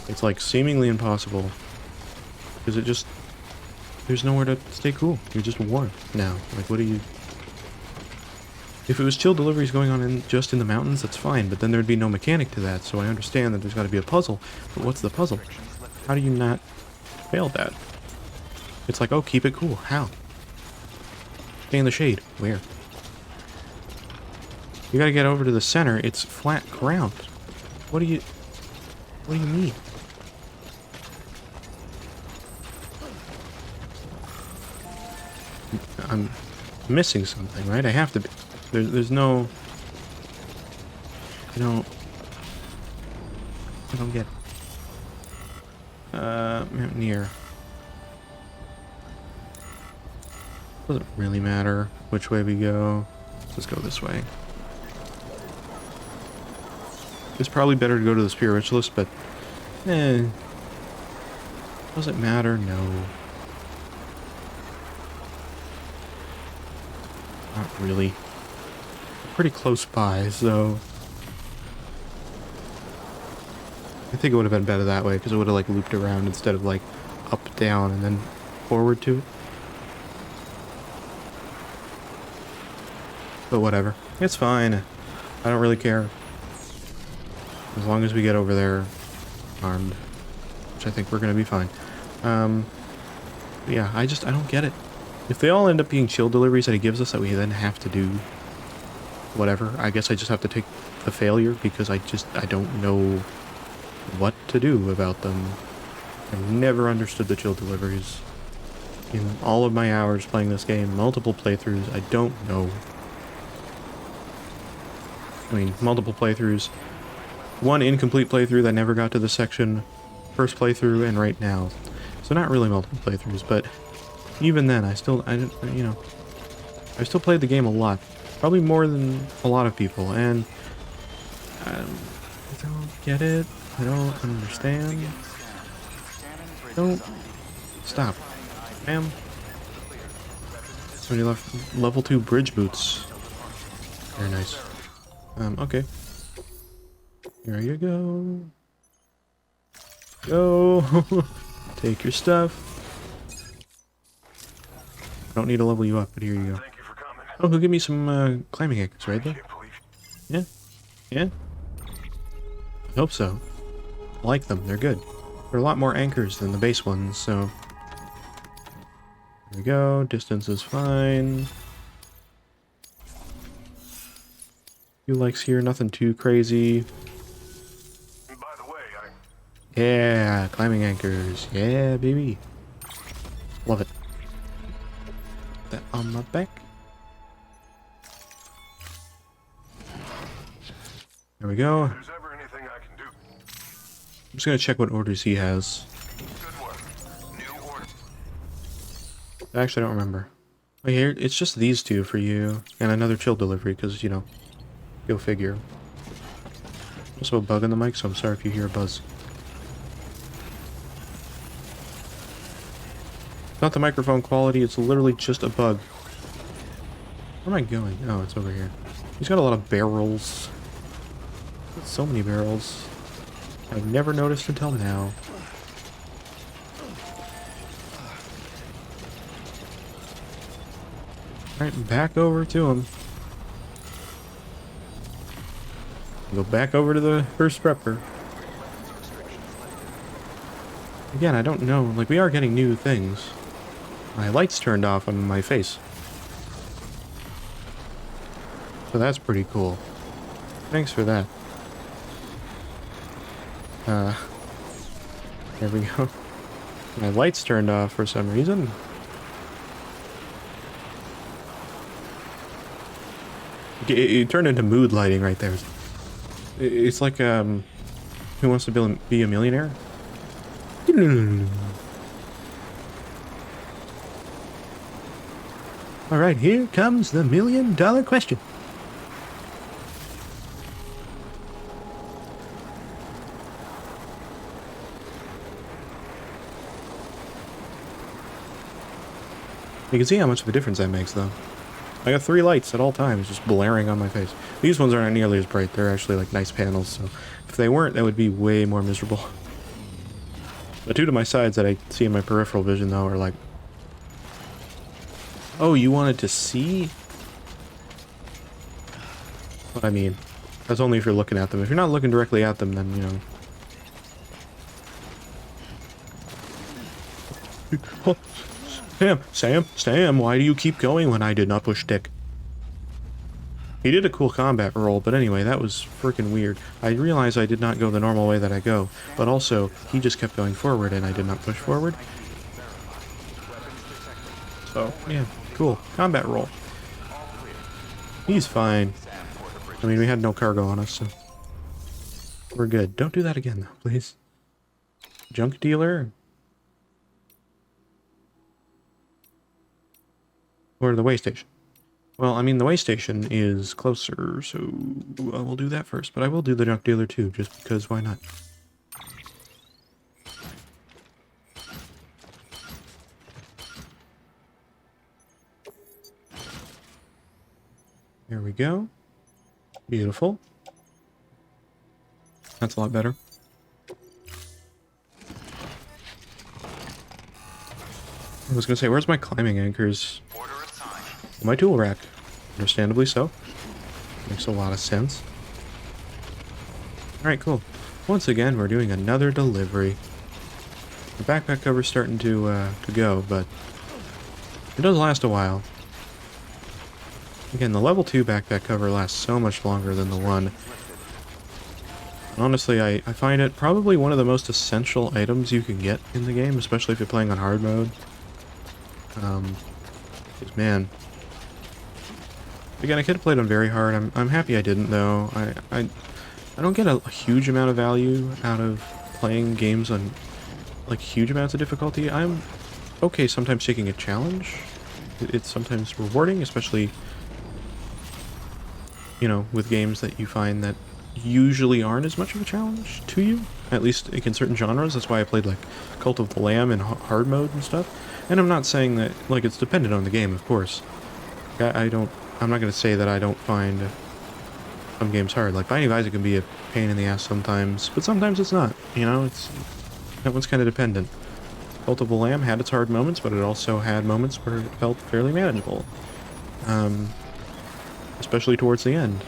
It's like seemingly impossible. Because it just... there's nowhere to stay cool. You're just warm now. Like, what do you... if it was chill deliveries going on just in the mountains, that's fine, but then there'd be no mechanic to that, so I understand that there's got to be a puzzle. But what's the puzzle? How do you not fail that? It's like, oh, keep it cool. How? Stay in the shade. Where? You gotta get over to the center. It's flat ground. What do you mean? I'm missing something, right? I have to be. There's no... I don't get it. Mountaineer. Doesn't really matter which way we go. Let's go this way. It's probably better to go to the spiritualist, but... does it matter? No. Not really. Pretty close by, so... I think it would have been better that way, because it would have, like, looped around instead of, like, up, down, and then forward to it. But whatever. It's fine. I don't really care. As long as we get over there armed, which I think we're going to be fine. Yeah, I don't get it. If they all end up being chill deliveries that he gives us that we then have to do whatever, I guess I just have to take the failure because I don't know what to do about them. I've never understood the chill deliveries. In all of my hours playing this game, multiple playthroughs, I don't know. I mean, multiple playthroughs. One incomplete playthrough that never got to the section, first playthrough, and right now. So not really multiple playthroughs, but even then, I've still played the game a lot. Probably more than a lot of people, and don't get it. I don't understand. Don't. Stop. Ma'am. Somebody left level 2 bridge boots. Very nice. Okay. Here you go. Go! Take your stuff. I don't need to level you up, but here you go. Thank you for coming. Oh, he'll give me some climbing anchors, right there? Can't believe Yeah. Yeah. I hope so. I like them. They're good. They're a lot more anchors than the base ones, so... There we go. Distance is fine. Few likes here. Nothing too crazy. By the way, Yeah. Climbing anchors. Yeah, baby. Love it. That on my back. There we go. if there's ever anything I can do, I'm just gonna check what orders he has. good work. New order. I actually don't remember. Oh, here, it's just these two for you, and another chill delivery, because, you know, go figure. Also a bug in the mic, so I'm sorry if you hear a buzz. It's not the microphone quality, it's literally just a bug. Where am I going? Oh, it's over here. He's got a lot of barrels. So many barrels. I've never noticed until now. Alright, back over to him. Go back over to the first prepper. Again, I don't know. Like, we are getting new things. My lights turned off on my face. So that's pretty cool. Thanks for that. There we go. My lights turned off for some reason. It turned into mood lighting right there. It's like, Who Wants to Be a Millionaire? Alright, here comes the $1 million question. You can see how much of a difference that makes, though. I got 3 lights at all times just blaring on my face. These ones aren't nearly as bright. They're actually like nice panels, so if they weren't, that would be way more miserable. The two to my sides that I see in my peripheral vision, though, are like... Oh, you wanted to see? What I mean. That's only if you're looking at them. If you're not looking directly at them, then, you know... Oh. Sam, why do you keep going when I did not push stick? He did a cool combat roll, but anyway, that was freaking weird. I realized I did not go the normal way that I go, but also, he just kept going forward and I did not push forward. So, yeah, cool. Combat roll. He's fine. I mean, we had no cargo on us, so... We're good. Don't do that again, though, please. Junk dealer? Or the way station. Well, I mean, the way station is closer, so we'll do that first. But I will do the junk dealer too, just because, why not? There we go. Beautiful. That's a lot better. I was gonna say, where's my climbing anchors? My tool rack. Understandably so. Makes a lot of sense. Alright, cool. Once again, we're doing another delivery. The backpack cover's starting to go, but it does last a while. Again, the level 2 backpack cover lasts so much longer than the one. Honestly, I find it probably one of the most essential items you can get in the game, especially if you're playing on hard mode. Because, man... Again, I could have played on very hard. I'm happy I didn't, though. I don't get a huge amount of value out of playing games on, like, huge amounts of difficulty. I'm okay sometimes taking a challenge. It's sometimes rewarding, especially, you know, with games that you find that usually aren't as much of a challenge to you, at least in certain genres. That's why I played like Cult of the Lamb in hard mode and stuff. And I'm not saying that, like, it's dependent on the game, of course. I'm not going to say that I don't find some games hard. Like, Binding of Isaac can be a pain in the ass sometimes, but sometimes it's not, you know, that one's kind of dependent. Cult of the Lamb had its hard moments, but it also had moments where it felt fairly manageable. Especially towards the end.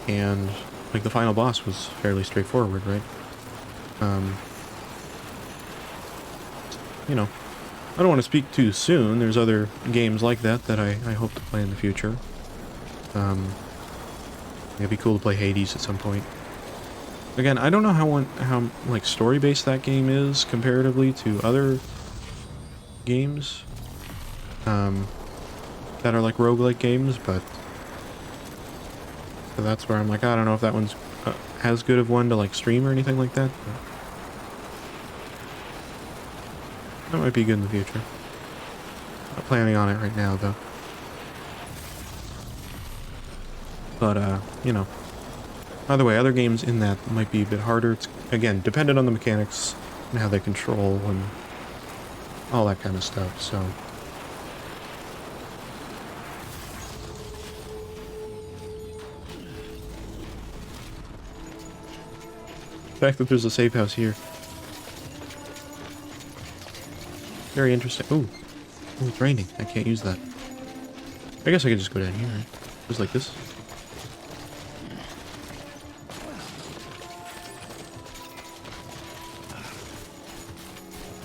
And, like, the final boss was fairly straightforward, right? You know, I don't want to speak too soon. There's other games like that that I hope to play in the future. It'd be cool to play Hades at some point. Again, I don't know how like story-based that game is comparatively to other games that are like roguelike games, but so that's where I'm like, I don't know if that one's as good of one to like stream or anything like that. But that might be good in the future. Not planning on it right now, though. But, you know. By the way, other games in that might be a bit harder. It's, again, dependent on the mechanics and how they control and all that kind of stuff, so. The fact that there's a safe house here. Very interesting. Ooh. Ooh, it's raining. I can't use that. I guess I could just go down here, right? Just like this.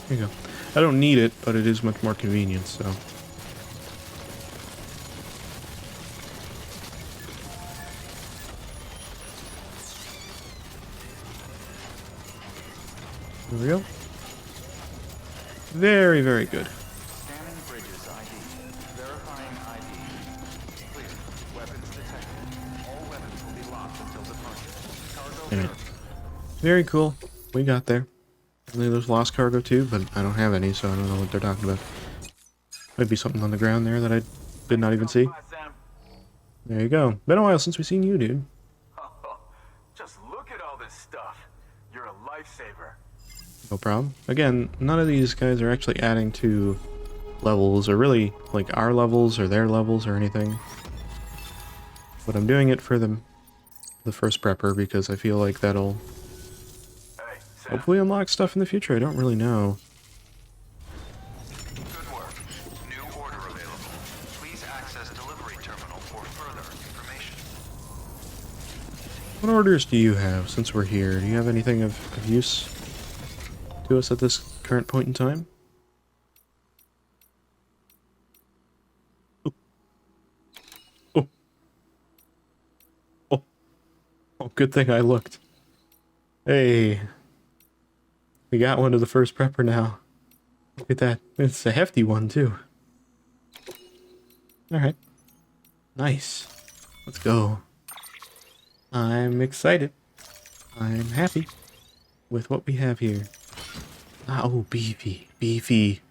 There you go. I don't need it, but it is much more convenient, so. There we go. Very, very good. Scanning bridges ID. Verifying ID. Clear. Weapons detected. All weapons will be locked until departure. Cargo Anyway. verified. Very cool. We got there. There's lost cargo too, but I don't have any, so I don't know what they're talking about. Might be something on the ground there that I did not even see. There you go. Been a while since we've seen you, dude. Just look at all this stuff. You're a lifesaver. No problem. Again, none of these guys are actually adding to levels, or really, like, our levels or their levels or anything. But I'm doing it for the first prepper, because I feel like that'll Hey, Sam. hopefully unlock stuff in the future. I don't really know. Good work. New order available. Please access delivery terminal for further information. What orders do you have, since we're here? Do you have anything of use to us at this current point in time? Oh. Oh. Oh, good thing I looked. Hey. We got one of the first prepper now. Look at that. It's a hefty one, too. Alright. Nice. Let's go. I'm excited. I'm happy with what we have here. Ah, oh, beefy. Beefy.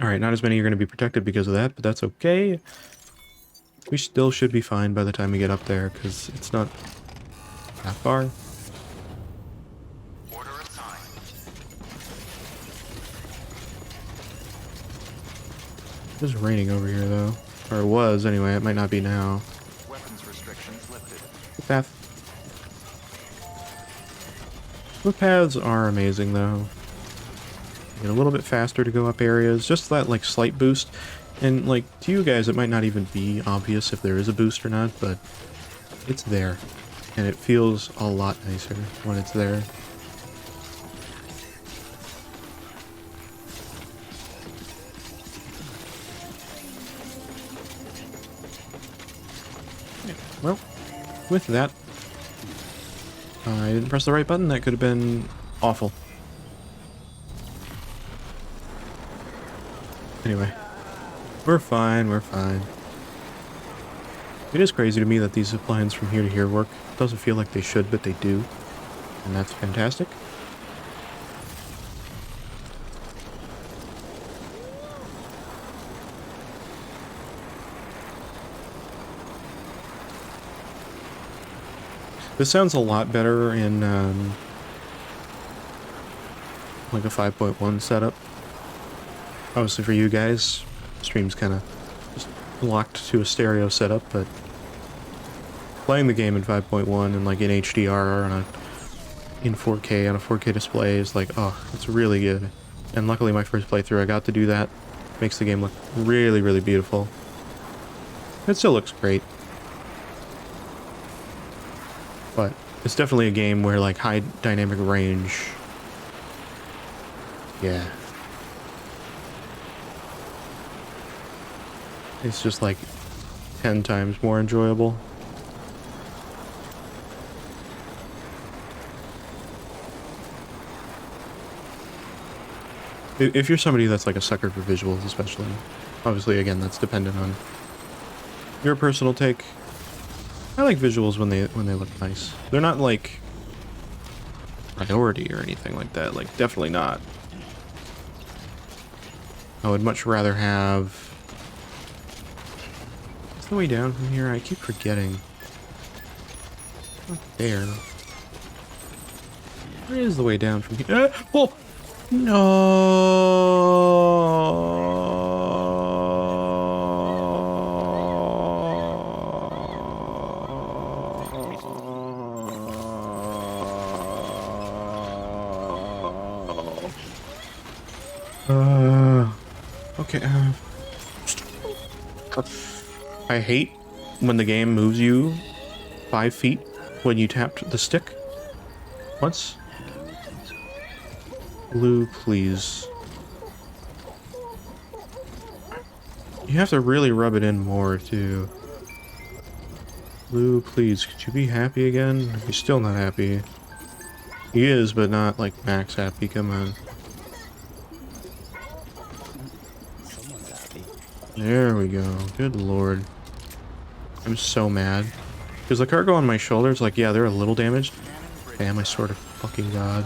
Alright, not as many are going to be protected because of that, but that's okay. We still should be fine by the time we get up there, because it's not that far. Order assigned. It is raining over here, though. Or it was, anyway. It might not be now. Weapons restrictions lifted. Path. The paths are amazing, though. Get a little bit faster to go up areas. Just that, like, slight boost. And, like, to you guys, it might not even be obvious if there is a boost or not, but it's there. And it feels a lot nicer when it's there. Well, with that, I didn't press the right button. That could have been awful. Anyway, we're fine, we're fine. It is crazy to me that these zip lines from here to here work. It doesn't feel like they should, but they do. And that's fantastic. This sounds a lot better in like a 5.1 setup. Obviously for you guys, stream's kind of just locked to a stereo setup, but playing the game in 5.1 and like in HDR on in 4K on a 4K display is like, oh, it's really good. And luckily my first playthrough I got to do that. Makes the game look really, really beautiful. It still looks great. But it's definitely a game where like high dynamic range. Yeah. It's just like 10 times more enjoyable. If you're somebody that's like a sucker for visuals, especially, obviously, again, that's dependent on your personal take. I like visuals when they look nice. They're not like priority or anything like that. Like, definitely not. I would much rather have. What's the way down from here? I keep forgetting. Not there. Where is the way down from here? Oh! Okay. I hate when the game moves you 5 feet when you tapped the stick once. Blue, please. You have to really rub it in more, too. Blue, please. Could you be happy again? He's still not happy. He is, but not, like, max happy. Come on. Someone's happy. There we go. Good lord. I'm so mad. Because the cargo on my shoulders, like, yeah, they're a little damaged. Damn, I swear to fucking God.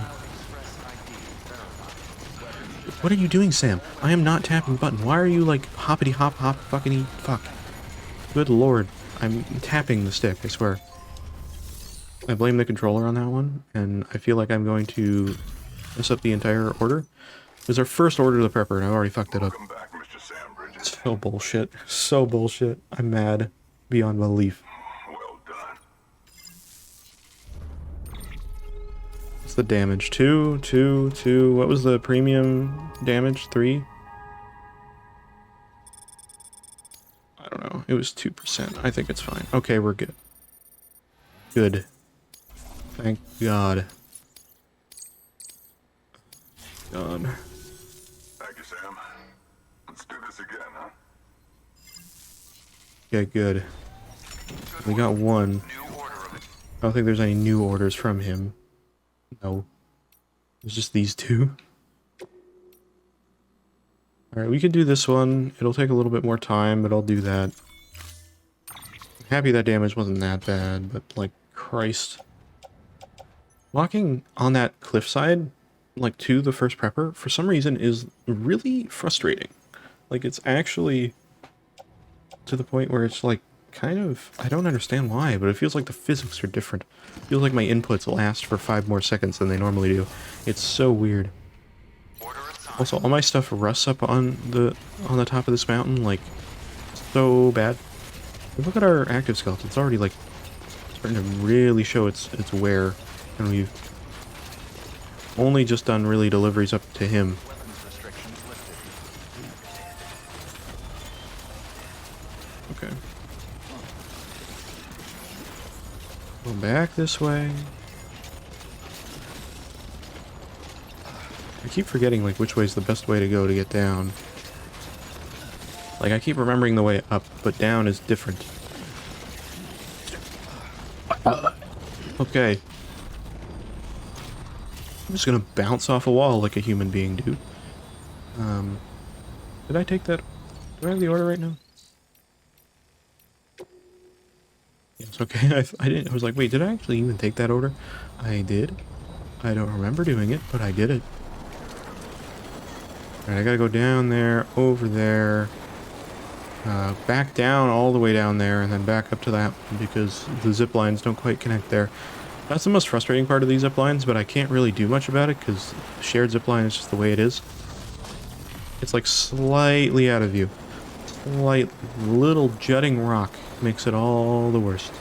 What are you doing, Sam? I am not tapping the button. Why are you like hoppity hop hop fuckity fuck? Good lord. I'm tapping the stick, I swear. I blame the controller on that one, and I feel like I'm going to mess up the entire order. It was our first order of the prepper, and I've already fucked it up. Welcome back, Mr. Sam Bridges. So bullshit. So bullshit. I'm mad beyond belief. Well done. What's the damage? 2, 2, 2. What was the premium damage? 3? I don't know. It was 2%. I think it's fine. Okay, we're good. Good. Thank God. God. Thank you, Sam. Let's do this again, huh? Okay, good. We got one. I don't think there's any new orders from him. No. It's just these two. Alright, we could do this one. It'll take a little bit more time, but I'll do that. I'm happy that damage wasn't that bad, but like, Christ. Walking on that cliffside, like to the first prepper, for some reason is really frustrating. Like, it's actually to the point where it's like, kind of, I don't understand why, but it feels like the physics are different. It feels like my inputs last for 5 more seconds than they normally do. It's so weird. Also, all my stuff rusts up on the top of this mountain, like, so bad. Look at our active skeleton. It's already, like, starting to really show its wear, and we've only just done really deliveries up to him. Okay. Go back this way. I keep forgetting, like, which way is the best way to go to get down. Like, I keep remembering the way up, but down is different. Okay. I'm just gonna bounce off a wall like a human being, dude. Did I take that? Do I have the order right now? Yes, okay. I didn't. I was like, wait, did I actually even take that order? I did. I don't remember doing it, but I did it. Alright, I gotta go down there, over there. back down all the way down there and then back up to that one because the zip lines don't quite connect there. That's the most frustrating part of these zip lines, but I can't really do much about it because the shared zip line is just the way it is. It's like slightly out of view. Slight little jutting rock makes it all the worst.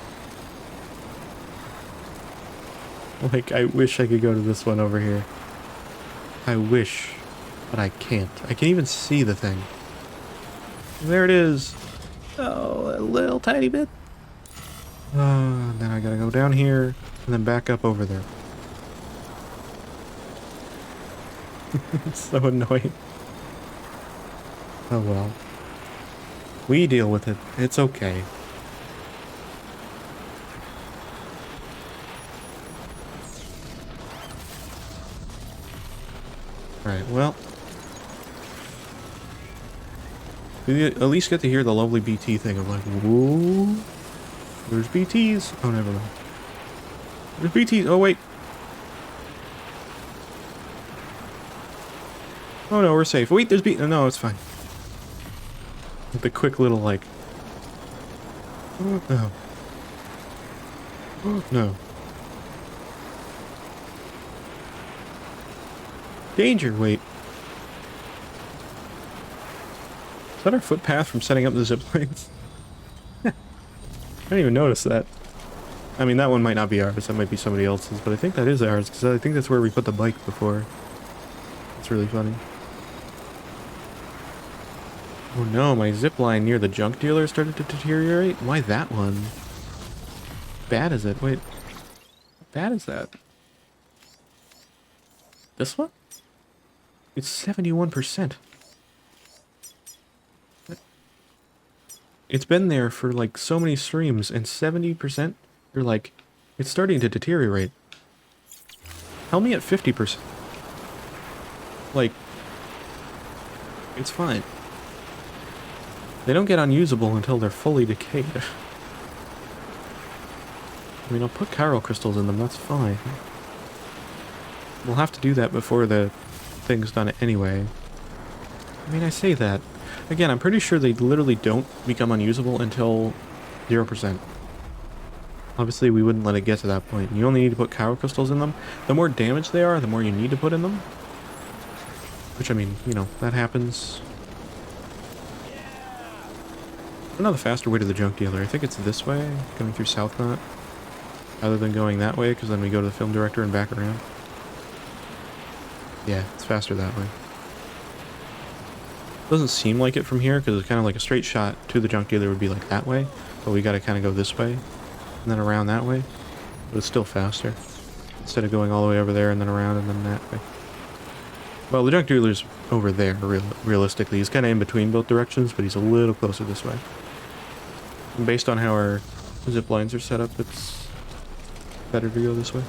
Like, I wish I could go to this one over here. I wish, but I can't. I can't even see the thing. There it is. Oh, a little tiny bit. Then I gotta go down here and then back up over there. It's so annoying. Oh well. We deal with it. It's okay. Alright, well. We at least get to hear the lovely BT thing of like, whoa. There's BTs. Oh, never mind. There's BTs. Oh, wait. Oh, no, we're safe. Wait, there's BT. No, it's fine. The quick little, like... Oh, no. Oh, no. Danger, wait. Is that our footpath from setting up the zip lines? I didn't even notice that. I mean, that one might not be ours. That might be somebody else's, but I think that is ours, because I think that's where we put the bike before. It's really funny. Oh no, my zip line near the junk dealer started to deteriorate? Why that one? Bad is it? Wait. How bad is that? This one? It's 71%. It's been there for like so many streams, and 70%? You're like, it's starting to deteriorate. Tell me at 50%. Like, it's fine. They don't get unusable until they're fully decayed. I mean, I'll put chiral crystals in them, that's fine. We'll have to do that before the thing's done anyway. I mean, I say that. Again, I'm pretty sure they literally don't become unusable until 0%. Obviously, we wouldn't let it get to that point. You only need to put chiral crystals in them. The more damaged they are, the more you need to put in them. Which, I mean, you know, that happens. I don't know the faster way to the junk dealer. I think it's this way, going through Southmont. Rather than going that way, because then we go to the film director and back around. Yeah, it's faster that way. Doesn't seem like it from here, because it's kind of like a straight shot to the junk dealer would be like that way. But we got to kind of go this way, and then around that way. But it's still faster. Instead of going all the way over there and then around and then that way. Well, the junk dealer's over there, realistically. He's kind of in between both directions, but he's a little closer this way. And based on how our zip lines are set up, it's better to go this way.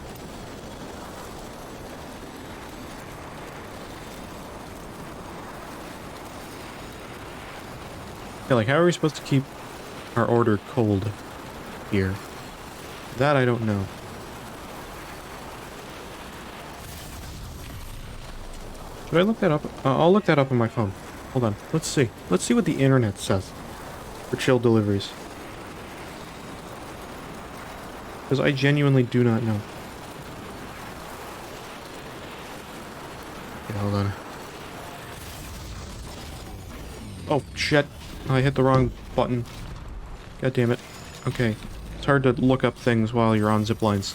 Yeah, like, how are we supposed to keep our order cold here? That I don't know. Should I look that up? I'll look that up on my phone. Hold on. Let's see. Let's see what the internet says for chilled deliveries. Because I genuinely do not know. Okay, hold on. Oh, shit. I hit the wrong button. God damn it. Okay. It's hard to look up things while you're on zip lines.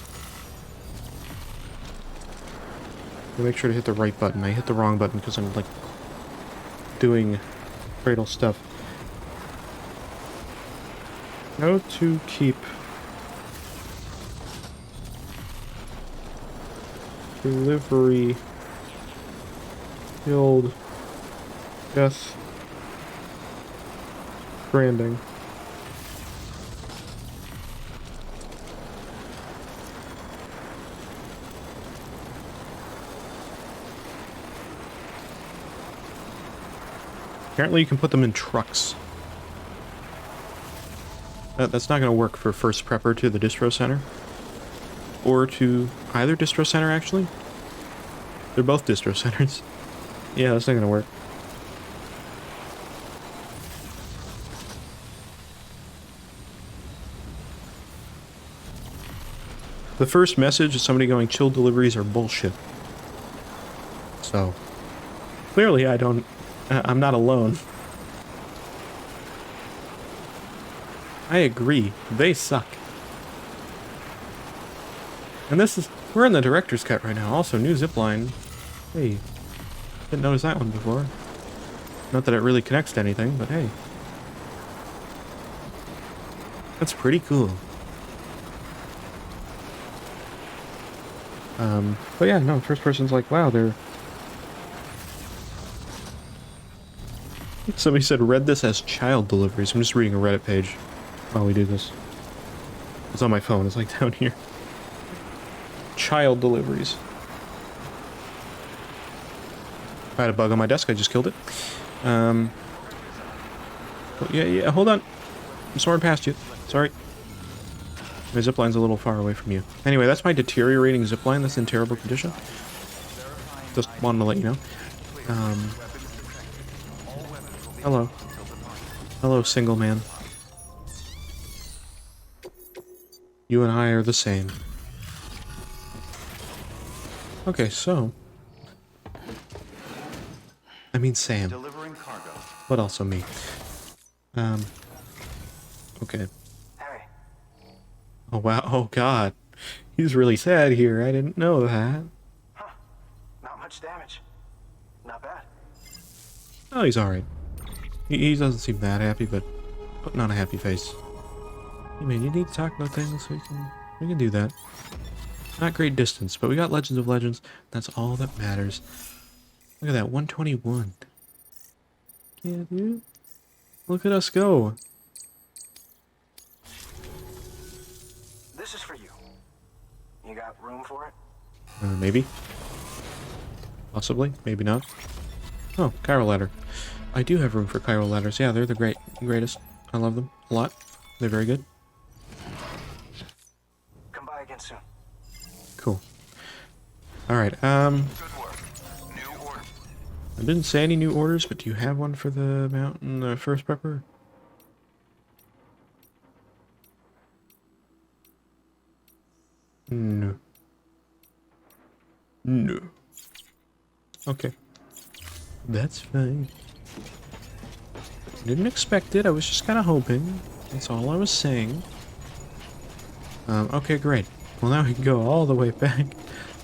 Make sure to hit the right button. I hit the wrong button because I'm, like, doing cradle stuff. How to keep delivery killed death Stranding. Apparently you can put them in trucks. That's not going to work for first prepper to the distro center. Or to either distro center, actually. They're both distro centers. Yeah, that's not going to work. The first message is somebody going, chill deliveries are bullshit. So, clearly I'm not alone. I agree, they suck. And we're in the director's cut right now. Also, new zipline. Hey, didn't notice that one before. Not that it really connects to anything, but hey. That's pretty cool. But yeah, no, first person's like, wow, they're... Somebody said, read this as child deliveries. I'm just reading a Reddit page while we do this. It's on my phone, it's like down here. Child deliveries. I had a bug on my desk, I just killed it. Oh, yeah, hold on. I'm soaring past you. Sorry. My zipline's a little far away from you. Anyway, that's my deteriorating zipline that's in terrible condition. Just wanted to let you know. Hello. Hello, single man. You and I are the same. Okay, so... I mean Sam. Delivering cargo. But also me. Okay. Hey, Oh wow, oh god. He's really sad here, I didn't know that. not much damage. Not bad. Oh, he's alright. He doesn't seem that happy, but putting on a happy face. Hey man, you need to talk about things, so we can do that. Not great distance, but we got Legends of Legends. That's all that matters. Look at that, 121. Yeah, dude. Look at us go. This is for you. You got room for it? Maybe. Possibly. Maybe not. Oh, Chiral ladder. I do have room for Chiral ladders. Yeah, they're the greatest. I love them a lot. They're very good. Come by again soon. Cool. Alright, Good work. New order. I didn't say any new orders, but do you have one for the mountain, the first prepper? No. No. Okay. That's fine. Didn't expect it, I was just kind of hoping. That's all I was saying. Okay, great. Well, now we can go all the way back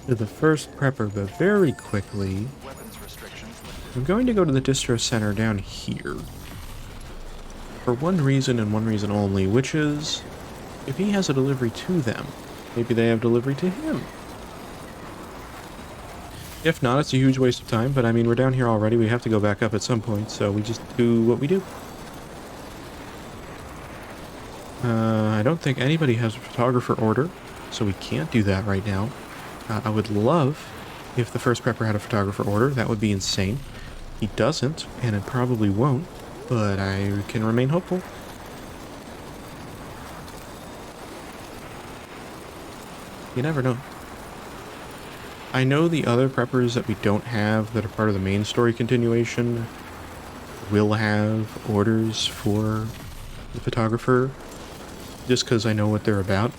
to the first prepper, but very quickly. Weapons restrictions lifted. I'm going to go to the distro center down here. For one reason and one reason only, which is if he has a delivery to them, maybe they have delivery to him. If not, it's a huge waste of time, but I mean, we're down here already, we have to go back up at some point, so we just do what we do. I don't think anybody has a photographer order, so we can't do that right now. I would love if the first prepper had a photographer order, that would be insane. He doesn't, and it probably won't, but I can remain hopeful. You never know. I know the other preppers that we don't have that are part of the main story continuation will have orders for the photographer, just because I know what they're about.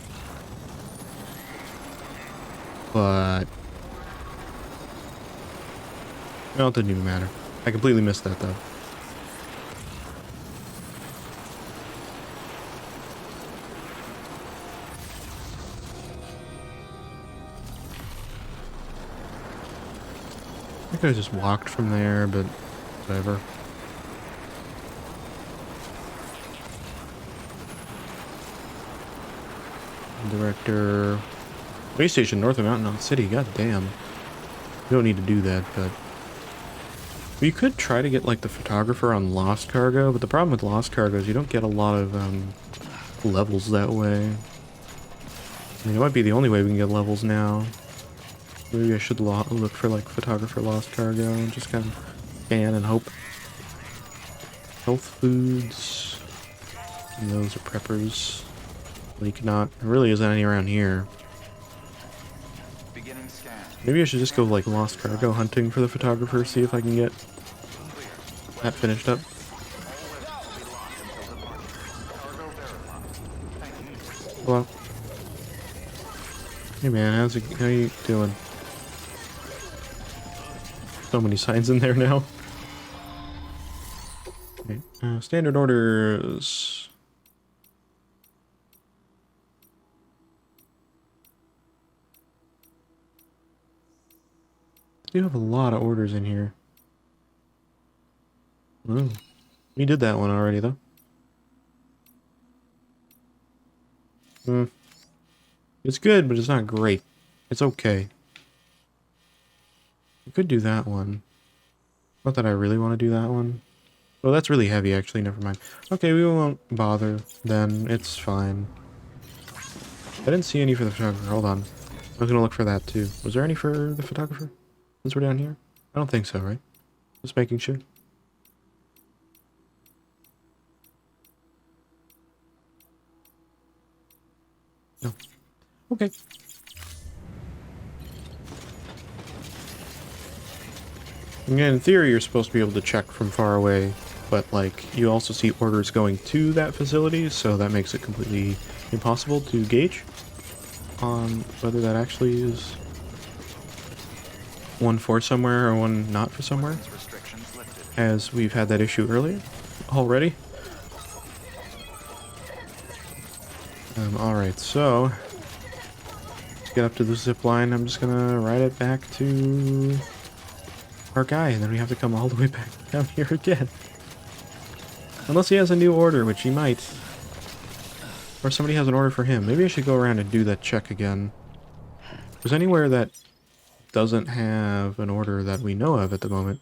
But well, it didn't even matter. I completely missed that though. I could have just walked from there, but whatever. Director. Base station north of Mountain City, god damn. You don't need to do that, but... You could try to get, like, the photographer on Lost Cargo, but the problem with Lost Cargo is you don't get a lot of, levels that way. I mean, it might be the only way we can get levels now. Maybe I should look for, like, photographer Lost Cargo and just kind of scan and hope. Health foods. And those are preppers. Leak not. There really isn't any around here. Beginning scan. Maybe I should just go, like, Lost Cargo hunting for the photographer, see if I can get that finished up. Hello. Hey man, how you doing? So many signs in there now. Okay, standard orders. I do have a lot of orders in here. Oh, we did that one already though. It's good, but it's not great. It's okay. We could do that one. Not that I really want to do that one. Well, that's really heavy, actually. Never mind. Okay, we won't bother then. It's fine. I didn't see any for the photographer. Hold on. I was going to look for that, too. Was there any for the photographer? Since we're down here? I don't think so, right? Just making sure. No. Okay. Again, in theory, you're supposed to be able to check from far away, but, like, you also see orders going to that facility, so that makes it completely impossible to gauge on whether that actually is one for somewhere or one not for somewhere, as we've had that issue earlier already. Alright, so let's get up to the zip line. I'm just gonna ride it back to our guy, and then we have to come all the way back down here again. Unless he has a new order, which he might. Or somebody has an order for him. Maybe I should go around and do that check again. If there's anywhere that doesn't have an order that we know of at the moment.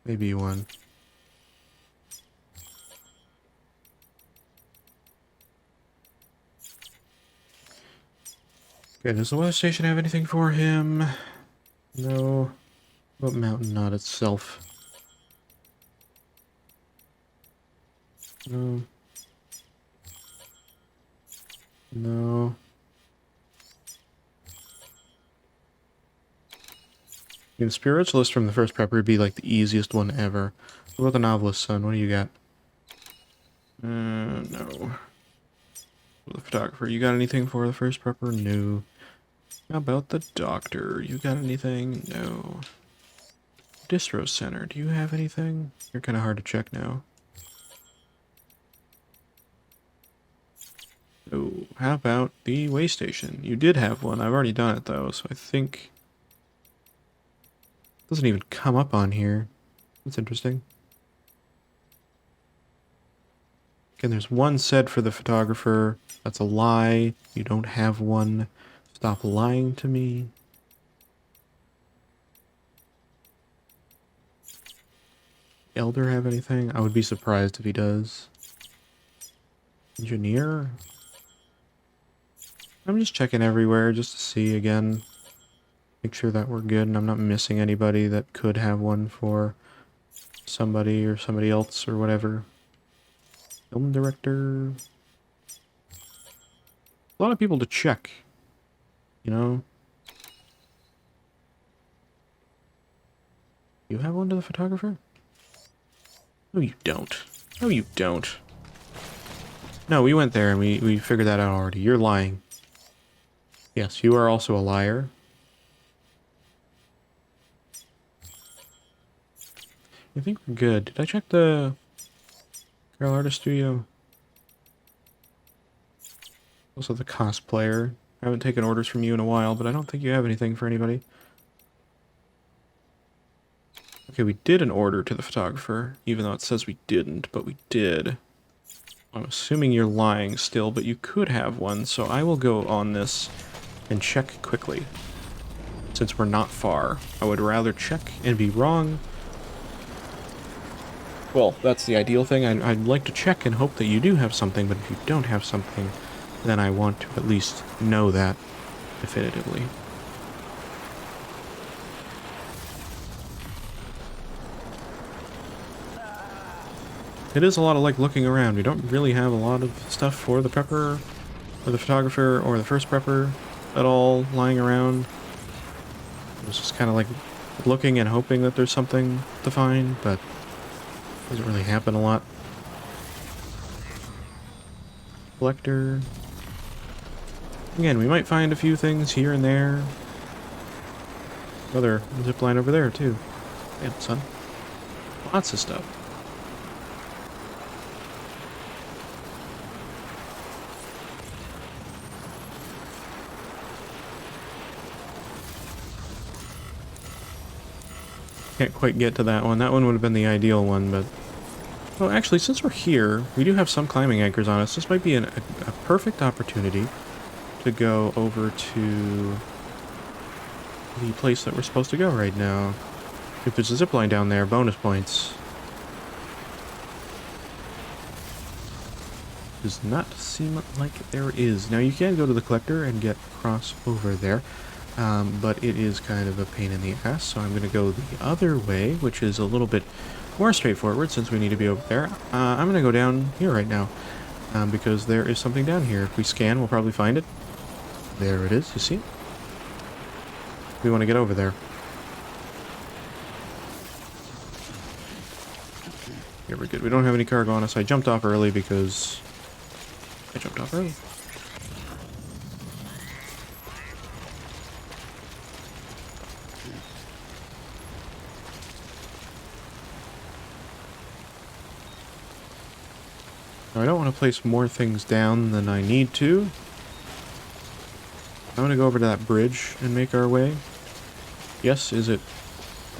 Maybe one. Okay, does the weather station have anything for him? No. What mountain not itself? No. No. The spiritualist from the first prepper would be like the easiest one ever. What about the novelist, son? What do you got? No. The photographer, you got anything for the first prepper? No. How about the doctor? You got anything? No. Distro center, do you have anything? You're kind of hard to check now. Oh, how about the way station? You did have one. I've already done it though, so I think it doesn't even come up on here. That's interesting. Again, there's one said for the photographer. That's a lie. You don't have one. Stop lying to me. Elder have anything? I would be surprised if he does. Engineer? I'm just checking everywhere just to see again. Make sure that we're good and I'm not missing anybody that could have one for somebody or somebody else or whatever. Film director. A lot of people to check. You know? You have one to the photographer? No, you don't. No, you don't. No, we went there and we figured that out already. You're lying. Yes, you are also a liar. I think we're good. Did I check the Girl Artist Studio? Also the cosplayer. I haven't taken orders from you in a while, but I don't think you have anything for anybody. Okay, we did an order to the photographer, even though it says we didn't, but we did. I'm assuming you're lying still, but you could have one, so I will go on this and check quickly. Since we're not far, I would rather check and be wrong. Well, that's the ideal thing. I'd like to check and hope that you do have something, but if you don't have something, then I want to at least know that definitively. It is a lot of like looking around. We don't really have a lot of stuff for the prepper, or the photographer, or the first prepper at all lying around. It's just kind of like looking and hoping that there's something to find, but it doesn't really happen a lot. Collector. Again, we might find a few things here and there. Another zip line over there, too. Damn, son. Lots of stuff. Can't quite get to that one. That one would have been the ideal one, but... Well, actually, since we're here, we do have some climbing anchors on us. This might be a perfect opportunity to go over to the place that we're supposed to go right now. If there's a zipline down there, bonus points. Does not seem like there is. Now, you can go to the collector and get across over there. But it is kind of a pain in the ass, so I'm going to go the other way, which is a little bit more straightforward since we need to be over there. I'm going to go down here right now, because there is something down here. If we scan, we'll probably find it. There it is, you see it? We want to get over there. Here, we're good. We don't have any cargo on us. I jumped off early because... I jumped off early. I don't want to place more things down than I need to. I'm going to go over to that bridge and make our way. Yes, is it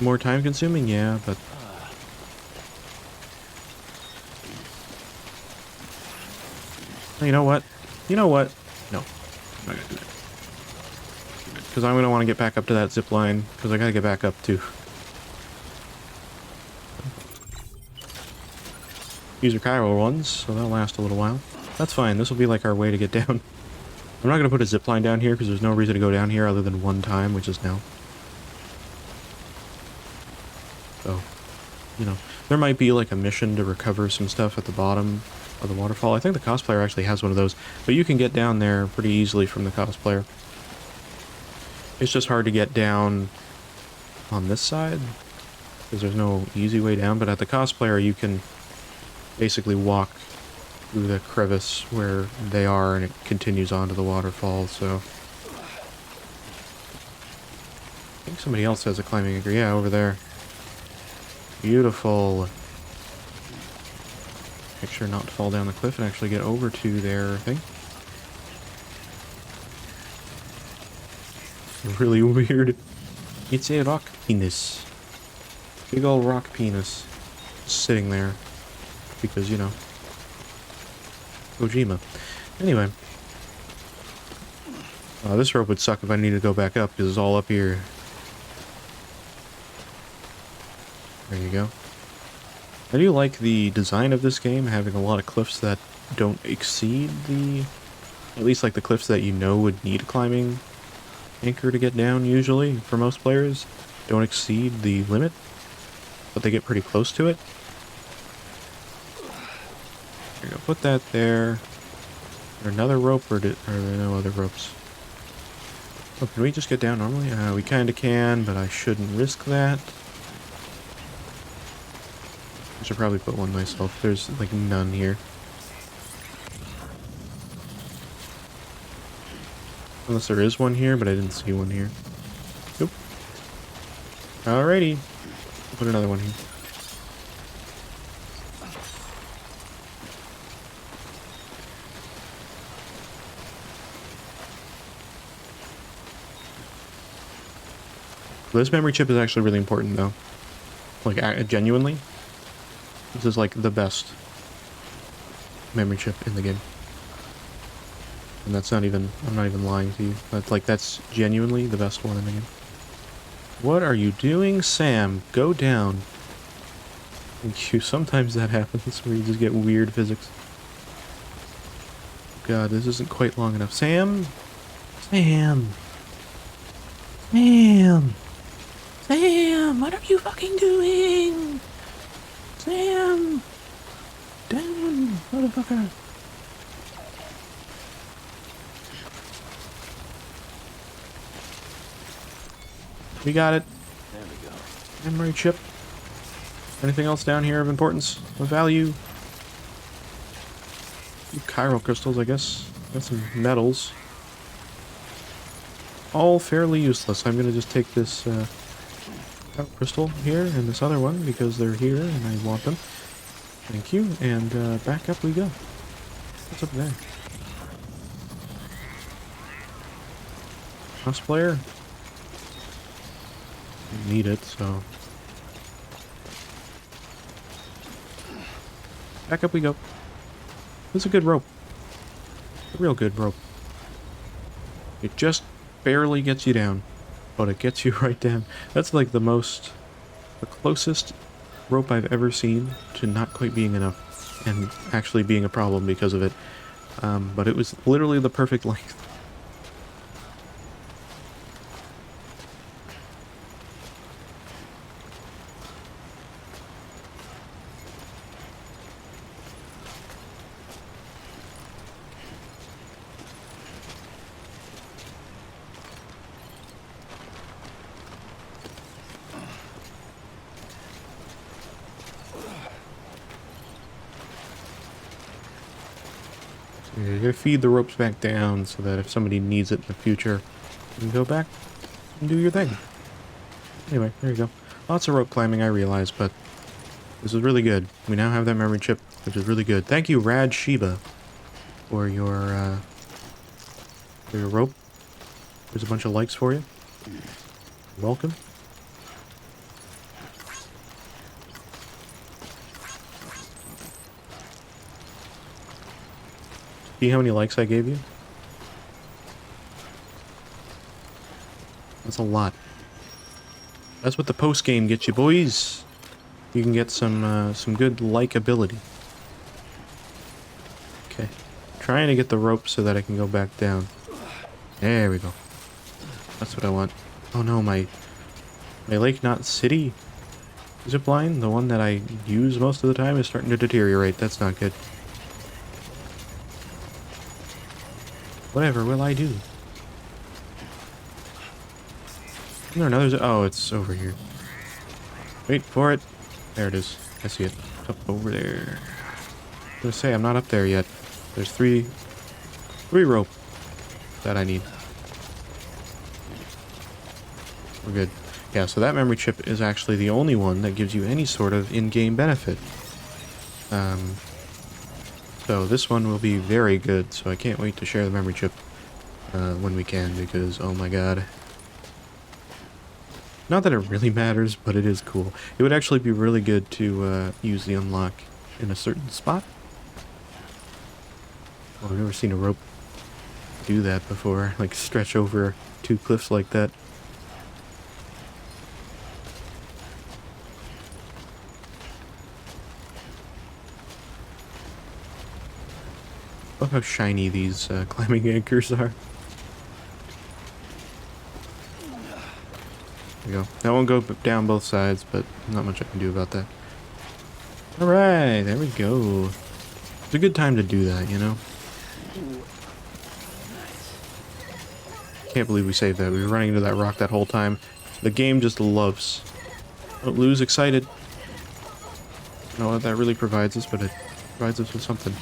more time consuming? Yeah, but... You know what? You know what? No. I'm not going to do that. Because I'm going to want to get back up to that zip line. Because I got to get back up too. These are chiral ones, so they'll last a little while. That's fine, this will be like our way to get down. I'm not going to put a zip line down here because there's no reason to go down here other than one time, which is now. So, you know, there might be like a mission to recover some stuff at the bottom of the waterfall. I think the cosplayer actually has one of those, but you can get down there pretty easily from the cosplayer. It's just hard to get down on this side because there's no easy way down, but at the cosplayer you can basically walk through the crevice where they are and it continues on to the waterfall, so... I think somebody else has a climbing anchor. Yeah, over there. Beautiful. Make sure not to fall down the cliff and actually get over to their thing. Really weird. It's a rock penis. Big old rock penis. Just sitting there. Because, you know, Kojima. Anyway. This rope would suck if I needed to go back up, because it's all up here. There you go. I do like the design of this game, having a lot of cliffs that don't exceed the... At least like the cliffs that you know would need a climbing anchor to get down, usually, for most players. Don't exceed the limit, but they get pretty close to it. There you go, put that there. Is there another rope, or are there no other ropes? Oh, can we just get down normally? We kinda can, but I shouldn't risk that. I should probably put one myself. There's, like, none here. Unless there is one here, but I didn't see one here. Nope. Alrighty. I'll put another one here. This memory chip is actually really important, though. Like, genuinely. This is, like, the best memory chip in the game. And that's not even... I'm not even lying to you. That's, like, that's genuinely the best one in the game. What are you doing, Sam? Go down. Thank you. Sometimes that happens, where you just get weird physics. God, this isn't quite long enough. Sam? Sam! Sam! Sam, what are you fucking doing? Sam! Down, motherfucker. We got it. There we go. Memory chip. Anything else down here of importance? Of value? Chiral crystals, I guess. Got some metals. all fairly useless. I'm gonna just take this crystal here and this other one because they're here and I want them. Thank you, and back up we go. What's up there? Cosplayer? Need it, so... Back up we go. This is a good rope. A real good rope. It just barely gets you down, but it gets you right down. That's like the closest rope I've ever seen to not quite being enough and actually being a problem because of it. But it was literally the perfect length. You're gonna feed the ropes back down so that if somebody needs it in the future, you can go back and do your thing. Anyway, there you go. Lots of rope climbing, I realize, but this is really good. We now have that memory chip, which is really good. Thank you, Rad Shiba, for your rope. There's a bunch of likes for you. Welcome. See how many likes I gave you? That's a lot. That's what the post game gets you, boys. You can get some good likability. Okay, trying to get the rope so that I can go back down. There we go. That's what I want. Oh no, my Lake Knot City zipline, the one that I use most of the time, is starting to deteriorate. That's not good. Whatever will I do? There another? Oh, it's over here. Wait for it. There it is. I see it. It's up over there. I'm gonna say I'm not up there yet. There's three rope that I need. We're good. Yeah, so that memory chip is actually the only one that gives you any sort of in-game benefit. So this one will be very good, so I can't wait to share the memory chip when we can, because, oh my god. Not that it really matters, but it is cool. It would actually be really good to use the unlock in a certain spot. Well, I've never seen a rope do that before, like stretch over two cliffs like that. Look how shiny these climbing anchors are. There we go. That won't go down both sides, but not much I can do about that. Alright, there we go. It's a good time to do that, you know? Can't believe we saved that. We were running into that rock that whole time. The game just loves. Oh, Lou's excited. I don't know what that really provides us, but it provides us with something.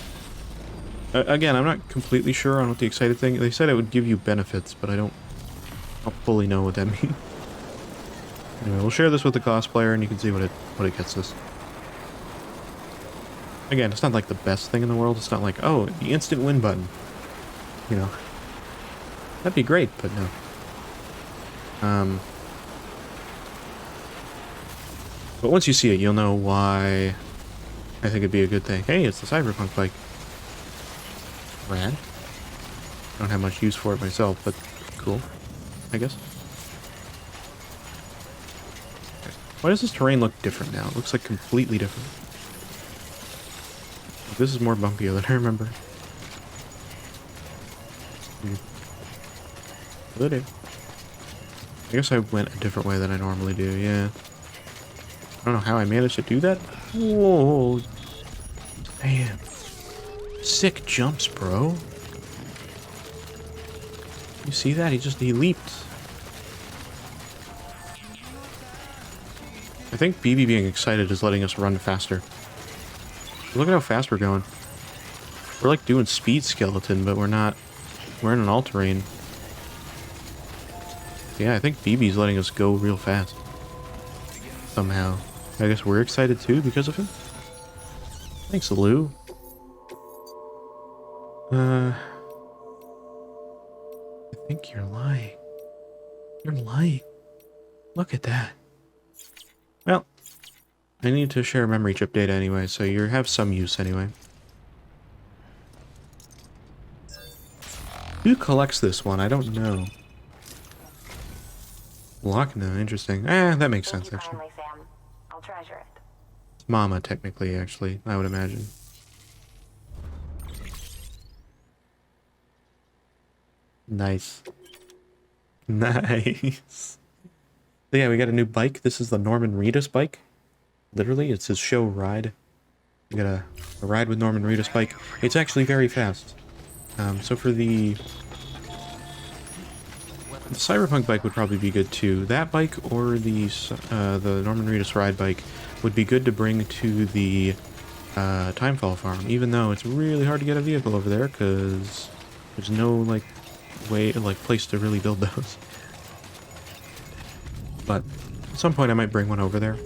Again, I'm not completely sure on what the excited thing... They said it would give you benefits, but I don't fully know what that means. Anyway, we'll share this with the cosplayer and you can see what it gets us. Again, it's not like the best thing in the world. It's not like, oh, the instant win button. You know. That'd be great, but no. But once you see it, you'll know why I think it'd be a good thing. Hey, it's the Cyberpunk bike. Rad. I don't have much use for it myself, but cool, I guess. Okay. Why does this terrain look different now? It looks like completely different. This is more bumpier than I remember. I guess I went a different way than I normally do, yeah. I don't know how I managed to do that. Whoa. Damn. Sick jumps, bro. You see that? He leaped. I think BB being excited is letting us run faster. Look at how fast we're going. We're like doing speed skeleton, but we're not. We're in an all-terrain. Yeah, I think BB's letting us go real fast. Somehow. I guess we're excited too because of him? Thanks, Lou. I think you're lying. You're lying. Look at that. Well, I need to share memory chip data anyway, so you have some use anyway. Who collects this one? I don't know. Lochna, interesting. That makes sense, actually. Kindly, Sam. I'll treasure it. It's Mama, technically, actually, I would imagine. Nice. Nice. So yeah, we got a new bike. This is the Norman Reedus bike. Literally, it's his show ride. We got a ride with Norman Reedus bike. It's actually very fast. So for the Cyberpunk bike would probably be good too. That bike or the Norman Reedus ride bike would be good to bring to the Timefall farm, even though it's really hard to get a vehicle over there because there's no place to really build those. But at some point I might bring one over there.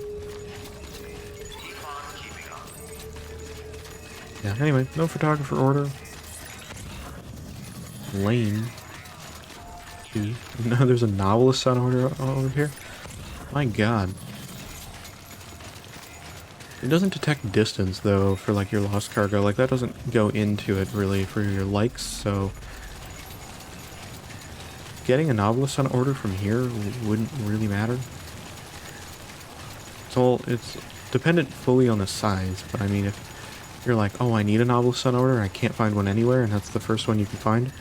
Yeah, anyway, no photographer order. Lame. Gee. No, there's a novelist on order over here. My god. It doesn't detect distance though for like your lost cargo. Like that doesn't go into it really for your likes, so getting a novelist on order from here wouldn't really matter. It's dependent fully on the size, but I mean if you're like, oh, I need a novelist on order, I can't find one anywhere, and that's the first one you can find,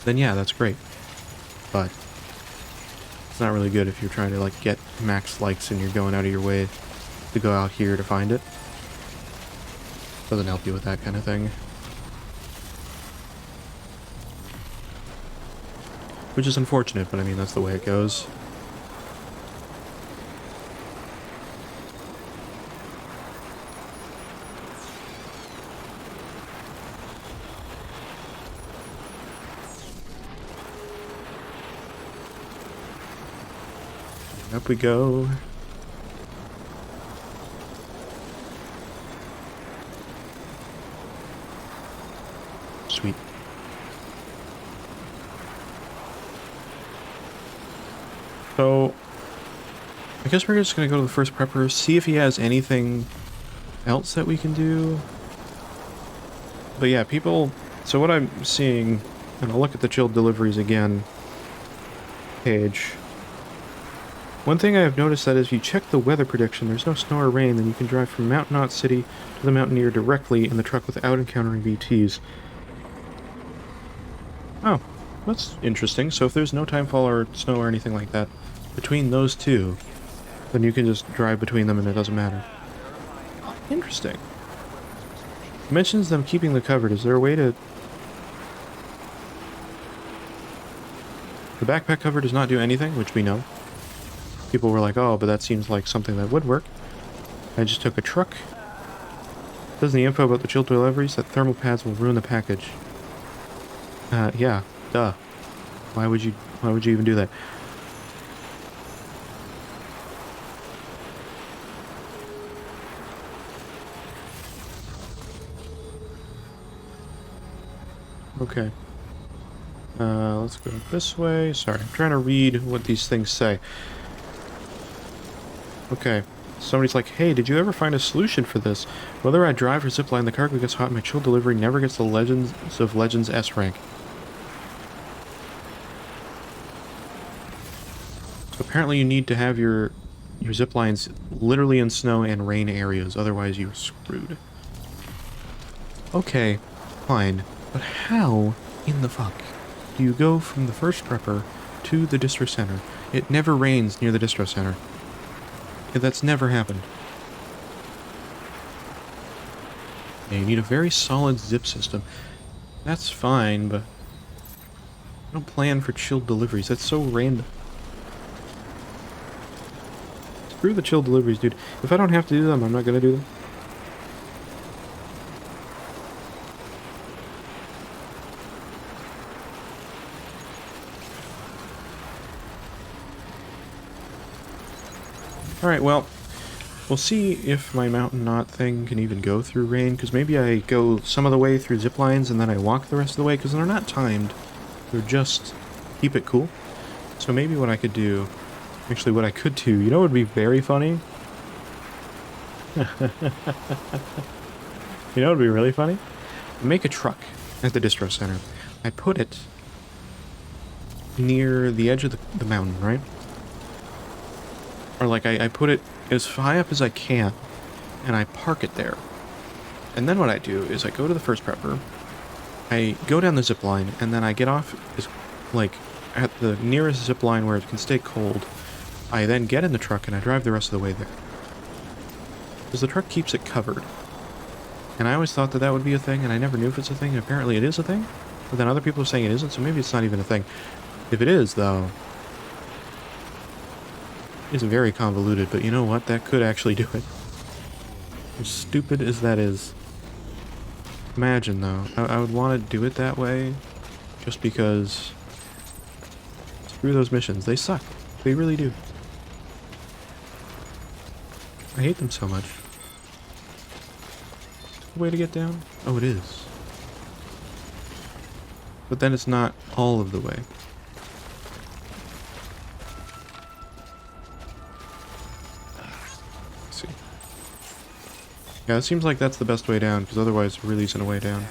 then yeah, that's great. But it's not really good if you're trying to like get max likes and you're going out of your way to go out here to find it. Doesn't help you with that kind of thing. Which is unfortunate, but I mean, that's the way it goes. Up we go. Sweet. So, I guess we're just gonna go to the first prepper, see if he has anything else that we can do. But yeah, people... So what I'm seeing, and I'll look at the chilled deliveries again page. One thing I have noticed that if you check the weather prediction, there's no snow or rain, then you can drive from Mount Knot City to the Mountaineer directly in the truck without encountering BTs. Oh, that's interesting. So if there's no timefall or snow or anything like that between those two, then you can just drive between them and it doesn't matter. Oh, interesting. It mentions them keeping the covered. Is there a way to... The backpack cover does not do anything, which we know. People were like, oh, but that seems like something that would work. I just took a truck. Doesn't the info about the chilled deliveries that thermal pads will ruin the package? Yeah, duh. Why would you even do that? Okay. Let's go this way. Sorry, I'm trying to read what these things say. Okay. Somebody's like, hey, did you ever find a solution for this? Whether I drive or zipline, the cargo gets hot and my chill delivery never gets the Legends of Legends S rank. So apparently you need to have your ziplines literally in snow and rain areas, otherwise you're screwed. Okay, fine. But how in the fuck do you go from the first prepper to the distro center? It never rains near the distro center. That's never happened. Yeah, you need a very solid zip system. That's fine, but I don't plan for chilled deliveries. That's so random. Screw the chilled deliveries, dude. If I don't have to do them, I'm not gonna do them. Alright, well, we'll see if my mountain knot thing can even go through rain, because maybe I go some of the way through zip lines and then I walk the rest of the way, because they're not timed. They're just keep it cool. So maybe what I could do, actually what I could do, you know what would be very funny? You know what would be really funny? Make a truck at the distro center. I put it near the edge of the mountain, right? Or like I put it as high up as I can, and I park it there. And then what I do is I go to the first prepper, I go down the zip line, and then I get off like at the nearest zip line where it can stay cold. I then get in the truck and I drive the rest of the way there. Because the truck keeps it covered. And I always thought that that would be a thing, and I never knew if it's a thing, and apparently it is a thing. But then other people are saying it isn't, so maybe it's not even a thing. If it is, though, it's very convoluted, but you know what? That could actually do it. As stupid as that is. Imagine, though. I would want to do it that way, just because... Screw those missions. They suck. They really do. I hate them so much. Way to get down? Oh, it is. But then it's not all of the way. Let's see. Yeah, it seems like that's the best way down, because otherwise it really isn't a way down.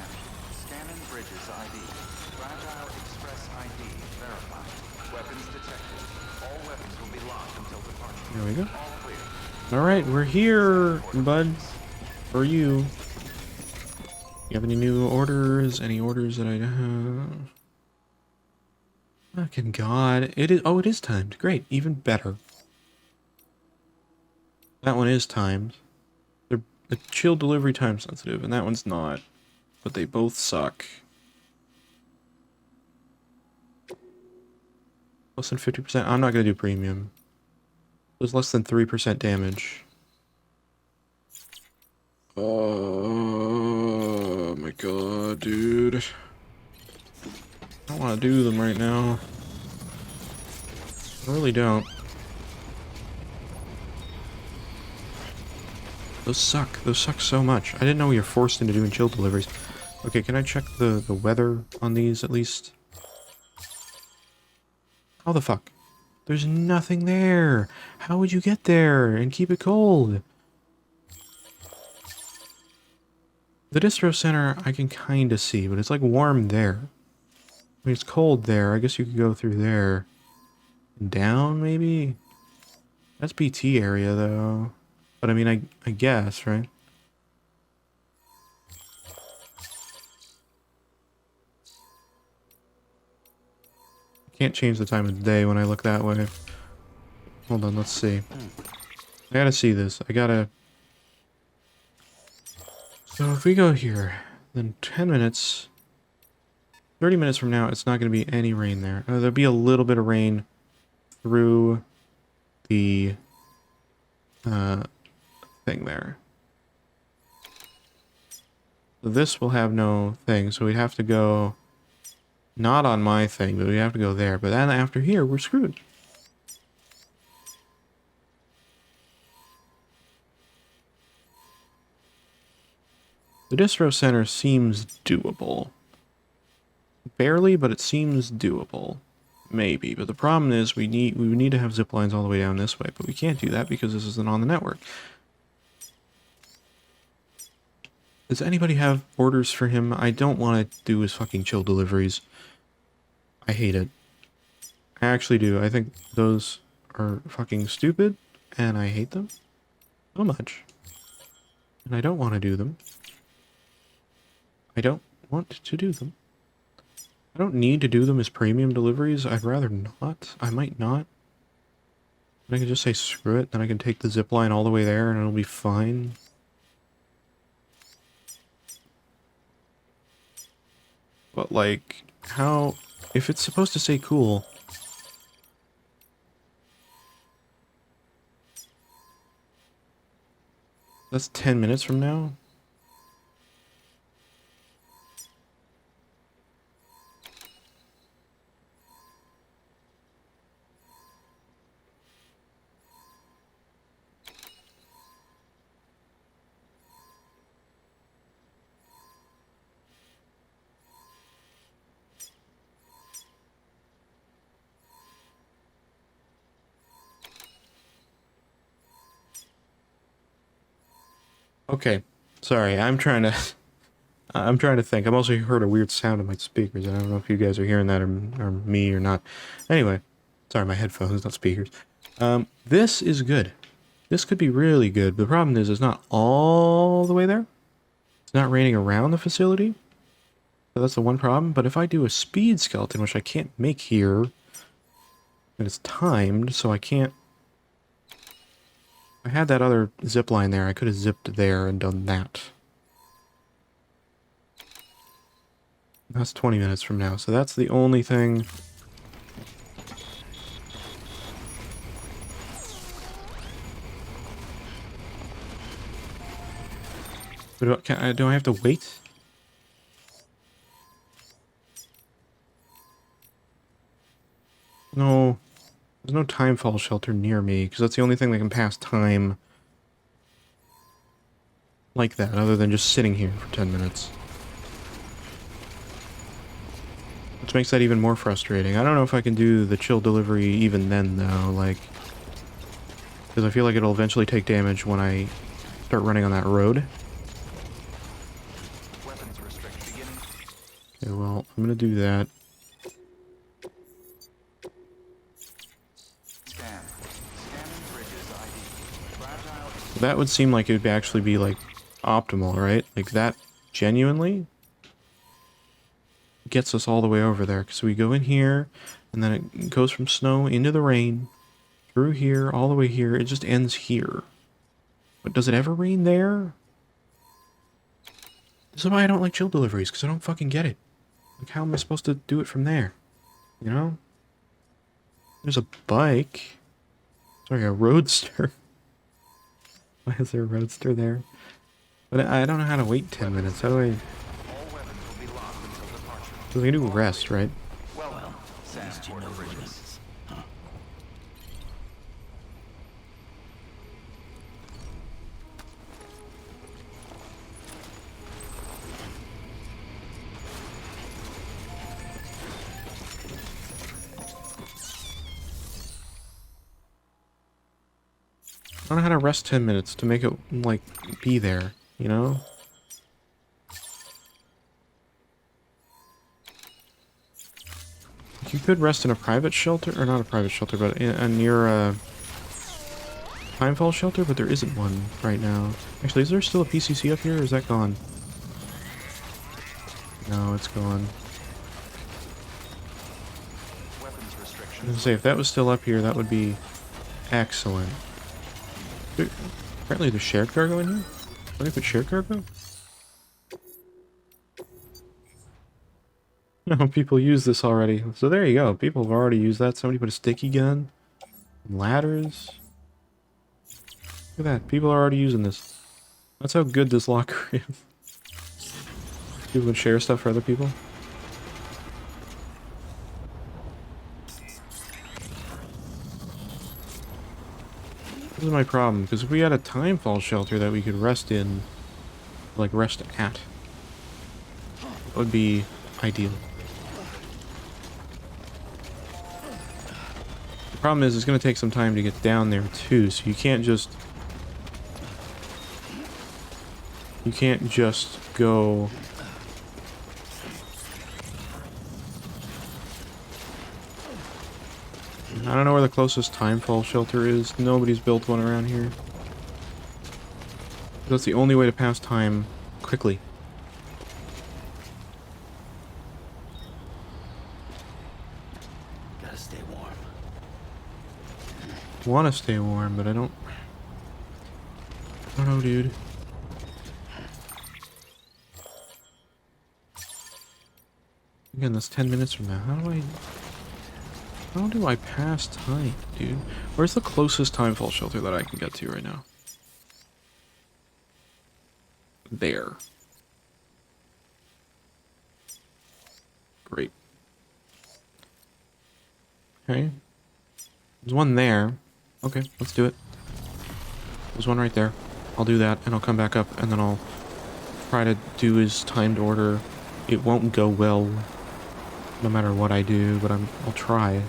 Scanning bridges ID. Fragile Express ID verified. Weapons detected. All weapons will be locked until departure. There we go. All clear. Alright, we're here, bud. For you. You have any new orders? Any orders that I have? Fucking God. It is. Oh, it is timed. Great. Even better. That one is timed. They're a chill delivery time sensitive, and that one's not. But they both suck. Less than 50%. I'm not going to do premium. There's less than 3% damage. Oh my God, dude. I don't want to do them right now. I really don't. Those suck. Those suck so much. I didn't know you're forced into doing chill deliveries. Okay, can I check the weather on these at least? How the fuck? There's nothing there. How would you get there and keep it cold? The distro center I can kind of see, but it's like warm there. I mean, it's cold there. I guess you could go through there. Down, maybe? That's BT area, though. But I mean, I guess, right? Can't change the time of the day when I look that way. Hold on, let's see. I gotta see this. I gotta... So if we go here, then 10 minutes... 30 minutes from now, it's not going to be any rain there. There'll be a little bit of rain through the thing there. So this will have no thing, so we'd have to go not on my thing, but we have to go there. But then after here, we're screwed. The distro center seems doable. Barely, but it seems doable. Maybe, but the problem is we would need to have zip lines all the way down this way, but we can't do that because this isn't on the network. Does anybody have orders for him? I don't want to do his fucking chill deliveries. I hate it. I actually do. I think those are fucking stupid, and I hate them so much. And I don't want to do them. I don't want to do them. I don't need to do them as premium deliveries. I'd rather not. I might not. I can just say screw it, then I can take the zip line all the way there and it'll be fine. But like, how... If it's supposed to say cool... That's 10 minutes from now? Okay. Sorry, I'm trying to... I'm trying to think. I'm also heard a weird sound in my speakers. I don't know if you guys are hearing that or me or not. Anyway. Sorry, my headphones, not speakers. This is good. This could be really good. The problem is it's not all the way there. It's not raining around the facility. So that's the one problem. But if I do a speed skeleton, which I can't make here, and it's timed, so I can't... I had that other zip line there. I could have zipped there and done that. That's 20 minutes from now, so that's the only thing... But do I have to wait? No. There's no timefall shelter near me, because that's the only thing that can pass time like that, other than just sitting here for 10 minutes. Which makes that even more frustrating. I don't know if I can do the chill delivery even then, though, like... Because I feel like it'll eventually take damage when I start running on that road. Okay, well, I'm gonna do that. That would seem like it would actually be, like, optimal, right? Like, that genuinely gets us all the way over there. Because we go in here, and then it goes from snow into the rain, through here, all the way here. It just ends here. But does it ever rain there? This is why I don't like chill deliveries, because I don't fucking get it. Like, how am I supposed to do it from there? You know? There's a bike. Sorry, a roadster. Why is there a roadster there? But I don't know how to wait 10 minutes. How do I... So we can do rest, right? Well, at least you know where it is. Huh? I don't know how to rest 10 minutes to make it, like, be there, you know? You could rest in a private shelter, or not a private shelter, but near a timefall shelter, but there isn't one right now. Actually, is there still a PCC up here, or is that gone? No, it's gone. I was gonna say, if that was still up here, that would be excellent. Apparently there's shared cargo in here? Where did I put shared cargo? No, people use this already. So there you go. People have already used that. Somebody put a sticky gun. Ladders. Look at that. People are already using this. That's how good this locker is. People can share stuff for other people. This is my problem, because if we had a timefall shelter that we could rest in, like rest at, that would be ideal. The problem is it's going to take some time to get down there too, so you can't just go. I don't know where the closest timefall shelter is. Nobody's built one around here. That's the only way to pass time quickly. Gotta stay warm. Want to stay warm, but I don't know, dude. Again, that's 10 minutes from now. How do I pass time, dude? Where's the closest timefall shelter that I can get to right now? There. Great. Okay. There's one there. Okay, let's do it. There's one right there. I'll do that, and I'll come back up, and then I'll try to do his timed order. It won't go well, no matter what I do, but I'll try.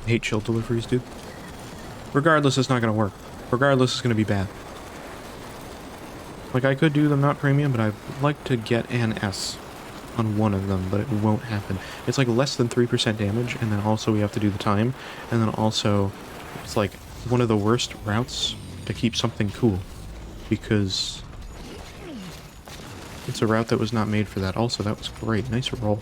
I hate chill deliveries, dude. Regardless, it's not gonna work. Regardless, it's gonna be bad. Like, I could do them not premium, but I'd like to get an S on one of them, but it won't happen. It's like less than 3% damage, and then also we have to do the time, and then also it's like one of the worst routes to keep something cool, because it's a route that was not made for that. Also, that was great. Nice roll.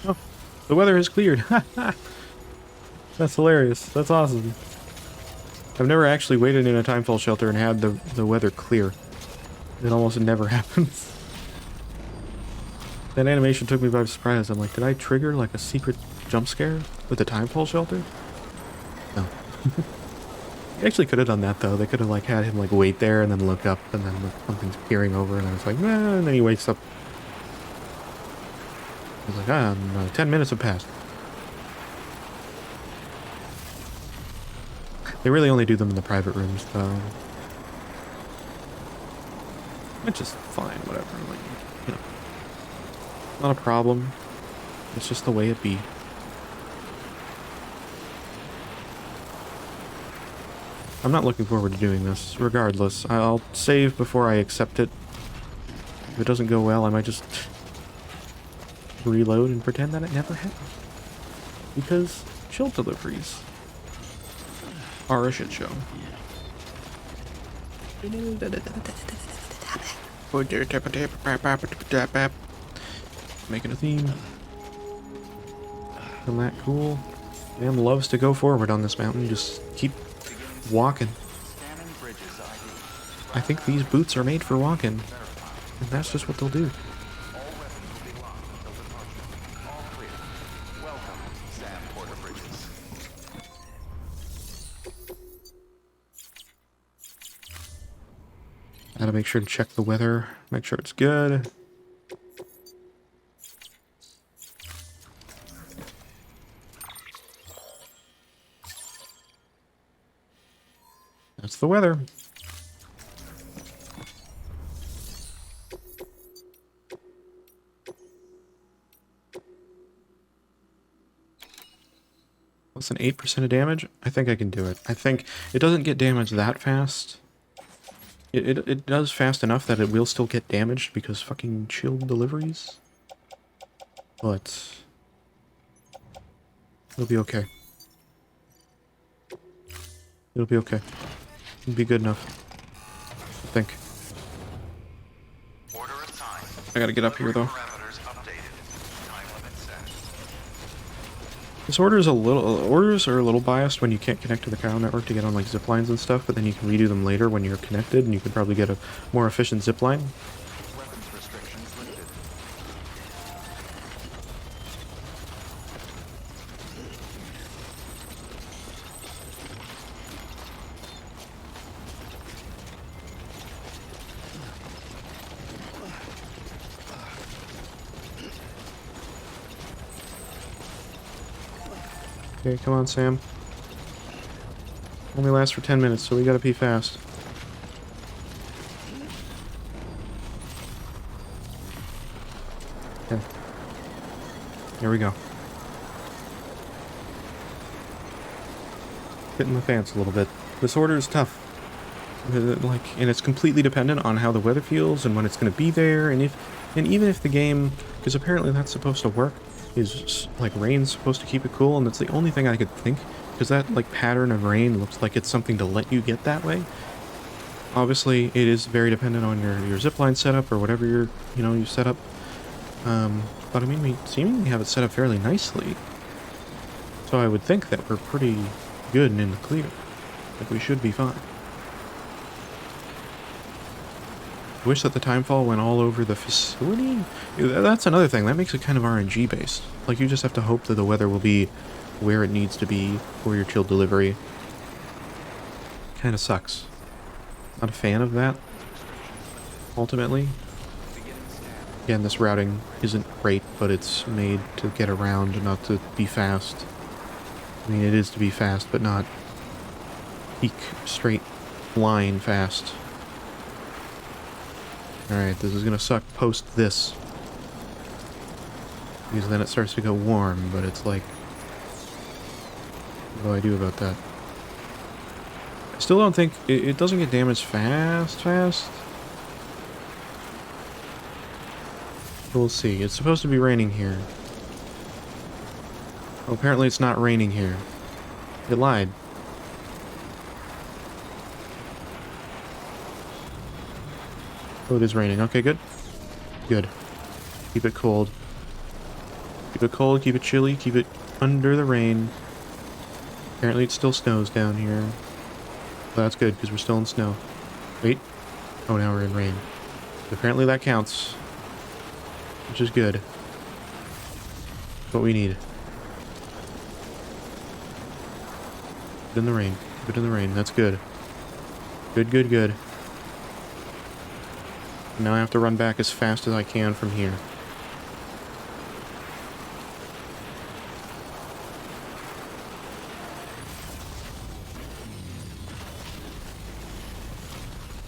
Oh, the weather has cleared. That's hilarious. That's awesome. I've never actually waited in a timefall shelter and had the weather clear. It almost never happens. That animation took me by surprise. I'm like, did I trigger like a secret jump scare with the timefall shelter? No. They actually could have done that though. They could have like had him like wait there and then look up and then something's peering over and I was like, nah, and then he wakes up. I was like, 10 minutes have passed. They really only do them in the private rooms, though. Which is fine, whatever. Like, you know, not a problem. It's just the way it be. I'm not looking forward to doing this, regardless. I'll save before I accept it. If it doesn't go well, I might just reload and pretend that it never happened. Because chill deliveries are a shit show. Making a theme. Isn't that cool? Sam loves to go forward on this mountain. Just keep walking. I think these boots are made for walking. And that's just what they'll do. Gotta make sure to check the weather, make sure it's good. That's the weather. Less than 8% of damage? I think I can do it. I think it doesn't get damaged that fast. It does fast enough that it will still get damaged because fucking chilled deliveries. But it'll be okay. It'll be okay. It'll be good enough. I think. I gotta get up here though. This orders are a little biased when you can't connect to the Kyle network to get on like zip lines and stuff, but then you can redo them later when you're connected, and you can probably get a more efficient zip line. Okay, come on, Sam. Only lasts for 10 minutes, so we gotta pee fast. Okay. Here we go. Hitting the fence a little bit. This order is tough. Like, and it's completely dependent on how the weather feels and when it's gonna be there, and even if the game, because apparently that's supposed to work, is like rain's supposed to keep it cool, and that's the only thing I could think, because that like pattern of rain looks like it's something to let you get that way. Obviously it is very dependent on your zipline setup or whatever you set up, but I mean we seemingly have it set up fairly nicely, so I would think that we're pretty good and in the clear. Like we should be fine. Wish that the timefall went all over the facility. That's another thing. That makes it kind of RNG based. Like you just have to hope that the weather will be where it needs to be for your chilled delivery. Kind of sucks. Not a fan of that. Ultimately. Again, this routing isn't great, but it's made to get around, not to be fast. I mean, it is to be fast, but not peak straight line fast. Alright, this is gonna suck post this. Because then it starts to go warm, but it's like... what do I do about that? I still don't think... it doesn't get damaged fast. We'll see. It's supposed to be raining here. Well, apparently it's not raining here. It lied. Oh, it is raining. Okay, good. Good. Keep it cold. Keep it cold, keep it chilly, keep it under the rain. Apparently it still snows down here. Well, that's good, because we're still in snow. Wait. Oh, now we're in rain. Apparently that counts. Which is good. What we need. Keep it in the rain. Keep it in the rain. That's good. Good. Now I have to run back as fast as I can from here.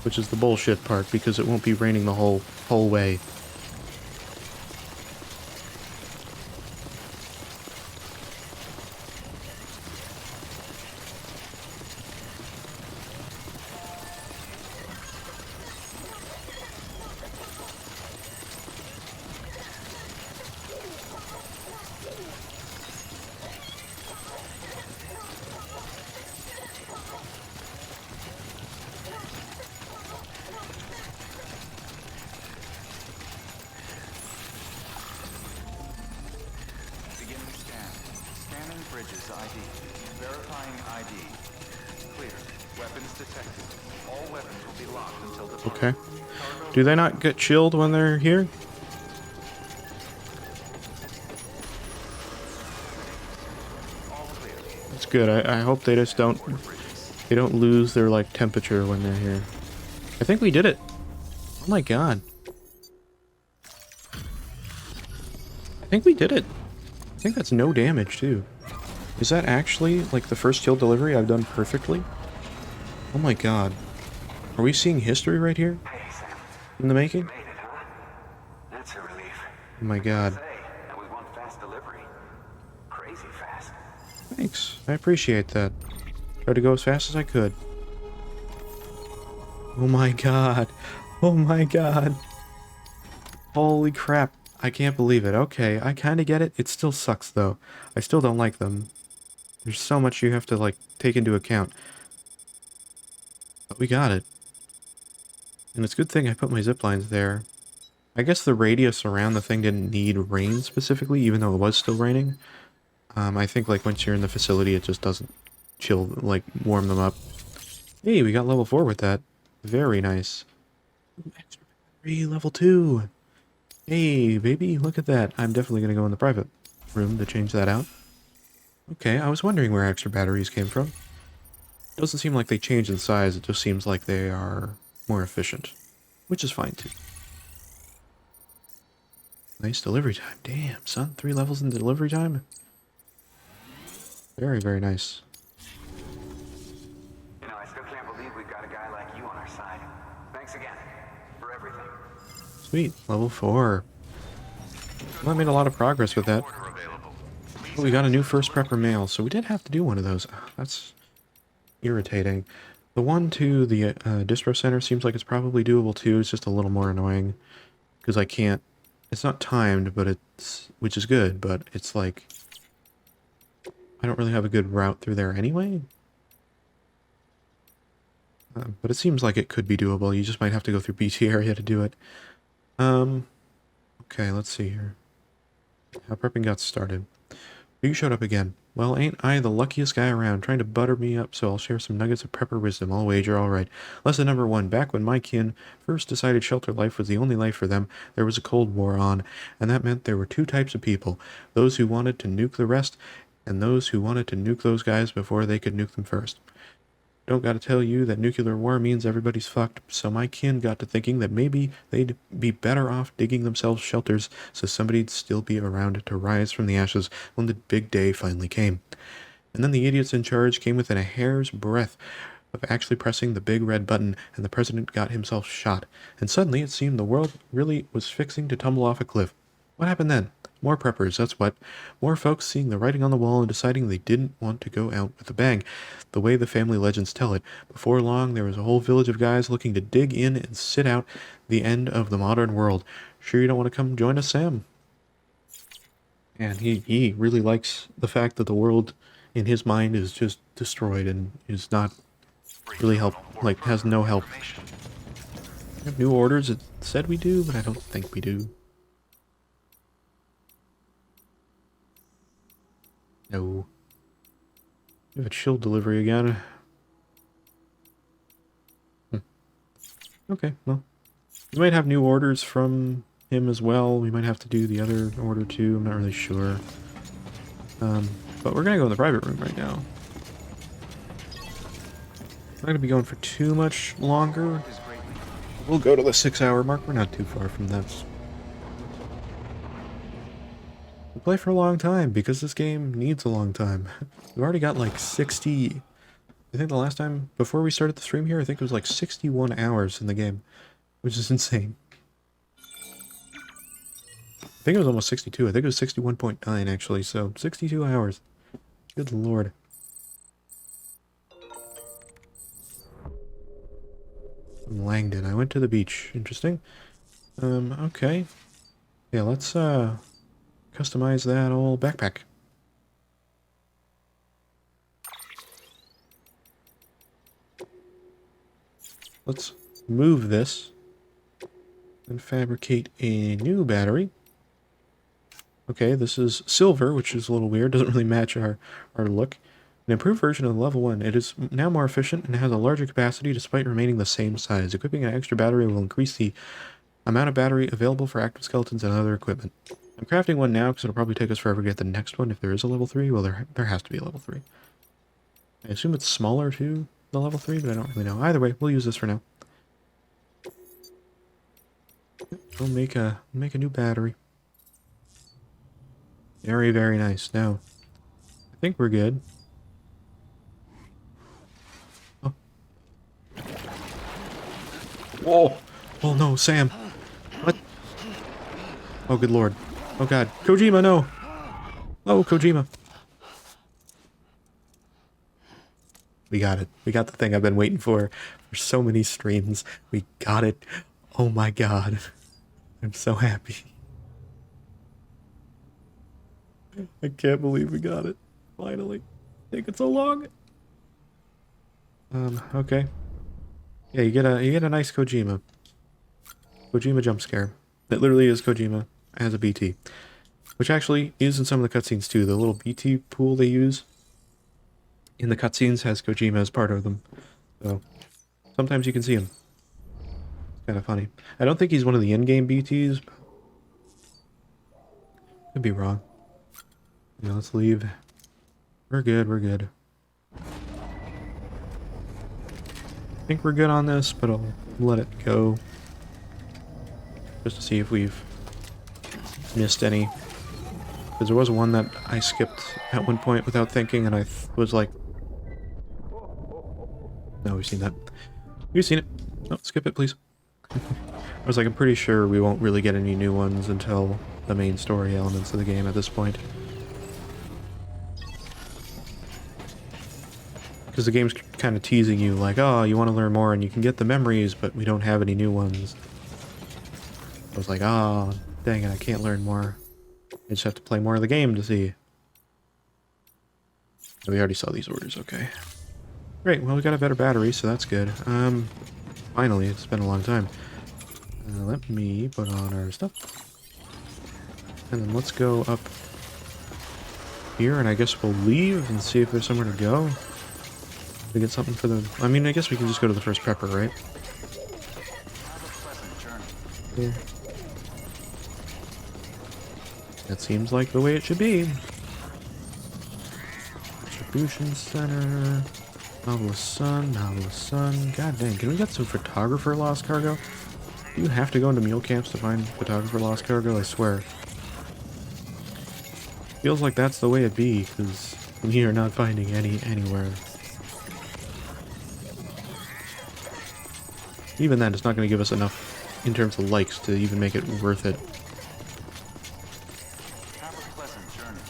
Which is the bullshit part, because it won't be raining the whole way. Beginning scan. Scanning bridges ID. Verifying ID. Clear. Weapons detected. All weapons will be locked until the Okay. Do they not get chilled when they're here? all clear. That's good. I hope they just don't... they don't lose their, like, temperature when they're here. I think we did it. Oh my god. I think we did it. I think that's no damage, too. Is that actually, like, the first kill delivery I've done perfectly? Oh my god. Are we seeing history right here? Hey, Sam. In the making? Made it, huh? That's a relief. Oh my god. Say, and we want fast delivery. Crazy fast. Thanks. I appreciate that. Tried to go as fast as I could. Oh my god. Oh my god. Holy crap. I can't believe it. Okay, I kind of get it. It still sucks, though. I still don't like them. There's so much you have to, like, take into account. But we got it. And it's a good thing I put my zip lines there. I guess the radius around the thing didn't need rain specifically, even though it was still raining. I think, like, once you're in the facility, it just doesn't chill, like, warm them up. Hey, we got level 4 with that. Very nice. Extra battery, level 2. Hey, baby, look at that. I'm definitely going to go in the private room to change that out. Okay, I was wondering where extra batteries came from. Doesn't seem like they change in size, it just seems like they are more efficient. Which is fine, too. Nice delivery time. Damn, son. 3 levels in delivery time? Very, very nice. You know, I still can't believe we've got a guy like you on our side. Thanks again for everything. Sweet. Level 4. Well, I made a lot of progress with that. Order available. Oh, we got a new first prepper mail, so we did have to do one of those. That's irritating. The one to the distro center seems like it's probably doable too. It's just a little more annoying because I can't. It's not timed, but it's, which is good, but it's like I don't really have a good route through there anyway. But it seems like it could be doable. You just might have to go through BT area to do it. Okay, let's see here. How prepping got started. You showed up again. Well, ain't I the luckiest guy around, trying to butter me up, so I'll share some nuggets of prepper wisdom. I'll wager, all right. Lesson number 1. Back when my kin first decided shelter life was the only life for them, there was a Cold War on, and that meant there were 2 types of people. Those who wanted to nuke the rest, and those who wanted to nuke those guys before they could nuke them first. don't gotta tell you that nuclear war means everybody's fucked, so my kin got to thinking that maybe they'd be better off digging themselves shelters so somebody'd still be around to rise from the ashes when the big day finally came. And then the idiots in charge came within a hair's breadth of actually pressing the big red button, and the president got himself shot. And suddenly it seemed the world really was fixing to tumble off a cliff. What happened then? More preppers, that's what. More folks seeing the writing on the wall and deciding they didn't want to go out with a bang. The way the family legends tell it, before long there was a whole village of guys looking to dig in and sit out the end of the modern world. Sure you don't want to come join us, Sam? And he really likes the fact that the world in his mind is just destroyed and is not really has no help. We have new orders, it said we do, but I don't think we do. No. We have a chill delivery again. Okay, well. We might have new orders from him as well. We might have to do the other order too, I'm not really sure. But we're gonna go in the private room right now. Not gonna be going for too much longer. We'll go to the 6-hour mark. We're not too far from that. We'll play for a long time because this game needs a long time. We've already got like 60. I think the last time before we started the stream here, I think it was like 61 hours in the game, which is insane. I think it was almost 62. I think it was 61.9 actually. So 62 hours. Good lord. Langdon. I went to the beach. Interesting. Okay. Yeah, let's customize that old backpack. Let's move this and fabricate a new battery. Okay, this is silver, which is a little weird. Doesn't really match our look. An improved version of the level 1. It is now more efficient and has a larger capacity despite remaining the same size. Equipping an extra battery will increase the amount of battery available for active skeletons and other equipment. I'm crafting one now because it'll probably take us forever to get the next one if there is a level 3. Well, there has to be a level 3. I assume it's smaller to the level 3, but I don't really know. Either way, we'll use this for now. We'll make a new battery. Very, very nice. Now, I think we're good. Oh. Whoa! Oh no, Sam! What? Oh, good lord. Oh god. Kojima, no! Oh, Kojima. We got it. We got the thing I've been waiting for so many streams. We got it. Oh my god. I'm so happy. I can't believe we got it. Finally. Taking so long. Okay. Yeah, you get a nice Kojima. Kojima jump scare. That literally is Kojima as a BT. Which actually is in some of the cutscenes too. The little BT pool they use in the cutscenes has Kojima as part of them. So sometimes you can see him. It's kind of funny. I don't think he's one of the in-game BTs. Could be wrong. Yeah, let's leave. We're good, we're good. I think we're good on this, but I'll let it go. Just to see if we've missed any. Because there was one that I skipped at one point without thinking, and I was like... No, we've seen that. We've seen it. No, skip it, please. I was like, I'm pretty sure we won't really get any new ones until the main story elements of the game at this point. Because the game's kind of teasing you, like, oh, you want to learn more and you can get the memories, but we don't have any new ones. I was like, oh, dang it, I can't learn more. I just have to play more of the game to see. We already saw these orders, okay. Great, well, we got a better battery, so that's good. Finally, it's been a long time. Let me put on our stuff. And then let's go up here, and I guess we'll leave and see if there's somewhere to go. To get something for the... I mean, I guess we can just go to the first prepper, right? Yeah. That seems like the way it should be. Distribution center. Novelist Sun, Novelist Sun. God dang, can we get some Photographer Lost Cargo? Do you have to go into mule camps to find Photographer Lost Cargo? I swear. Feels like that's the way it be, because we are not finding anywhere. Even then, it's not going to give us enough in terms of likes to even make it worth it. Have a pleasant journey.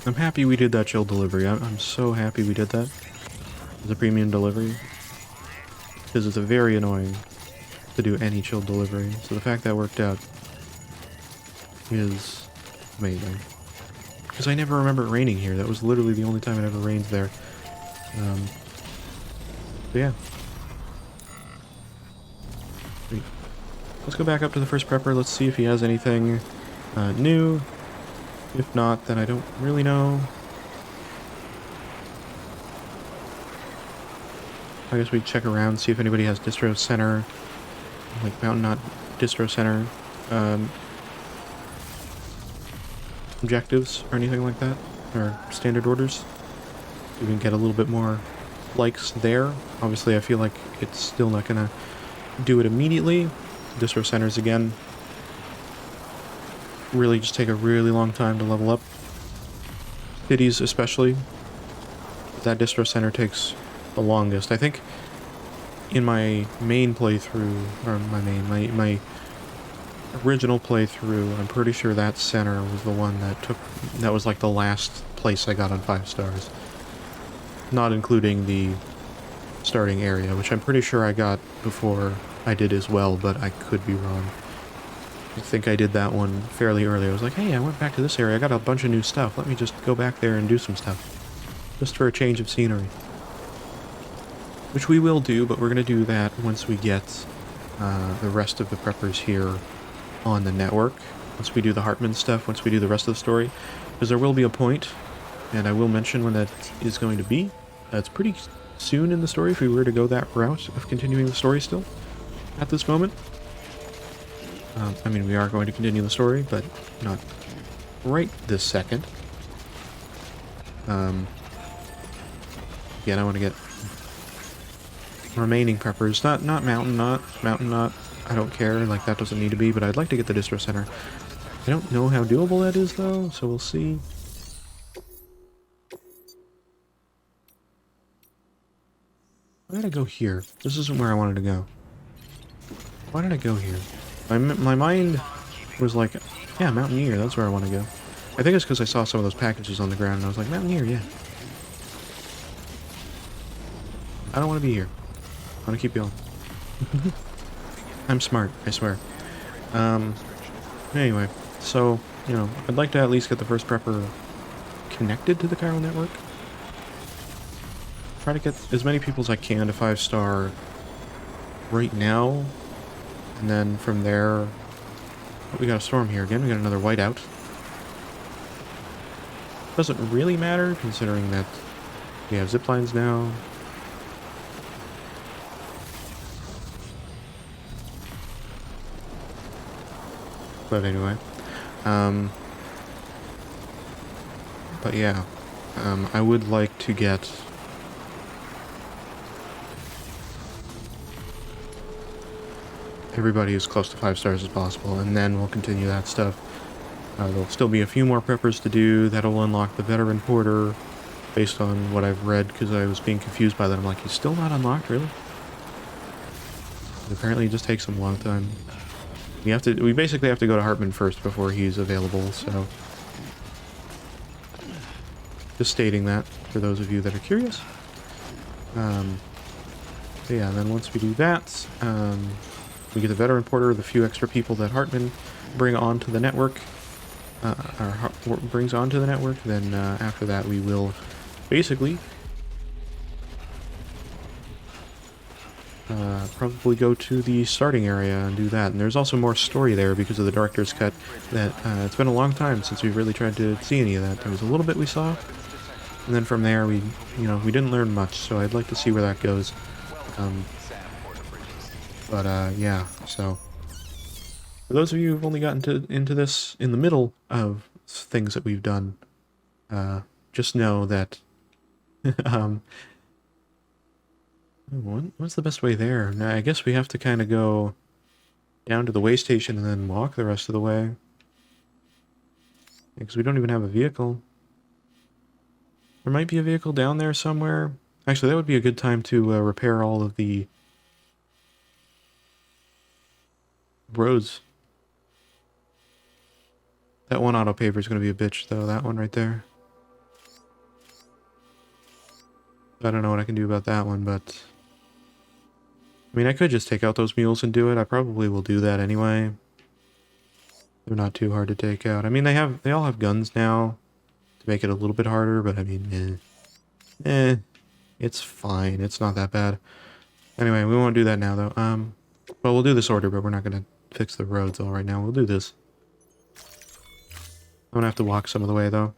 I'm happy we did that chill delivery. I'm so happy we did that. As a premium delivery. Because it's very annoying to do any chill delivery. So the fact that worked out is amazing. Because I never remember it raining here. That was literally the only time it ever rained there. So yeah. Wait. Let's go back up to the first prepper. Let's see if he has anything new. If not, then I don't really know. I guess we check around, see if anybody has distro center, like Mountain Knot distro center objectives or anything like that, or standard orders. We can get a little bit more likes there. Obviously, I feel like it's still not gonna do it immediately. Distro centers again really just take a really long time to level up. Cities especially. That distro center takes the longest. I think in my main playthrough, or my original playthrough, I'm pretty sure that center was the one that was like the last place I got on 5 stars. Not including the starting area, which I'm pretty sure I got before I did as well, but I could be wrong. I think I did that one fairly early. I was like, hey, I went back to this area, I got a bunch of new stuff, let me just go back there and do some stuff. Just for a change of scenery. Which we will do, but we're going to do that once we get the rest of the preppers here on the network. Once we do the Hartman stuff, once we do the rest of the story. Because there will be a point, and I will mention when that is going to be. It's pretty soon in the story if we were to go that route of continuing the story still, at this moment. I mean, we are going to continue the story, but not right this second. Again, I want to get remaining preppers. Not Mountain Knot. Mountain Knot, I don't care. Like, that doesn't need to be, but I'd like to get the distro center. I don't know how doable that is, though, so we'll see. Why did I go here? This isn't where I wanted to go. Why did I go here? My mind was like, yeah, Mountaineer, that's where I want to go. I think it's because I saw some of those packages on the ground, and I was like, Mountaineer, yeah. I don't want to be here. I want to keep going. I'm smart, I swear. Anyway, so, you know, I'd like to at least get the first prepper connected to the chiral network. Try to get as many people as I can to 5-star right now. And then from there, oh, we got a storm here again. We got another whiteout. Doesn't really matter considering that we have zip lines now. But anyway, but yeah, I would like to get everybody as close to 5 stars as possible, and then we'll continue that stuff. There'll still be a few more preppers to do. That'll unlock the veteran porter, based on what I've read, because I was being confused by that. I'm like, he's still not unlocked, really? Apparently it just takes him a long time. We basically have to go to Hartman first before he's available, so just stating that for those of you that are curious. So yeah, then once we do that, we get the veteran porter, the few extra people that Hartman bring onto the network, brings onto the network. Then after that, we will basically probably go to the starting area and do that. And there's also more story there because of the director's cut. That it's been a long time since we've really tried to see any of that. There was a little bit we saw, and then from there we didn't learn much. So I'd like to see where that goes. Yeah. So for those of you who've only gotten into this in the middle of things that we've done, just know that um, what's the best way there? Now, I guess we have to kind of go down to the way station and then walk the rest of the way. Because we don't even have a vehicle. There might be a vehicle down there somewhere. Actually, that would be a good time to repair all of the roads. That one auto paver is going to be a bitch, though. That one right there. I don't know what I can do about that one, but... I mean, I could just take out those mules and do it. I probably will do that anyway. They're not too hard to take out. I mean, they all have guns now to make it a little bit harder, but I mean, it's fine. It's not that bad. Anyway, we won't do that now, though. Well, we'll do this order, but we're not going to fix the roads all right now. We'll do this. I'm going to have to walk some of the way, though.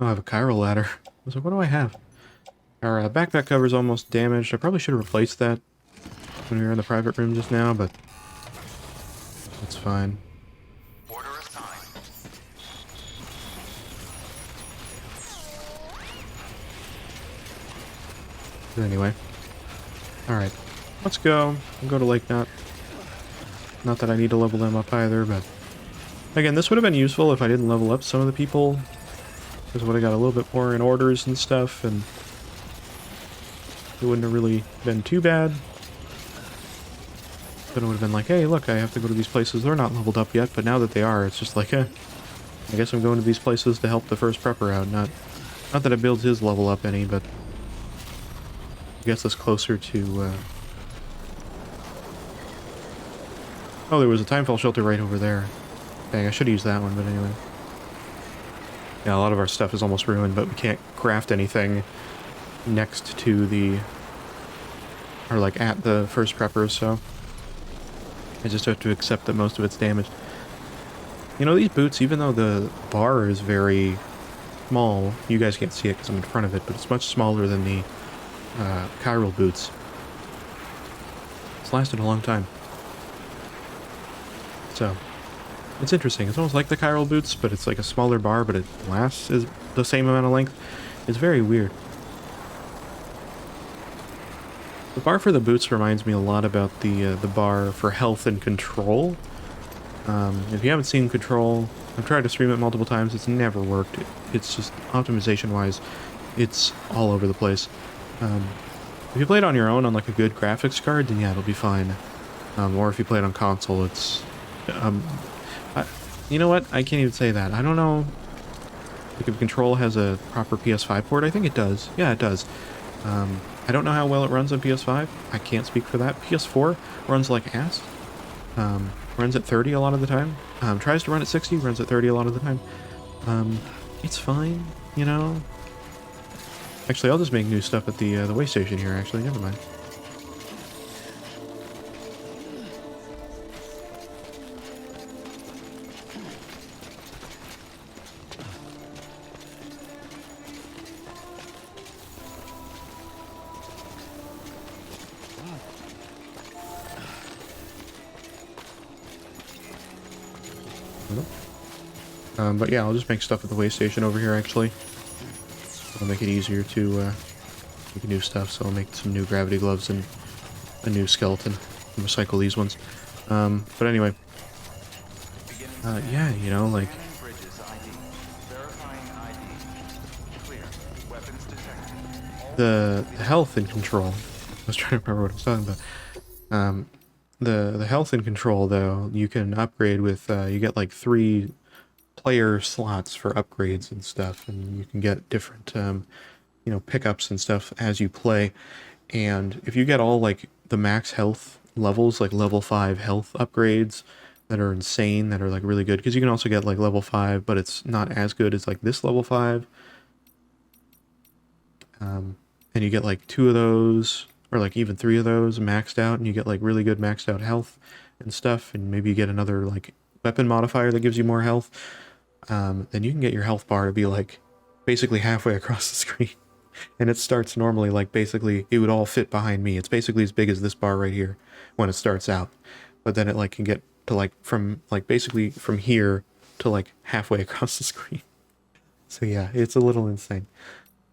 Oh, I have a chiral ladder. I was like, what do I have? Our backpack cover is almost damaged. I probably should have replaced that when we were in the private room just now, but it's fine. Order assigned. But anyway. Alright. Let's go. We'll go to Lake Knot. Not that I need to level them up either, but... Again, this would have been useful if I didn't level up some of the people. Because I would have got a little bit more in orders and stuff, and... it wouldn't have really been too bad. Then it would have been like, hey, look, I have to go to these places. They're not leveled up yet, but now that they are, it's just like, I guess I'm going to these places to help the first prepper out. Not that it builds his level up any, but I guess it's closer to, Oh, there was a timefall shelter right over there. Dang, I should have used that one, but anyway. Yeah, a lot of our stuff is almost ruined, but we can't craft anything next to the... or, like, at the first preppers, so... I just have to accept that most of it's damaged. You know, these boots, even though the bar is very small, you guys can't see it because I'm in front of it, but it's much smaller than the chiral boots. It's lasted a long time. So, it's interesting. It's almost like the chiral boots, but it's like a smaller bar, but it lasts the same amount of length. It's very weird. The bar for the boots reminds me a lot about the bar for health and control. If you haven't seen Control, I've tried to stream it multiple times. It's never worked. It's just, optimization-wise, it's all over the place. If you play it on your own on like a good graphics card, then yeah, it'll be fine. Or if you play it on console, it's... you know what? I can't even say that. I don't know like if Control has a proper PS5 port. I think it does. Yeah, it does. I don't know how well it runs on PS5. I can't speak for that. PS4 runs like ass. Runs at 30 a lot of the time. Tries to run at 60, runs at 30 a lot of the time. It's fine, you know? Actually, I'll just make new stuff at the way station here, actually. Never mind. But yeah, I'll just make stuff at the way station over here, actually. It'll make it easier to make new stuff, so I'll make some new gravity gloves and a new skeleton. And recycle these ones. But anyway. Yeah, you know, like... The health and control. I was trying to remember what I was talking about. The health and control, though, you can upgrade with, you get like 3 player slots for upgrades and stuff, and you can get different, you know, pickups and stuff as you play. And if you get all, like, the max health levels, like level 5 health upgrades that are insane, that are, like, really good, because you can also get, like, level 5, but it's not as good as, like, this level 5. And you get, like, 2 of those, or, like, even 3 of those maxed out, and you get, like, really good maxed out health and stuff, and maybe you get another, like, weapon modifier that gives you more health. Then you can get your health bar to be like basically halfway across the screen. And it starts normally like basically it would all fit behind me. It's basically as big as this bar right here when it starts out. But then it like can get to like from like basically from here to like halfway across the screen. So yeah, it's a little insane.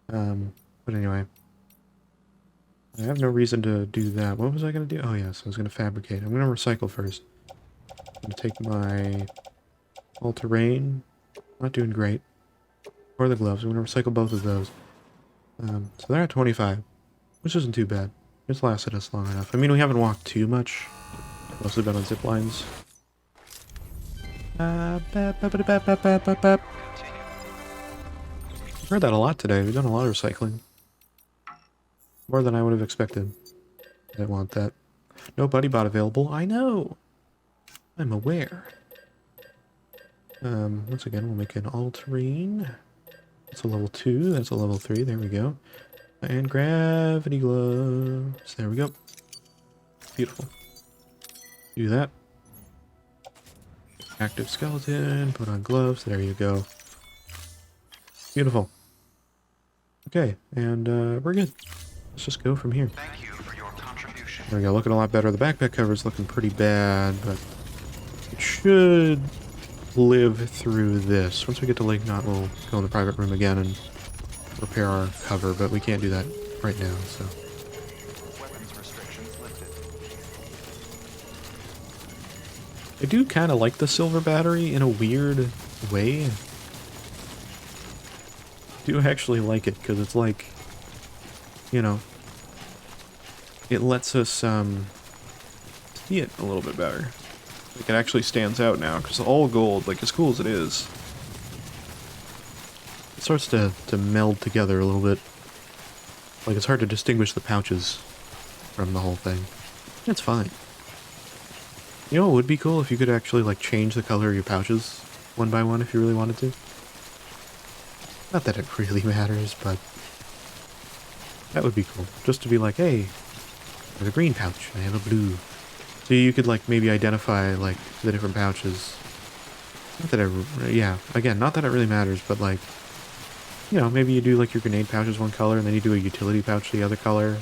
But anyway. I have no reason to do that. What was I going to do? Oh yes, I was going to fabricate. I'm going to recycle first. I'm going to take my all-terrain. Not doing great. Or the gloves. I'm going to recycle both of those. So they're at 25. Which isn't too bad. It's lasted us long enough. I mean, we haven't walked too much. Mostly been on zip lines. I've heard that a lot today. We've done a lot of recycling. More than I would have expected. I didn't want that. No buddy bot available. I know! I'm aware. Once again, we'll make an all-terrain. That's a level 2. That's a level 3. There we go. And gravity gloves. There we go. Beautiful. Do that. Active skeleton. Put on gloves. There you go. Beautiful. Okay, and we're good. Let's just go from here. Thank you for your contribution. There we go. Looking a lot better. The backpack cover's looking pretty bad, but it should live through this. Once we get to Lake Knot, we'll go in the private room again and repair our cover, but we can't do that right now, so. Weapons restrictions lifted. I do kind of like the silver battery in a weird way. I do actually like it, because it's like, you know, it lets us see it a little bit better. Like, it actually stands out now, because all gold, like, as cool as it is, it starts to meld together a little bit. Like, it's hard to distinguish the pouches from the whole thing. It's fine. You know what would be cool? If you could actually, like, change the color of your pouches one by one if you really wanted to. Not that it really matters, but that would be cool. Just to be like, hey, I have a green pouch, I have a blue. So you could, like, maybe identify, like, the different pouches. Not that it, yeah, again, not that it really matters, but, like, you know, maybe you do, like, your grenade pouches one color, and then you do a utility pouch the other color.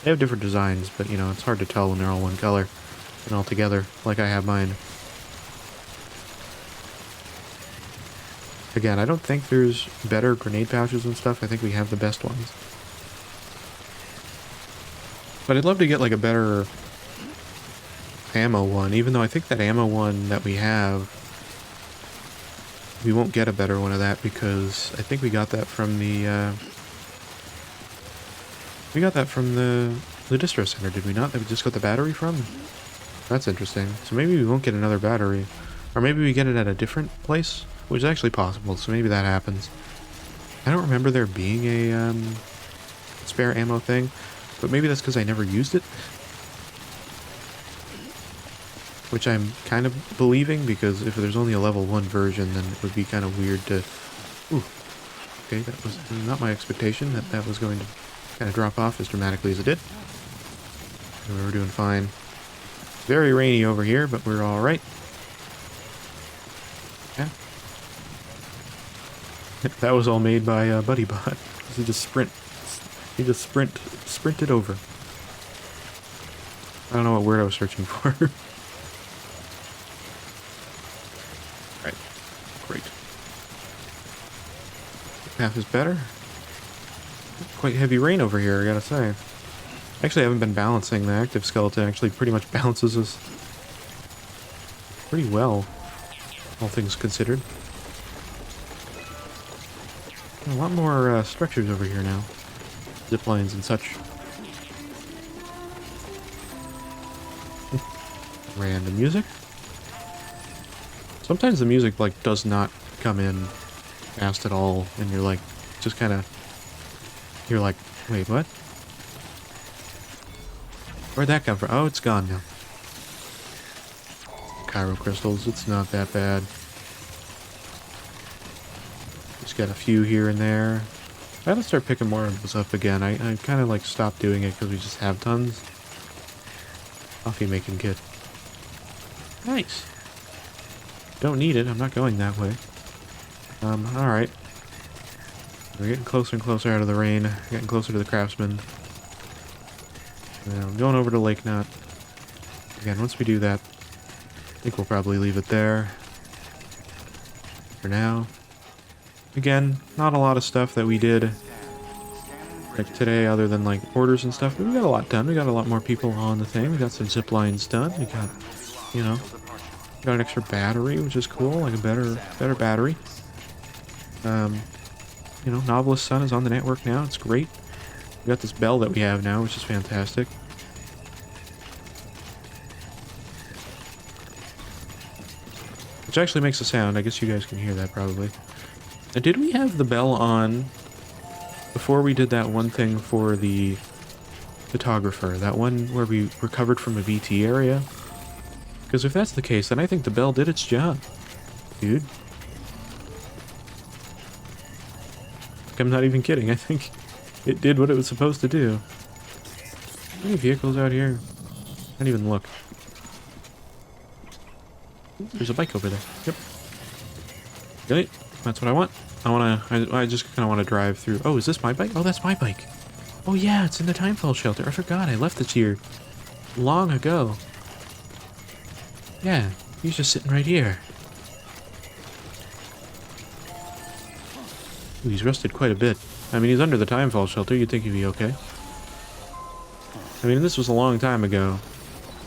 They have different designs, but, you know, it's hard to tell when they're all one color and all together, like I have mine. Again, I don't think there's better grenade pouches and stuff. I think we have the best ones. But I'd love to get, like, a better ammo one, even though I think that ammo one that we have, we won't get a better one of that because I think we got that from the, the distro center, did we not? That we just got the battery from? That's interesting. So maybe we won't get another battery. Or maybe we get it at a different place, which is actually possible, so maybe that happens. I don't remember there being a, spare ammo thing, but maybe that's because I never used it. Which I'm kind of believing, because if there's only a level 1 version, then it would be kind of weird to... Ooh. Okay, that was not my expectation, that was going to kind of drop off as dramatically as it did. We're doing fine. Very rainy over here, but we're alright. Yeah. That was all made by BuddyBot. He just sprinted over. I don't know what word I was searching for. Right. Great. The path is better. Quite heavy rain over here, I gotta say. Actually, I haven't been balancing. The active skeleton actually pretty much balances us pretty well, all things considered. A lot more structures over here now. Zip lines and such. Random music. Sometimes the music, like, does not come in fast at all, and you're like, just kind of, you're like, wait, what? Where'd that come from? Oh, it's gone now. Cairo crystals, it's not that bad. Just got a few here and there. I gotta start picking more of those up again. I kind of, like, stopped doing it because we just have tons. Coffee making kit. Nice. Don't need it, I'm not going that way. Alright. We're getting closer and closer out of the rain. Getting closer to the craftsman. I'm going over to Lake Knot. Again, once we do that, I think we'll probably leave it there. for now. Again, not a lot of stuff that we did like today other than like orders and stuff, but we got a lot done. We got a lot more people on the thing. We got some zip lines done. We got, you know, got an extra battery, which is cool, like a better battery. You know, Novelist Sun is on the network now. It's great. We got this bell that we have now, which is fantastic. Which actually makes a sound. I guess you guys can hear that probably. Now, did we have the bell on before we did that one thing for the photographer? That one where we recovered from a VT area? Because if that's the case, then I think the bell did its job, dude. I'm not even kidding. I think it did what it was supposed to do. How many vehicles out here? I didn't even look. Ooh, there's a bike over there. Yep. Okay, that's what I want. I just kind of want to drive through. Oh, is this my bike? Oh, that's my bike. Oh yeah, it's in the Timefall shelter. I forgot I left it here long ago. Yeah, he's just sitting right here. Ooh, he's rusted quite a bit. I mean, he's under the Timefall shelter. You'd think he'd be okay. I mean, this was a long time ago.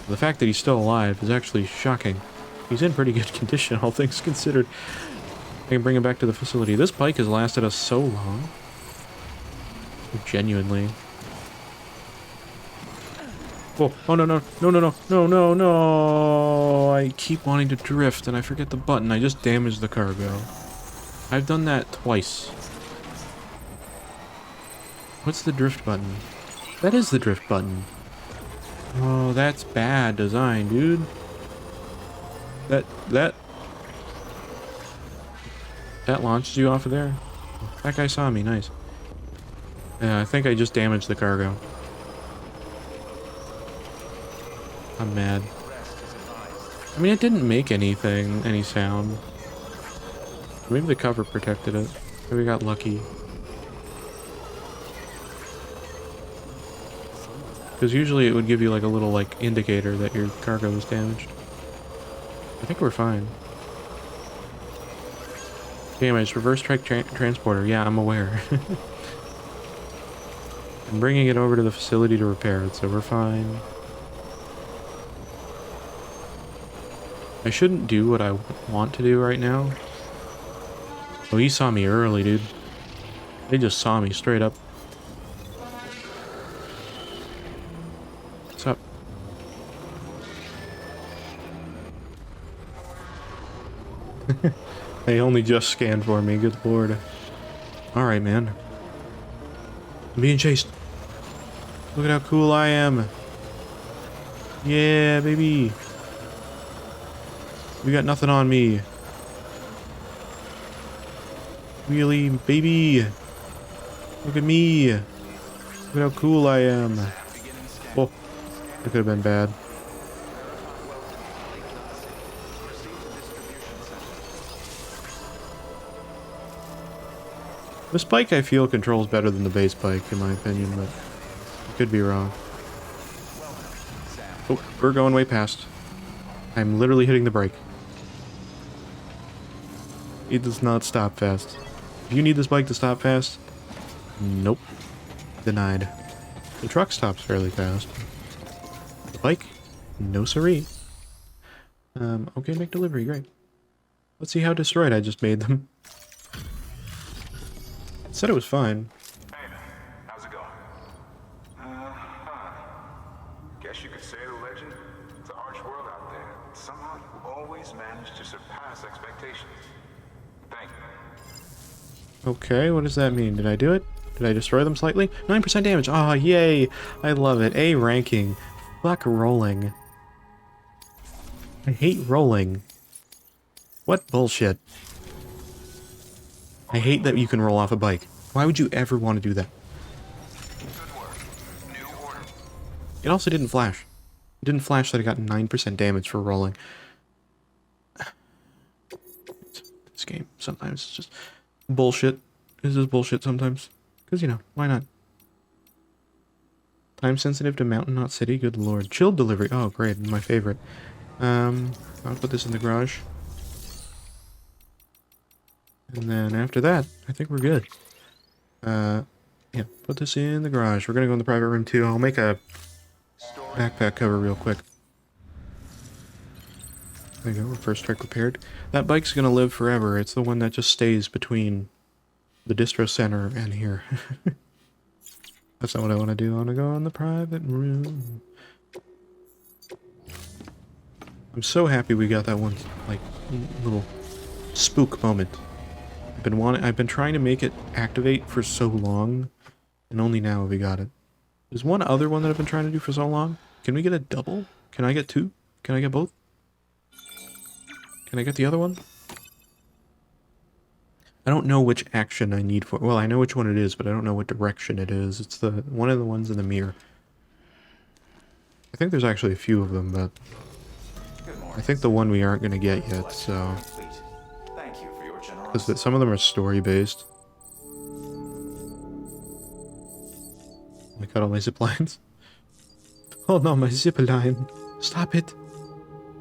The fact that he's still alive is actually shocking. He's in pretty good condition, all things considered. I can bring him back to the facility. This bike has lasted us so long. Genuinely. Oh, oh no, no, no, no, no, no, no, no. I keep wanting to drift and I forget the button. I just damaged the cargo. I've done that twice. What's the drift button? That is the drift button. Oh, that's bad design, dude. That launched you off of there? That guy saw me, nice. Yeah, I think I just damaged the cargo. I'm mad. I mean, it didn't make any sound. Maybe the cover protected it. Maybe we got lucky. Because usually it would give you like a little like indicator that your cargo was damaged. I think we're fine. Damage, reverse track transporter. Yeah, I'm aware. I'm bringing it over to the facility to repair it, so we're fine. I shouldn't do what I want to do right now. Oh, he saw me early, dude. They just saw me straight up. What's up? They only just scanned for me, good lord. Alright, man. I'm being chased. Look at how cool I am. Yeah, baby. We got nothing on me. Wheelie, baby. Look at me. Look at how cool I am. Oh, that could have been bad. This bike, I feel, controls better than the base bike, in my opinion, but I could be wrong. Oh, we're going way past. I'm literally hitting the brake. It does not stop fast. If you need this bike to stop fast, nope. Denied. The truck stops fairly fast. The bike, no siree. Okay, make delivery, great. Let's see how destroyed I just made them. Said it was fine. Hey, how's it going? Guess you could say the legend. It's a harsh world out there. Somehow you always manage to surpass expectations. Thank you. Okay, what does that mean? Did I do it? Did I destroy them slightly? 9% damage. Oh, yay. I love it. A ranking. Fuck rolling. I hate rolling. What bullshit. I hate that you can roll off a bike. Why would you ever want to do that? Good work. New order. It also didn't flash. It didn't flash that I got 9% damage for rolling. This game, sometimes it's just bullshit. It's just bullshit sometimes. Because, you know, why not? Time sensitive to mountain, not city. Good lord. Chilled delivery. Oh, great. My favorite. I'll put this in the garage. And then after that, I think we're good. Yeah, put this in the garage. We're gonna go in the private room too. I'll make a backpack cover real quick. There you go, first strike repaired. That bike's gonna live forever. It's the one that just stays between the distro center and here. That's not what I want to do. I want to go in the private room. I'm so happy we got that one, like, little spook moment. I've been trying to make it activate for so long, and only now have we got it. There's one other one that I've been trying to do for so long. Can we get a double? Can I get two? Can I get both? Can I get the other one? I don't know which action I need for... Well, I know which one it is, but I don't know what direction it is. It's the one of the ones in the mirror. I think there's actually a few of them, but... I think the one we aren't going to get yet, so... Thank you for your Because some of them are story-based. I got all my zip lines. Oh no, my zip line. Stop it.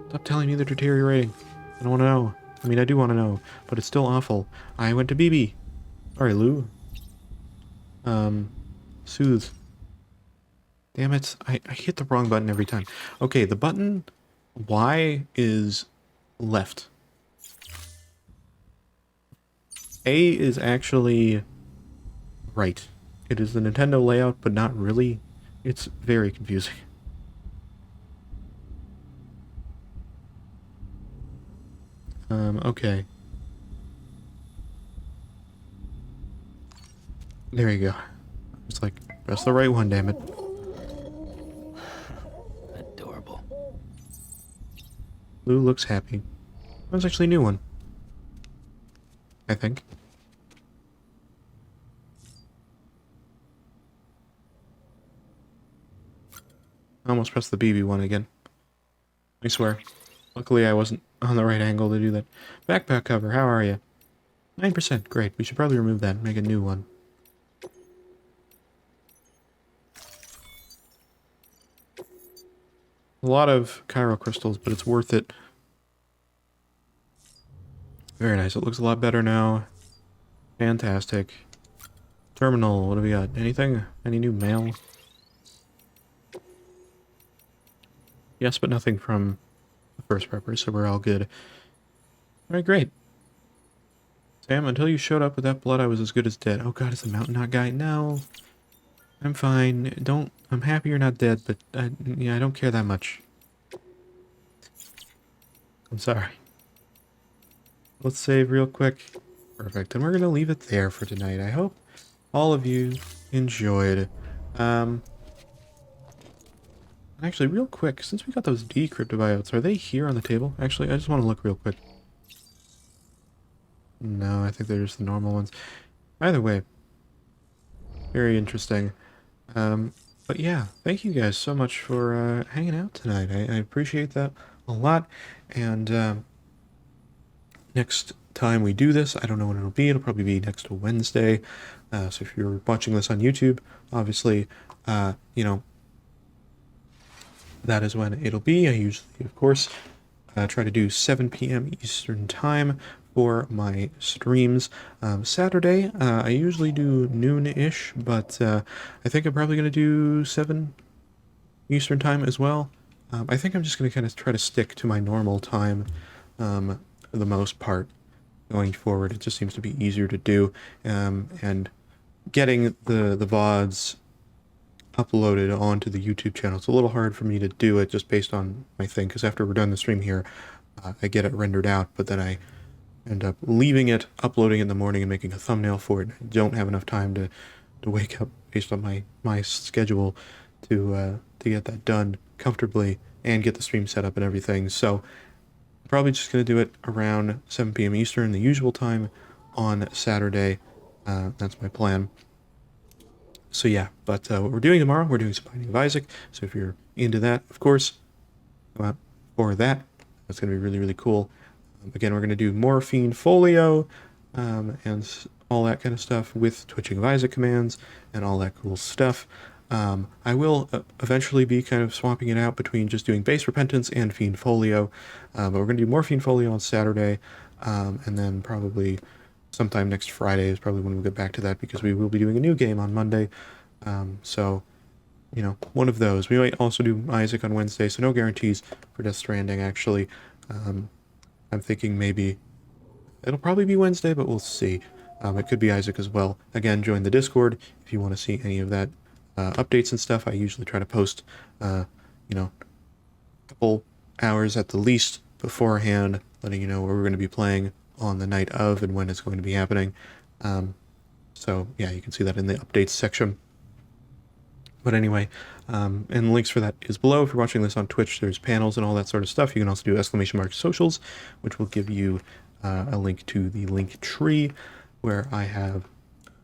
Stop telling me they're deteriorating. I don't want to know. I mean, I do want to know, but it's still awful. I went to BB. Sorry, Lou. Soothe. Damn it. I hit the wrong button every time. Okay, the button Y is left. A is actually right. It is the Nintendo layout, but not really. It's very confusing. Okay. There you go. It's like, press the right one, damn it. Adorable. Lou looks happy. That's actually a new one. I think. I almost pressed the BB one again. I swear. Luckily I wasn't on the right angle to do that. Backpack cover, how are you? 9%, great. We should probably remove that and make a new one. A lot of Chiral crystals, but it's worth it. Very nice. It looks a lot better now. Fantastic. Terminal, what do we got? Anything? Any new mail? Yes, but nothing from the first prepper, so we're all good. Alright, great. Sam, until you showed up with that blood, I was as good as dead. Oh god, it's the Mountain Knot guy. No. I'm fine. I'm happy you're not dead, but yeah, I don't care that much. I'm sorry. Let's save real quick. Perfect. And we're going to leave it there for tonight. I hope all of you enjoyed. Actually, real quick, since we got those decryptobiotes, are they here on the table? Actually, I just want to look real quick. No, I think they're just the normal ones. Either way, very interesting. But yeah, thank you guys so much for hanging out tonight. I appreciate that a lot. And next time we do this, I don't know when it'll be. It'll probably be next Wednesday. So if you're watching this on YouTube, obviously, you know, that is when it'll be. I usually, of course, try to do 7 p.m. Eastern Time for my streams. Saturday, I usually do noon-ish, but I think I'm probably going to do 7 Eastern Time as well. I think I'm just going to kind of try to stick to my normal time for the most part going forward. It just seems to be easier to do, and getting the VODs uploaded onto the YouTube channel. It's a little hard for me to do it just based on my thing, because after we're done the stream here, I get it rendered out, but then I end up leaving it, uploading it in the morning, and making a thumbnail for it. I don't have enough time to wake up based on my schedule to get that done comfortably and get the stream set up and everything. So I'm probably just going to do it around 7 p.m. Eastern, the usual time, on Saturday. That's my plan. So yeah, but what we're doing tomorrow, we're doing some Binding of Isaac. So if you're into that, of course, go out for that. That's going to be really, really cool. Again, we're going to do Morphine Folio and all that kind of stuff with Twitching of Isaac commands and all that cool stuff. I will eventually be kind of swapping it out between just doing Base Repentance and Fiend Folio. But we're going to do Morphine Folio on Saturday, and then probably sometime next Friday is probably when we'll get back to that, because we will be doing a new game on Monday. So, you know, one of those. We might also do Isaac on Wednesday, so no guarantees for Death Stranding, actually. I'm thinking maybe it'll probably be Wednesday, but we'll see. It could be Isaac as well. Again, join the Discord if you want to see any of that updates and stuff. I usually try to post, you know, a couple hours at the least beforehand, letting you know where we're going to be playing on the night of and when it's going to be happening. So yeah, you can see that in the updates section. But anyway, and the links for that is below. If you're watching this on Twitch, there's panels and all that sort of stuff. You can also do !socials, which will give you a link to the link tree, where I have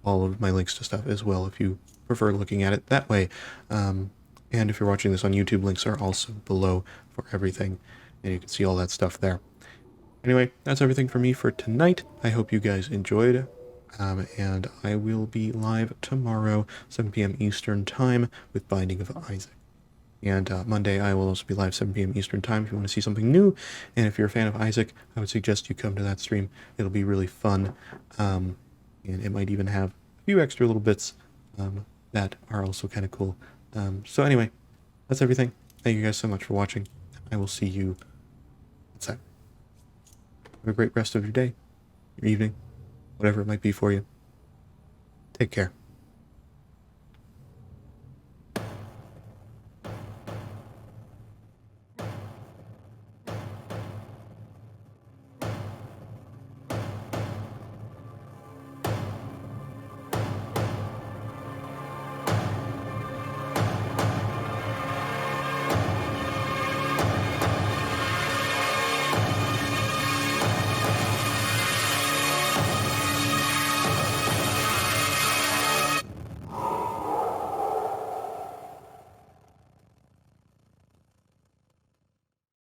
all of my links to stuff as well, if you prefer looking at it that way. And if you're watching this on YouTube, links are also below for everything, and you can see all that stuff there. Anyway, that's everything for me for tonight. I hope you guys enjoyed. And I will be live tomorrow, 7 p.m. Eastern Time, with Binding of Isaac. And Monday, I will also be live 7 p.m. Eastern Time if you want to see something new. And if you're a fan of Isaac, I would suggest you come to that stream. It'll be really fun. And it might even have a few extra little bits that are also kind of cool. So anyway, that's everything. Thank you guys so much for watching. I will see you outside. Have a great rest of your day, your evening, whatever it might be for you. Take care.